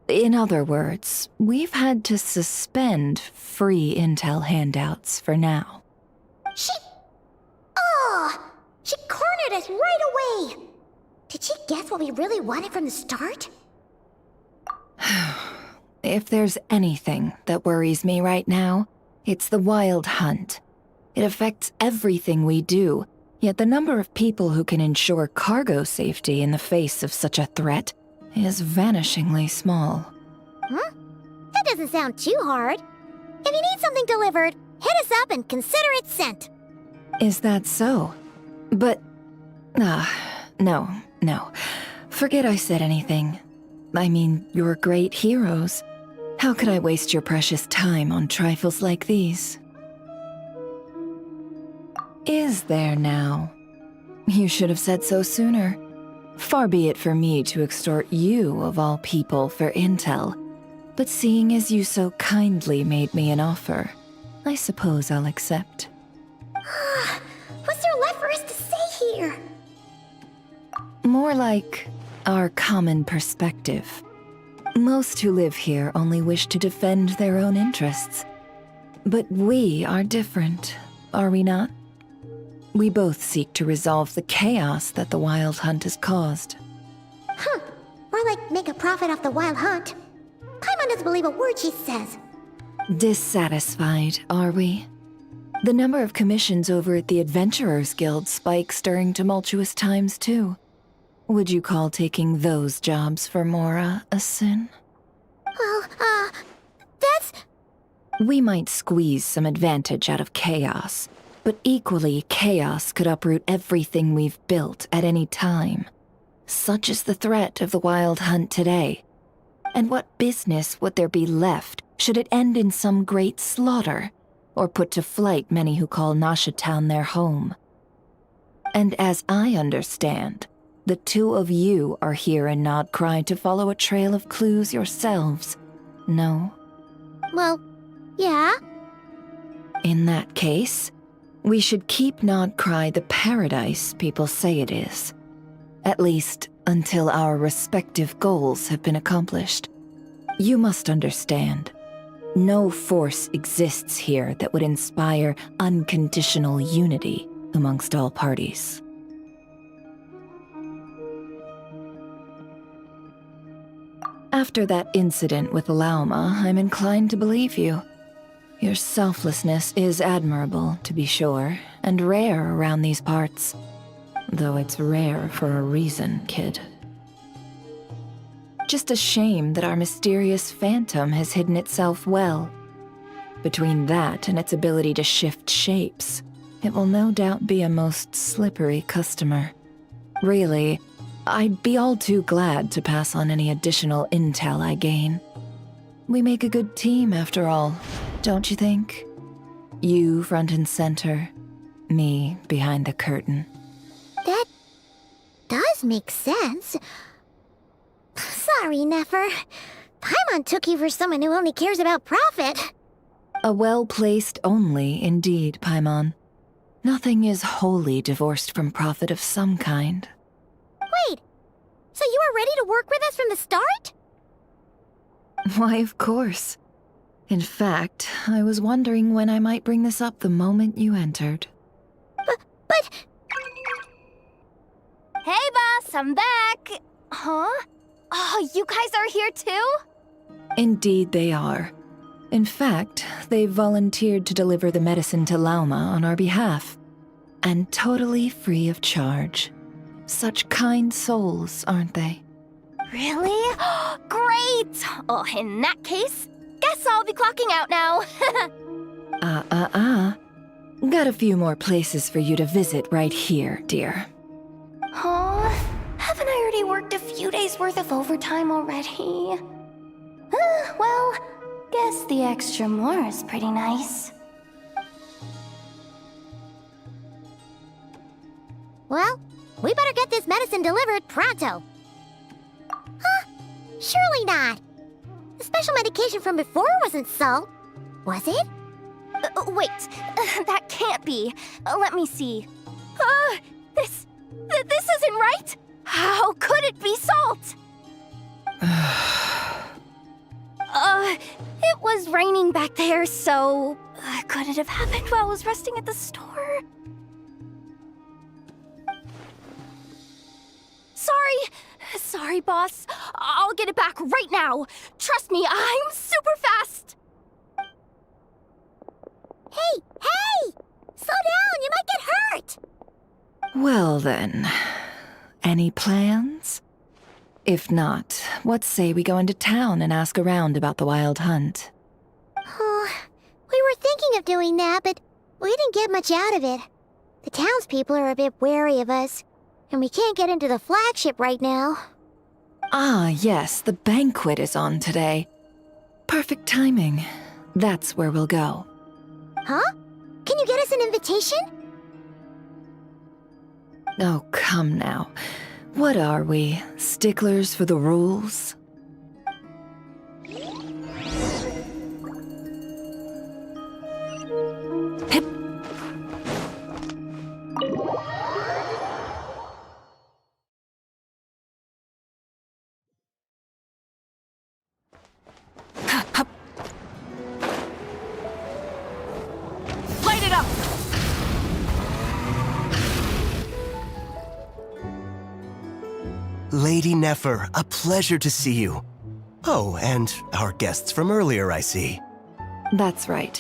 S21: In other words, we've had to suspend free intel handouts for now.
S1: She cornered us right away! Did she guess what we really wanted from the start?
S21: If there's anything that worries me right now, it's the Wild Hunt. It affects everything we do, yet the number of people who can ensure cargo safety in the face of such a threat is vanishingly small.
S1: Huh? That doesn't sound too hard. If you need something delivered, hit us up and consider it sent.
S21: Is that so? But... no. Forget I said anything. I mean, you're great heroes. How could I waste your precious time on trifles like these? Is there now? You should have said so sooner. Far be it for me to extort you, of all people, for intel. But seeing as you so kindly made me an offer, I suppose I'll accept.
S1: What's there left for us to say here?
S21: More like our common perspective. Most who live here only wish to defend their own interests. But we are different, are we not? We both seek to resolve the chaos that the Wild Hunt has caused.
S1: Huh. Or like make a profit off the Wild Hunt. Paimon doesn't believe a word she says.
S21: Dissatisfied, are we? The number of commissions over at the Adventurers Guild spikes during tumultuous times, too. Would you call taking those jobs for Mora a sin?
S1: Well, that's...
S21: We might squeeze some advantage out of chaos, but equally, chaos could uproot everything we've built at any time. Such is the threat of the Wild Hunt today. And what business would there be left should it end in some great slaughter, or put to flight many who call Nasha Town their home? And as I understand, The two of you are here in Nod-Krai to follow a trail of clues yourselves. No?
S1: Well, yeah.
S21: In that case, we should keep Nod-Krai the paradise people say it is. At least until our respective goals have been accomplished. You must understand, no force exists here that would inspire unconditional unity amongst all parties. After that incident with Lauma, I'm inclined to believe you. Your selflessness is admirable, to be sure, and rare around these parts. Though it's rare for a reason, kid. Just a shame that our mysterious phantom has hidden itself well. Between that and its ability to shift shapes, it will no doubt be a most slippery customer. Really, I'd be all too glad to pass on any additional intel I gain. We make a good team, after all, don't you think? You front and center, me behind the curtain.
S1: That does make sense. Sorry, Nefer. Paimon took you for someone who only cares about profit.
S21: A well-placed only, indeed, Paimon. Nothing is wholly divorced from profit of some kind.
S1: Wait, so you were ready to work with us from the start?
S21: Why, of course. In fact, I was wondering when I might bring this up the moment you entered.
S1: But...
S4: Hey, boss, I'm back! Huh? Oh, you guys are here too?
S21: Indeed they are. In fact, they've volunteered to deliver the medicine to Lauma on our behalf. And totally free of charge. Such kind souls, aren't they?
S4: Really? Great! Oh, in that case, guess I'll be clocking out now.
S21: Got a few more places for you to visit right here, dear.
S4: Huh? Haven't I already worked a few days worth of overtime already? Well, guess the extra more is pretty nice.
S1: Well, we better get this medicine delivered pronto. Huh? Surely not. The special medication from before wasn't salt, was it?
S4: Wait, that can't be. Let me see. This isn't right! How could it be salt? It was raining back there, so... could it have happened while I was resting at the store? Sorry, boss. I'll get it back right now. Trust me, I'm super fast.
S1: Hey! Slow down, you might get hurt!
S21: Well then, any plans? If not, what say we go into town and ask around about the wild hunt?
S1: Oh, we were thinking of doing that, but we didn't get much out of it. The townspeople are a bit wary of us, and we can't get into the flagship right now.
S21: Ah, yes, the banquet is on today. Perfect timing. That's where we'll go.
S1: Huh? Can you get us an invitation?
S21: Oh, come now. What are we, sticklers for the rules? Hip.
S6: Light it up!
S15: Lady Nefer, a pleasure to see you. Oh, and our guests from earlier, I see.
S21: That's right.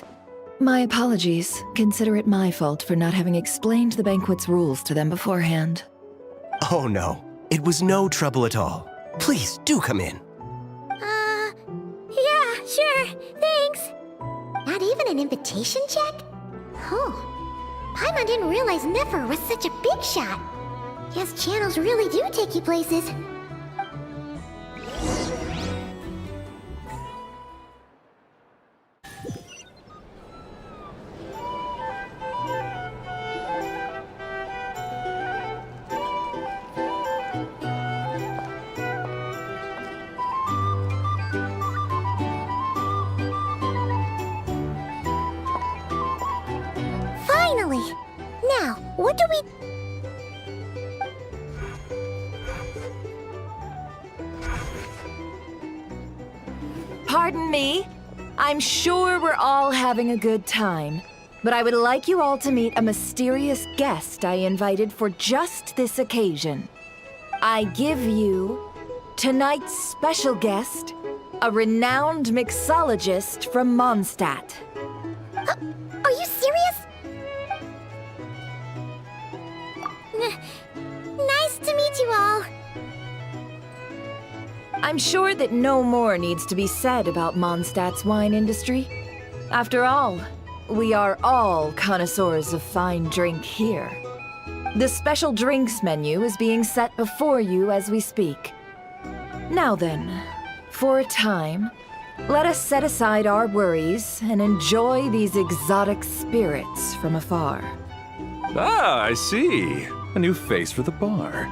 S21: My apologies. Consider it my fault for not having explained the banquet's rules to them beforehand.
S15: Oh no, it was no trouble at all. Please, do come in.
S1: Yeah, sure, thanks. Not even an invitation check? Oh, Paimon didn't realize Nefer was such a big shot. Guess channels really do take you places.
S21: Pardon me. I'm sure we're all having a good time, but I would like you all to meet a mysterious guest I invited for just this occasion. I give you tonight's special guest, a renowned mixologist from Mondstadt.
S1: Are you serious? Nice to meet you all.
S21: I'm sure that no more needs to be said about Mondstadt's wine industry. After all, we are all connoisseurs of fine drink here. The special drinks menu is being set before you as we speak. Now then, for a time, let us set aside our worries and enjoy these exotic spirits from afar.
S23: Ah, I see. A new face for the bar.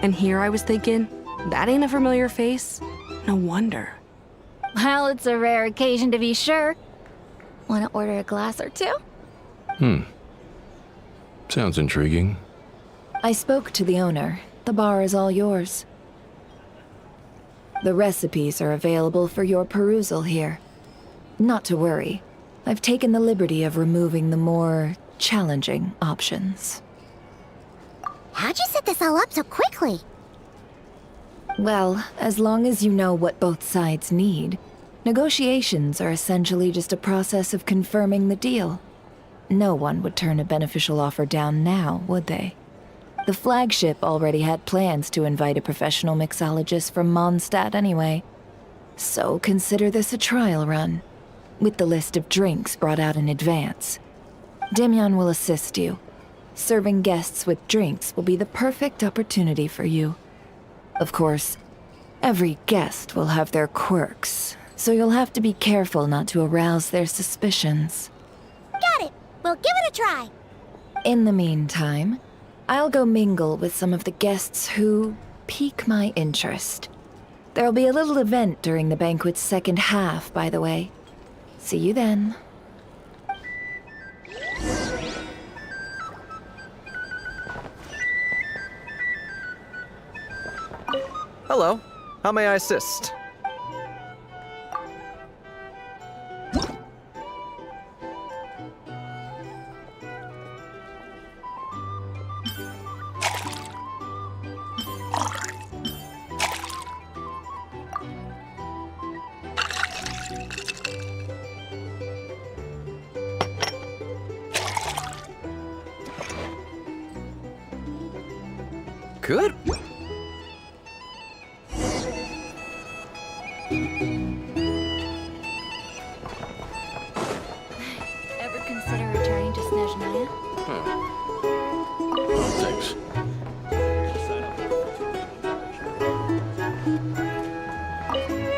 S22: And here I was thinking, that ain't a familiar face. No wonder.
S17: Well, it's a rare occasion to be sure. Want to order a glass or two?
S11: Sounds intriguing.
S21: I spoke to the owner. The bar is all yours. The recipes are available for your perusal here. Not to worry. I've taken the liberty of removing the more challenging options.
S1: How'd you set this all up so quickly?
S21: Well, as long as you know what both sides need, negotiations are essentially just a process of confirming the deal. No one would turn a beneficial offer down now, would they? The flagship already had plans to invite a professional mixologist from Mondstadt anyway. So consider this a trial run, with the list of drinks brought out in advance. Demyon will assist you. Serving guests with drinks will be the perfect opportunity for you. Of course, every guest will have their quirks, so you'll have to be careful not to arouse their suspicions.
S1: Got it. We'll give it a try.
S21: In the meantime, I'll go mingle with some of the guests who pique my interest. There'll be a little event during the banquet's second half, by the way. See you then.
S14: Hello. How may I assist? Good.
S17: Ever consider returning to Snezhnaya?
S11: Oh, thanks.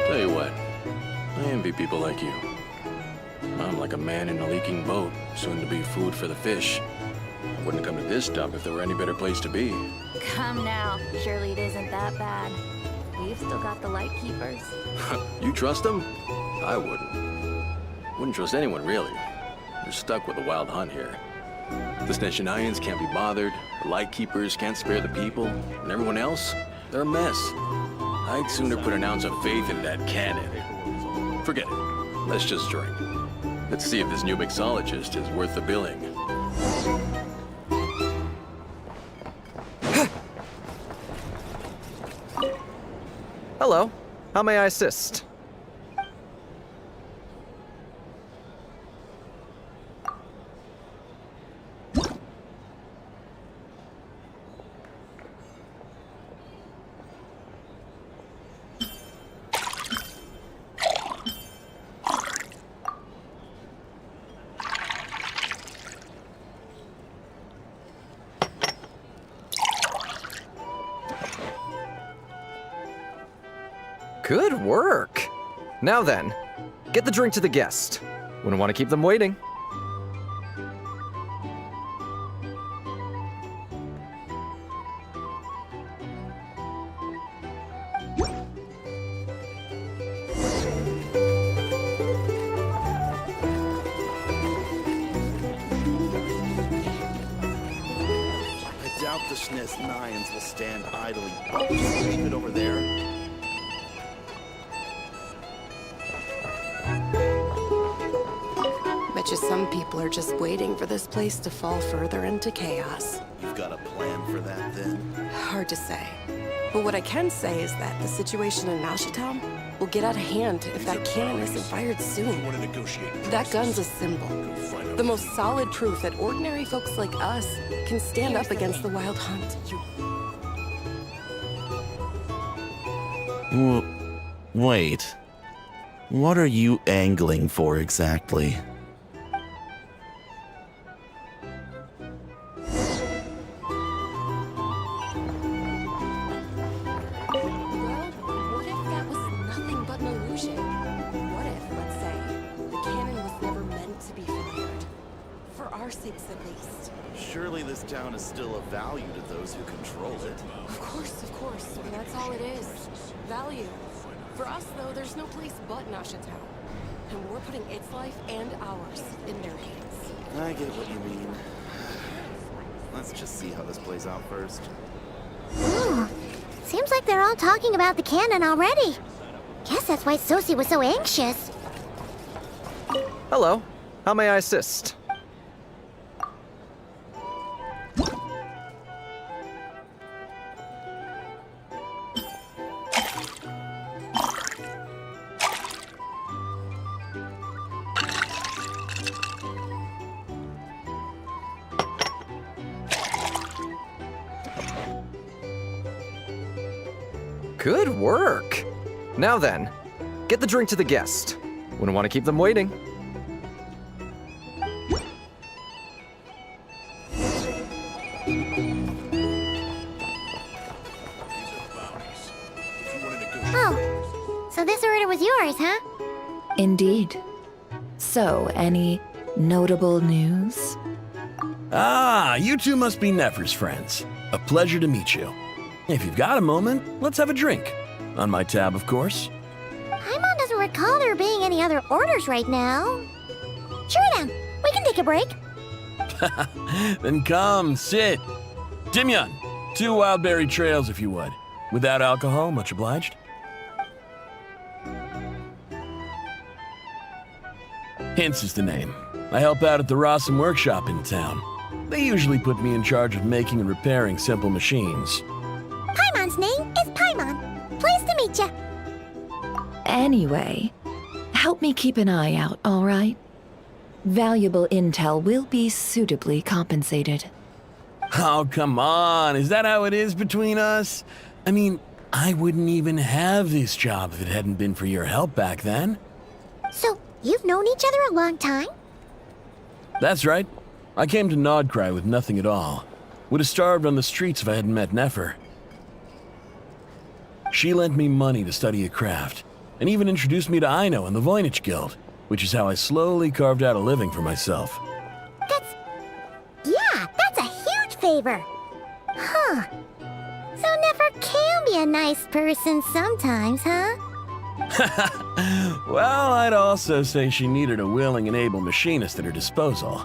S11: Tell you what, I envy people like you. I'm like a man in a leaking boat, soon to be food for the fish. I wouldn't come to this dump if there were any better place to be.
S17: Come now. Surely it isn't that bad. We've still got the light keepers.
S11: You trust them? I wouldn't. Wouldn't trust anyone, really. You're stuck with a wild hunt here. The Snezhnayans can't be bothered, the Lightkeepers can't spare the people, and everyone else, they're a mess. I'd sooner put an ounce of faith in that cannon. Forget it. Let's just drink. Let's see if this new mixologist is worth the billing.
S14: Hello. How may I assist? Good work! Now then, get the drink to the guest. Wouldn't want to keep them waiting.
S19: I doubt the honest Nayans will stand idly. Oh, just leave it over there.
S22: Bet you some people are just waiting for this place to fall further into chaos.
S19: You've got a plan for that, then?
S22: Hard to say. But what I can say is that the situation in Nashitown will get out of hand if that cannon isn't fired soon. That gun's a symbol. The most solid proof that ordinary folks like us can stand up against the Wild Hunt.
S12: Wait. What are you angling for exactly?
S22: What if that was nothing but an illusion? What if, let's say, the cannon was never meant to be fired? For our sakes, at least.
S19: Surely this town is still of value to those who control it.
S22: Of course, and that's all it is. Value. For us, though, there's no place but Nashitown. And we're putting its life and ours in their hands.
S19: I get what you mean. Let's just see how this plays out first.
S1: Ooh, seems like they're all talking about the cannon already. Guess that's why Sosie was so anxious.
S14: Hello. How may I assist? Good work! Now then, get the drink to the guest. Wouldn't want to keep them waiting.
S1: Oh, so this order was yours, huh?
S21: Indeed. So, any notable news?
S16: Ah, you two must be Nefer's friends. A pleasure to meet you. If you've got a moment, let's have a drink. On my tab, of course.
S1: Paimon doesn't recall there being any other orders right now. Sure then, we can take a break.
S16: Then come, sit. Dimyon, 2 wildberry trails if you would. Without alcohol, much obliged. Hints is the name. I help out at the Rossum workshop in town. They usually put me in charge of making and repairing simple machines.
S1: Paimon's name is Paimon. Pleased to meet you.
S21: Anyway, help me keep an eye out, all right? Valuable intel will be suitably compensated.
S16: Oh, come on. Is that how it is between us? I mean, I wouldn't even have this job if it hadn't been for your help back then.
S1: So, you've known each other a long time?
S16: That's right. I came to Nod-Krai with nothing at all. Would have starved on the streets if I hadn't met Nefer. She lent me money to study a craft, and even introduced me to Aino and the Voynich Guild, which is how I slowly carved out a living for myself.
S1: That's a huge favor. Huh. So Nefer can be a nice person sometimes, huh?
S16: Well, I'd also say she needed a willing and able machinist at her disposal.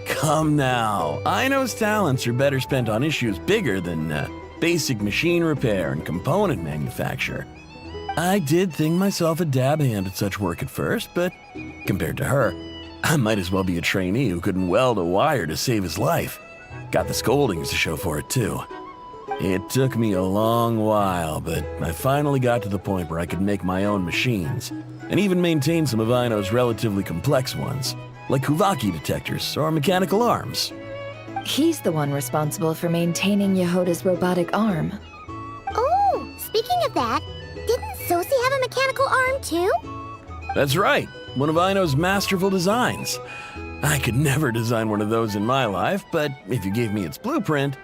S16: Come now, Aino's talents are better spent on issues bigger than basic machine repair and component manufacture. I did think myself a dab hand at such work at first, but compared to her, I might as well be a trainee who couldn't weld a wire to save his life. Got the scoldings to show for it, too. It took me a long while, but I finally got to the point where I could make my own machines, and even maintain some of Aino's relatively complex ones, like Kuvaki detectors or mechanical arms.
S21: He's the one responsible for maintaining Yehoda's robotic arm.
S1: Oh, speaking of that, didn't Sosie have a mechanical arm too?
S16: That's right, one of Aino's masterful designs. I could never design one of those in my life, but if you gave me its blueprint,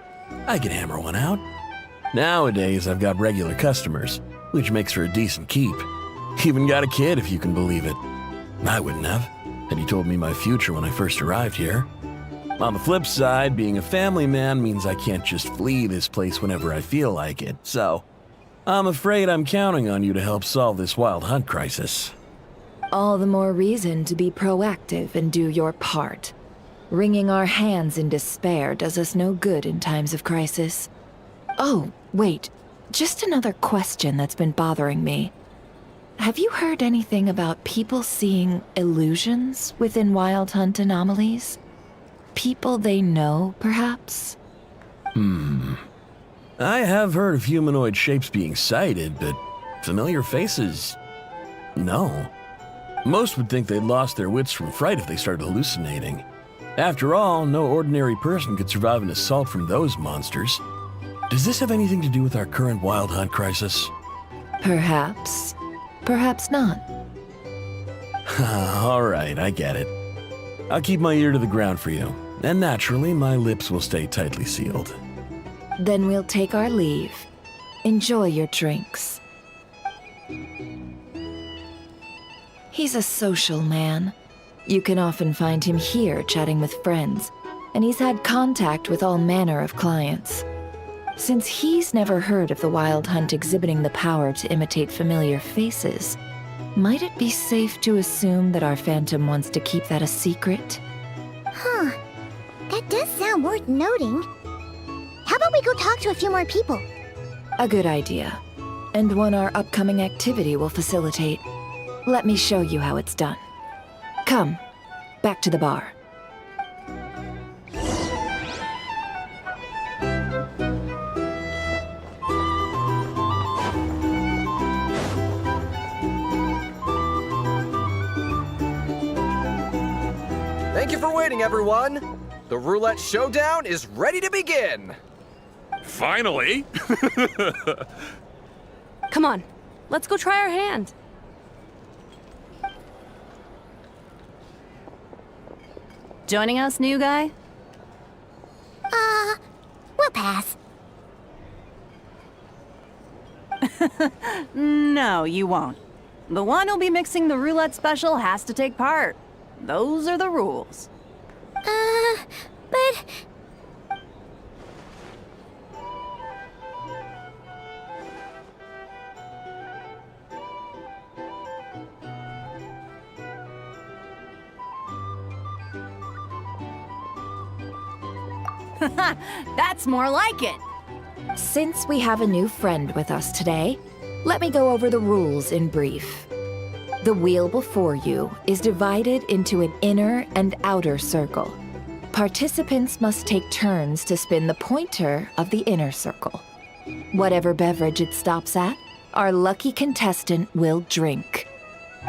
S16: I could hammer one out. Nowadays, I've got regular customers, which makes for a decent keep. Even got a kid, if you can believe it. I wouldn't have, had he told me my future when I first arrived here. On the flip side, being a family man means I can't just flee this place whenever I feel like it, so I'm afraid I'm counting on you to help solve this Wild Hunt crisis.
S21: All the more reason to be proactive and do your part. Wringing our hands in despair does us no good in times of crisis. Oh, wait. Just another question that's been bothering me. Have you heard anything about people seeing illusions within Wild Hunt anomalies? People they know, perhaps?
S16: I have heard of humanoid shapes being sighted, but familiar faces? No. Most would think they'd lost their wits from fright if they started hallucinating. After all, no ordinary person could survive an assault from those monsters. Does this have anything to do with our current Wild Hunt crisis?
S21: Perhaps. Perhaps not.
S16: All right, I get it. I'll keep my ear to the ground for you, and naturally, my lips will stay tightly sealed.
S21: Then we'll take our leave. Enjoy your drinks. He's a social man. You can often find him here chatting with friends, and he's had contact with all manner of clients. Since he's never heard of the Wild Hunt exhibiting the power to imitate familiar faces, might it be safe to assume that our Phantom wants to keep that a secret?
S1: Huh. That does sound worth noting. How about we go talk to a few more people?
S21: A good idea, and one our upcoming activity will facilitate. Let me show you how it's done. Come, back to the bar.
S14: Thank you for waiting, everyone. The roulette showdown is ready to begin.
S18: Finally!
S3: Come on, let's go try our hand.
S6: Joining us, new guy?
S1: We'll pass.
S6: No, you won't. The one who'll be mixing the roulette special has to take part. Those are the rules.
S1: But...
S6: That's more like it.
S21: Since we have a new friend with us today, let me go over the rules in brief. The wheel before you is divided into an inner and outer circle. Participants must take turns to spin the pointer of the inner circle. Whatever beverage it stops at, our lucky contestant will drink.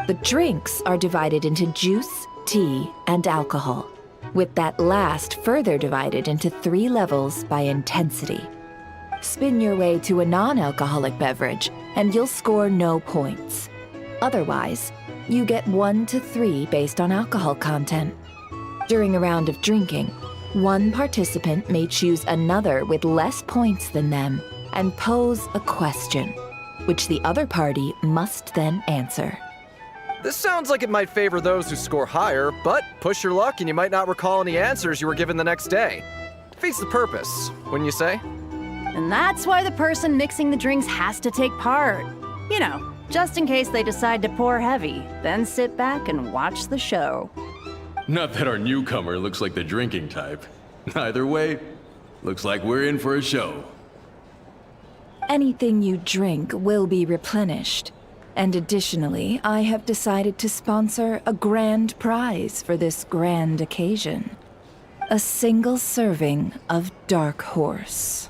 S21: The drinks are divided into juice, tea, and alcohol, with that last further divided into 3 levels by intensity. Spin your way to a non-alcoholic beverage, and you'll score no points. Otherwise, you get 1 to 3 based on alcohol content. During a round of drinking, one participant may choose another with less points than them and pose a question, which the other party must then answer.
S14: This sounds like it might favor those who score higher, but push your luck and you might not recall any answers you were given the next day. Defeats the purpose, wouldn't you say?
S6: And that's why the person mixing the drinks has to take part. You know, just in case they decide to pour heavy, then sit back and watch the show.
S11: Not that our newcomer looks like the drinking type. Either way, looks like we're in for a show.
S21: Anything you drink will be replenished. And additionally, I have decided to sponsor a grand prize for this grand occasion. A single serving of Dark Horse.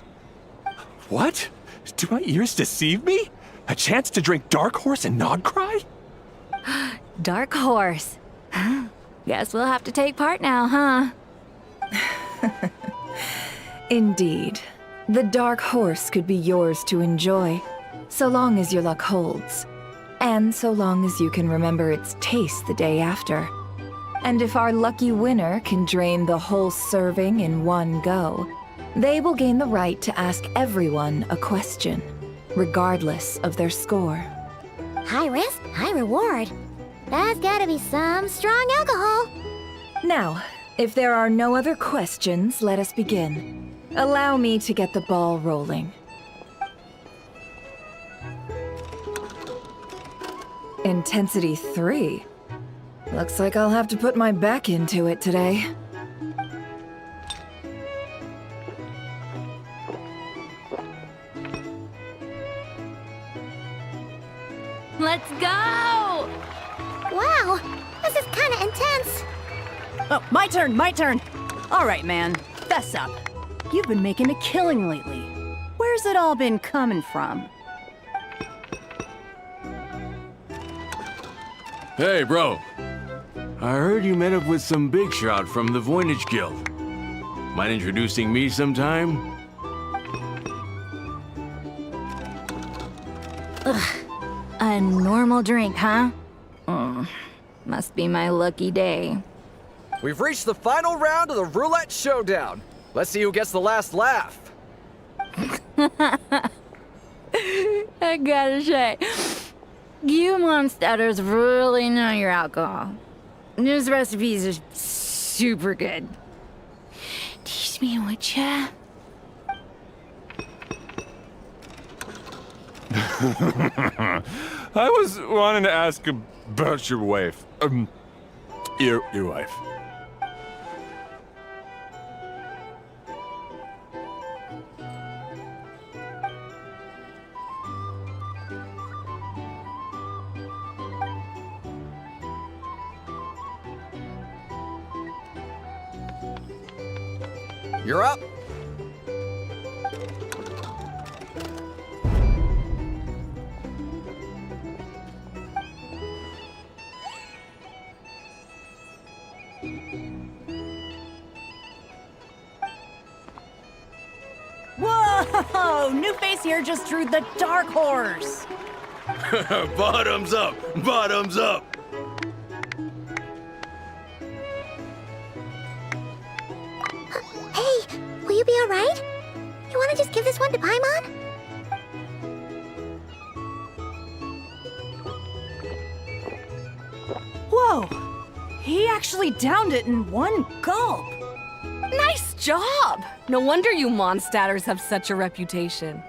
S8: What? Do my ears deceive me? A chance to drink Dark Horse and Nod-Krai?
S17: Dark Horse. Guess we'll have to take part now, huh?
S21: Indeed. The Dark Horse could be yours to enjoy, so long as your luck holds. And so long as you can remember its taste the day after. And if our lucky winner can drain the whole serving in one go, they will gain the right to ask everyone a question, regardless of their score.
S1: High risk, high reward. That's gotta be some strong alcohol.
S21: Now, if there are no other questions, let us begin. Allow me to get the ball rolling. Intensity 3. Looks like I'll have to put my back into it today.
S4: Let's go!
S1: Wow, this is kind of intense.
S6: Oh, my turn. All right, man, fess up. You've been making a killing lately. Where's it all been coming from?
S7: Hey, bro. I heard you met up with some big shot from the Voynich Guild. Mind introducing me sometime?
S4: Ugh. A normal drink, huh? Must be my lucky day.
S14: We've reached the final round of the roulette showdown. Let's see who gets the last laugh.
S4: I gotta say, you monsters really know your alcohol. This recipes are super good. Teach me, would ya?
S18: I was wanting to ask about your wife. Your wife.
S14: You're up.
S6: Whoa! New face here just drew the dark horse.
S7: Bottoms up! Bottoms up!
S1: Hey, will you be alright? You want to just give this one to Paimon?
S6: Whoa! He actually downed it in one gulp.
S3: Nice job! No wonder you Mondstadters have such a reputation.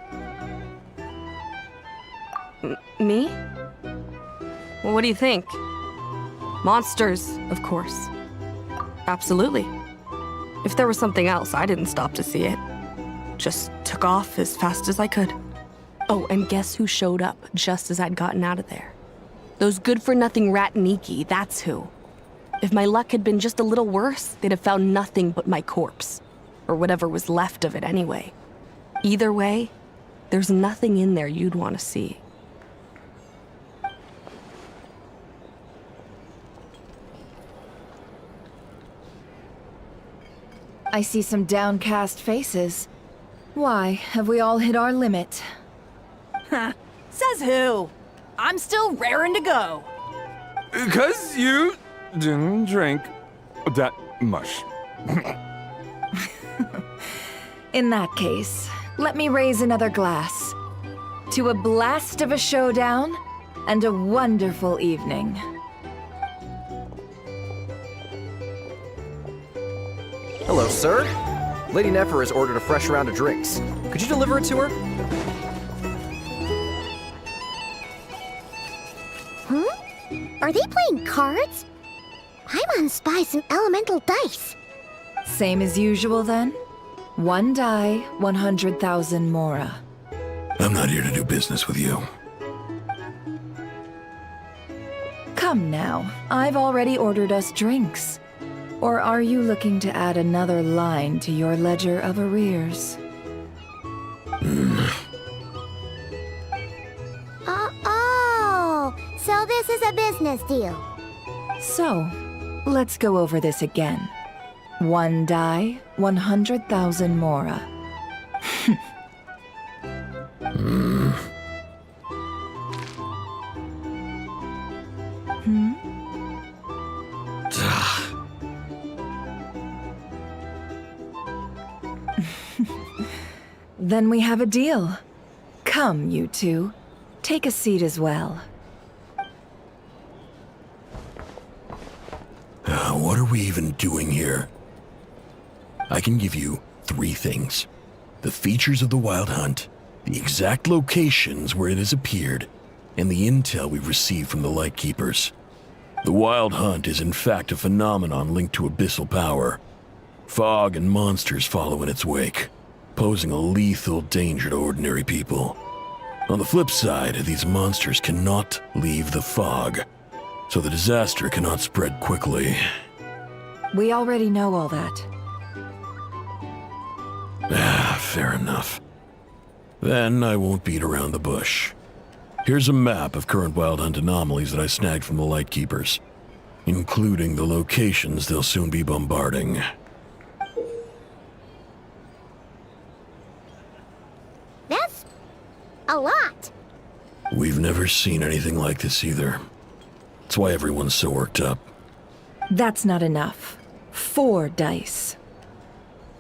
S3: Me? Well, what do you think? Monsters, of course. Absolutely. If there was something else, I didn't stop to see it. Just took off as fast as I could. Oh, and guess who showed up just as I'd gotten out of there? Those good-for-nothing Ratniki, that's who. If my luck had been just a little worse, they'd have found nothing but my corpse. Or whatever was left of it anyway. Either way, there's nothing in there you'd want to see.
S21: I see some downcast faces. Why, have we all hit our limit?
S6: Huh. Says who? I'm still raring to go.
S18: 'Cause you didn't drink that much.
S21: In that case, let me raise another glass. To a blast of a showdown and a wonderful evening.
S14: Hello, sir. Lady Nefer has ordered a fresh round of drinks. Could you deliver it to her?
S1: Are they playing cards? Paimon spies some elemental dice.
S21: Same as usual then? One die, 100,000 mora.
S16: I'm not here to do business with you.
S21: Come now, I've already ordered us drinks. Or are you looking to add another line to your ledger of arrears?
S1: Oh, so this is a business deal.
S21: So, let's go over this again. One die, 100,000 mora. Then we have a deal. Come, you two. Take a seat as well.
S16: What are we even doing here? I can give you 3 things. The features of the Wild Hunt, the exact locations where it has appeared, and the intel we've received from the Lightkeepers. The Wild Hunt is in fact a phenomenon linked to abyssal power. Fog and monsters follow in its wake, posing a lethal danger to ordinary people. On the flip side, these monsters cannot leave the fog, so the disaster cannot spread quickly.
S21: We already know all that.
S16: Fair enough. Then I won't beat around the bush. Here's a map of current wild hunt anomalies that I snagged from the Lightkeepers, including the locations they'll soon be bombarding.
S1: That's a lot.
S16: We've never seen anything like this either. That's why everyone's so worked up.
S21: That's not enough. 4 dice.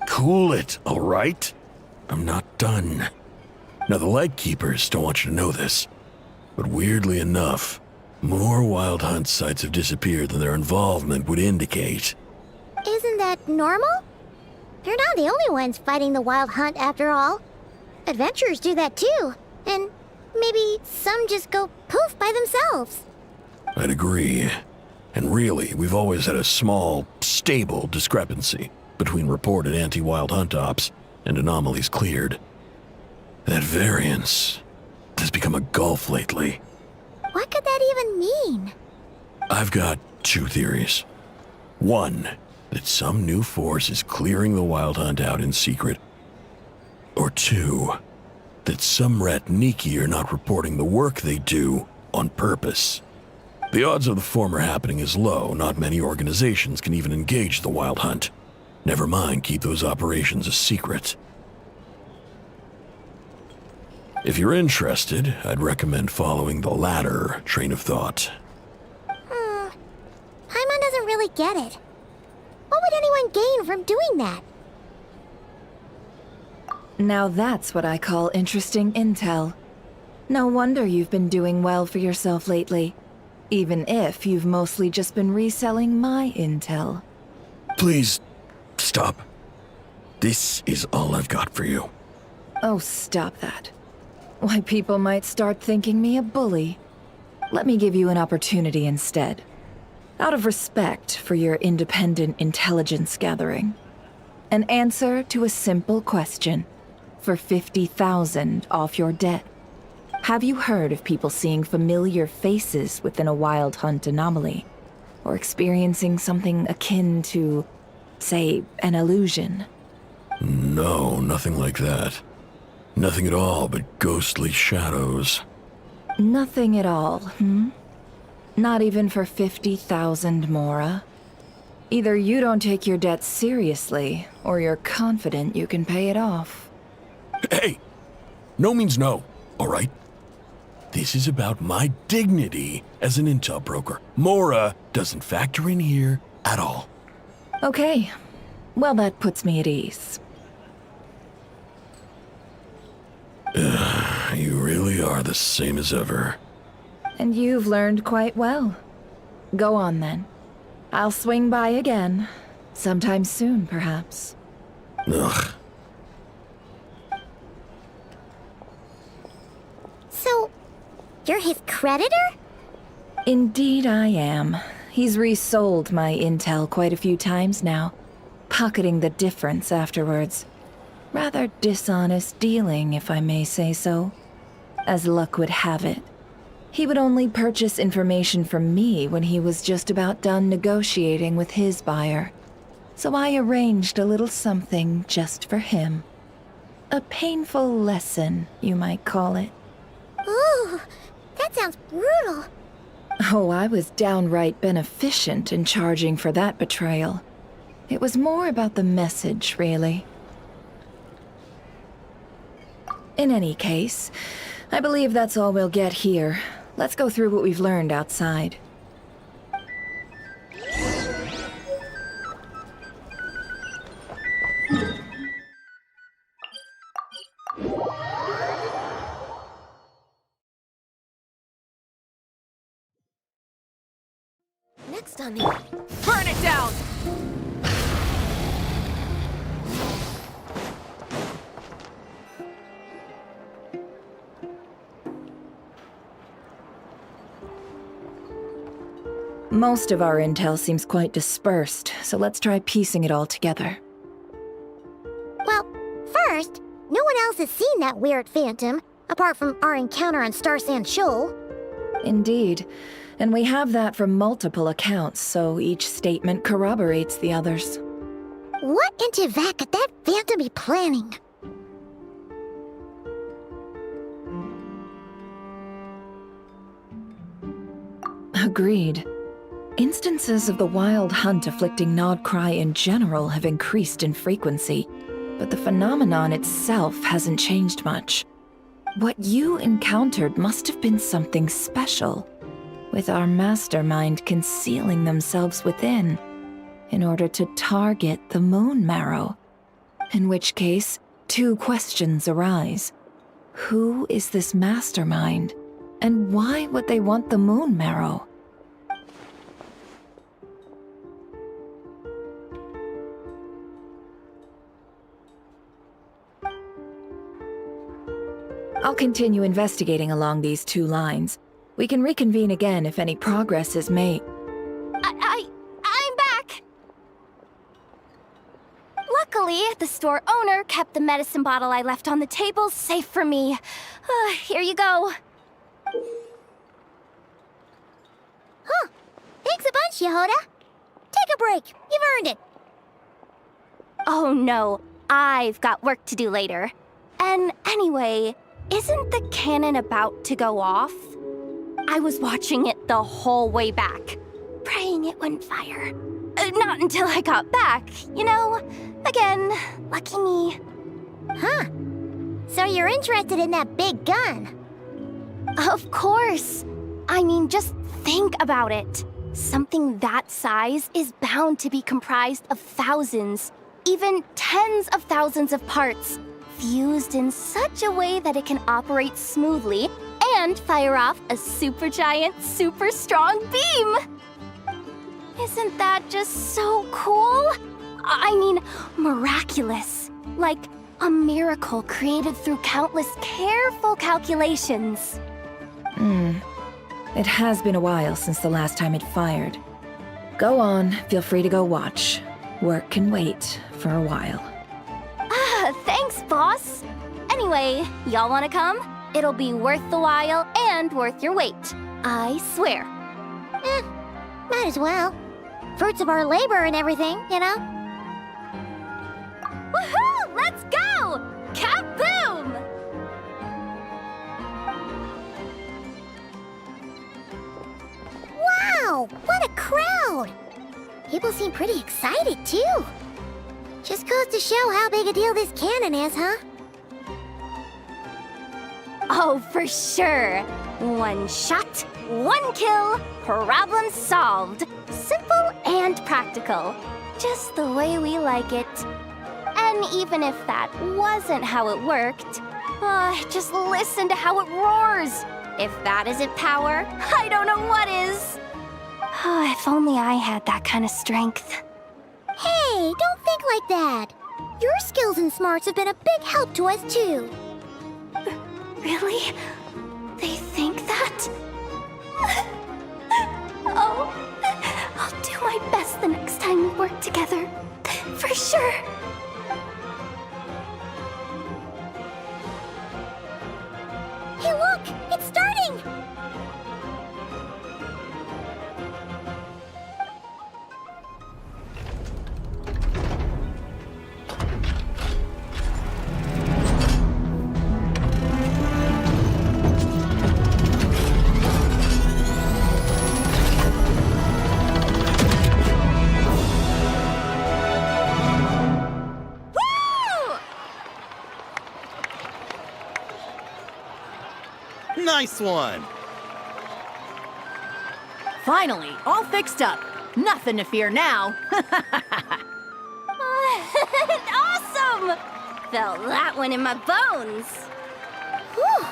S16: Cool it, all right? I'm not done. Now, the Lightkeepers don't want you to know this, but weirdly enough, more wild hunt sites have disappeared than their involvement would indicate.
S1: Isn't that normal? They're not the only ones fighting the wild hunt after all. Adventurers do that too, and maybe some just go poof by themselves.
S16: I'd agree. And really, we've always had a small, stable discrepancy between reported anti-wild hunt ops and anomalies cleared. That variance has become a gulf lately.
S1: What could that even mean?
S16: I've got 2 theories. One, that some new force is clearing the wild hunt out in secret. Or 2, that some Ratniki are not reporting the work they do on purpose. The odds of the former happening is low. Not many organizations can even engage the wild hunt. Never mind keep those operations a secret. If you're interested, I'd recommend following the latter train of thought.
S1: Paimon doesn't really get it. What would anyone gain from doing that?
S21: Now that's what I call interesting intel. No wonder you've been doing well for yourself lately. Even if you've mostly just been reselling my intel.
S16: Please, stop. This is all I've got for you.
S21: Oh, stop that. Why, people might start thinking me a bully. Let me give you an opportunity instead. Out of respect for your independent intelligence gathering. An answer to a simple question. For 50,000 off your debt. Have you heard of people seeing familiar faces within a wild hunt anomaly? Or experiencing something akin to, say, an illusion?
S16: No, nothing like that. Nothing at all but ghostly shadows.
S21: Nothing at all, Not even for 50,000 Mora? Either you don't take your debt seriously, or you're confident you can pay it off.
S16: Hey! No means no, all right? This is about my dignity as an intel broker. Mora doesn't factor in here at all.
S21: Okay. Well, that puts me at ease.
S16: You really are the same as ever.
S21: And you've learned quite well. Go on, then. I'll swing by again. Sometime soon, perhaps.
S16: Ugh.
S1: So, you're his creditor?
S21: Indeed I am. He's resold my intel quite a few times now, pocketing the difference afterwards. Rather dishonest dealing, if I may say so. As luck would have it, he would only purchase information from me when he was just about done negotiating with his buyer. So I arranged a little something just for him. A painful lesson, you might call it.
S1: Ooh, that sounds brutal.
S21: Oh, I was downright beneficent in charging for that betrayal. It was more about the message, really. In any case, I believe that's all we'll get here. Let's go through what we've learned outside.
S22: Next on the... Burn it down!
S21: Most of our intel seems quite dispersed, so let's try piecing it all together.
S1: Well, first, no one else has seen that weird phantom, Apart from our encounter on Star Sand Shoal.
S21: Indeed. And we have that from multiple accounts, so each statement corroborates the others.
S1: What in Tivat could that phantom be planning?
S21: Agreed. Instances of the wild hunt afflicting Nod-Krai in general have increased in frequency, but the phenomenon itself hasn't changed much. What you encountered must have been something special, with our mastermind concealing themselves within, in order to target the Moon Marrow. In which case, two questions arise. Who is this mastermind, and why would they want the Moon Marrow? I'll continue investigating along these two lines. We can reconvene again if any progress is made.
S4: I'm back! Luckily, the store owner kept the medicine bottle I left on the table safe for me. Here you go.
S1: Huh. Thanks a bunch, Yehoda. Take a break. You've earned it.
S4: Oh no, I've got work to do later. And anyway, isn't the cannon about to go off? I was watching it the whole way back, praying it wouldn't fire. Not until I got back, you know? Again, lucky me.
S1: Huh. So you're interested in that big gun?
S4: Of course. I mean, just think about it. Something that size is bound to be comprised of thousands, even tens of thousands of parts, fused in such a way that it can operate smoothly and fire off a supergiant, super strong beam! Isn't that just so cool? I mean, miraculous. Like a miracle created through countless careful calculations.
S21: It has been a while since the last time it fired. Go on, feel free to go watch. Work can wait for a while.
S4: Thanks, boss. Anyway, y'all wanna come? It'll be worth the while and worth your wait. I swear.
S1: Might as well. Fruits of our labor and everything, you know?
S4: Woohoo! Let's go! Kaboom!
S1: Wow! What a crowd! People seem pretty excited, too. Just goes to show how big a deal this cannon is, huh?
S4: Oh, for sure. One shot, one kill, problem solved. Simple and practical. Just the way we like it. And even if that wasn't how it worked, just listen to how it roars. If that isn't power, I don't know what is. If only I had that kind of strength.
S1: Hey, don't think like that. Your skills and smarts have been a big help to us, too.
S4: Really? They think that? Oh, I'll do my best the next time we work together. For sure.
S1: Hey, look! It's starting!
S12: Nice one!
S6: Finally, all fixed up. Nothing to fear now.
S4: Awesome! Felt that one in my bones.
S1: Whew!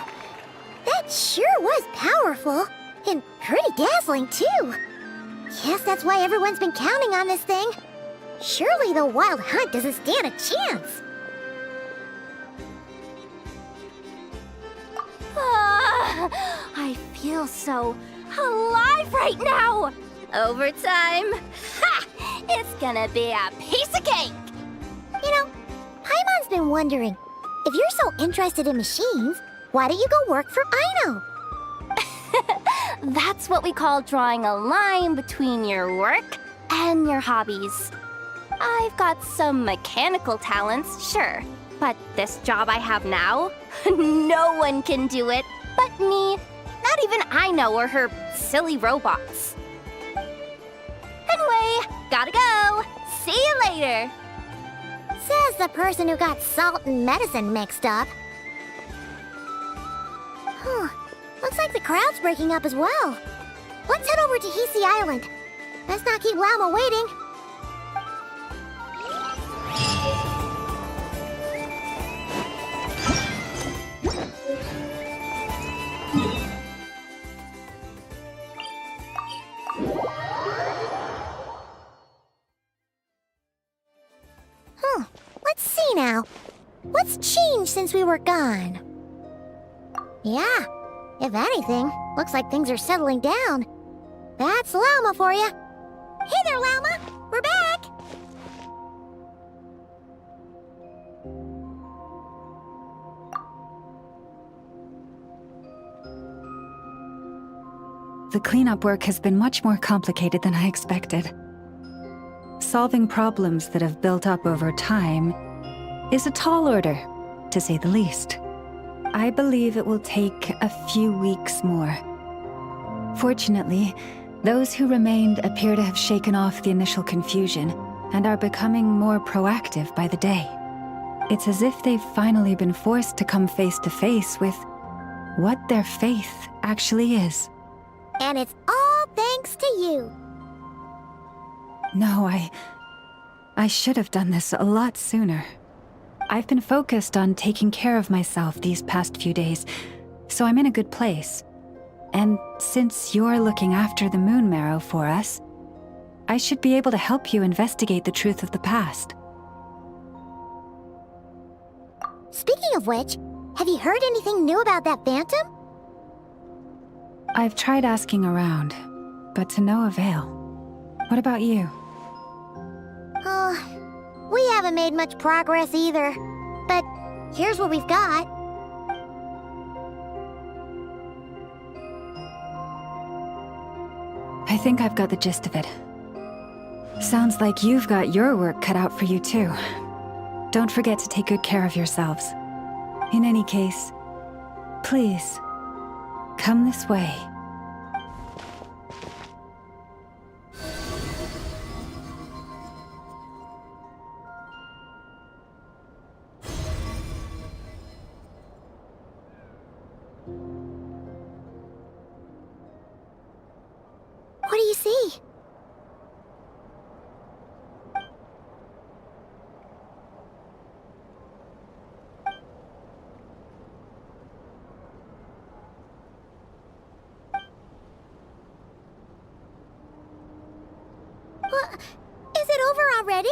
S1: That sure was powerful. And pretty dazzling, too. Guess that's why everyone's been counting on this thing. Surely the Wild Hunt doesn't stand a chance.
S4: I feel so alive right now! Overtime? Ha! It's gonna be a piece of cake!
S1: You know, Paimon's been wondering, if you're so interested in machines, why don't you go work for Aino?
S4: That's what we call drawing a line between your work and your hobbies. I've got some mechanical talents, sure. But this job I have now, no one can do it but me. Not even Aino or her silly robots. Anyway, gotta go. See you later.
S1: Says the person who got salt and medicine mixed up. Looks like the crowd's breaking up as well. Let's head over to Hisi Island. Let's not keep Lauma waiting. Let's see now. What's changed since we were gone? Yeah, if anything, looks like things are settling down. That's Lauma for you. Hey there, Lauma. We're back.
S9: The cleanup work has been much more complicated than I expected. Solving problems that have built up over time is a tall order, to say the least. I believe it will take a few weeks more. Fortunately, those who remained appear to have shaken off the initial confusion and are becoming more proactive by the day. It's as if they've finally been forced to come face to face with what their faith actually is.
S1: And it's all thanks to you.
S9: No, I should have done this a lot sooner. I've been focused on taking care of myself these past few days, so I'm in a good place. And since you're looking after the Moon Marrow for us, I should be able to help you investigate the truth of the past.
S1: Speaking of which, have you heard anything new about that phantom?
S9: I've tried asking around, but to no avail. What about you?
S1: We haven't made much progress either. But here's what we've got.
S9: I think I've got the gist of it. Sounds like you've got your work cut out for you too. Don't forget to take good care of yourselves. In any case, please, come this way.
S1: What do you see? Is it over already?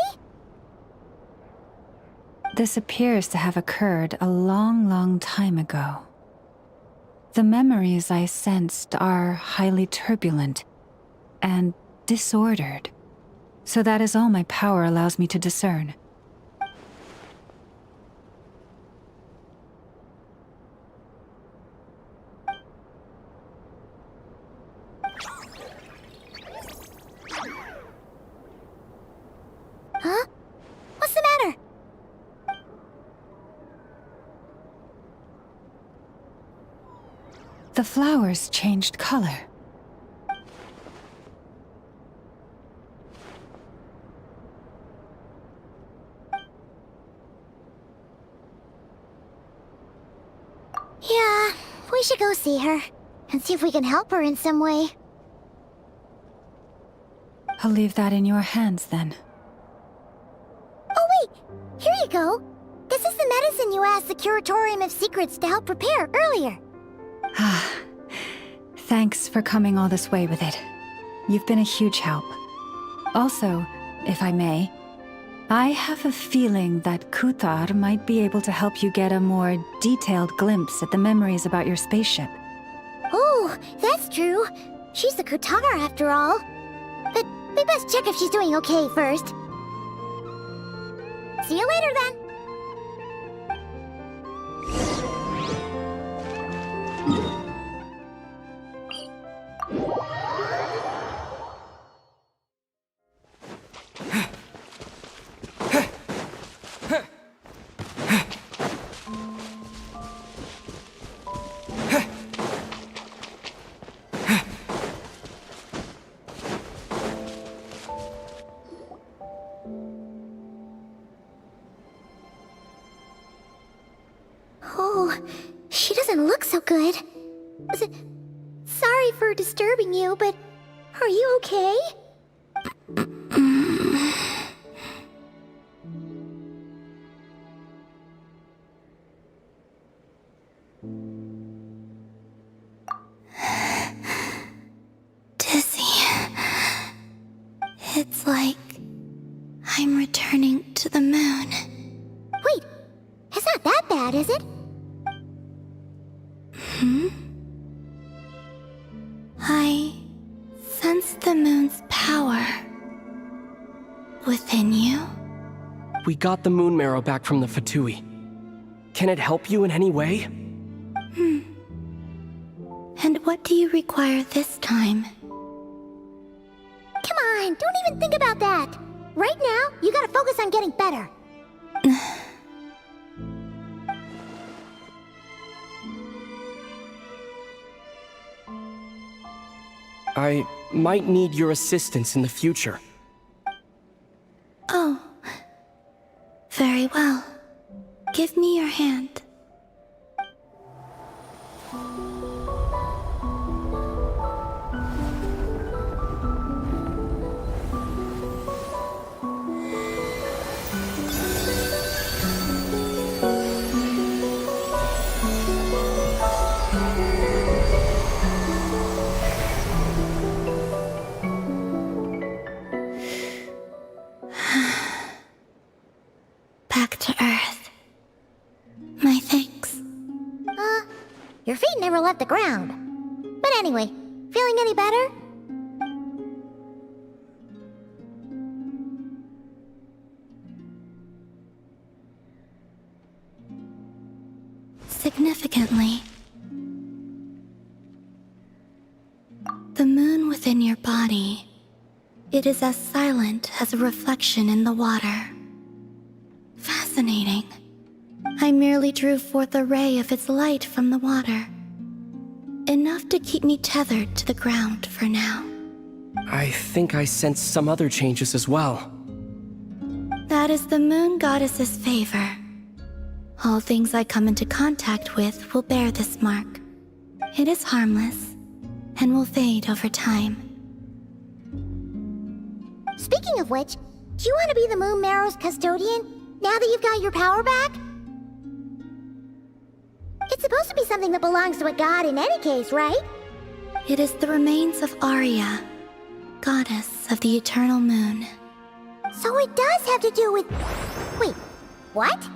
S9: This appears to have occurred a long, long time ago. The memories I sensed are highly turbulent and disordered, so that is all my power allows me to discern.
S1: Huh? What's the matter?
S9: The flowers changed color.
S1: Yeah, we should go see her and see if we can help her in some way.
S9: I'll leave that in your hands then.
S1: Oh wait, here you go. This is the medicine you asked the Curatorium of Secrets to help prepare earlier.
S9: Thanks for coming all this way with it. You've been a huge help. Also, if I may, I have a feeling that Kuthar might be able to help you get a more detailed glimpse at the memories about your spaceship.
S1: Oh, that's true. She's the Kutara after all. But we best check if she's doing okay first. See you later then. She doesn't look so good. Sorry for disturbing you, but are you okay?
S5: Dizzy. It's like I'm returning to the moon.
S1: Wait, it's not that bad, is it?
S5: I sense the moon's power within you.
S10: We got the moon marrow back from the Fatui. Can it help you in any way?
S5: And what do you require this time?
S1: Come on, don't even think about that. Right now, you gotta focus on getting better.
S10: I might need your assistance in the future.
S5: Oh. Very well. Give me your hand. Back to Earth. My thanks.
S1: Your feet never left the ground. But anyway, feeling any better?
S5: Significantly, the moon within your body, it is as silent as a reflection in the water. Fascinating. I merely drew forth a ray of its light from the water. Enough to keep me tethered to the ground for now.
S10: I think I sense some other changes as well.
S5: That is the moon goddess's favor. All things I come into contact with will bear this mark. It is harmless, and will fade over time.
S1: Speaking of which, do you want to be the moon marrow's custodian, now that you've got your power back? It's supposed to be something that belongs to a god in any case, right?
S5: It is the remains of Arya, goddess of the eternal moon.
S1: So it does have to do with... Wait, what?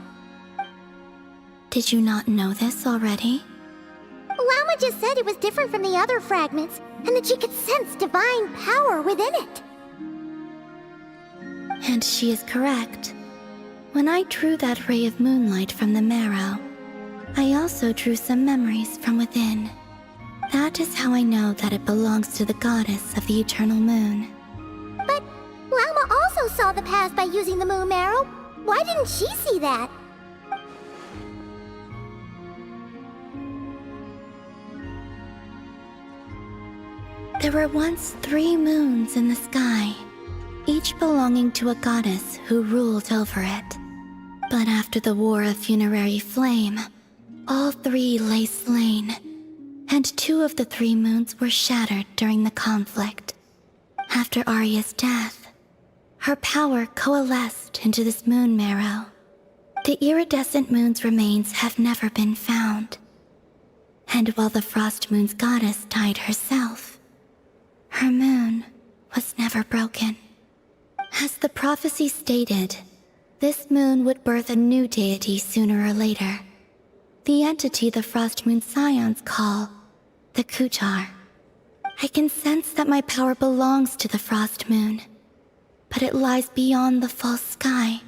S5: Did you not know this already?
S1: Llama just said it was different from the other fragments, and that she could sense divine power within it.
S5: And she is correct. When I drew that ray of moonlight from the marrow, I also drew some memories from within. That is how I know that it belongs to the goddess of the eternal moon.
S1: But Llama also saw the past by using the moon marrow. Why didn't she see that?
S5: There were once 3 moons in the sky, each belonging to a goddess who ruled over it. But after the War of Funerary Flame, all 3 lay slain, and 2 of the 3 moons were shattered during the conflict. After Arya's death, her power coalesced into this moon marrow. The iridescent moon's remains have never been found. And while the Frost Moon's goddess died herself, her moon was never broken. As the prophecy stated, this moon would birth a new deity sooner or later. The entity the Frost Moon Scions call the Kutar. I can sense that my power belongs to the Frost Moon, but it lies beyond the false sky,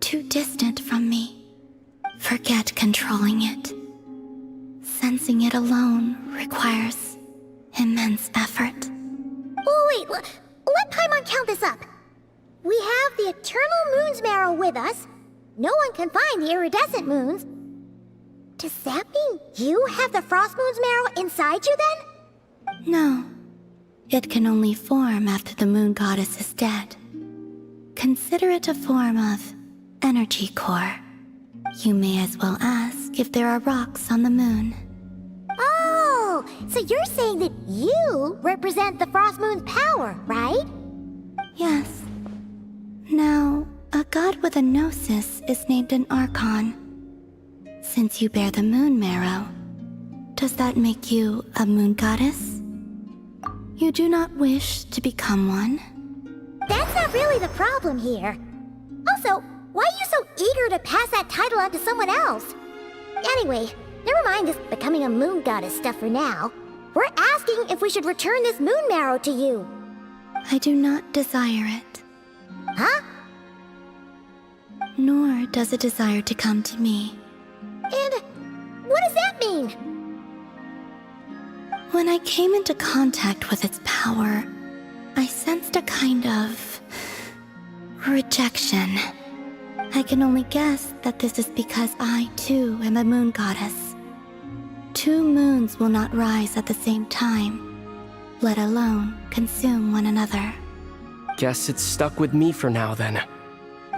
S5: too distant from me. Forget controlling it. Sensing it alone requires immense effort.
S1: Oh wait, let Paimon count this up. We have the Eternal Moon's marrow with us. No one can find the iridescent moons. Does that mean you have the Frost Moon's marrow inside you then?
S5: No. It can only form after the moon goddess is dead. Consider it a form of energy core. You may as well ask if there are rocks on the moon.
S1: Oh, so you're saying that you represent the Frost Moon's power, right?
S5: Yes. Now, a god with a gnosis is named an Archon. Since you bear the moon marrow, does that make you a moon goddess? You do not wish to become one?
S1: That's not really the problem here. Also, why are you so eager to pass that title on to someone else? Anyway, never mind this becoming a moon goddess stuff for now. We're asking if we should return this moon marrow to you.
S5: I do not desire it.
S1: Huh?
S5: Nor does it desire to come to me.
S1: And what does that mean?
S5: When I came into contact with its power, I sensed a kind of rejection. I can only guess that this is because I, too, am a moon goddess. 2 moons will not rise at the same time, let alone consume one another.
S10: Guess it's stuck with me for now, then.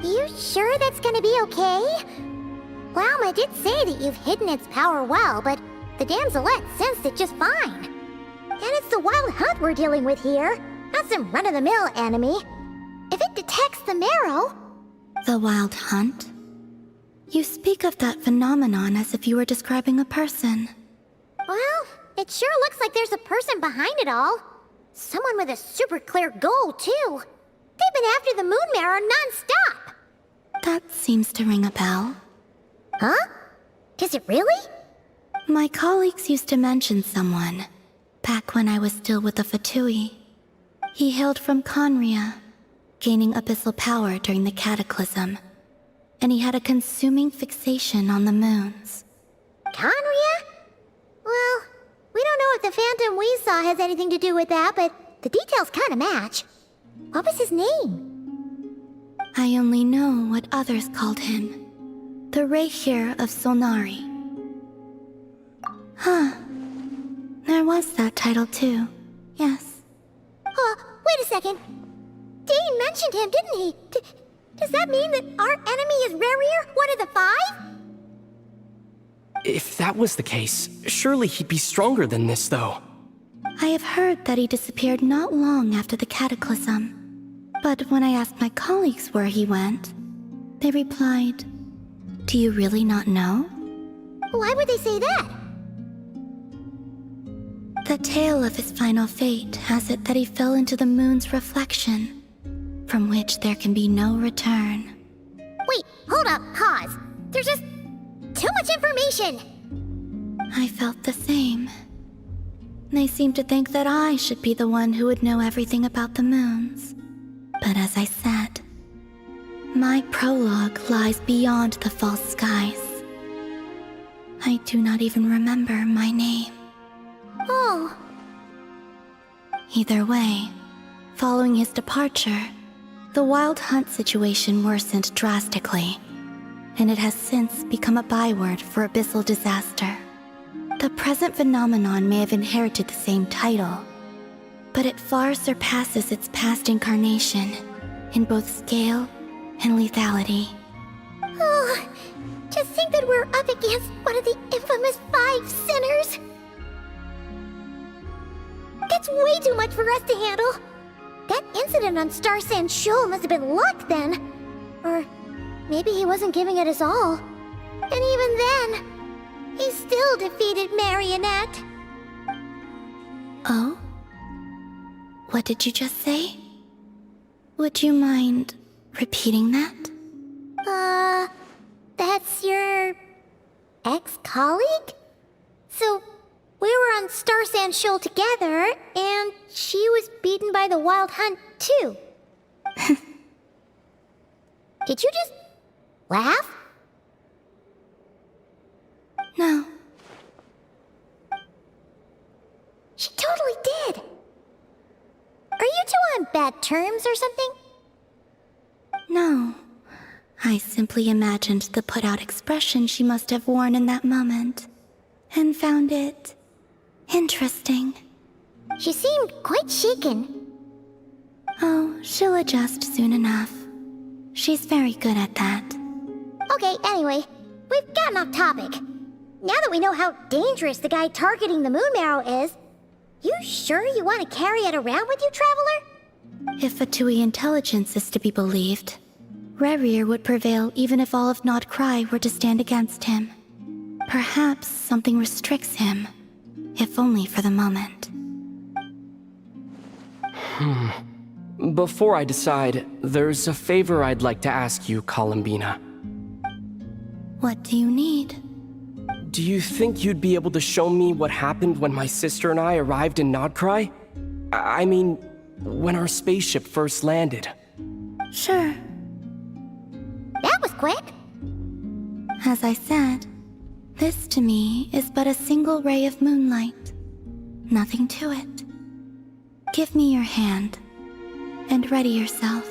S1: You sure that's gonna be okay? Glauma did say that you've hidden its power well, but the damselette sensed it just fine. And it's the wild hunt we're dealing with here, not some run-of-the-mill enemy. If it detects the marrow...
S5: The wild hunt? You speak of that phenomenon as if you were describing a person.
S1: Well, it sure looks like there's a person behind it all. Someone with a super clear goal, too. They've been after the moon marrow non-stop.
S5: That seems to ring a bell.
S1: Huh? Does it really?
S5: My colleagues used to mention someone, back when I was still with the Fatui. He hailed from Conria, gaining abyssal power during the Cataclysm, and he had a consuming fixation on the moons.
S1: Conria? Well, we don't know if the phantom we saw has anything to do with that, but the details kinda match. What was his name?
S5: I only know what others called him. The Reikir of Solnari. Huh. There was that title too. Yes.
S1: Wait a second. Dane mentioned him, didn't he? Does that mean that our enemy is Rerir, one of the 5?
S10: If that was the case, surely he'd be stronger than this, though.
S5: I have heard that he disappeared not long after the Cataclysm. But when I asked my colleagues where he went, they replied, "Do you really not know?"
S1: Why would they say that?
S5: The tale of his final fate has it that he fell into the moon's reflection, from which there can be no return.
S1: Wait, hold up, pause. There's just too much information.
S5: I felt the same. They seemed to think that I should be the one who would know everything about the moons. But as I said, my prologue lies beyond the false skies. I do not even remember my name.
S1: Oh.
S5: Either way, following his departure, the wild hunt situation worsened drastically, and it has since become a byword for abyssal disaster. The present phenomenon may have inherited the same title, but it far surpasses its past incarnation in both scale and lethality.
S1: Oh, to think that we're up against one of the infamous 5 sinners. That's way too much for us to handle. That incident on Star Sand Shoal must have been luck then. Or maybe he wasn't giving it his all. And even then, he still defeated Marionette.
S5: Oh? What did you just say? Would you mind repeating that?
S1: That's your ex-colleague? So, we were on Star Sand Shoal together, and she was beaten by the Wild Hunt, too. Did you just laugh?
S5: No.
S1: She totally did. Are you two on bad terms or something?
S5: No. I simply imagined the put-out expression she must have worn in that moment, and found it interesting.
S1: She seemed quite shaken.
S5: Oh, she'll adjust soon enough. She's very good at that.
S1: Okay, anyway, we've gotten off topic. now that we know how dangerous the guy targeting the moon marrow is, you sure you want to carry it around with you, Traveler?
S5: If Fatui intelligence is to be believed, Rerir would prevail even if all of Nod-Krai were to stand against him. Perhaps something restricts him, if only for the moment.
S10: Before I decide, there's a favor I'd like to ask you, Columbina.
S5: What do you need?
S10: Do you think you'd be able to show me what happened when my sister and I arrived in Nod-Krai? I mean, when our spaceship first landed.
S5: Sure.
S1: That was quick.
S5: As I said, this to me is but a single ray of moonlight. Nothing to it. Give me your hand, and ready yourself.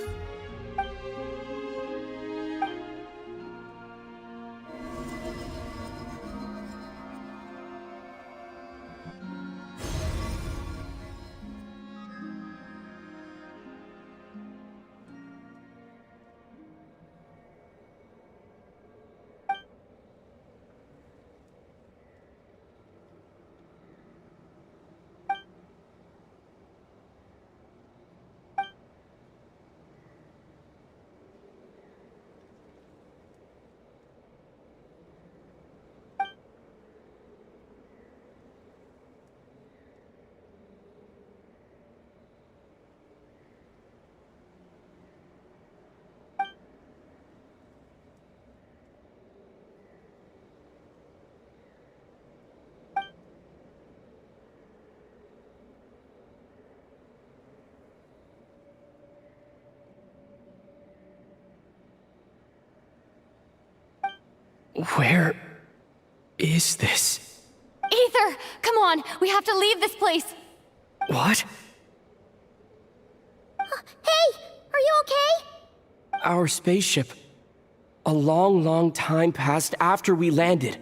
S10: Where is this?
S17: Aether, come on, we have to leave this place.
S10: What?
S1: Hey, are you okay?
S10: Our spaceship. A long, long time passed after we landed.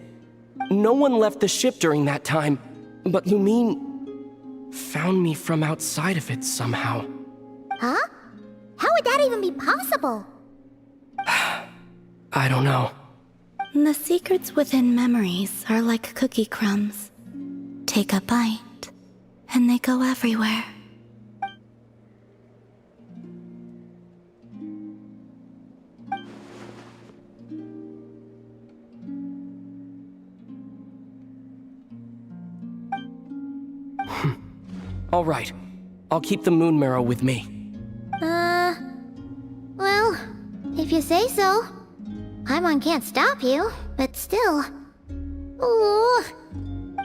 S10: No one left the ship during that time, but Lumine found me from outside of it somehow.
S1: Huh? How would that even be possible?
S10: I don't know.
S5: The secrets within memories are like cookie crumbs. Take a bite, and they go everywhere.
S10: All right. I'll keep the moon marrow with me.
S1: Well, if you say so. Paimon can't stop you, but still. Ooh.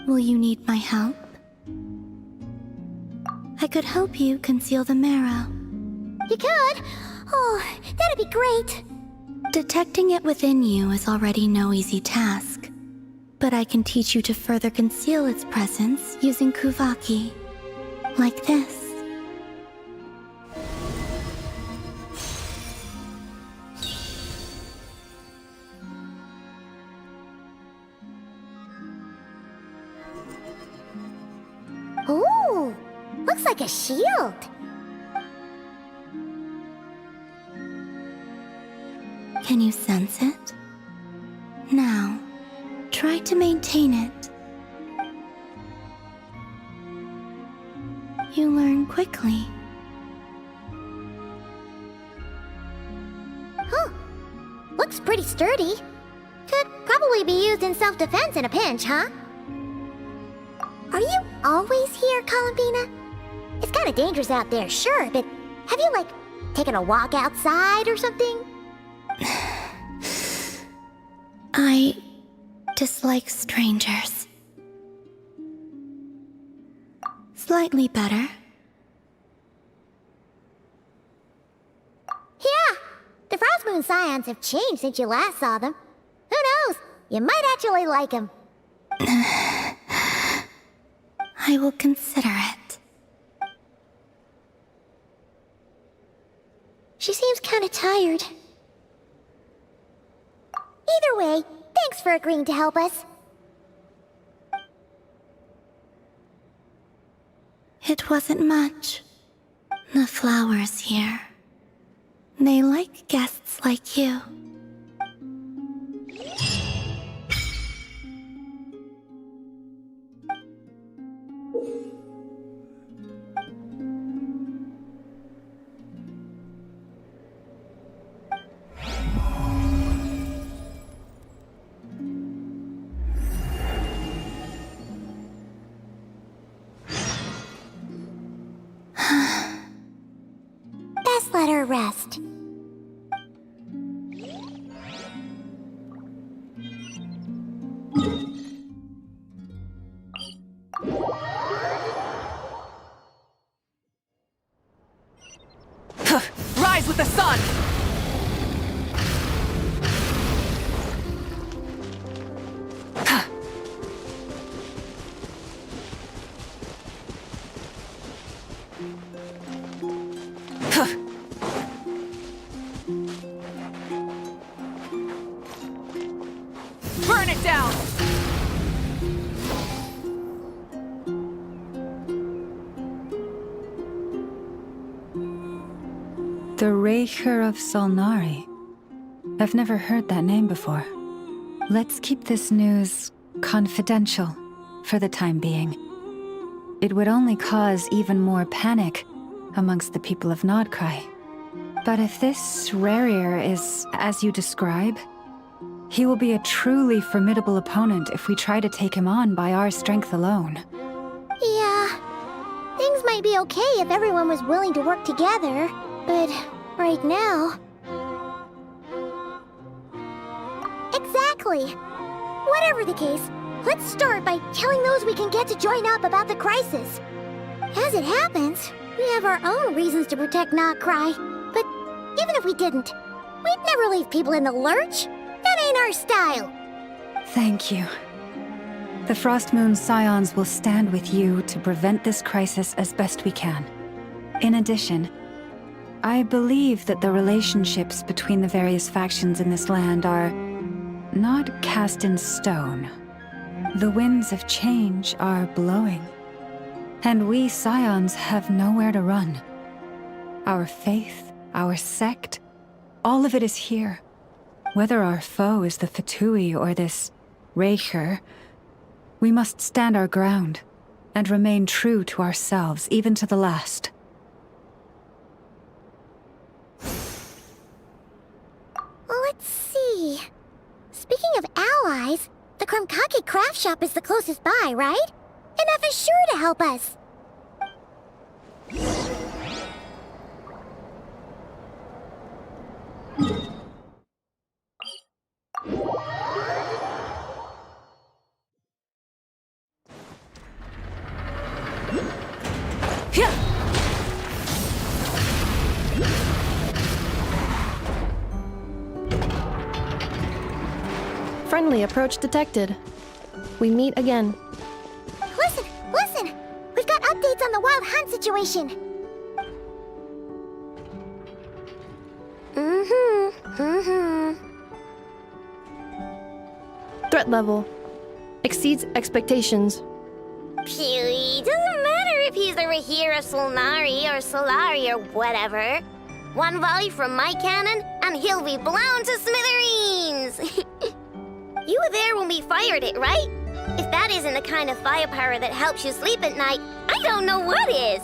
S5: Will you need my help? I could help you conceal the marrow.
S1: You could? Oh, that'd be great.
S5: Detecting it within you is already no easy task. But I can teach you to further conceal its presence using Kuvaki. Like this.
S1: Ooh, looks like a shield.
S5: Can you sense it? Now, try to maintain it. You learn quickly.
S1: Huh. Looks pretty sturdy. Could probably be used in self-defense in a pinch, huh? Are you always here, Columbina? It's kinda dangerous out there, sure, but have you, like, taken a walk outside or something?
S5: I dislike strangers. Slightly better.
S1: Yeah, the Frost Moon Scions have changed since you last saw them. Who knows? You might actually like them.
S5: I will consider it.
S1: She seems kinda tired. Either way, thanks for agreeing to help us.
S5: It wasn't much. The flowers here. They like guests like you.
S1: Best let her rest.
S3: Rise with the sun! Burn it down!
S9: The Raker of Solnari. I've never heard that name before. Let's keep this news confidential for the time being. It would only cause even more panic amongst the people of Nod-Krai. But if this Rarier is as you describe, he will be a truly formidable opponent if we try to take him on by our strength alone.
S1: Yeah. Things might be okay if everyone was willing to work together, but right now... Exactly. Whatever the case, let's start by telling those we can get to join up about the crisis. As it happens, we have our own reasons to protect Nod-Krai, but even if we didn't, we'd never leave people in the lurch. That ain't our style.
S9: Thank you. The Frost Moon Scions will stand with you to prevent this crisis as best we can. In addition, I believe that the relationships between the various factions in this land are not cast in stone. The winds of change are blowing, and we Scions have nowhere to run. Our faith, our sect, all of it is here. Whether our foe is the Fatui or this Raker, we must stand our ground and remain true to ourselves, even to the last.
S1: Let's see. Speaking of allies, the Krumkake craft shop is the closest by, right? Enough is sure to help us.
S2: Friendly approach detected. We meet again.
S1: Listen, listen! We've got updates on the wild hunt situation.
S2: Threat level exceeds expectations.
S4: Phew, doesn't matter if he's the Rahir of Solnari or Solari or whatever. One volley from my cannon, and he'll be blown to smithereens! You were there when we fired it, right? If that isn't the kind of firepower that helps you sleep at night, I don't know what is!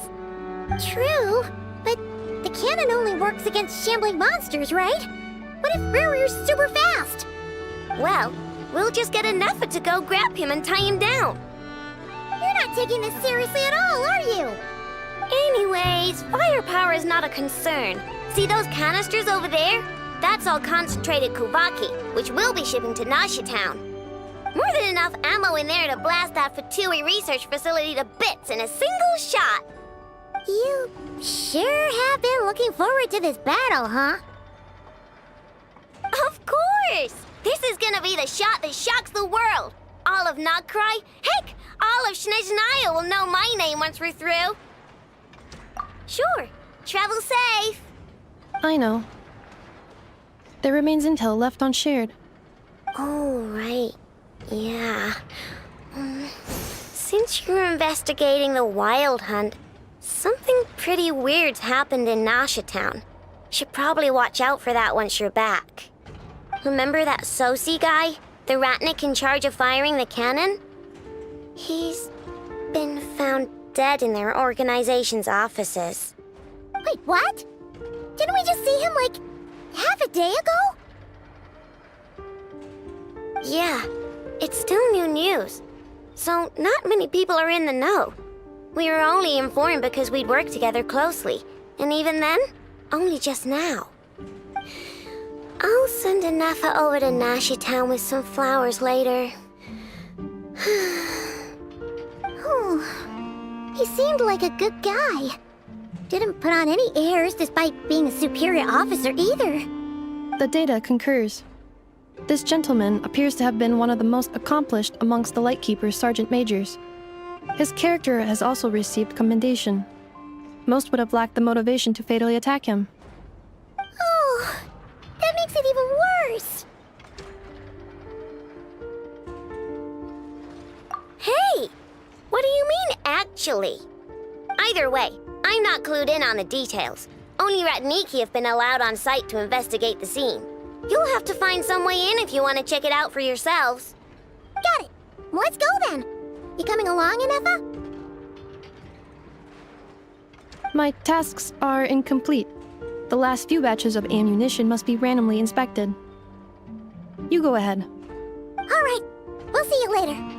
S1: True, but the cannon only works against shambling monsters, right? What if Rarier's super fast?
S4: Well, we'll just get an effort to go grab him and tie him down.
S1: You're not taking this seriously at all, are you?
S4: Anyways, firepower is not a concern. See those canisters over there? That's all concentrated Kuvaki, which we'll be shipping to Nasha Town. More than enough ammo in there to blast that Fatui research facility to bits in a single shot.
S1: You sure have been looking forward to this battle, huh?
S4: Of course! This is gonna be the shot that shocks the world. All of Nod-Krai, heck, all of Snezhnaya will know my name once we're through. Sure, travel safe.
S2: I know. There remains intel left unshared.
S4: Oh, right. Yeah. Since you're investigating the wild hunt, something pretty weird's happened in Nasha Town. Should probably watch out for that once you're back. Remember that Sosi guy? The Ratnik in charge of firing the cannon? He's
S13: been found dead in their organization's offices.
S1: Wait, what? Didn't we just see him, like, half a day ago?
S13: Yeah, it's still new news. So not many people are in the know. We were only informed because we'd worked together closely. And even then, only just now. I'll send Anafa over to Nashi Town with some flowers later.
S1: Oh, he seemed like a good guy. Didn't put on any airs despite being a superior officer either.
S2: The data concurs. This gentleman appears to have been one of the most accomplished amongst the Lightkeeper's sergeant majors. His character has also received commendation. Most would have lacked the motivation to fatally attack him.
S1: Oh, that makes it even worse.
S13: Hey! What do you mean, actually? Either way, I'm not clued in on the details. Only Ratniki have been allowed on site to investigate the scene. You'll have to find some way in if you want to check it out for yourselves.
S1: Got it. Let's go then. You coming along, Anafa?
S2: My tasks are incomplete. The last few batches of ammunition must be randomly inspected. You go ahead.
S1: All right. We'll see you later.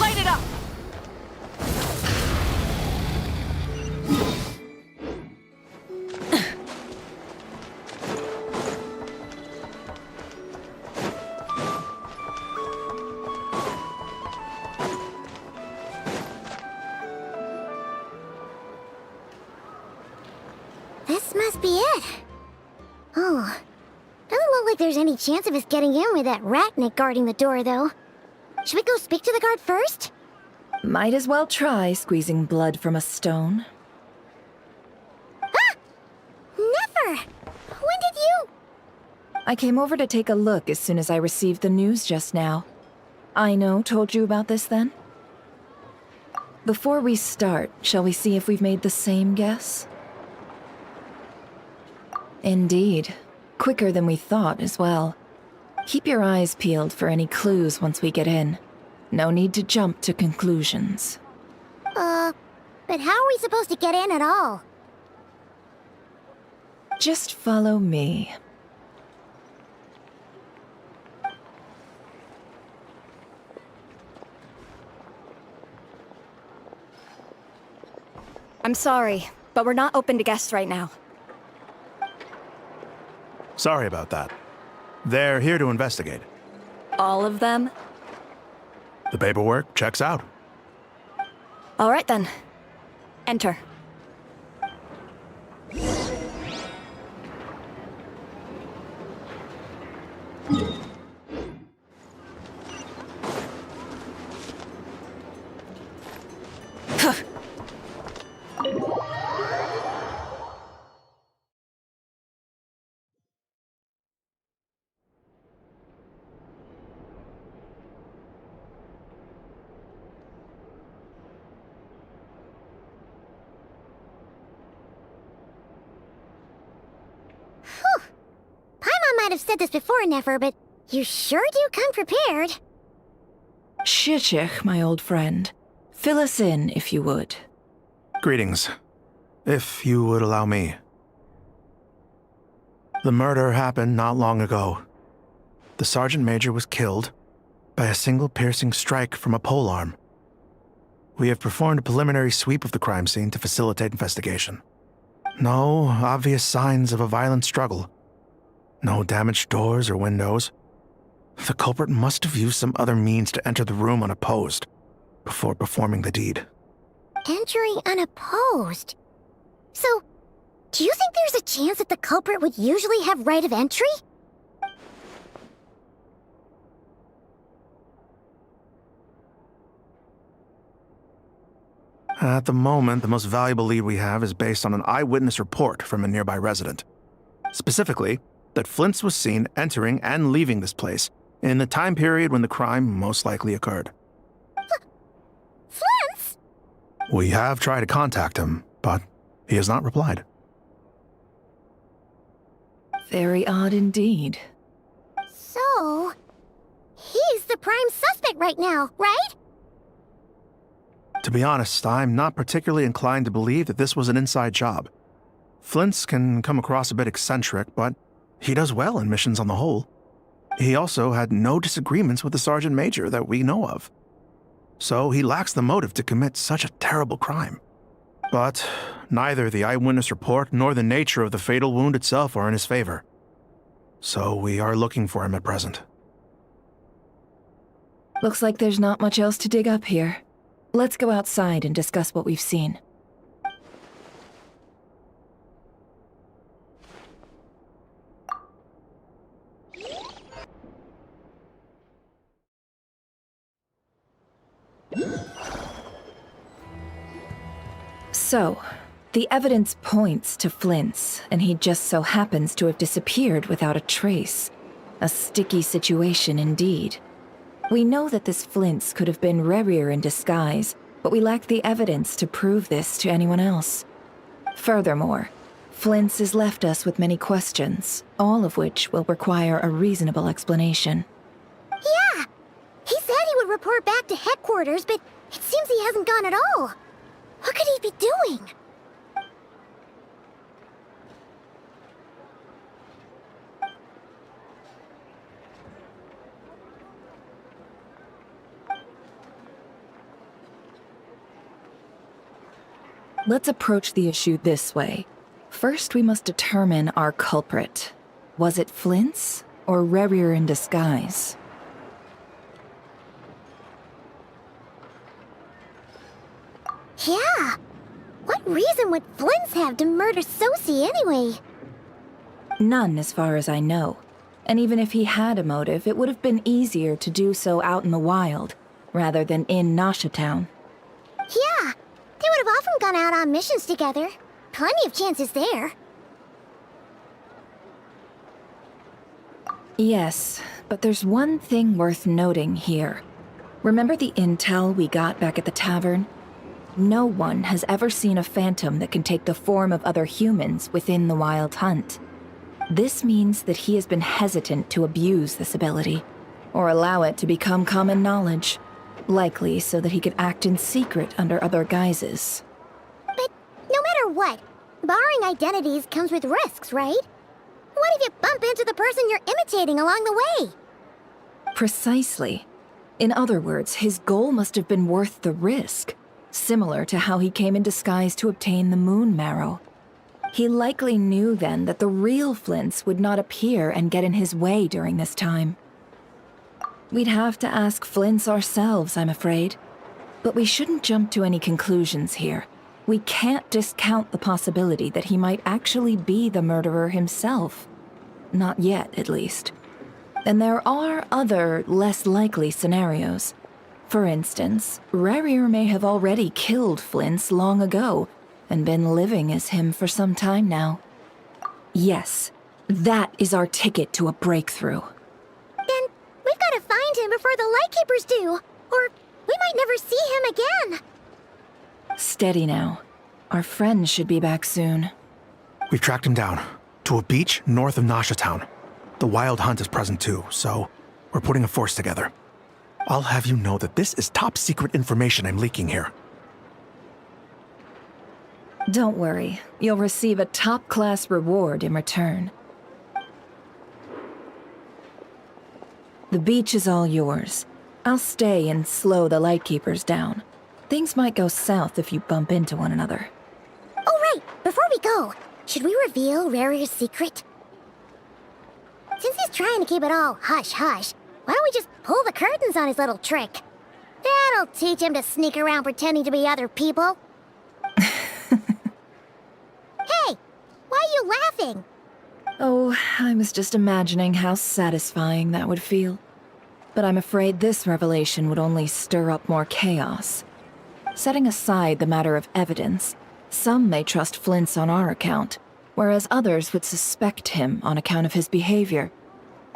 S3: Light it up!
S1: This must be it. Oh, doesn't look like there's any chance of us getting in with that Ratnik guarding the door, though. Should we go speak to the guard first?
S21: Might as well try squeezing blood from a stone.
S1: Ah! Never! When did you...
S21: I came over to take a look as soon as I received the news just now. Aino told you about this then? Before we start, shall we see if we've made the same guess? Indeed. Quicker than we thought as well. Keep your eyes peeled for any clues once we get in. No need to jump to conclusions.
S1: But how are we supposed to get in at all?
S21: Just follow me.
S17: I'm sorry, but we're not open to guests right now.
S15: Sorry about that. They're here to investigate.
S17: All of them?
S15: The paperwork checks out.
S17: All right then. Enter.
S1: Paimon might have said this before, Nefer, but you sure do come prepared.
S21: Shishich, my old friend. Fill us in, if you would.
S15: Greetings. If you would allow me. The murder happened not long ago. The Sergeant Major was killed by a single piercing strike from a polearm. We have performed a preliminary sweep of the crime scene to facilitate investigation. No obvious signs of a violent struggle. No damaged doors or windows. The culprit must have used some other means to enter the room unopposed before performing the deed.
S1: Entering unopposed? So, do you think there's a chance that the culprit would usually have right of entry?
S15: At the moment, the most valuable lead we have is based on an eyewitness report from a nearby resident. Specifically, that Flint's was seen entering and leaving this place in the time period when the crime most likely occurred.
S1: Flint's?
S15: We have tried to contact him, but he has not replied.
S21: Very odd indeed.
S1: So, he's the prime suspect right now, right?
S15: To be honest, I'm not particularly inclined to believe that this was an inside job. Flint's can come across a bit eccentric, but he does well in missions on the whole. He also had no disagreements with the Sergeant Major that we know of. So he lacks the motive to commit such a terrible crime. But neither the eyewitness report nor the nature of the fatal wound itself are in his favor. So we are looking for him at present.
S21: Looks like there's not much else to dig up here. Let's go outside and discuss what we've seen. So, the evidence points to Flint's, and he just so happens to have disappeared without a trace. A sticky situation indeed. We know that this Flint's could have been Rerir in disguise, but we lack the evidence to prove this to anyone else. Furthermore, Flint's has left us with many questions, all of which will require a reasonable explanation.
S1: Yeah! He said he would report back to headquarters, but it seems he hasn't gone at all. What could he be doing?
S21: Let's approach the issue this way. First, we must determine our culprit. Was it Flint's or Rerir in disguise?
S1: Yeah! What reason would Flint's have to murder Sosie anyway?
S21: None, as far as I know. And even if he had a motive, it would have been easier to do so out in the wild, rather than in Nasha Town.
S1: Yeah! They would have often gone out on missions together. Plenty of chances there.
S21: Yes, but there's one thing worth noting here. Remember the intel we got back at the tavern? No one has ever seen a phantom that can take the form of other humans within the Wild Hunt. This means that he has been hesitant to abuse this ability, or allow it to become common knowledge, likely so that he could act in secret under other guises.
S1: But no matter what, borrowing identities comes with risks, right? What if you bump into the person you're imitating along the way?
S21: Precisely. In other words, his goal must have been worth the risk, similar to how he came in disguise to obtain the moon marrow. He likely knew then that the real Flint's would not appear and get in his way during this time. We'd have to ask Flint's ourselves, I'm afraid. But we shouldn't jump to any conclusions here. We can't discount the possibility that he might actually be the murderer himself. Not yet, at least. And there are other, less likely scenarios. For instance, Rerir may have already killed Flint's long ago, and been living as him for some time now. Yes, that is our ticket to a breakthrough.
S1: Then we've got to find him before the Lightkeepers do, or we might never see him again.
S21: Steady now. Our friend should be back soon.
S15: We've tracked him down to a beach north of Nasha Town. The Wild Hunt is present too, so we're putting a force together. I'll have you know that this is top secret information I'm leaking here.
S21: Don't worry, you'll receive a top-class reward in return. The beach is all yours. I'll stay and slow the Lightkeepers down. Things might go south if you bump into one another.
S1: Oh right, before we go, should we reveal Rerir's secret? Since he's trying to keep it all hush-hush, why don't we just pull the curtains on his little trick? That'll teach him to sneak around pretending to be other people. Hey, why are you laughing?
S21: Oh, I was just imagining how satisfying that would feel. But I'm afraid this revelation would only stir up more chaos. Setting aside the matter of evidence, some may trust Flint's on our account, whereas others would suspect him on account of his behavior.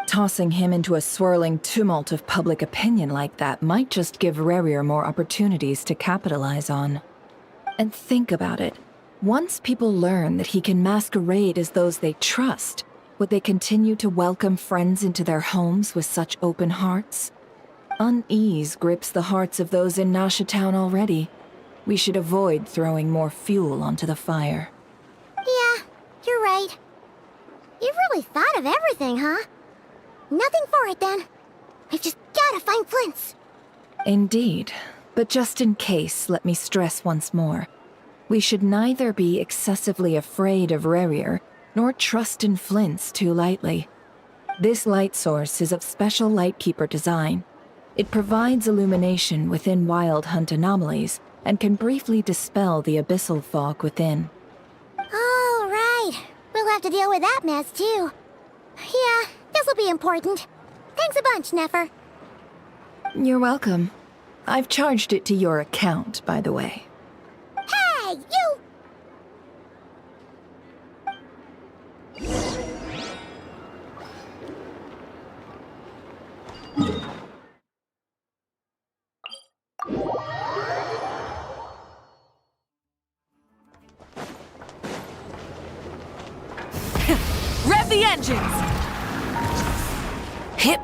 S21: Tossing him into a swirling tumult of public opinion like that might just give Rerir more opportunities to capitalize on. And think about it. Once people learn that he can masquerade as those they trust, would they continue to welcome friends into their homes with such open hearts? Unease grips the hearts of those in Nasha Town already. We should avoid throwing more fuel onto the fire.
S1: Yeah, you're right. You really thought of everything, huh? Nothing for it then. We've just gotta find Flint's.
S21: Indeed. But just in case, let me stress once more. We should neither be excessively afraid of Rerir, nor trust in Flint's too lightly. This light source is of special Lightkeeper design. It provides illumination within Wild Hunt anomalies, and can briefly dispel the abyssal fog within.
S1: Oh, right. We'll have to deal with that mess, too. Yeah, this'll be important. Thanks a bunch, Nefer.
S21: You're welcome. I've charged it to your account, by the way.
S1: Hey, you!
S3: Rev the engines!
S21: Hip.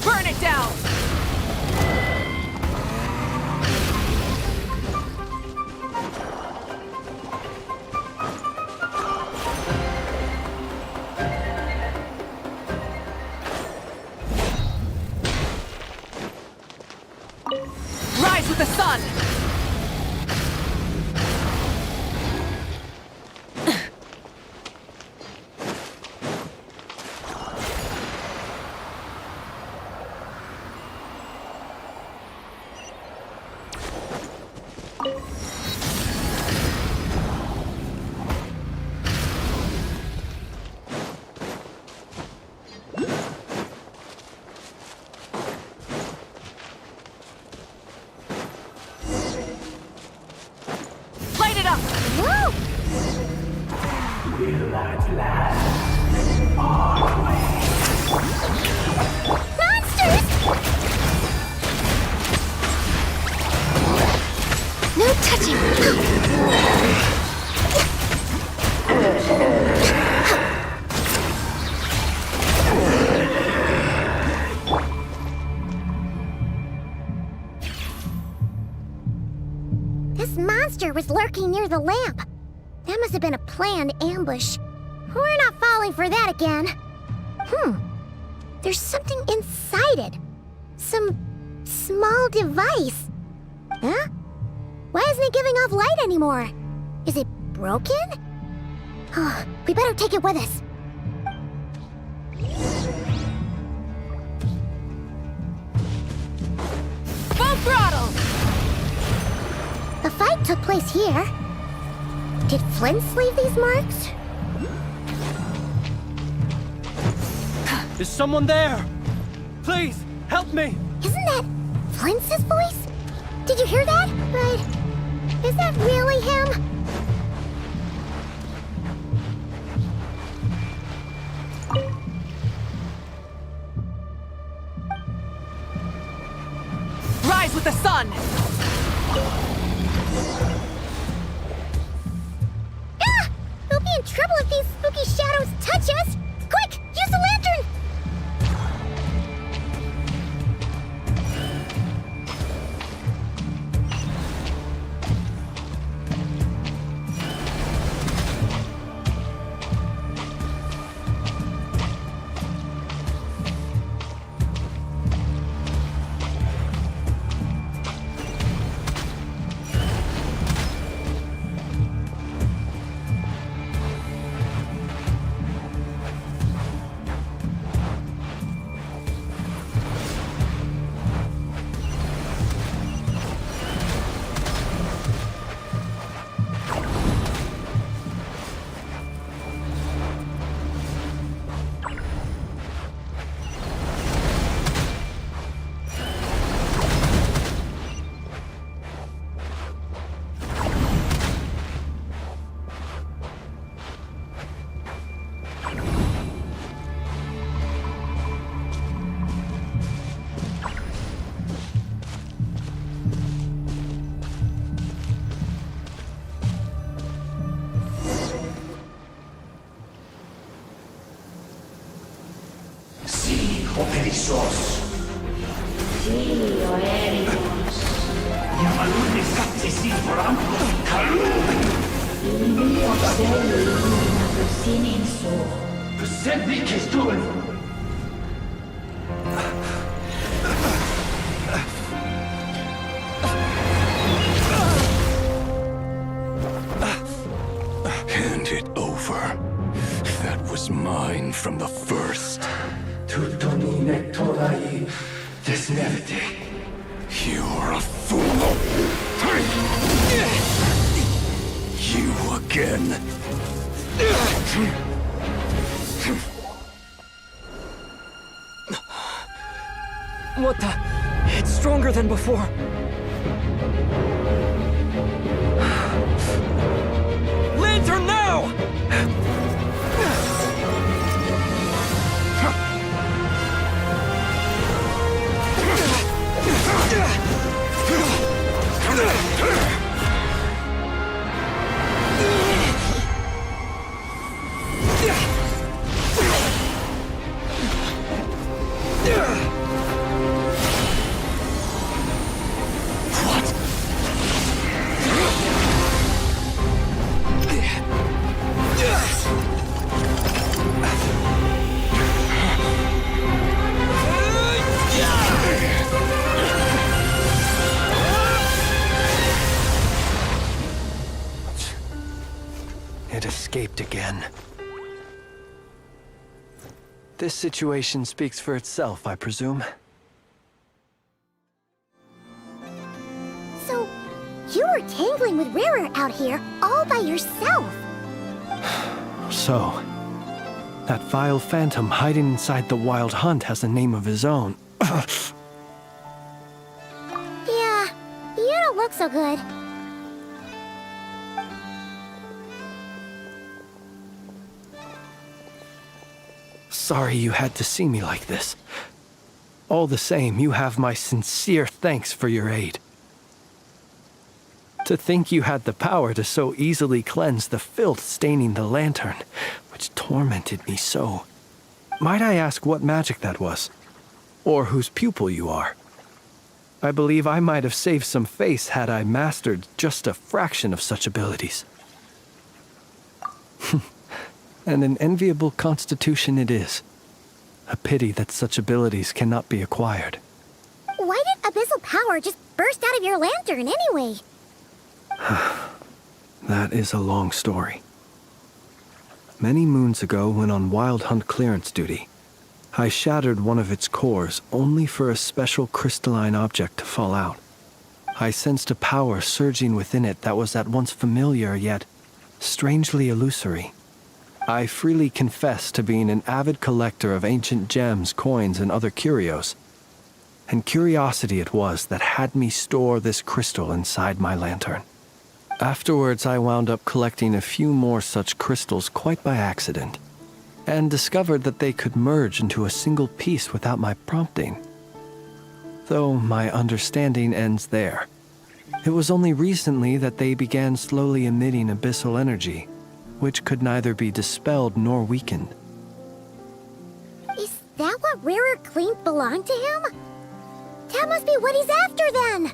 S3: Burn it down! Rise with the sun! Light it up!
S1: Woo!
S19: Will at last
S1: Monsters! No touching! This monster was lurking near the lamp. That must have been a planned ambush. We're not falling for that again. There's something inside it. Some small device. Huh? Why isn't it giving off light anymore? Is it broken? Oh, we better take it with us.
S3: Full throttle!
S1: The fight took place here. Did Flint's leave these marks?
S10: Is someone there? Please, help me!
S1: Isn't that Flint's voice? Did you hear that? But is that really him?
S3: Rise with the sun!
S1: Ah! We'll be in trouble if these spooky shadows touch us! Quick, use the lantern!
S19: Ixos. Sí, oeremos. Llamalune satsisi forampos kalum. Ilmi obseli ilma prosinenso. Persebi kestul.
S11: Hand it over. That was mine from the first.
S19: Tutoni nektorai desmerte.
S11: You're a fool. You again.
S10: What the? It's stronger than before. Lantern now!
S14: It escaped again. This situation speaks for itself, I presume.
S1: So, you were tangling with Rara out here all by yourself.
S14: So, that vile phantom hiding inside the Wild Hunt has a name of his own.
S1: Yeah, you don't look so good.
S14: Sorry you had to see me like this. All the same, you have my sincere thanks for your aid. To think you had the power to so easily cleanse the filth staining the lantern, which tormented me so. Might I ask what magic that was? Or whose pupil you are? I believe I might have saved some face had I mastered just a fraction of such abilities. And an enviable constitution it is. A pity that such abilities cannot be acquired.
S1: Why did abyssal power just burst out of your lantern anyway?
S14: That is a long story. Many moons ago, when on Wild Hunt clearance duty, I shattered one of its cores only for a special crystalline object to fall out. I sensed a power surging within it that was at once familiar yet strangely illusory. I freely confess to being an avid collector of ancient gems, coins, and other curios. And curiosity it was that had me store this crystal inside my lantern. Afterwards, I wound up collecting a few more such crystals quite by accident, and discovered that they could merge into a single piece without my prompting. Though my understanding ends there. It was only recently that they began slowly emitting abyssal energy, which could neither be dispelled nor weakened.
S1: Is that what Rara claimed belonged to him? That must be what he's after then!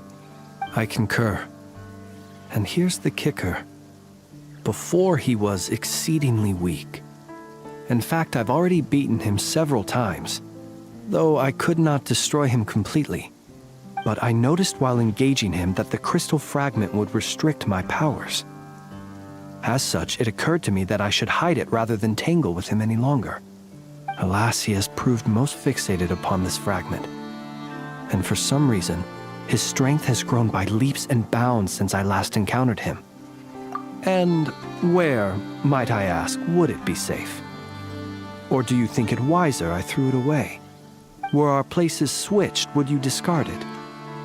S14: I concur. And here's the kicker. Before he was exceedingly weak. In fact, I've already beaten him several times, though I could not destroy him completely. But I noticed while engaging him that the crystal fragment would restrict my powers. As such, it occurred to me that I should hide it rather than tangle with him any longer. Alas, he has proved most fixated upon this fragment. And for some reason, his strength has grown by leaps and bounds since I last encountered him. And where, might I ask, would it be safe? Or do you think it wiser I threw it away? Were our places switched, would you discard it,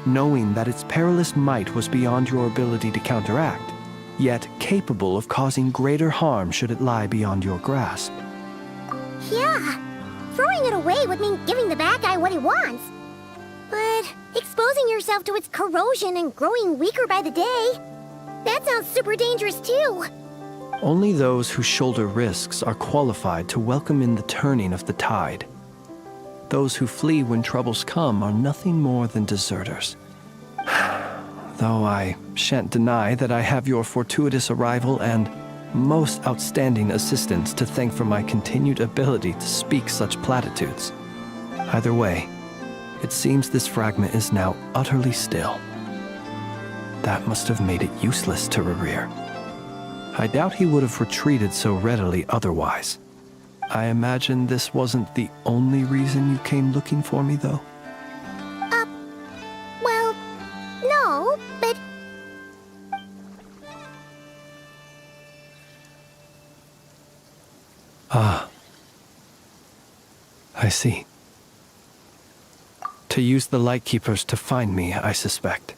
S14: knowing that its perilous might was beyond your ability to counteract, yet capable of causing greater harm should it lie beyond your grasp?
S1: Yeah, throwing it away would mean giving the bad guy what he wants. But exposing yourself to its corrosion and growing weaker by the day, that sounds super dangerous too.
S14: Only those who shoulder risks are qualified to welcome in the turning of the tide. Those who flee when troubles come are nothing more than deserters. Though I shan't deny that I have your fortuitous arrival and most outstanding assistance to thank for my continued ability to speak such platitudes. Either way, it seems this fragment is now utterly still. That must have made it useless to Rerir. I doubt he would have retreated so readily otherwise. I imagine this wasn't the only reason you came looking for me, though?
S1: Well, no, but...
S14: Ah. I see. To use the Lightkeepers to find me, I suspect.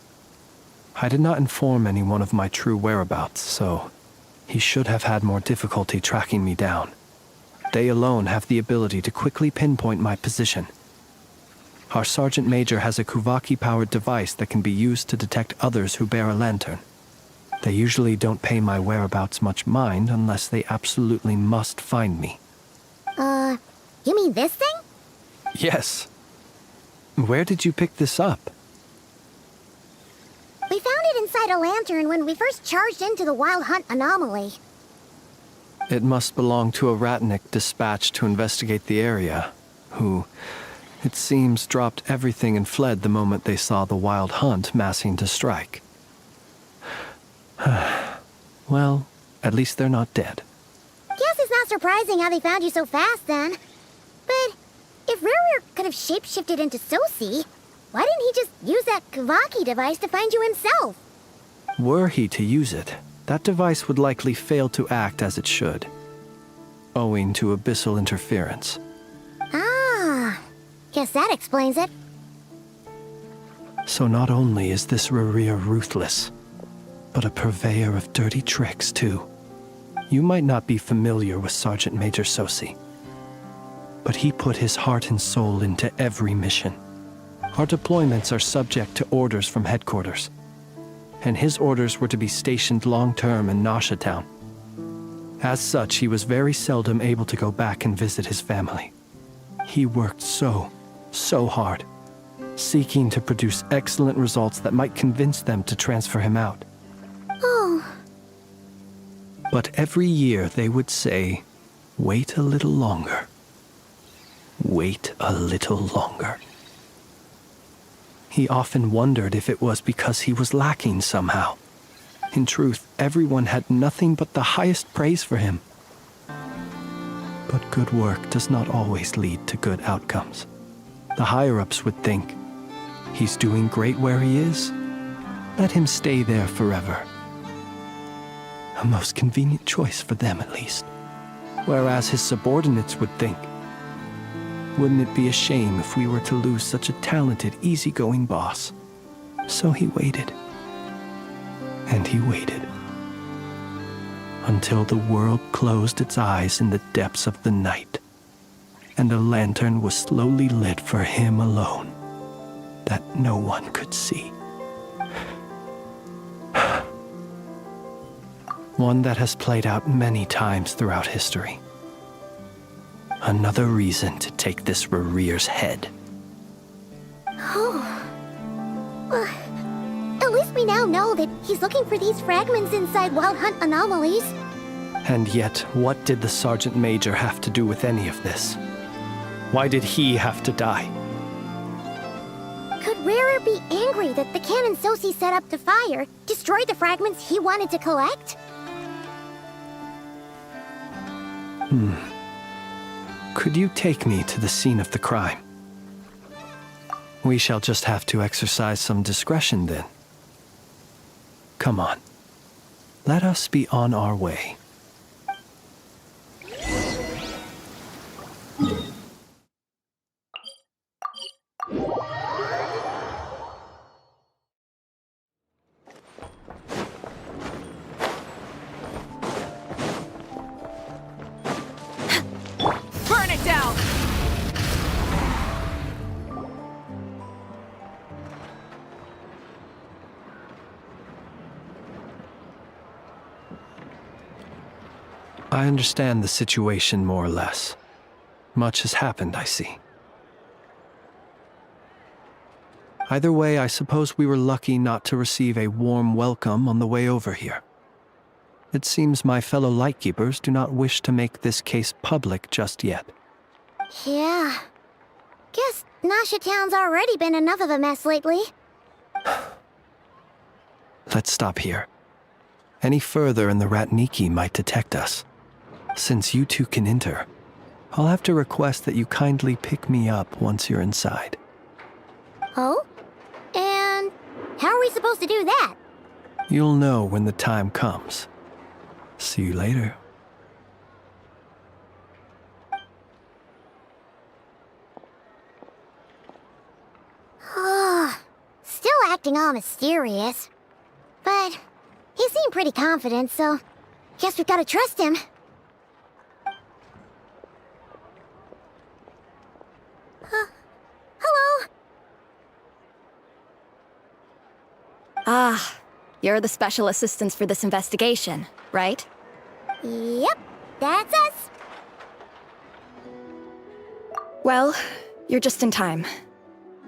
S14: I did not inform anyone of my true whereabouts, so he should have had more difficulty tracking me down. They alone have the ability to quickly pinpoint my position. Our Sergeant Major has a Kuvaki-powered device that can be used to detect others who bear a lantern. They usually don't pay my whereabouts much mind unless they absolutely must find me.
S1: You mean this thing?
S14: Yes. Where did you pick this up?
S1: We found it inside a lantern when we first charged into the Wild Hunt anomaly.
S14: It must belong to a Ratnik dispatched to investigate the area, who, it seems, dropped everything and fled the moment they saw the Wild Hunt massing to strike. Well, at least they're not dead.
S1: Guess it's not surprising how they found you so fast, then. But if Rerir could have shapeshifted into Sosi, why didn't he just use that Kavaki device to find you himself?
S14: Were he to use it, that device would likely fail to act as it should, owing to abyssal interference.
S1: Ah, guess that explains it.
S14: So not only is this Rerir ruthless, but a purveyor of dirty tricks, too. You might not be familiar with Sergeant Major Sosi, but he put his heart and soul into every mission. Our deployments are subject to orders from headquarters, and his orders were to be stationed long-term in Nasha Town. As such, he was very seldom able to go back and visit his family. He worked so hard, seeking to produce excellent results that might convince them to transfer him out.
S1: Oh.
S14: But every year they would say, "Wait a little longer. Wait a little longer." He often wondered if it was because he was lacking somehow. In truth, everyone had nothing but the highest praise for him. But good work does not always lead to good outcomes. The higher-ups would think, he's doing great where he is. Let him stay there forever. A most convenient choice for them, at least. Whereas his subordinates would think, wouldn't it be a shame if we were to lose such a talented, easygoing boss? So he waited. And he waited. Until the world closed its eyes in the depths of the night, and a lantern was slowly lit for him alone, that no one could see. One that has played out many times throughout history. Another reason to take this Rerir's head.
S1: Oh. Well, at least we now know that he's looking for these fragments inside Wild Hunt anomalies.
S14: And yet, what did the Sergeant Major have to do with any of this? Why did he have to die?
S1: Could Rerir be angry that the cannon Sosi set up to fire destroyed the fragments he wanted to collect?
S14: Could you take me to the scene of the crime? We shall just have to exercise some discretion then. Come on. Let us be on our way.
S6: Burn it down!
S14: I understand the situation more or less. Much has happened, I see. Either way, I suppose we were lucky not to receive a warm welcome on the way over here. It seems my fellow Lightkeepers do not wish to make this case public just yet.
S1: Yeah. Guess Nasha Town's already been enough of a mess lately.
S14: Let's stop here. Any further and the Ratniki might detect us. Since you two can enter, I'll have to request that you kindly pick me up once you're inside.
S1: Oh? And how are we supposed to do that?
S14: You'll know when the time comes. See you later.
S1: Still acting all mysterious. But he seemed pretty confident, so guess we've gotta trust him. Hello?
S8: Ah, you're the special assistants for this investigation, right?
S1: Yep, that's us.
S8: Well, you're just in time.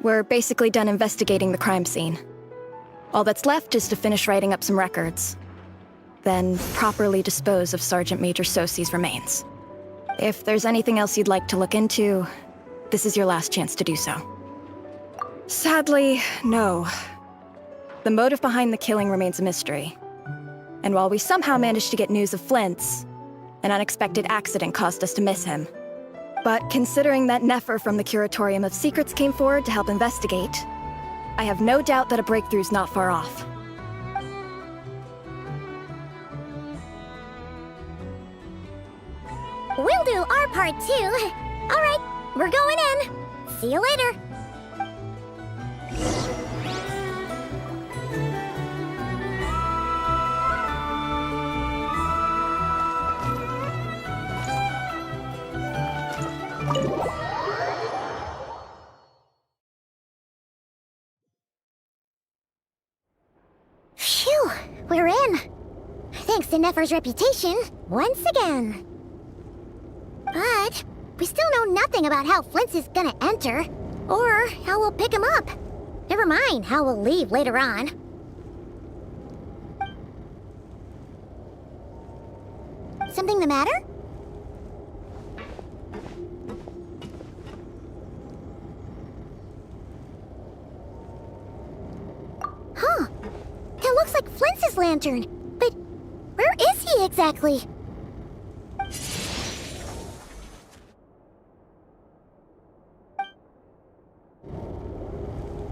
S8: We're basically done investigating the crime scene. All that's left is to finish writing up some records. Then properly dispose of Sergeant Major Sosi's remains. If there's anything else you'd like to look into, this is your last chance to do so. Sadly, no. The motive behind the killing remains a mystery. And while we somehow managed to get news of Flint's, an unexpected accident caused us to miss him. But considering that Nefer from the Curatorium of Secrets came forward to help investigate, I have no doubt that a breakthrough's not far off.
S1: We'll do our part too. All right, we're going in. See you later. Phew, we're in. Thanks to Nefer's reputation, once again. But we still know nothing about how Flint's is gonna enter, or how we'll pick him up. Never mind how we'll leave later on. Something the matter? Huh. That looks like Flint's lantern. But where is he exactly?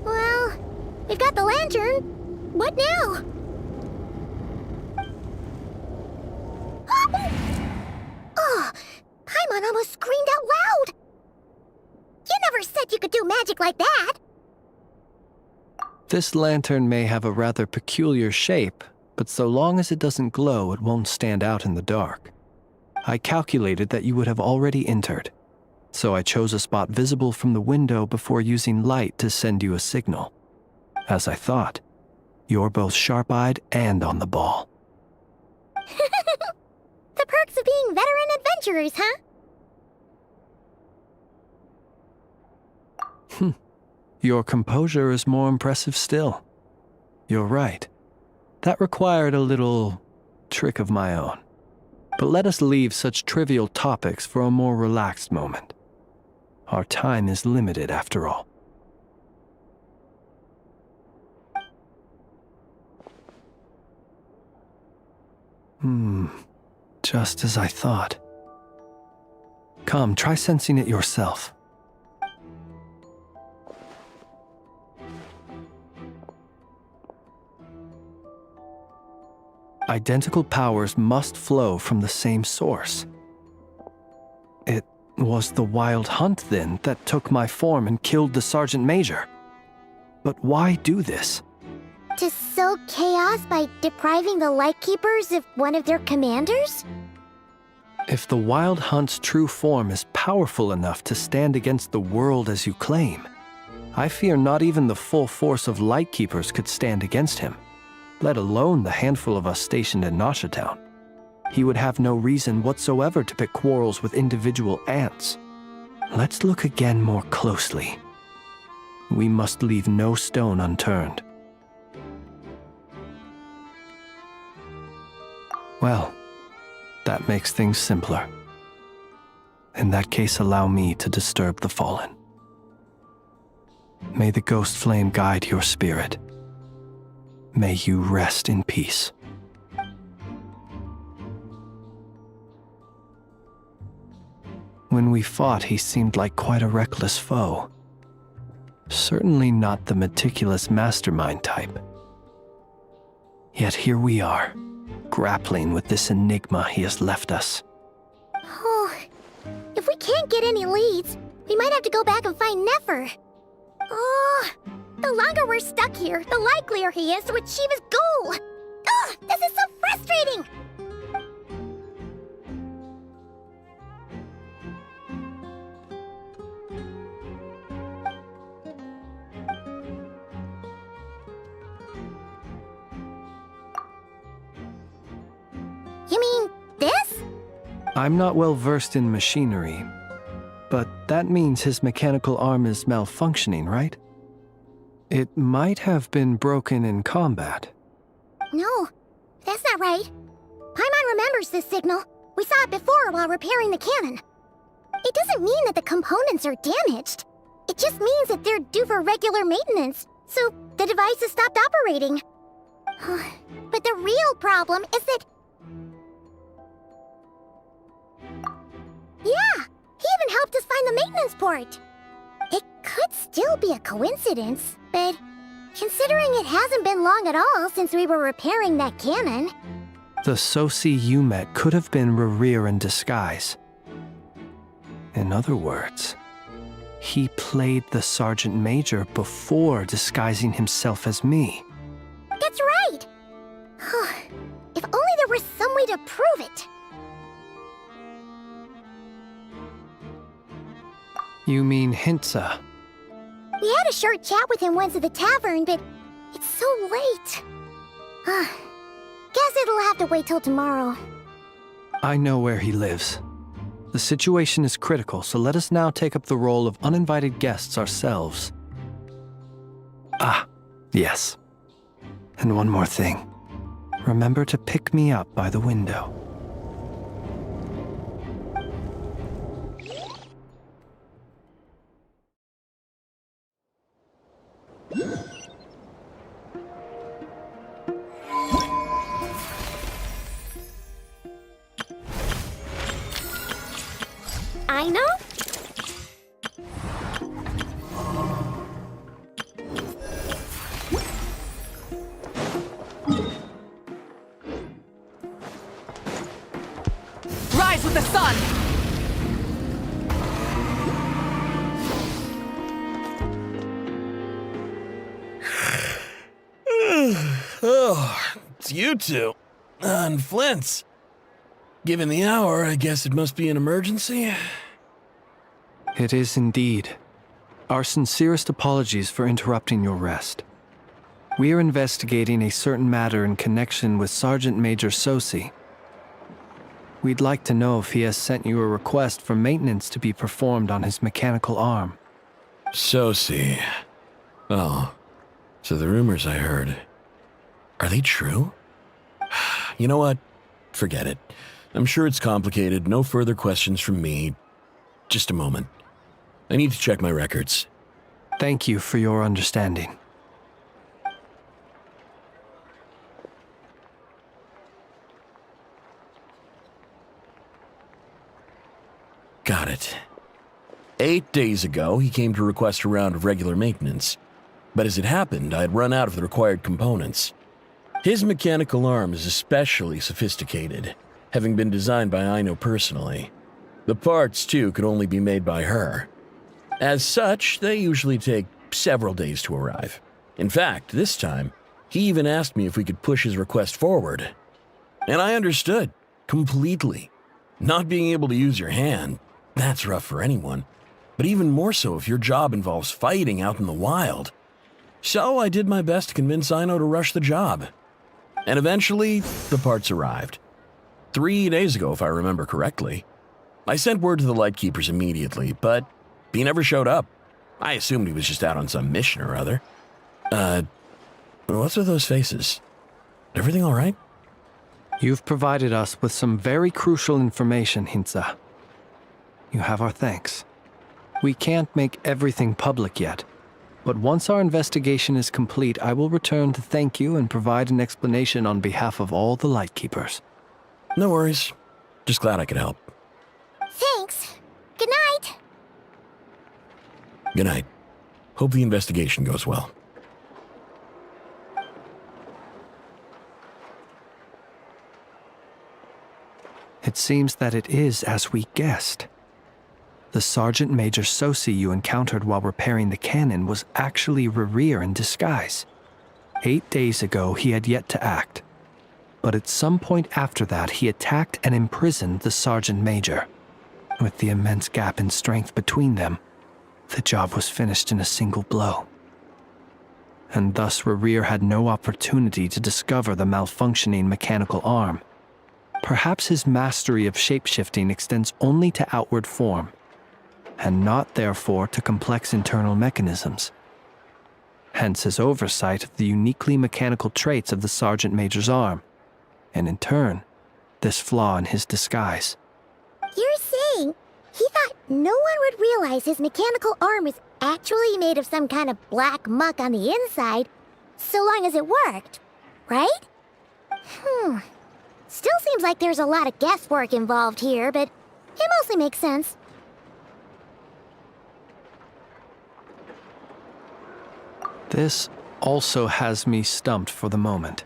S1: Well, we've got the lantern. What now? Oh, Paimon almost screamed out loud. You never said you could do magic like that.
S14: This lantern may have a rather peculiar shape, but so long as it doesn't glow, it won't stand out in the dark. I calculated that you would have already entered, so I chose a spot visible from the window before using light to send you a signal. As I thought, you're both sharp-eyed and on the ball.
S1: The perks of being veteran adventurers, huh?
S14: Your composure is more impressive still. You're right. That required a little trick of my own. But let us leave such trivial topics for a more relaxed moment. Our time is limited after all. Just as I thought. Come, try sensing it yourself. Identical powers must flow from the same source. It was the Wild Hunt, then, that took my form and killed the Sergeant Major. But why do this?
S1: To sow chaos by depriving the Lightkeepers of one of their commanders?
S14: If the Wild Hunt's true form is powerful enough to stand against the world as you claim, I fear not even the full force of Lightkeepers could stand against him, let alone the handful of us stationed in Nasha Town. He would have no reason whatsoever to pick quarrels with individual ants. Let's look again more closely. We must leave no stone unturned. Well, that makes things simpler. In that case, allow me to disturb the fallen. May the ghost flame guide your spirit. May you rest in peace. When we fought, he seemed like quite a reckless foe. Certainly not the meticulous mastermind type. Yet here we are, grappling with this enigma he has left us.
S1: Oh, if we can't get any leads, we might have to go back and find Nefer. Oh, the longer we're stuck here, the likelier he is to achieve his goal. Ugh, this is so frustrating! You mean this?
S14: I'm not well versed in machinery, but that means his mechanical arm is malfunctioning, right? It might have been broken in combat.
S1: No, that's not right. Paimon remembers this signal. We saw it before while repairing the cannon. It doesn't mean that the components are damaged. It just means that they're due for regular maintenance, so the device has stopped operating. But the real problem is that... Yeah, he even helped us find the maintenance port. It could still be a coincidence, but considering it hasn't been long at all since we were repairing that cannon...
S14: The Sosi you met could have been Rerir in disguise. In other words, he played the Sergeant Major before disguising himself as me.
S1: That's right! If only there was some way to prove it.
S14: You mean Hintsa?
S1: We had a short chat with him once at the tavern, but it's so late. Guess it'll have to wait till tomorrow.
S14: I know where he lives. The situation is critical, so let us now take up the role of uninvited guests ourselves. Ah, yes. And one more thing. Remember to pick me up by the window.
S13: I know?
S3: Rise with the sun!
S16: Oh, it's you two. And Flint's. Given the hour, I guess it must be an emergency.
S14: It is indeed. Our sincerest apologies for interrupting your rest. We are investigating a certain matter in connection with Sergeant Major Sosi. We'd like to know if he has sent you a request for maintenance to be performed on his mechanical arm.
S16: Sosi. Oh, so the rumors I heard, are they true? You know what? Forget it. I'm sure it's complicated. No further questions from me. Just a moment. I need to check my records.
S14: Thank you for your understanding.
S16: Got it. 8 days ago, he came to request a round of regular maintenance. But as it happened, I had run out of the required components. His mechanical arm is especially sophisticated, having been designed by Aino personally. The parts, too, could only be made by her. As such, they usually take several days to arrive. In fact, this time, he even asked me if we could push his request forward. And I understood, completely. Not being able to use your hand, that's rough for anyone. But even more so if your job involves fighting out in the wild. So I did my best to convince Aino to rush the job. And eventually, the parts arrived. 3 days ago, if I remember correctly. I sent word to the Lightkeepers immediately, but he never showed up. I assumed he was just out on some mission or other. What's with those faces? Everything all right?
S14: You've provided us with some very crucial information, Hintsa. You have our thanks. We can't make everything public yet, but once our investigation is complete, I will return to thank you and provide an explanation on behalf of all the Lightkeepers.
S16: No worries. Just glad I could help.
S1: Thanks. Good night.
S16: Good night. Hope the investigation goes well.
S14: It seems that it is as we guessed. The Sergeant Major Sosi you encountered while repairing the cannon was actually Rerir in disguise. 8 days ago, he had yet to act. But at some point after that, he attacked and imprisoned the Sergeant Major. With the immense gap in strength between them, the job was finished in a single blow. And thus Rerir had no opportunity to discover the malfunctioning mechanical arm. Perhaps his mastery of shapeshifting extends only to outward form, and not therefore to complex internal mechanisms. Hence his oversight of the uniquely mechanical traits of the Sergeant Major's arm, and in turn, this flaw in his disguise.
S1: You're saying he thought no one would realize his mechanical arm is actually made of some kind of black muck on the inside, so long as it worked, right? Still seems like there's a lot of guesswork involved here, but it mostly makes sense.
S14: This also has me stumped for the moment.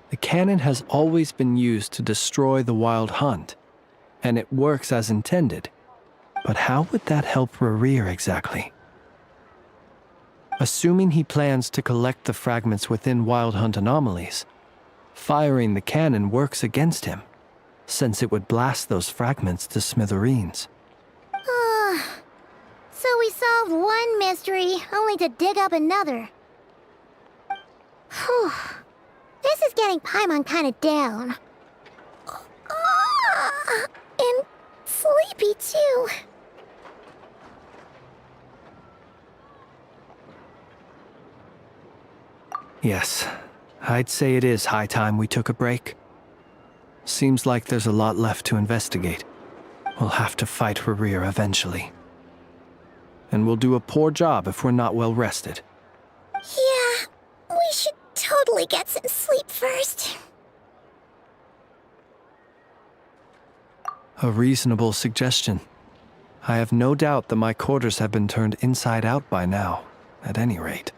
S14: The cannon has always been used to destroy the Wild Hunt, and it works as intended. But how would that help Rerir exactly? Assuming he plans to collect the fragments within Wild Hunt anomalies, firing the cannon works against him, since it would blast those fragments to smithereens.
S1: So we solved one mystery, only to dig up another. Whew. This is getting Paimon kind of down. And sleepy too.
S14: Yes, I'd say it is high time we took a break. Seems like there's a lot left to investigate. We'll have to fight Rerir eventually. And we'll do a poor job if we're not well rested.
S1: Yeah, we should totally get some sleep first.
S14: A reasonable suggestion. I have no doubt that my quarters have been turned inside out by now, at any rate.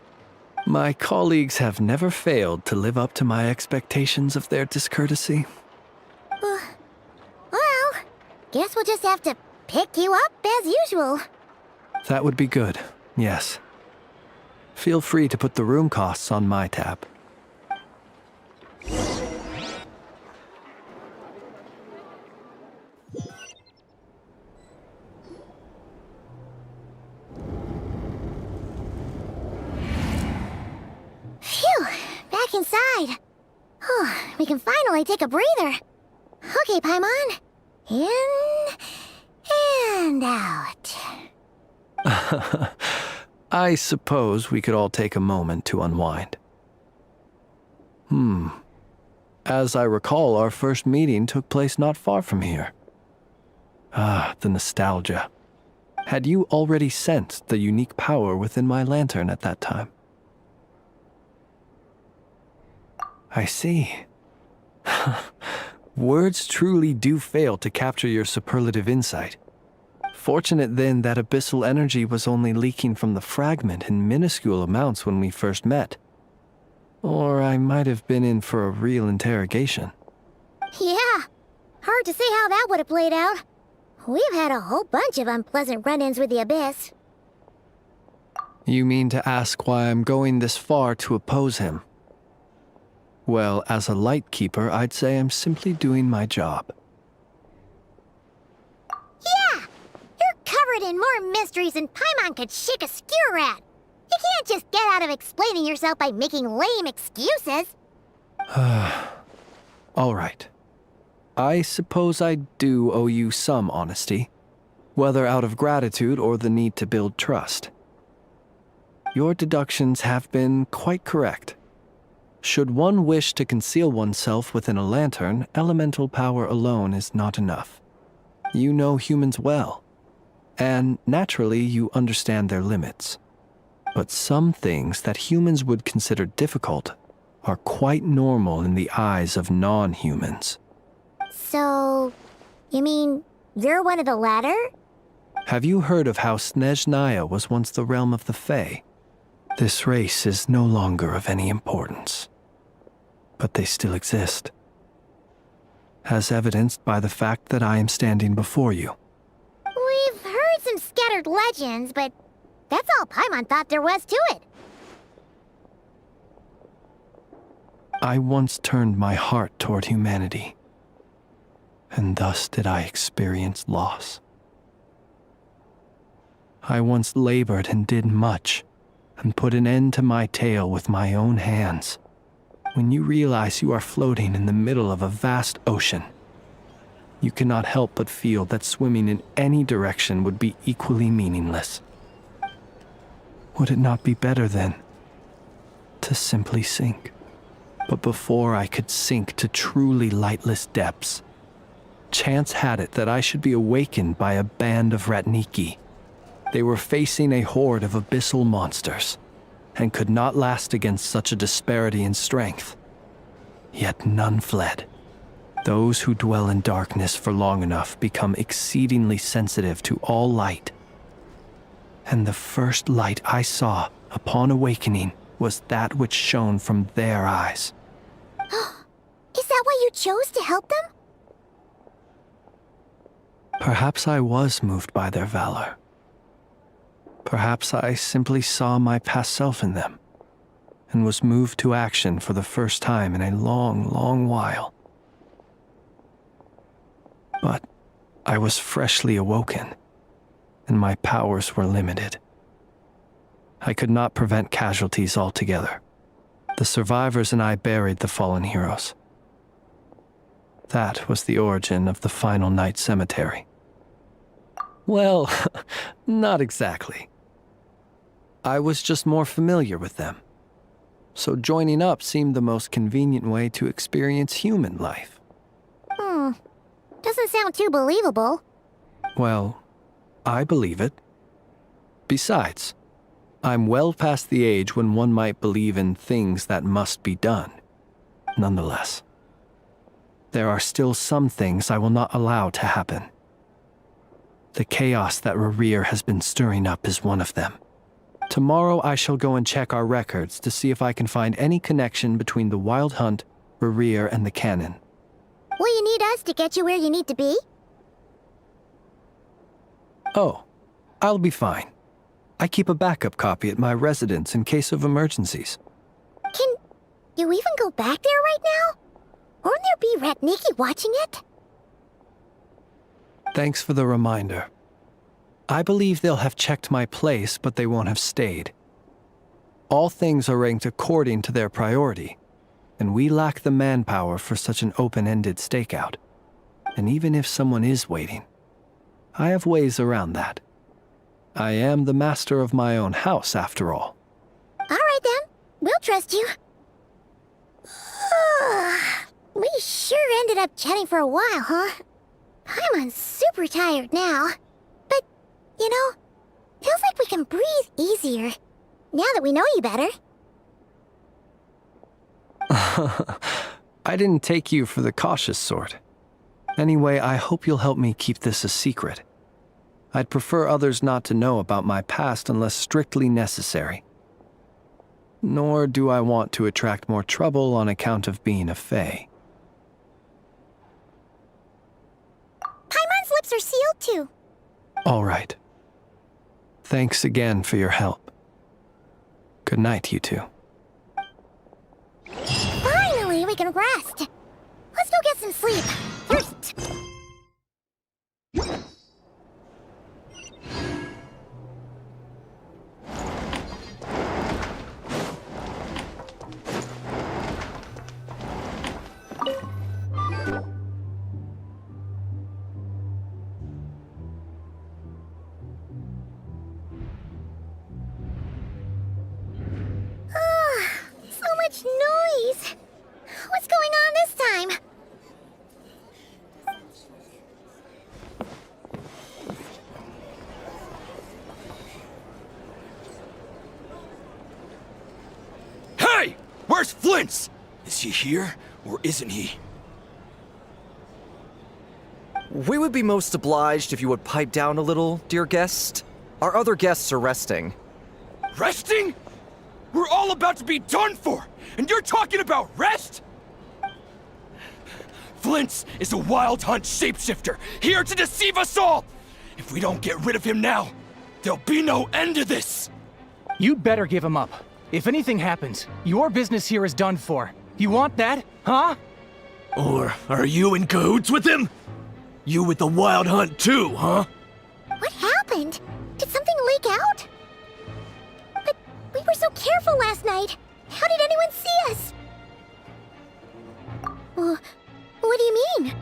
S14: My colleagues have never failed to live up to my expectations of their discourtesy.
S1: Well, guess we'll just have to pick you up as usual.
S14: That would be good, yes. Feel free to put the room costs on my tab.
S1: Phew, back inside. We can finally take a breather. Okay, Paimon. In and out.
S14: I suppose we could all take a moment to unwind. As I recall, our first meeting took place not far from here. Ah, the nostalgia. Had you already sensed the unique power within my lantern at that time? I see. Words truly do fail to capture your superlative insight. Fortunate then that abyssal energy was only leaking from the fragment in minuscule amounts when we first met. Or I might have been in for a real interrogation.
S1: Yeah, hard to say how that would have played out. We've had a whole bunch of unpleasant run-ins with the Abyss.
S14: You mean to ask why I'm going this far to oppose him? Well, as a Lightkeeper, I'd say I'm simply doing my job.
S1: Yeah! You're covered in more mysteries than Paimon could shake a skewer at. You can't just get out of explaining yourself by making lame excuses.
S14: All right. I suppose I do owe you some honesty, whether out of gratitude or the need to build trust. Your deductions have been quite correct. Should one wish to conceal oneself within a lantern, elemental power alone is not enough. You know humans well, and naturally you understand their limits. But some things that humans would consider difficult are quite normal in the eyes of non-humans.
S1: So, you mean you're one of the latter?
S14: Have you heard of how Snezhnaya was once the realm of the Fae? This race is no longer of any importance, but they still exist, as evidenced by the fact that I am standing before you.
S1: We've heard some scattered legends, but that's all Paimon thought there was to it.
S14: I once turned my heart toward humanity, and thus did I experience loss. I once labored and did much, and put an end to my tale with my own hands. When you realize you are floating in the middle of a vast ocean, you cannot help but feel that swimming in any direction would be equally meaningless. Would it not be better, then, to simply sink? But before I could sink to truly lightless depths, chance had it that I should be awakened by a band of Ratniki. They were facing a horde of abyssal monsters, and could not last against such a disparity in strength. Yet none fled. Those who dwell in darkness for long enough become exceedingly sensitive to all light. And the first light I saw upon awakening was that which shone from their eyes.
S1: Is that why you chose to help them?
S14: Perhaps I was moved by their valor. Perhaps I simply saw my past self in them, and was moved to action for the first time in a long, long while. But I was freshly awoken, and my powers were limited. I could not prevent casualties altogether. The survivors and I buried the fallen heroes. That was the origin of the Final Night Cemetery. Well, not exactly. I was just more familiar with them, so joining up seemed the most convenient way to experience human life.
S1: Doesn't sound too believable.
S14: Well, I believe it. Besides, I'm well past the age when one might believe in things that must be done. Nonetheless, there are still some things I will not allow to happen. The chaos that Rerir has been stirring up is one of them. Tomorrow I shall go and check our records to see if I can find any connection between the Wild Hunt, Rerir, and the Canon.
S1: Will you need us to get you where you need to be?
S14: Oh, I'll be fine. I keep a backup copy at my residence in case of emergencies.
S1: Can you even go back there right now? Won't there be Ratniki watching it?
S14: Thanks for the reminder. I believe they'll have checked my place, but they won't have stayed. All things are ranked according to their priority, and we lack the manpower for such an open-ended stakeout. And even if someone is waiting, I have ways around that. I am the master of my own house, after all.
S1: All right then, we'll trust you. We sure ended up chatting for a while, huh? I'm super tired now. But, you know, feels like we can breathe easier, now that we know you better.
S14: I didn't take you for the cautious sort. Anyway, I hope you'll help me keep this a secret. I'd prefer others not to know about my past unless strictly necessary. Nor do I want to attract more trouble on account of being a Fae.
S1: Paimon's lips are sealed too.
S14: All right. Thanks again for your help. Good night, you two.
S1: Finally, we can rest. Let's go get some sleep. First.
S7: Flint's! Is he here, or isn't he?
S20: We would be most obliged if you would pipe down a little, dear guest. Our other guests are resting.
S7: Resting? We're all about to be done for, and you're talking about rest? Flint's is a wild hunt shapeshifter, here to deceive us all! If we don't get rid of him now, there'll be no end to this!
S23: You'd better give him up. If anything happens, your business here is done for. You want that, huh?
S16: Or are you in cahoots with him? You with the Wild Hunt too, huh?
S1: What happened? Did something leak out? But we were so careful last night. How did anyone see us? What do you mean?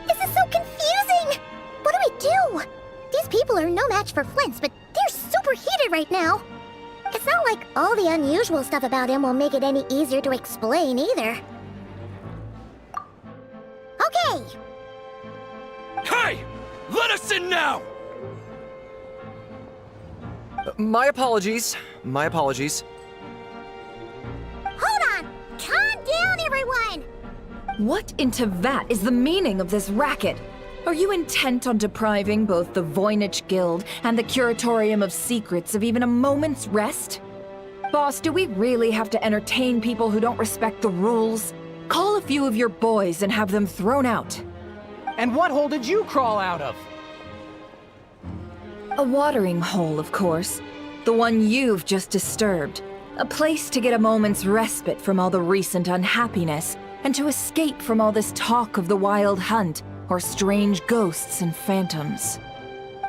S1: This is so confusing! What do we do? These people are no match for Flint's, but they're super heated right now. It's not like all the unusual stuff about him will make it any easier to explain either. Okay!
S7: Hey! Let us in now!
S20: My apologies. My apologies.
S1: Hold on! Calm down, everyone!
S21: What in Tevat is the meaning of this racket? Are you intent on depriving both the Voynich Guild and the Curatorium of Secrets of even a moment's rest? Boss, do we really have to entertain people who don't respect the rules? Call a few of your boys and have them thrown out.
S23: And what hole did you crawl out of?
S21: A watering hole, of course. The one you've just disturbed. A place to get a moment's respite from all the recent unhappiness, and to escape from all this talk of the Wild Hunt, or strange ghosts and phantoms.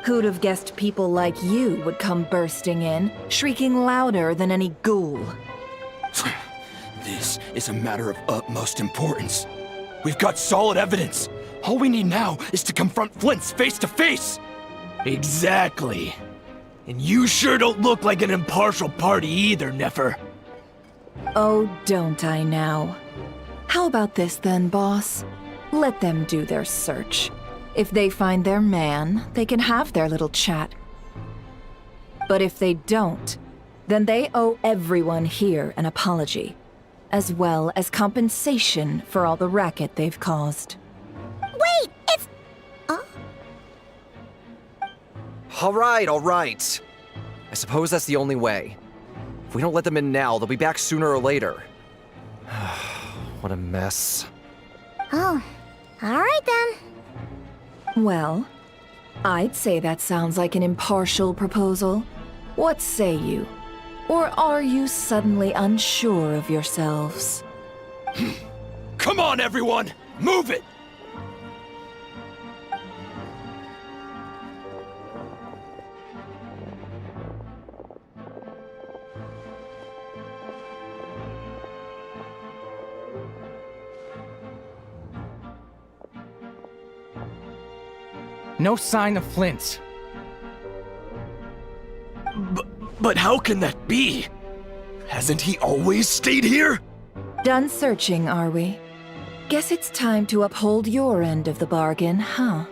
S21: Who'd have guessed people like you would come bursting in, shrieking louder than any ghoul?
S7: This is a matter of utmost importance. We've got solid evidence. All we need now is to confront Flint's face to face.
S16: Exactly. And you sure don't look like an impartial party either, Nefer.
S21: Oh, don't I now? How about this then, boss? Let them do their search. If they find their man, they can have their little chat. But if they don't, then they owe everyone here an apology, as well as compensation for all the racket they've caused.
S1: Wait, it's...
S20: All right. I suppose that's the only way. If we don't let them in now, they'll be back sooner or later. What a mess.
S1: Oh, all right then.
S21: Well, I'd say that sounds like an impartial proposal. What say you? Or are you suddenly unsure of yourselves?
S7: Come on, everyone! Move it!
S23: No sign of Flint's.
S16: But how can that be? Hasn't he always stayed here?
S21: Done searching, are we? Guess it's time to uphold your end of the bargain, huh?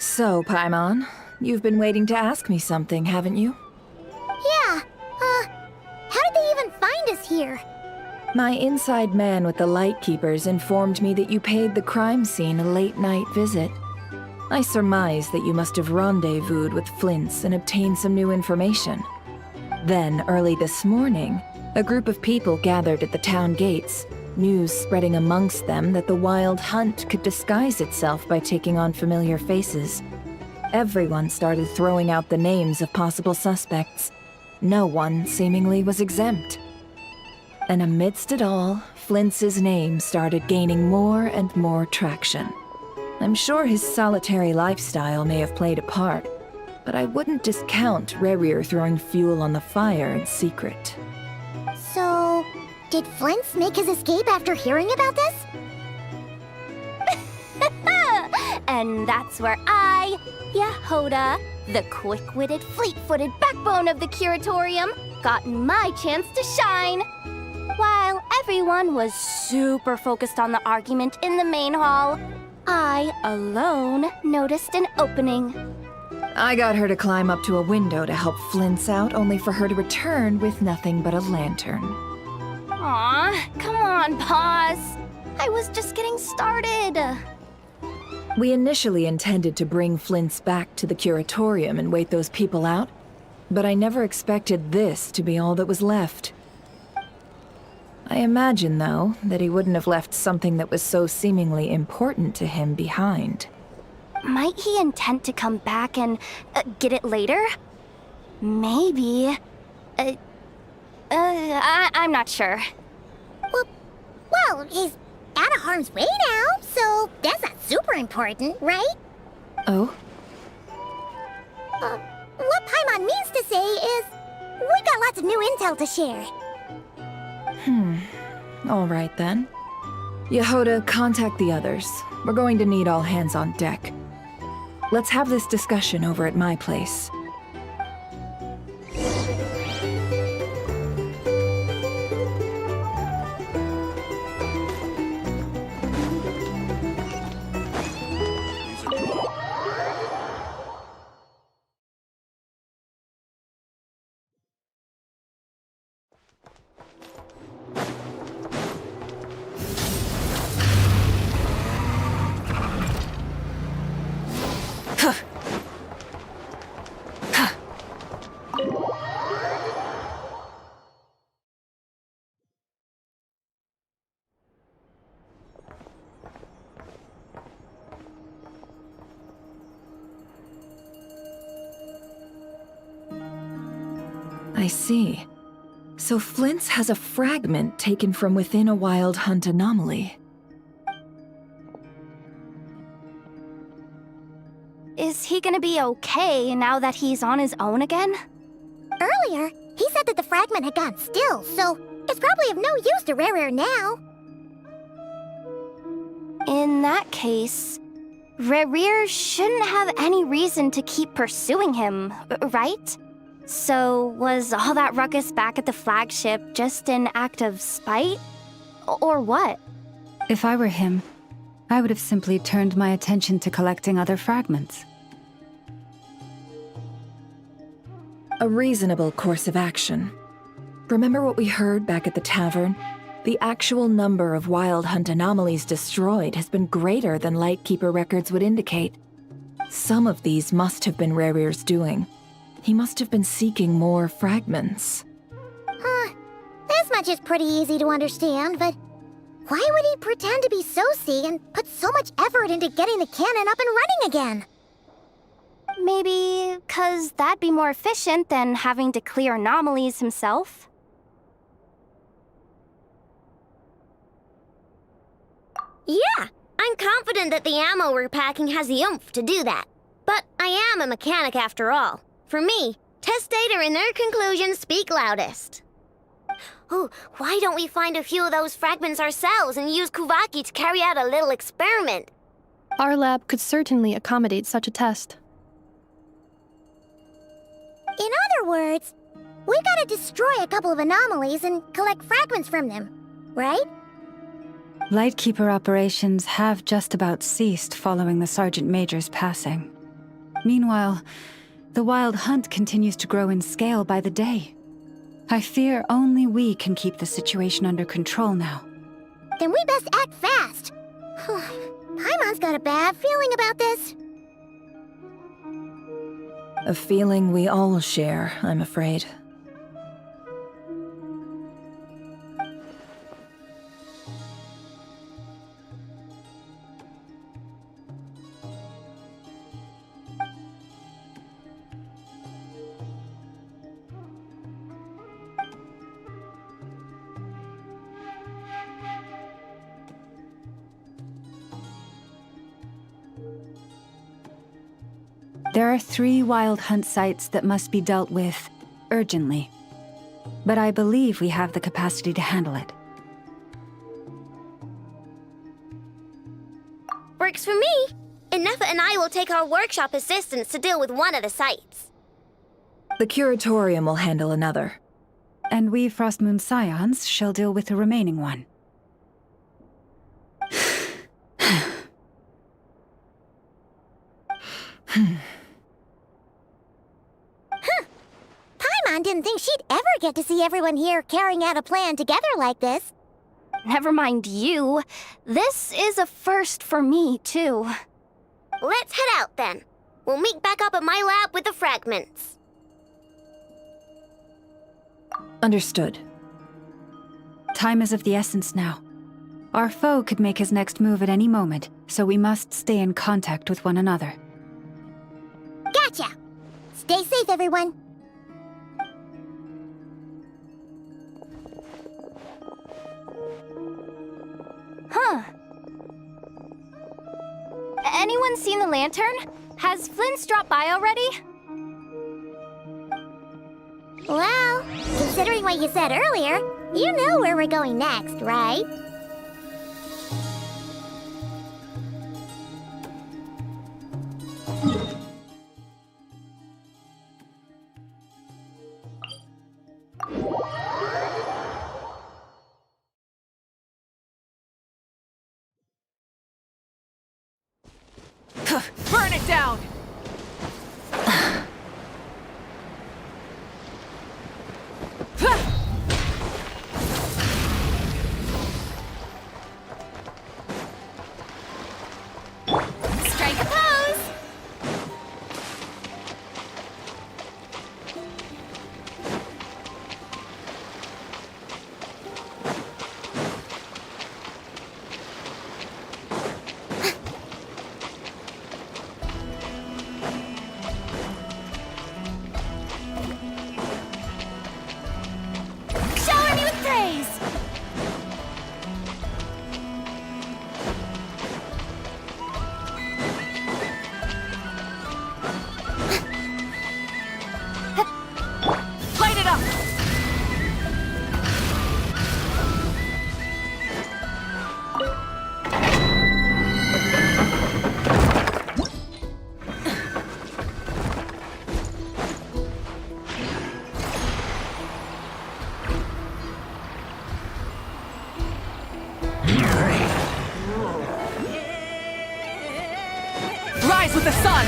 S21: So, Paimon, you've been waiting to ask me something, haven't you?
S1: Yeah, how did they even find us here?
S21: My inside man with the Lightkeepers informed me that you paid the crime scene a late-night visit. I surmise that you must have rendezvoused with Flint's and obtained some new information. Then, early this morning, a group of people gathered at the town gates, news spreading amongst them that the Wild Hunt could disguise itself by taking on familiar faces. Everyone started throwing out the names of possible suspects. No one, seemingly, was exempt. And amidst it all, Flint's name started gaining more and more traction. I'm sure his solitary lifestyle may have played a part, but I wouldn't discount Rerir throwing fuel on the fire in secret.
S1: So, did Flint's make his escape after hearing about this?
S4: And that's where I, Yehoda, the quick-witted, fleet-footed backbone of the Curatorium,
S17: gotten my chance to shine. While everyone was super focused on the argument in the main hall, I alone noticed an opening.
S21: I got her to climb up to a window to help Flint's out, only for her to return with nothing but a lantern.
S17: Aw, come on, pause. I was just getting started.
S21: We initially intended to bring Flint's back to the curatorium and wait those people out, but I never expected this to be all that was left. I imagine, though, that he wouldn't have left something that was so seemingly important to him behind.
S17: Might he intend to come back and get it later? Maybe. I'm not sure.
S1: Well, he's out of harm's way now, so that's not super important, right?
S21: Oh?
S1: What Paimon means to say is, we got lots of new intel to share.
S21: All right then. Yehoda, contact the others. We're going to need all hands on deck. Let's have this discussion over at my place. I see. So Flint's has a fragment taken from within a wild hunt anomaly.
S17: Is he gonna be okay now that he's on his own again?
S1: Earlier, he said that the fragment had gone still, so it's probably of no use to Rare now.
S17: In that case, Rare shouldn't have any reason to keep pursuing him, right? So, was all that ruckus back at the flagship just an act of spite? Or what?
S9: If I were him, I would have simply turned my attention to collecting other fragments.
S21: A reasonable course of action. Remember what we heard back at the tavern? The actual number of wild hunt anomalies destroyed has been greater than Lightkeeper records would indicate. Some of these must have been Rare's doing. He must have been seeking more fragments.
S1: This much is pretty easy to understand, but why would he pretend to be Soci and put so much effort into getting the cannon up and running again?
S17: Maybe 'cause that'd be more efficient than having to clear anomalies himself?
S13: Yeah, I'm confident that the ammo we're packing has the oomph to do that. But I am a mechanic after all. For me, test data and their conclusions speak loudest. Ooh, why don't we find a few of those fragments ourselves and use Kuvaki to carry out a little experiment?
S2: Our lab could certainly accommodate such a test.
S1: In other words, we gotta destroy a couple of anomalies and collect fragments from them, right?
S9: Lightkeeper operations have just about ceased following the Sergeant Major's passing. Meanwhile, the Wild Hunt continues to grow in scale by the day. I fear only we can keep the situation under control now.
S1: Then we best act fast. Paimon's got a bad feeling about this.
S21: A feeling we all share, I'm afraid.
S9: There are 3 Wild Hunt sites that must be dealt with urgently. But I believe we have the capacity to handle it.
S13: Works for me. Inefa and I will take our workshop assistants to deal with one of the sites.
S21: The curatorium will handle another.
S9: And we Frostmoon Scions shall deal with the remaining one.
S1: Paimon didn't think she'd ever get to see everyone here carrying out a plan together like this.
S17: Never mind you. This is a first for me, too.
S13: Let's head out then. We'll meet back up at my lab with the fragments.
S9: Understood. Time is of the essence now. Our foe could make his next move at any moment, so we must stay in contact with one another.
S1: Gotcha! Stay safe, everyone.
S17: Huh. Anyone seen the lantern? Has Flynn dropped by already?
S1: Well, considering what you said earlier, you know where we're going next, right?
S6: Burn it down!
S4: Strike a pose! Shower me with praise!
S6: Light it up! Rise with the sun!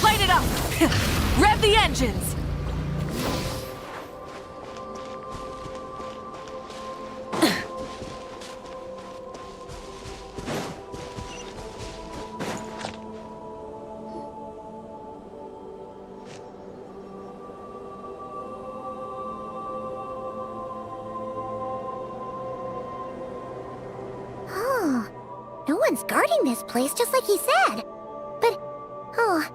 S6: Light it up! Rev the engines!
S1: Oh, no one's guarding this place just like he said. But, oh,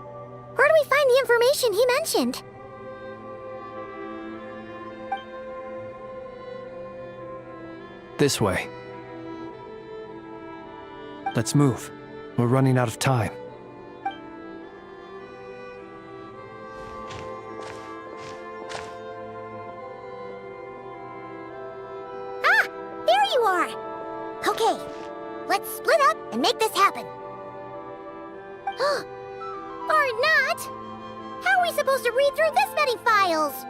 S1: where do we find the information he mentioned?
S14: This way. Let's move. We're running out of time.
S1: Ah! There you are! Okay, let's split up and make this happen. Or not! How are we supposed to read through this many files?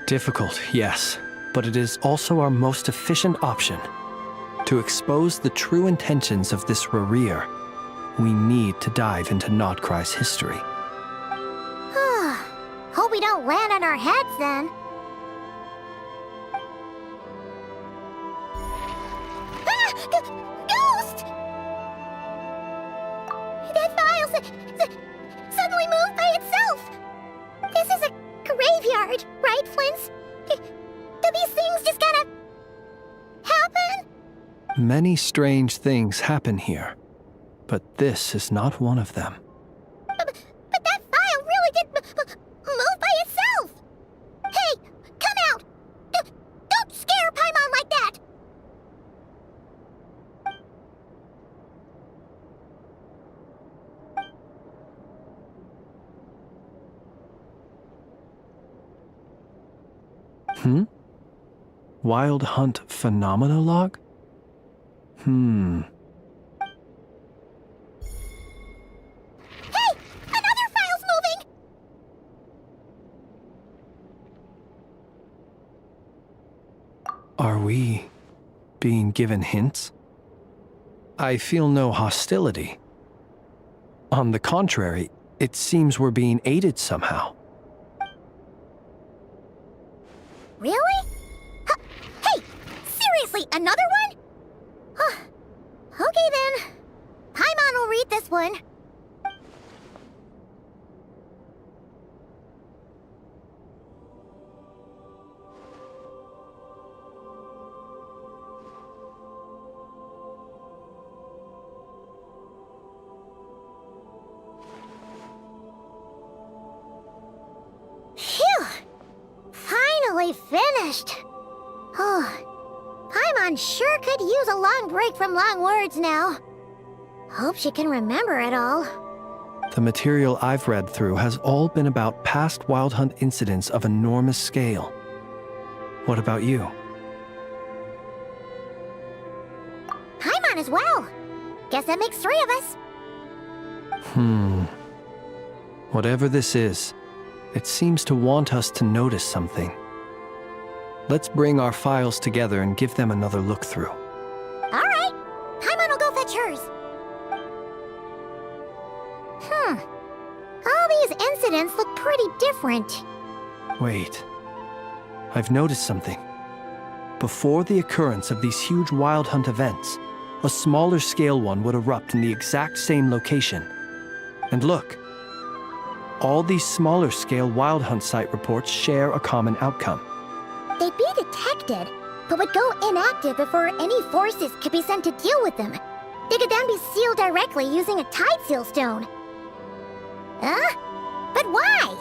S14: Difficult, yes, but it is also our most efficient option. To expose the true intentions of this Rereer, we need to dive into Nod-Krai's history.
S1: Hope we don't don't land on our heads then. Ah! Ghost! That file suddenly moved by itself! This is a graveyard, right, Flint? Do these things just kinda happen?
S14: Many strange things happen here, but this is not one of them.
S1: But that file really did move by itself! Hey, come out! Don't scare Paimon like that!
S14: Wild Hunt Phenomena Log?
S1: Hey! Another file's moving!
S14: Are we being given hints? I feel no hostility. On the contrary, it seems we're being aided somehow.
S1: Really? Hey! Seriously, another one? Okay then. Paimon will read this one. Phew! Finally finished. Oh, Paimon sure could use a long break from long words now. Hope she can remember it all.
S14: The material I've read through has all been about past Wild Hunt incidents of enormous scale. What about you?
S1: Paimon as well. Guess that makes 3 of us.
S14: Whatever this is, it seems to want us to notice something. Let's bring our files together and give them another look through.
S1: All right. Paimon will go fetch hers. All these incidents look pretty different.
S14: Wait. I've noticed something. Before the occurrence of these huge Wild Hunt events, a smaller scale one would erupt in the exact same location. And look. All these smaller scale Wild Hunt site reports share a common outcome.
S1: They'd be detected, but would go inactive before any forces could be sent to deal with them. They could then be sealed directly using a tide seal stone. Huh? But why?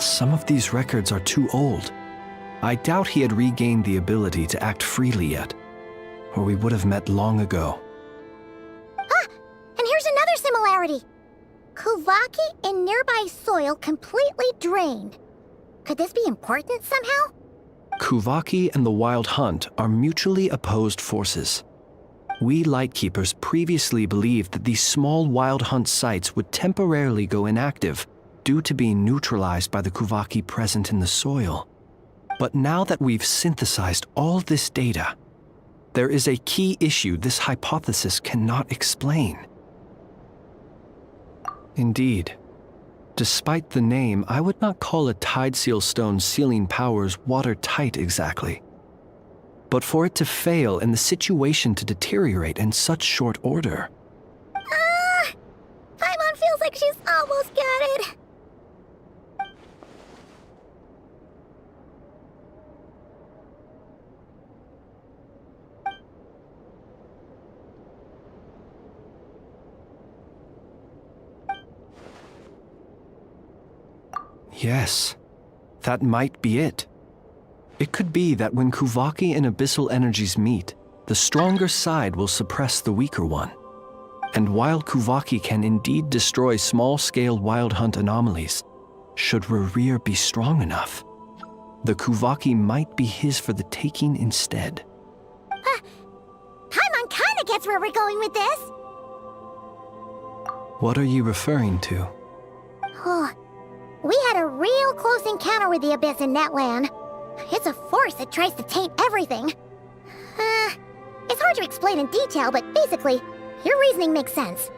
S14: Some of these records are too old. I doubt he had regained the ability to act freely yet, or we would have met long ago.
S1: And here's another similarity. Kuvaki in nearby soil completely drained. Could this be important somehow?
S14: Kuvaki and the Wild Hunt are mutually opposed forces. We Lightkeepers previously believed that these small Wild Hunt sites would temporarily go inactive due to being neutralized by the Kuvaki present in the soil. But now that we've synthesized all this data, there is a key issue this hypothesis cannot explain. Indeed, despite the name, I would not call a tide seal stone's sealing powers watertight exactly. But for it to fail and the situation to deteriorate in such short order.
S1: Paimon feels like she's almost got it.
S14: Yes, that might be it. It could be that when Kuvaki and abyssal energies meet, the stronger side will suppress the weaker one. And while Kuvaki can indeed destroy small-scale Wild Hunt anomalies, should Rerir be strong enough, the Kuvaki might be his for the taking instead.
S1: Paimon kinda gets where we're going with this.
S14: What are you referring to?
S1: We had a real close encounter with the Abyss in Netland. It's a force that tries to taint everything. It's hard to explain in detail, but basically, your reasoning makes sense.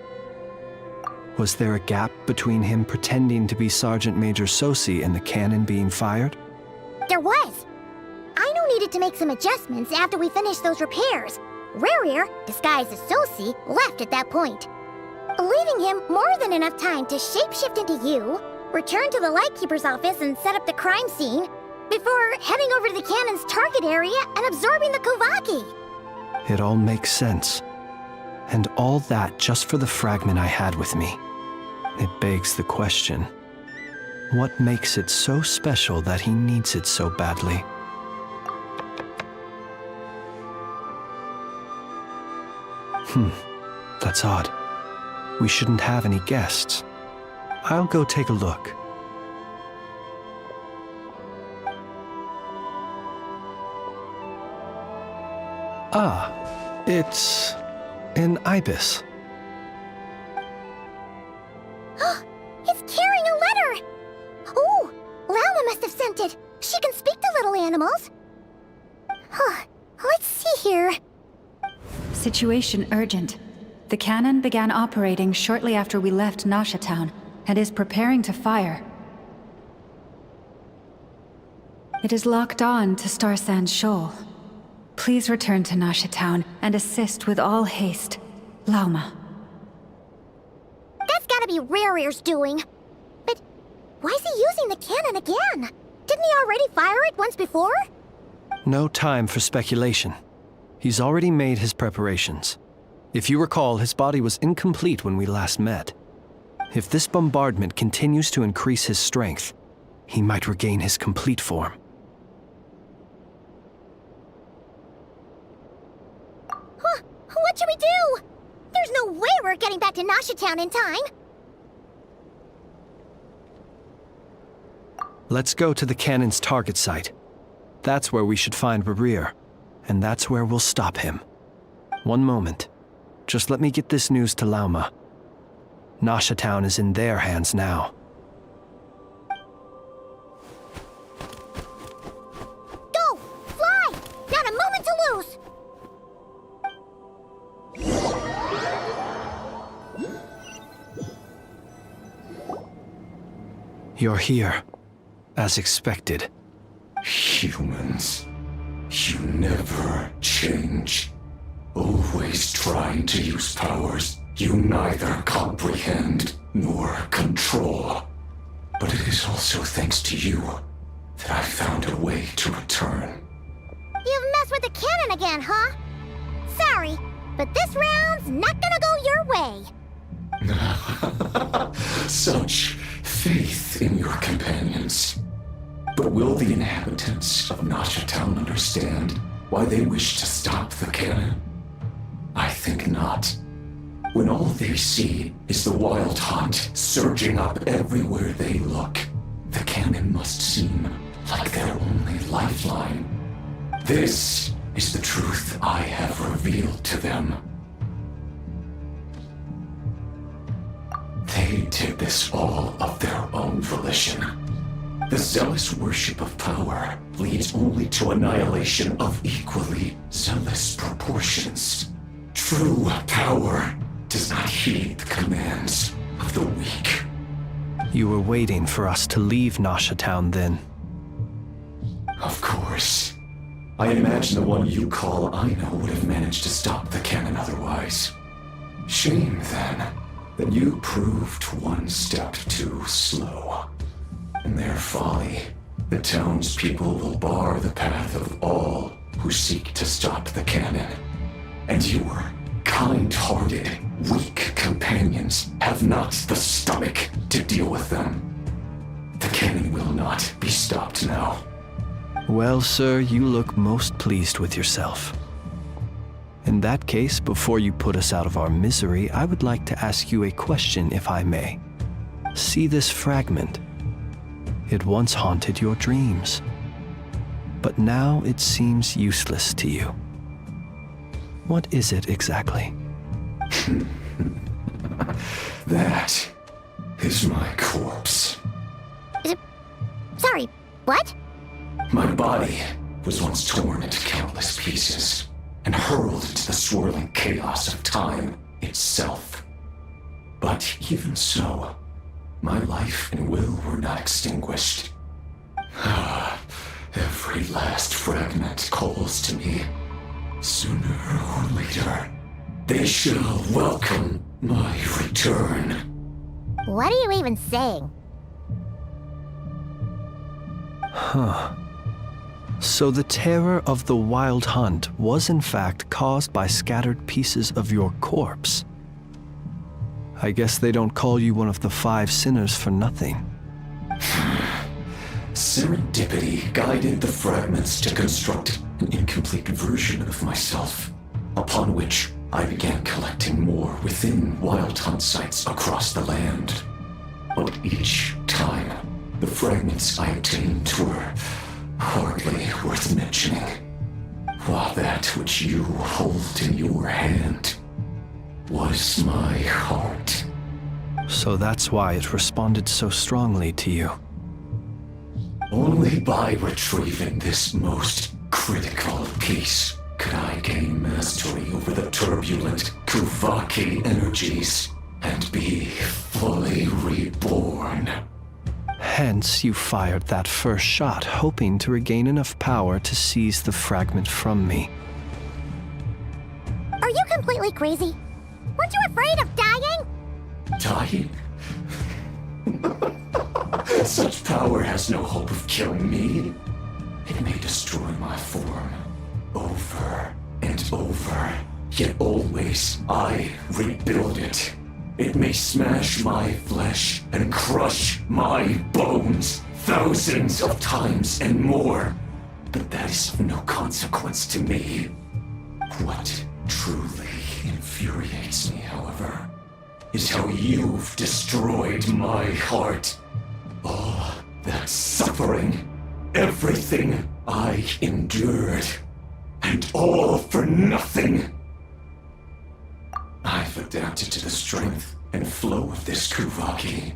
S14: Was there a gap between him pretending to be Sergeant Major Sosi and the cannon being fired?
S1: There was. Aino needed to make some adjustments after we finished those repairs. Rerir, disguised as Sosi, left at that point, leaving him more than enough time to shapeshift into you, return to the Lightkeeper's office and set up the crime scene, before heading over to the cannon's target area and absorbing the Kovaki.
S14: It all makes sense. And all that just for the fragment I had with me. It begs the question, what makes it so special that he needs it so badly? That's odd. We shouldn't have any guests. I'll go take a look. Ah, it's an ibis.
S1: It's carrying a letter! Oh, Lauma must have sent it. She can speak to little animals. Let's see here.
S9: Situation urgent. The cannon began operating shortly after we left Nasha Town and is preparing to fire. It is locked on to Star Sand Shoal. Please return to Nasha Town and assist with all haste. Lauma.
S1: That's gotta be Rerir's doing. But why is he using the cannon again? Didn't he already fire it once before?
S14: No time for speculation. He's already made his preparations. If you recall, his body was incomplete when we last met. If this bombardment continues to increase his strength, he might regain his complete form.
S1: What should we do? There's no way we're getting back to Nasha Town in time.
S14: Let's go to the cannon's target site. That's where we should find Rerir, and that's where we'll stop him. One moment. Just let me get this news to Lauma. Nasha Town is in their hands now.
S1: Go! Fly! Not a moment to lose!
S14: You're here, as expected.
S11: Humans, you never change. Always trying to use powers you neither comprehend nor control. But it is also thanks to you that I found a way to return.
S1: You've messed with the cannon again, huh? Sorry, but this round's not gonna go your way.
S11: Such faith in your companions. But will the inhabitants of Nasha Town understand why they wish to stop the cannon? I think not. When all they see is the wild hunt surging up everywhere they look, the cannon must seem like their only lifeline. This is the truth I have revealed to them. They did this all of their own volition. The zealous worship of power leads only to annihilation of equally zealous proportions. True power does not heed the commands of the weak.
S14: You were waiting for us to leave Nasha Town then.
S11: Of course. I imagine the one you call Aino would have managed to stop the cannon otherwise. Shame, then, that you proved one step too slow. In their folly, the townspeople will bar the path of all who seek to stop the cannon. And your kind-hearted, weak companions have not the stomach to deal with them. The cannon will not be stopped now.
S14: Well, sir, you look most pleased with yourself. In that case, before you put us out of our misery, I would like to ask you a question, if I may. See this fragment? It once haunted your dreams, but now it seems useless to you. What is it exactly?
S11: That is my corpse.
S1: Sorry, what?
S11: My body was once torn into countless pieces and hurled into the swirling chaos of time itself. But even so, my life and will were not extinguished. Every last fragment calls to me. Sooner or later, they shall welcome my return.
S1: What are you even saying?
S14: Huh. So the terror of the Wild Hunt was in fact caused by scattered pieces of your corpse. I guess they don't call you one of the 5 sinners for nothing.
S11: Serendipity guided the fragments to construct an incomplete version of myself, upon which I began collecting more within Wild Hunt sites across the land. But each time, the fragments I obtained were hardly worth mentioning, while that which you hold in your hand was my heart.
S14: So that's why it responded so strongly to you.
S11: Only by retrieving this most critical piece could I gain mastery over the turbulent Kuvaki energies and be fully reborn.
S14: Hence, you fired that first shot, hoping to regain enough power to seize the fragment from me.
S1: Are you completely crazy? Weren't you afraid of dying?
S11: Dying? Such power has no hope of killing me. It may destroy my form over and over, yet always I rebuild it. It may smash my flesh and crush my bones thousands of times and more, but that is of no consequence to me. What truly infuriates me, however, is how you've destroyed my heart. All that suffering, everything I endured, and all for nothing. I've adapted to the strength and flow of this Kuvaki.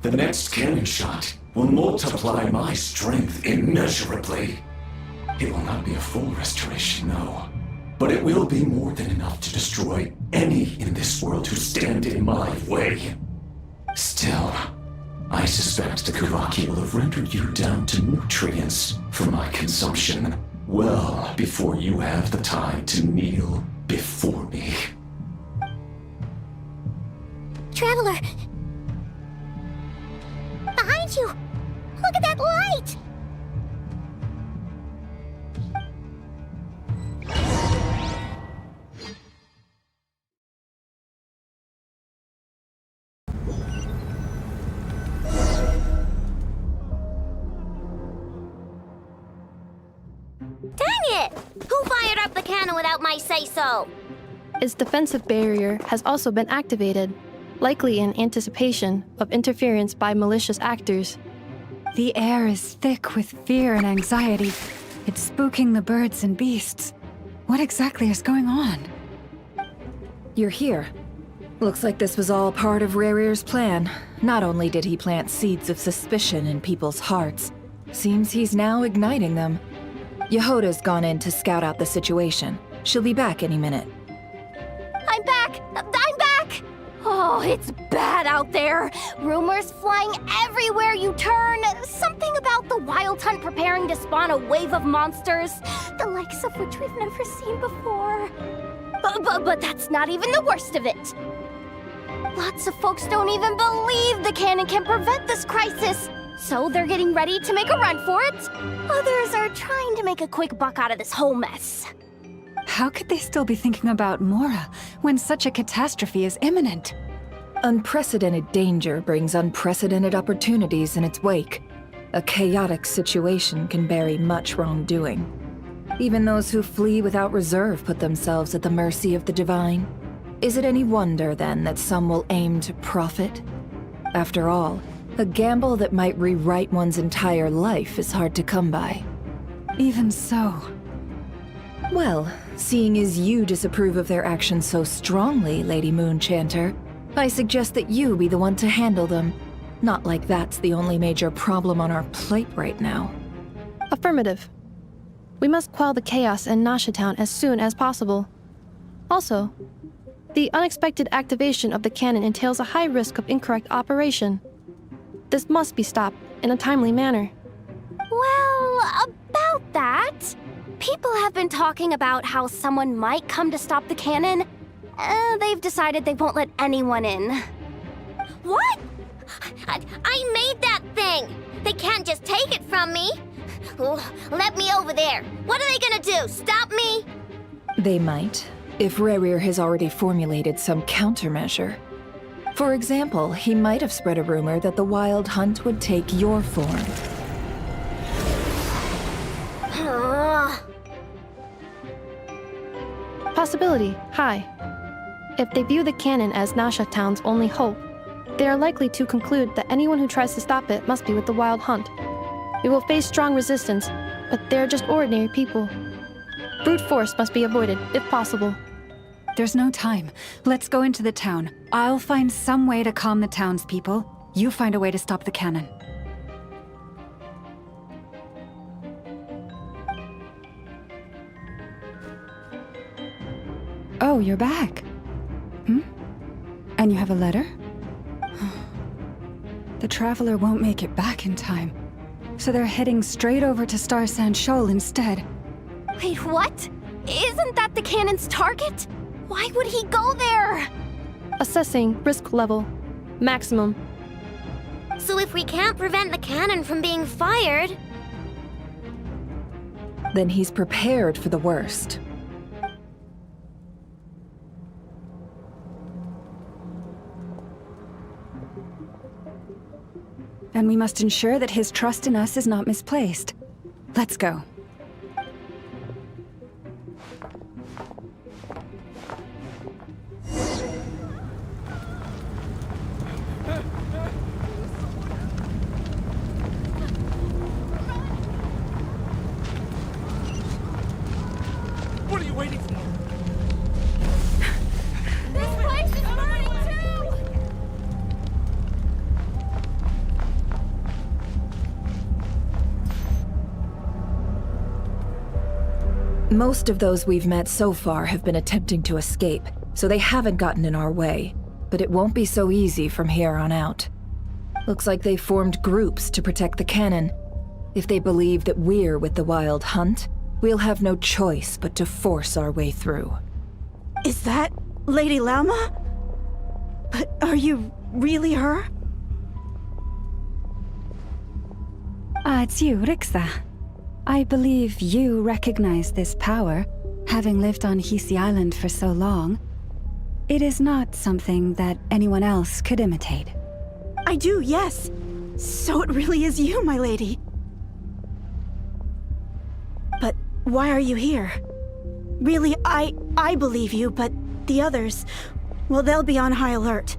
S11: The next cannon shot will multiply my strength immeasurably. It will not be a full restoration, no, but it will be more than enough to destroy any in this world who stand in my way. Still, I suspect the Kuvaki will have rendered you down to nutrients for my consumption well before you have the time to kneel before me.
S1: Traveler! Behind you! Look at that light!
S13: Dang it! Who fired up the cannon without my say-so?
S2: Its defensive barrier has also been activated, likely in anticipation of interference by malicious actors.
S9: The air is thick with fear and anxiety. It's spooking the birds and beasts. What exactly is going on?
S8: You're here. Looks like this was all part of Rerir's plan. Not only did he plant seeds of suspicion in people's hearts, seems he's now igniting them. Yehoda's gone in to scout out the situation. She'll be back any minute.
S17: I'm back! I'm back! Oh, it's bad out there. Rumors flying everywhere you turn. Something about the Wild Hunt preparing to spawn a wave of monsters, the likes of which we've never seen before. But that's not even the worst of it. Lots of folks don't even believe the cannon can prevent this crisis, so they're getting ready to make a run for it. Others are trying to make a quick buck out of this whole mess.
S9: How could they still be thinking about Mora when such a catastrophe is imminent?
S8: Unprecedented danger brings unprecedented opportunities in its wake. A chaotic situation can bury much wrongdoing. Even those who flee without reserve put themselves at the mercy of the divine. Is it any wonder, then, that some will aim to profit? After all, a gamble that might rewrite one's entire life is hard to come by.
S9: Even so.
S8: Well, seeing as you disapprove of their actions so strongly, Lady Moonchanter, I suggest that you be the one to handle them. Not like that's the only major problem on our plate right now.
S2: Affirmative. We must quell the chaos in Nasha Town as soon as possible. Also, The unexpected activation of the cannon entails a high risk of incorrect operation. This must be stopped in a timely manner.
S17: Well, about that, people have been talking about how someone might come to stop the cannon. They've decided they won't let anyone in.
S13: What? I made that thing! They can't just take it from me! Let me over there! What are they gonna do? Stop me?
S21: They might, if Rerir has already formulated some countermeasure. For example, he might have spread a rumor that the Wild Hunt would take your form.
S2: Possibility high. If they view the cannon as Nasha Town's only hope, they are likely to conclude that anyone who tries to stop it must be with the Wild Hunt. We will face strong resistance, but they're just ordinary people. Brute force must be avoided, if possible.
S9: There's no time. Let's go into the town. I'll find some way to calm the townspeople. You find a way to stop the cannon. Oh, you're back. And you have a letter? The Traveler won't make it back in time. So they're heading straight over to Star Sand Shoal instead.
S17: Wait, what? Isn't that the cannon's target? Why would he go there?
S2: Assessing risk level. Maximum.
S13: So if we can't prevent the cannon from being fired...
S21: Then he's prepared for the worst.
S9: And we must ensure that his trust in us is not misplaced. Let's go.
S7: What are you waiting for?
S17: This place is burning too!
S21: Most of those we've met so far have been attempting to escape, so they haven't gotten in our way. But it won't be so easy from here on out. Looks like they formed groups to protect the cannon. If they believe that we're with the Wild Hunt, we'll have no choice but to force our way through.
S12: Is that Lady Lauma? But are you really her?
S9: It's you, Rixa. I believe you recognize this power, having lived on Hisi Island for so long. It is not something that anyone else could imitate.
S12: I do, yes. So it really is you, my lady. But why are you here? Really, I believe you, but the others, well, they'll be on high alert.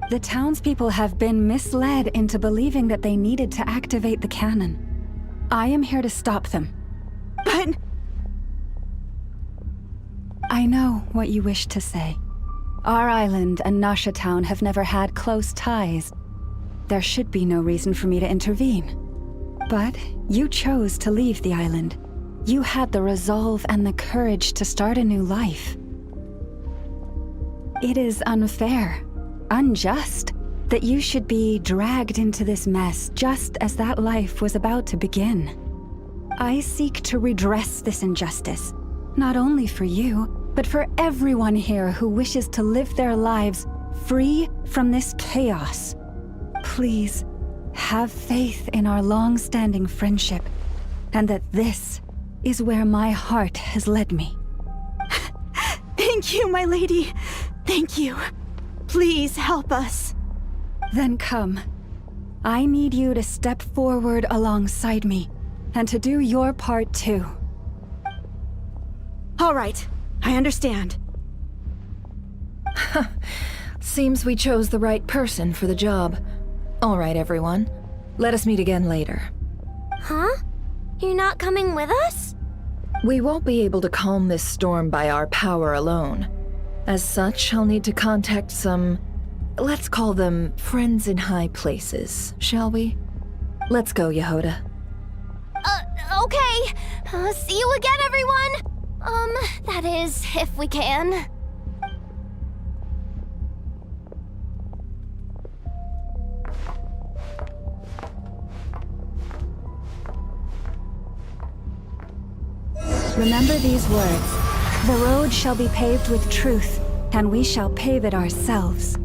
S9: The townspeople have been misled into believing that they needed to activate the cannon. I am here to stop them.
S12: But...
S9: I know what you wish to say. Our island and Nasha Town have never had close ties. There should be no reason for me to intervene. But you chose to leave the island. You had the resolve and the courage to start a new life. It is unfair, unjust, that you should be dragged into this mess just as that life was about to begin. I seek to redress this injustice, not only for you, but for everyone here who wishes to live their lives free from this chaos. Please, have faith in our long-standing friendship, and that this is where my heart has led me.
S12: Thank you, my lady. Thank you. Please help us.
S9: Then come. I need you to step forward alongside me, and to do your part too.
S12: All right, I understand.
S21: Seems we chose the right person for the job. All right, everyone. Let us meet again later.
S13: Huh? You're not coming with us?
S21: We won't be able to calm this storm by our power alone. As such, I'll need to contact some... let's call them friends in high places, shall we? Let's go, Yehoda.
S17: Okay. See you again, everyone! That is, if we can.
S9: Remember these words. The road shall be paved with truth, and we shall pave it ourselves.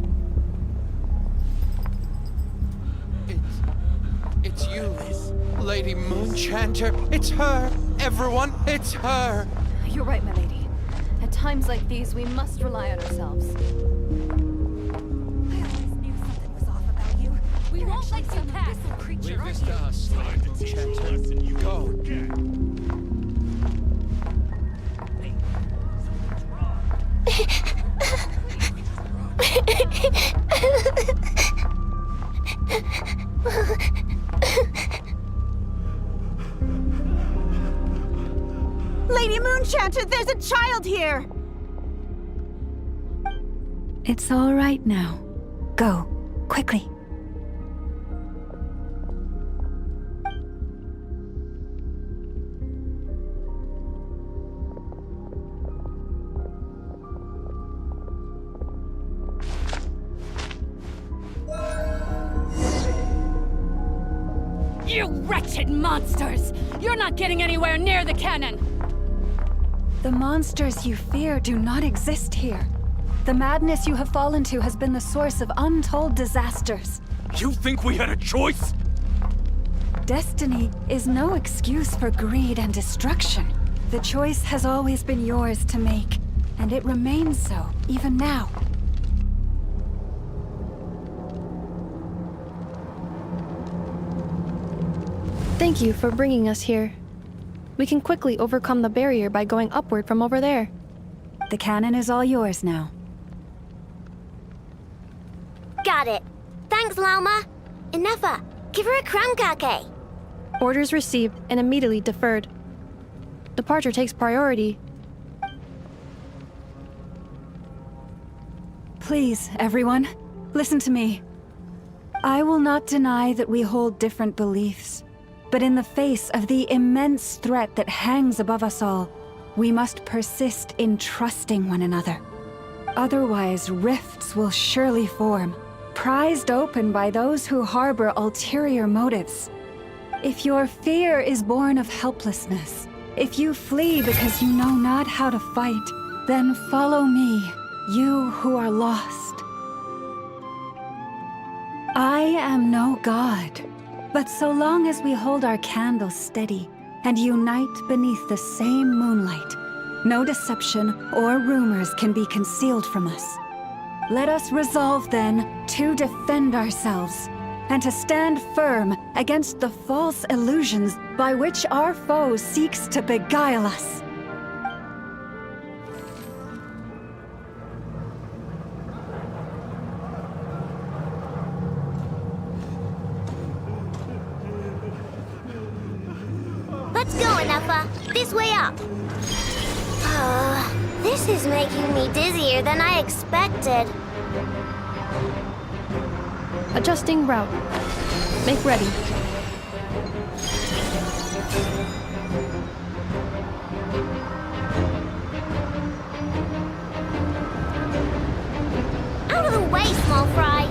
S5: It's you, Liz. Lady Moonchanter. It's her. Everyone, it's her.
S6: You're right, my lady. At times like these, we must rely on ourselves.
S4: We won't let you pass, creature,
S5: Leave
S4: are
S5: this
S4: you?
S5: to us, Lady Moonchanter. Go.
S12: Lady Moonchanter, there's a child here!
S9: It's all right now. Go, quickly.
S18: You wretched monsters! You're not getting anywhere near the cannon!
S9: The monsters you fear do not exist here. The madness you have fallen to has been the source of untold disasters.
S7: You think we had a choice?
S9: Destiny is no excuse for greed and destruction. The choice has always been yours to make, and it remains so, even now.
S2: Thank you for bringing us here. We can quickly overcome the barrier by going upward from over there.
S9: The cannon is all yours now.
S13: Got it. Thanks, Lauma. Enougha, give her a crown kake.
S2: Orders received and immediately deferred. Departure takes priority.
S9: Please, everyone, listen to me. I will not deny that we hold different beliefs. But in the face of the immense threat that hangs above us all, we must persist in trusting one another. Otherwise, rifts will surely form, prized open by those who harbor ulterior motives. If your fear is born of helplessness, if you flee because you know not how to fight, then follow me, you who are lost. I am no god. But so long as we hold our candles steady and unite beneath the same moonlight, no deception or rumors can be concealed from us. Let us resolve then to defend ourselves and to stand firm against the false illusions by which our foe seeks to beguile us.
S13: Let's go, Enougha. This way up. This is making me dizzier than I expected.
S2: Adjusting route. Make ready.
S13: Out of the way, small fry.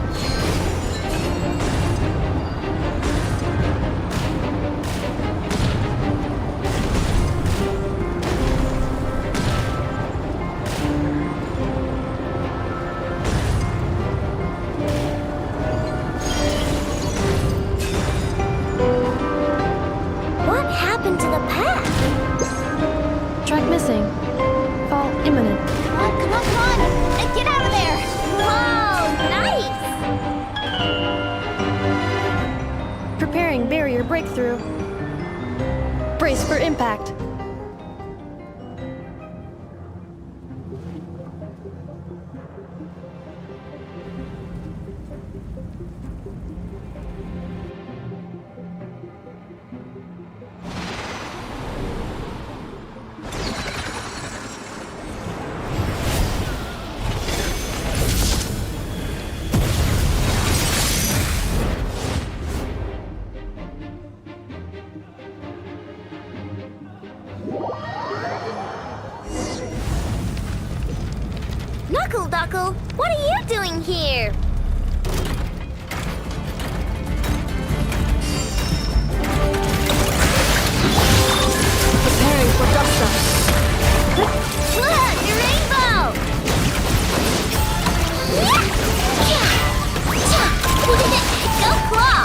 S13: What happened to the path?
S2: Track missing. Fall imminent.
S4: Come on, come on, come on! Get out of there!
S13: Whoa, nice!
S2: Preparing barrier breakthrough. Brace for impact.
S13: Knuckle-Duckle, what are you doing here?
S8: Preparing for dust-up.
S13: Look, your rainbow! Go claw!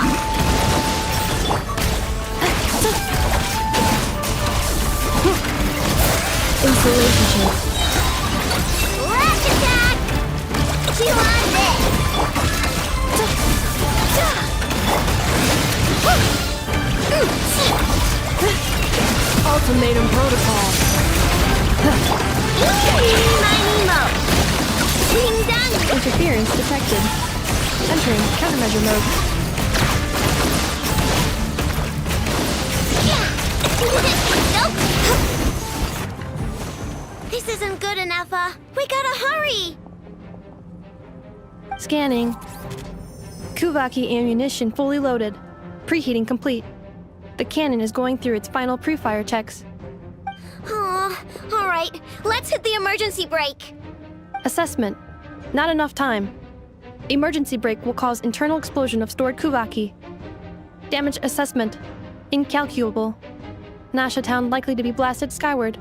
S2: Insulation.
S13: Lash attack! Chew on this!
S2: Ultimatum protocol.
S13: My Nemo! Ding dong!
S2: Interference detected. Entering countermeasure mode.
S13: Nope! This isn't good enough, we gotta hurry!
S2: Scanning. Kuvaki ammunition fully loaded. Preheating complete. The cannon is going through its final pre-fire checks.
S13: Aw, alright, let's hit the emergency brake.
S2: Assessment. Not enough time. Emergency brake will cause internal explosion of stored Kuvaki. Damage assessment. Incalculable. Nasha Town likely to be blasted skyward.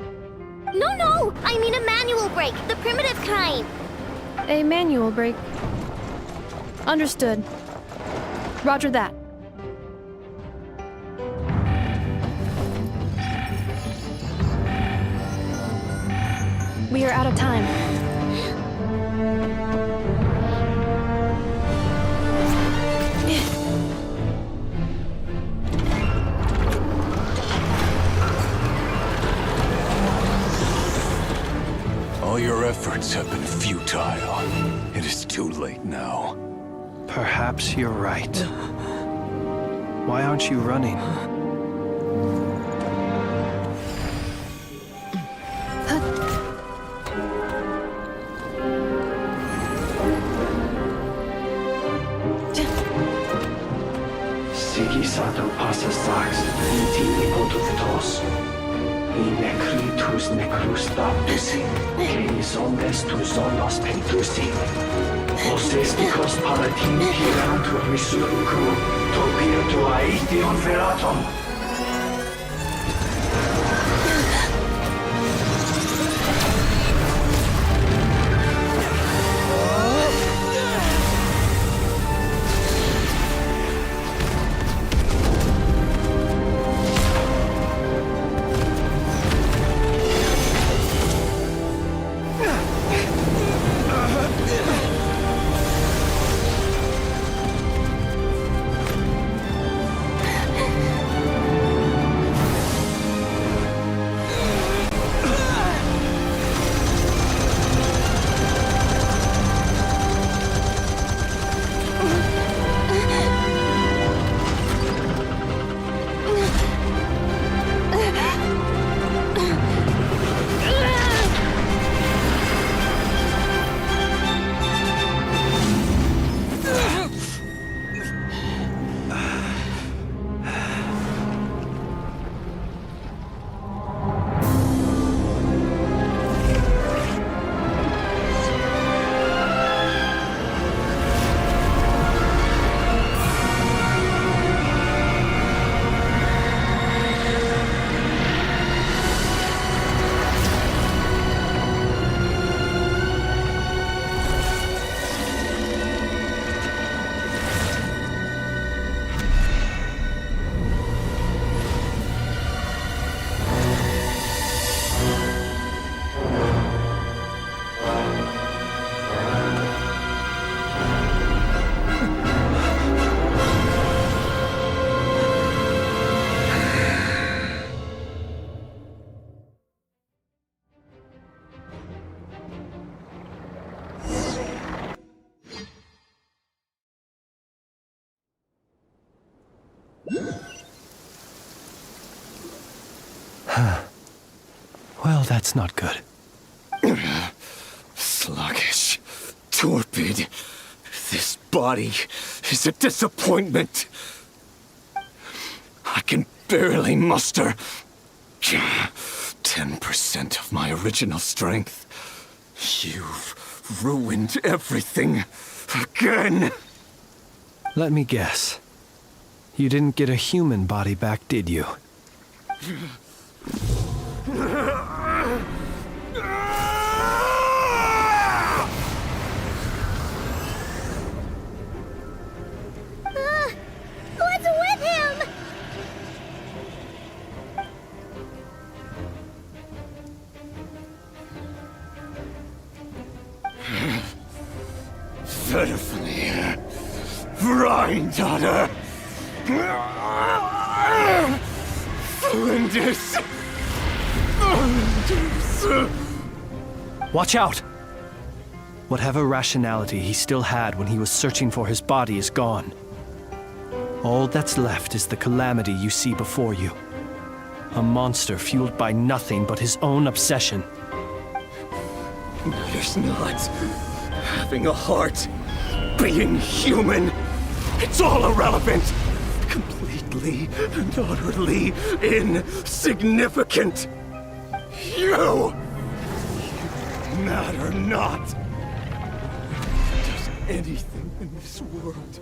S13: No, I mean a manual brake, the primitive kind.
S2: A manual brake. Understood. Roger that. We are out of time.
S11: All your efforts have been futile. It is too late now.
S14: Perhaps you're right. Why aren't you running?
S15: Sigi sato passa sax, iti ipotutos. Necritus necrus baptusi, canis omnes tu zonos pentusi. Osesticos palatin piratur misuricum, topir tua ition feratum.
S14: Well, that's not good.
S7: Sluggish. Torpid. This body is a disappointment. I can barely muster 10% of my original strength. You've ruined everything again.
S14: Let me guess. You didn't get a human body back, did you?
S7: Pitifully. Granddaughter. Flinders.
S14: Watch out! Whatever rationality he still had when he was searching for his body is gone. All that's left is the calamity you see before you. A monster fueled by nothing but his own obsession.
S7: Matters not. Having a heart. Being human. It's all irrelevant. Completely and utterly insignificant. You matter not. Does anything in this world.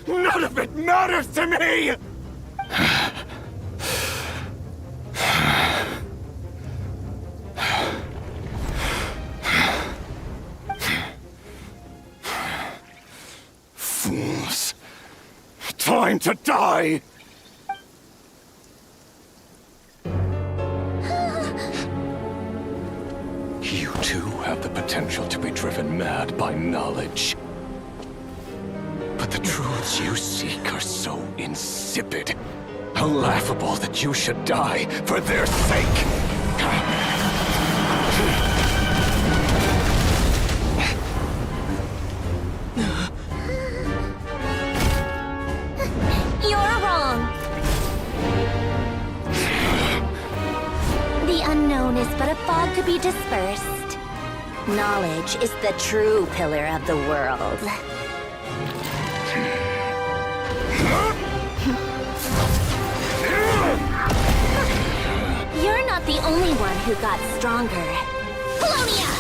S7: None of it matters to me! Fools. Time to die! You too have the potential to be driven mad by knowledge. But the truths you seek are so insipid, laughable that you should die for their sake.
S1: You're wrong. The unknown is but a fog to be dispersed.
S10: Knowledge is the true pillar of the world.
S1: You're not the only one who got stronger. Polonia!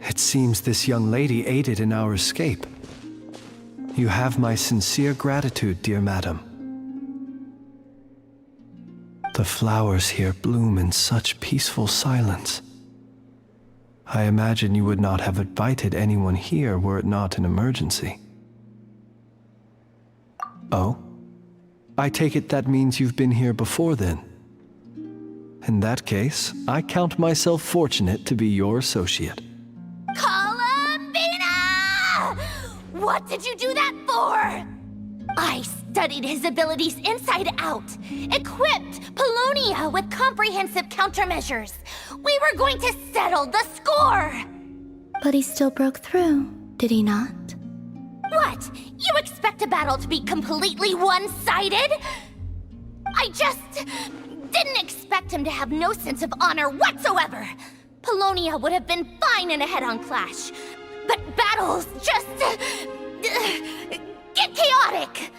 S14: It seems this young lady aided in our escape. You have my sincere gratitude, dear madam. The flowers here bloom in such peaceful silence. I imagine you would not have invited anyone here were it not an emergency. Oh? I take it that means you've been here before then. In that case, I count myself fortunate to be your associate.
S4: Columbina! What did you do that for? I studied his abilities inside out, equipped Polonia with comprehensive countermeasures. We were going to settle the score!
S1: But he still broke through, did he not?
S4: What? You expect a battle to be completely one-sided? I just didn't expect him to have no sense of honor whatsoever. Polonia would have been fine in a head-on clash. But battles just... get chaotic!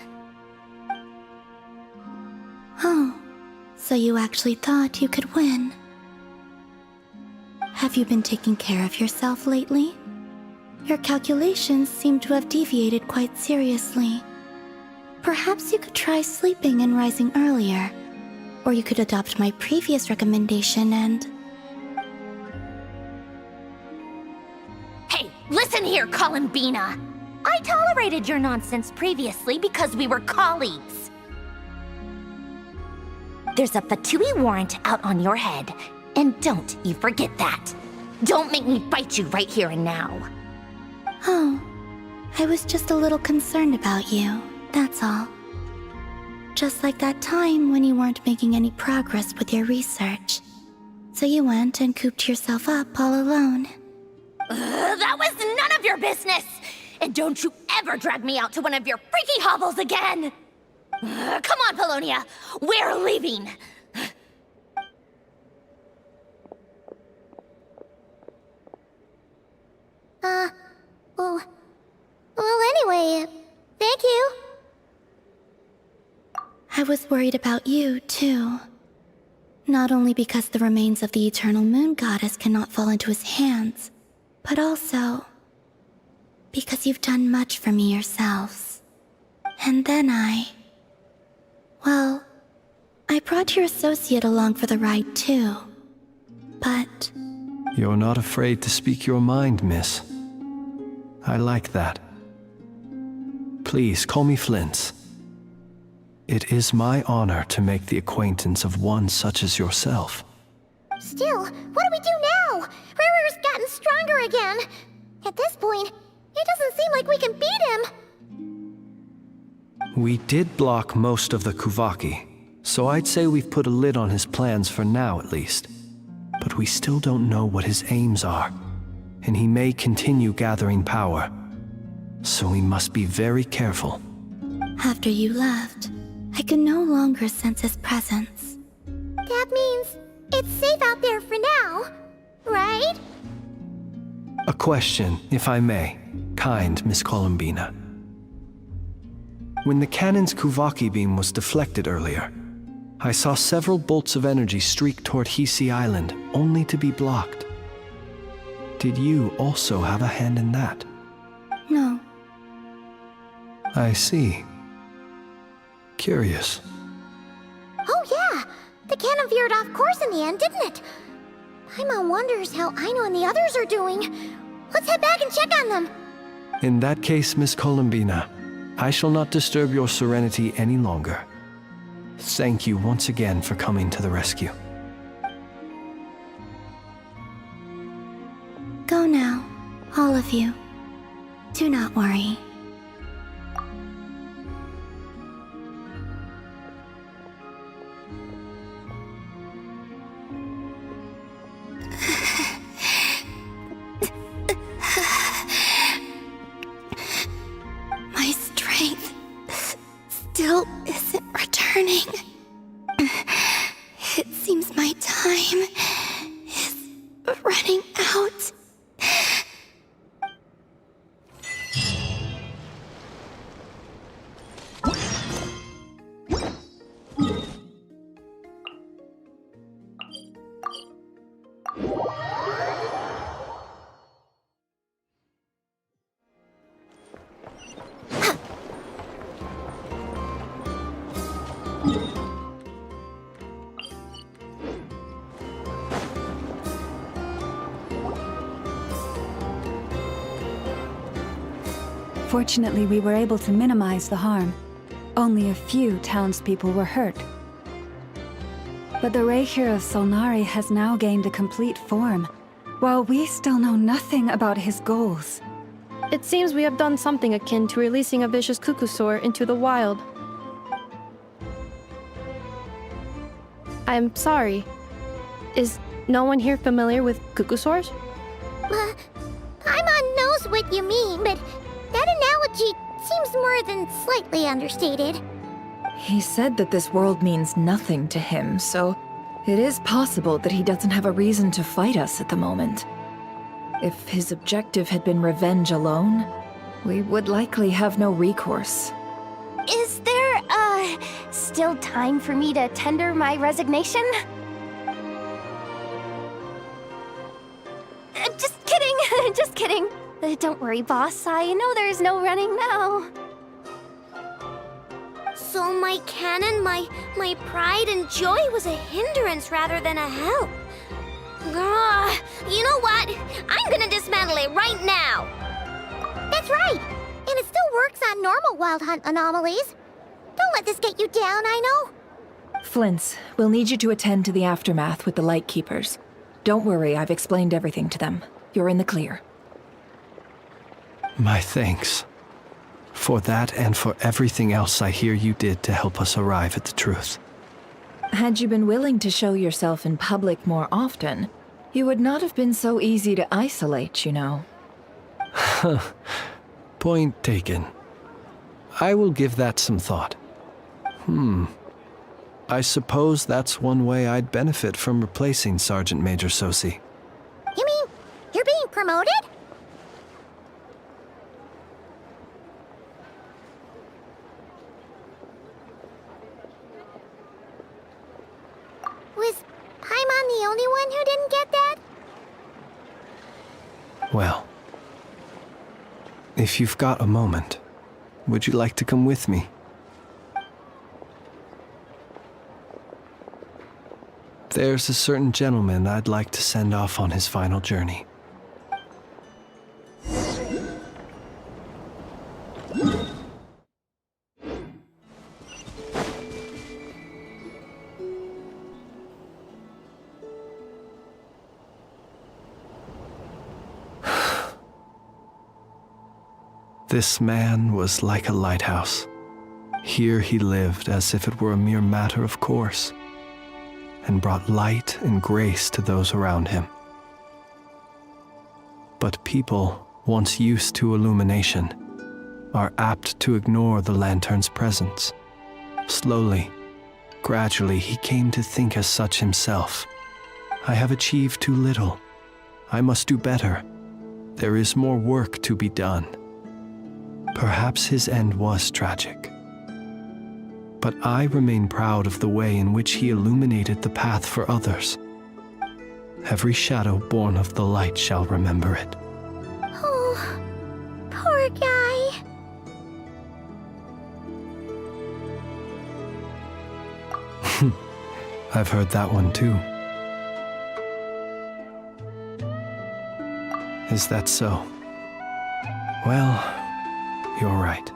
S1: Oh, so you actually thought you could win. Have you been taking care of yourself lately? Your calculations seem to have deviated quite seriously. Perhaps you could try sleeping and rising earlier. Or you could adopt my previous recommendation and...
S4: Hey, listen here, Columbina! I tolerated your nonsense previously because we were colleagues. There's a Fatui warrant out on your head, and don't you forget that. Don't make me fight you right here and now.
S1: Oh, I was just a little concerned about you, that's all. Just like that time when you weren't making any progress with your research. So you went and cooped yourself up all alone.
S4: That was none of your business! And don't you ever drag me out to one of your freaky hovels again! Come on, Polonia! We're leaving!
S1: Well, anyway, thank you. I was worried about you, too. Not only because the remains of the Eternal Moon Goddess cannot fall into his hands, but also because you've done much for me yourselves. And then well, I brought your associate along for the ride, too. But...
S14: You're not afraid to speak your mind, miss. I like that. Please, call me Flint's. It is my honor to make the acquaintance of one such as yourself.
S1: Still, what do we do now? Riri's gotten stronger again. At this point, it doesn't seem like we can beat him.
S14: We did block most of the Kuvaki, so I'd say we've put a lid on his plans for now at least. But we still don't know what his aims are, and he may continue gathering power. So we must be very careful.
S1: After you left, I could no longer sense his presence. That means it's safe out there for now, right?
S14: A question, if I may, kind Miss Columbina. When the cannon's Kuvaki beam was deflected earlier, I saw several bolts of energy streak toward Hisi Island, only to be blocked. Did you also have a hand in that?
S1: No.
S14: I see. Curious.
S1: Oh yeah! The cannon veered off course in the end, didn't it? Paimon wonders how Aino and the others are doing. Let's head back and check on them.
S14: In that case, Miss Columbina, I shall not disturb your serenity any longer. Thank you once again for coming to the rescue.
S1: Go now, all of you. Do not worry. My strength still isn't returning. It seems my time is running out.
S9: Fortunately, we were able to minimize the harm. Only a few townspeople were hurt. But the Reikir of Solnari has now gained a complete form, while we still know nothing about his goals.
S2: It seems we have done something akin to releasing a vicious Kukusaur into the wild. I'm sorry. Is no one here familiar with Kukusaurs?
S1: Paimon knows what you mean, but that analogy seems more than slightly understated.
S3: He said that this world means nothing to him, so
S21: It is possible that he doesn't have a reason to fight us at the moment. If his objective had been revenge alone, we would likely have no recourse.
S17: Is there, still time for me to tender my resignation? Just kidding, just kidding. Don't worry, boss. I know there's no running now.
S13: So my cannon, my pride and joy was a hindrance rather than a help. Ugh, you know what? I'm gonna dismantle it right now.
S1: That's right. And it still works on normal Wild Hunt anomalies. Don't let this get you down, I know.
S21: Flint's, we'll need you to attend to the aftermath with the Lightkeepers. Don't worry, I've explained everything to them. You're in the clear.
S14: My thanks. For that and for everything else I hear you did to help us arrive at the truth.
S21: Had you been willing to show yourself in public more often, you would not have been so easy to isolate, you know.
S14: Point taken. I will give that some thought. I suppose that's one way I'd benefit from replacing Sergeant Major Sosi.
S1: You mean you're being promoted? Was Paimon the only one who didn't get that?
S14: Well, if you've got a moment, would you like to come with me? There's a certain gentleman I'd like to send off on his final journey. This man was like a lighthouse. Here he lived as if it were a mere matter of course, and brought light and grace to those around him. But people, once used to illumination, are apt to ignore the lantern's presence. Slowly, gradually, he came to think as such himself. I have achieved too little. I must do better. There is more work to be done. Perhaps his end was tragic. But I remain proud of the way in which he illuminated the path for others. Every shadow born of the light shall remember it.
S1: Oh, poor guy.
S14: I've heard that one too. Is that so? Well, you're right.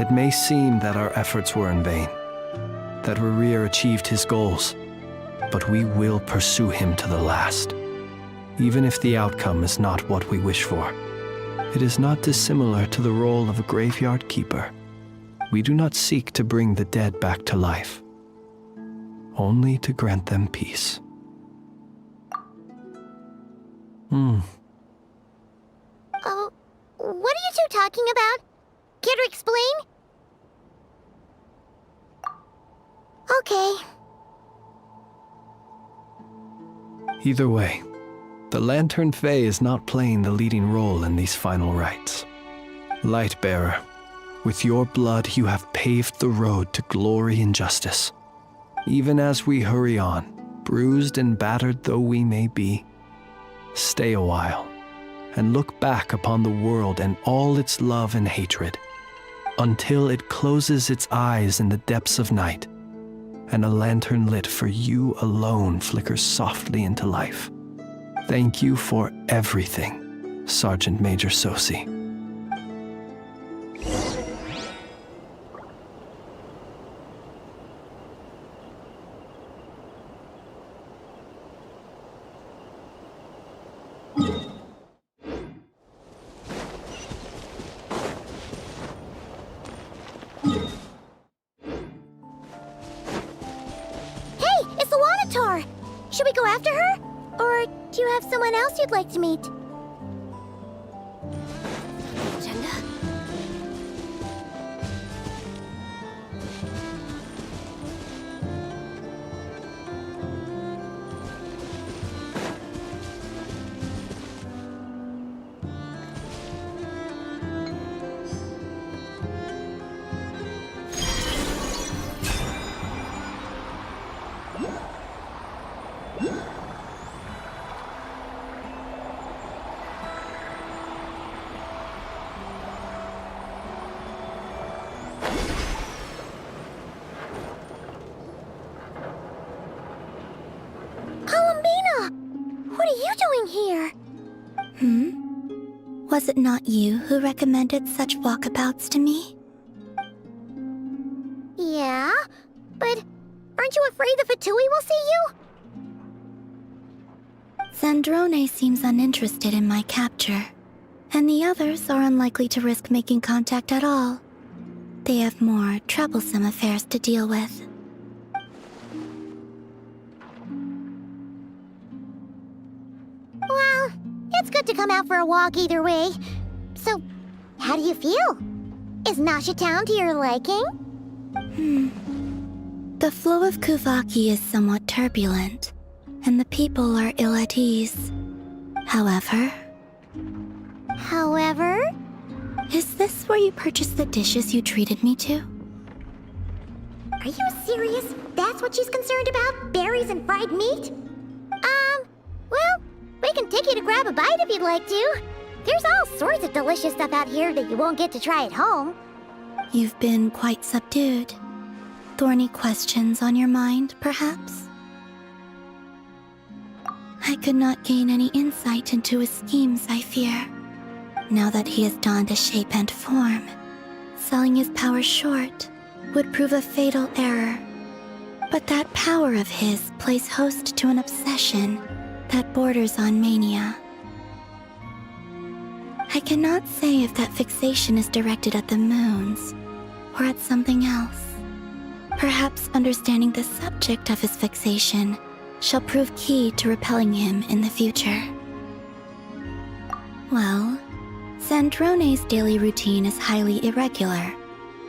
S14: It may seem that our efforts were in vain, that Rerir achieved his goals, but we will pursue him to the last, even if the outcome is not what we wish for. It is not dissimilar to the role of a graveyard keeper. We do not seek to bring the dead back to life, only to grant them peace.
S1: Oh, what are you two talking about? Care to explain? Okay.
S14: Either way, the Lantern Fae is not playing the leading role in these final rites. Lightbearer, with your blood you have paved the road to glory and justice. Even as we hurry on, bruised and battered though we may be, stay a while and look back upon the world and all its love and hatred, until it closes its eyes in the depths of night, and a lantern lit for you alone flickers softly into life. Thank you for everything, Sergeant Major Sosi.
S1: Should we go after her? Or do you have someone else you'd like to meet?
S13: Agenda?
S1: What are you doing here?
S3: Was it not you who recommended such walkabouts to me?
S1: Yeah, but aren't you afraid the Fatui will see you?
S3: Zandrone seems uninterested in my capture, and the others are unlikely to risk making contact at all. They have more troublesome affairs to deal with.
S1: Well, it's good to come out for a walk either way. So, how do you feel? Is Nasha Town to your liking?
S3: The flow of Kuvaki is somewhat turbulent, and the people are ill at ease. However... Is this where you purchased the dishes you treated me to?
S1: Are you serious? That's what she's concerned about? Berries and fried meat? Well, we can take you to grab a bite if you'd like to. There's all sorts of delicious stuff out here that you won't get to try at home.
S3: You've been quite subdued. Thorny questions on your mind, perhaps? I could not gain any insight into his schemes, I fear. Now that he has donned a shape and form, selling his power short would prove a fatal error. But that power of his plays host to an obsession that borders on mania. I cannot say if that fixation is directed at the moons or at something else. Perhaps understanding the subject of his fixation shall prove key to repelling him in the future. Well, Zandrone's daily routine is highly irregular,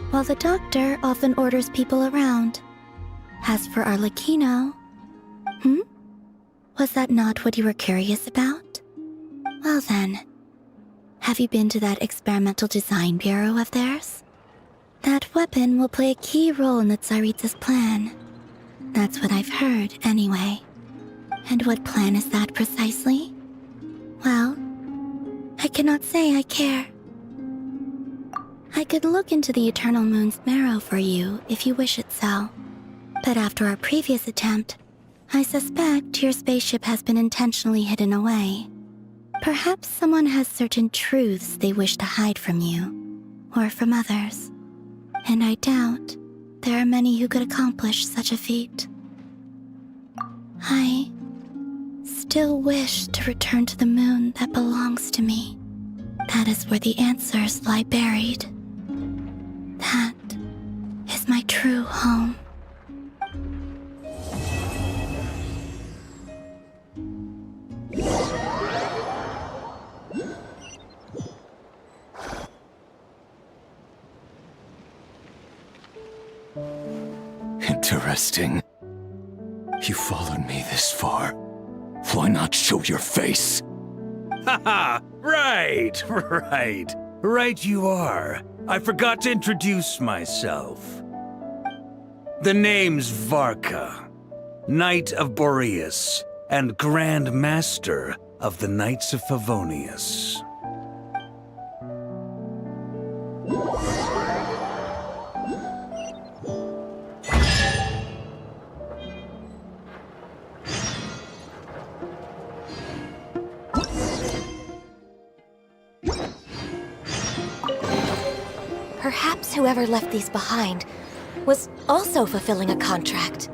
S3: while the doctor often orders people around. As for Arlecchino... Was that not what you were curious about? Well then, have you been to that experimental design bureau of theirs? That weapon will play a key role in the Tsaritsa's plan. That's what I've heard, anyway. And what plan is that precisely? Well, I cannot say I care. I could look into the Eternal Moon's marrow for you if you wish it so. But after our previous attempt, I suspect your spaceship has been intentionally hidden away. Perhaps someone has certain truths they wish to hide from you, or from others. And I doubt there are many who could accomplish such a feat. I still wish to return to the moon that belongs to me. That is where the answers lie buried. That is my true home.
S7: Interesting. You followed me this far. Why not show your face?
S19: Haha! Right! Right you are. I forgot to introduce myself. The name's Varka, Knight of Boreas, and Grand Master of the Knights of Favonius.
S22: Perhaps whoever left these behind was also fulfilling a contract.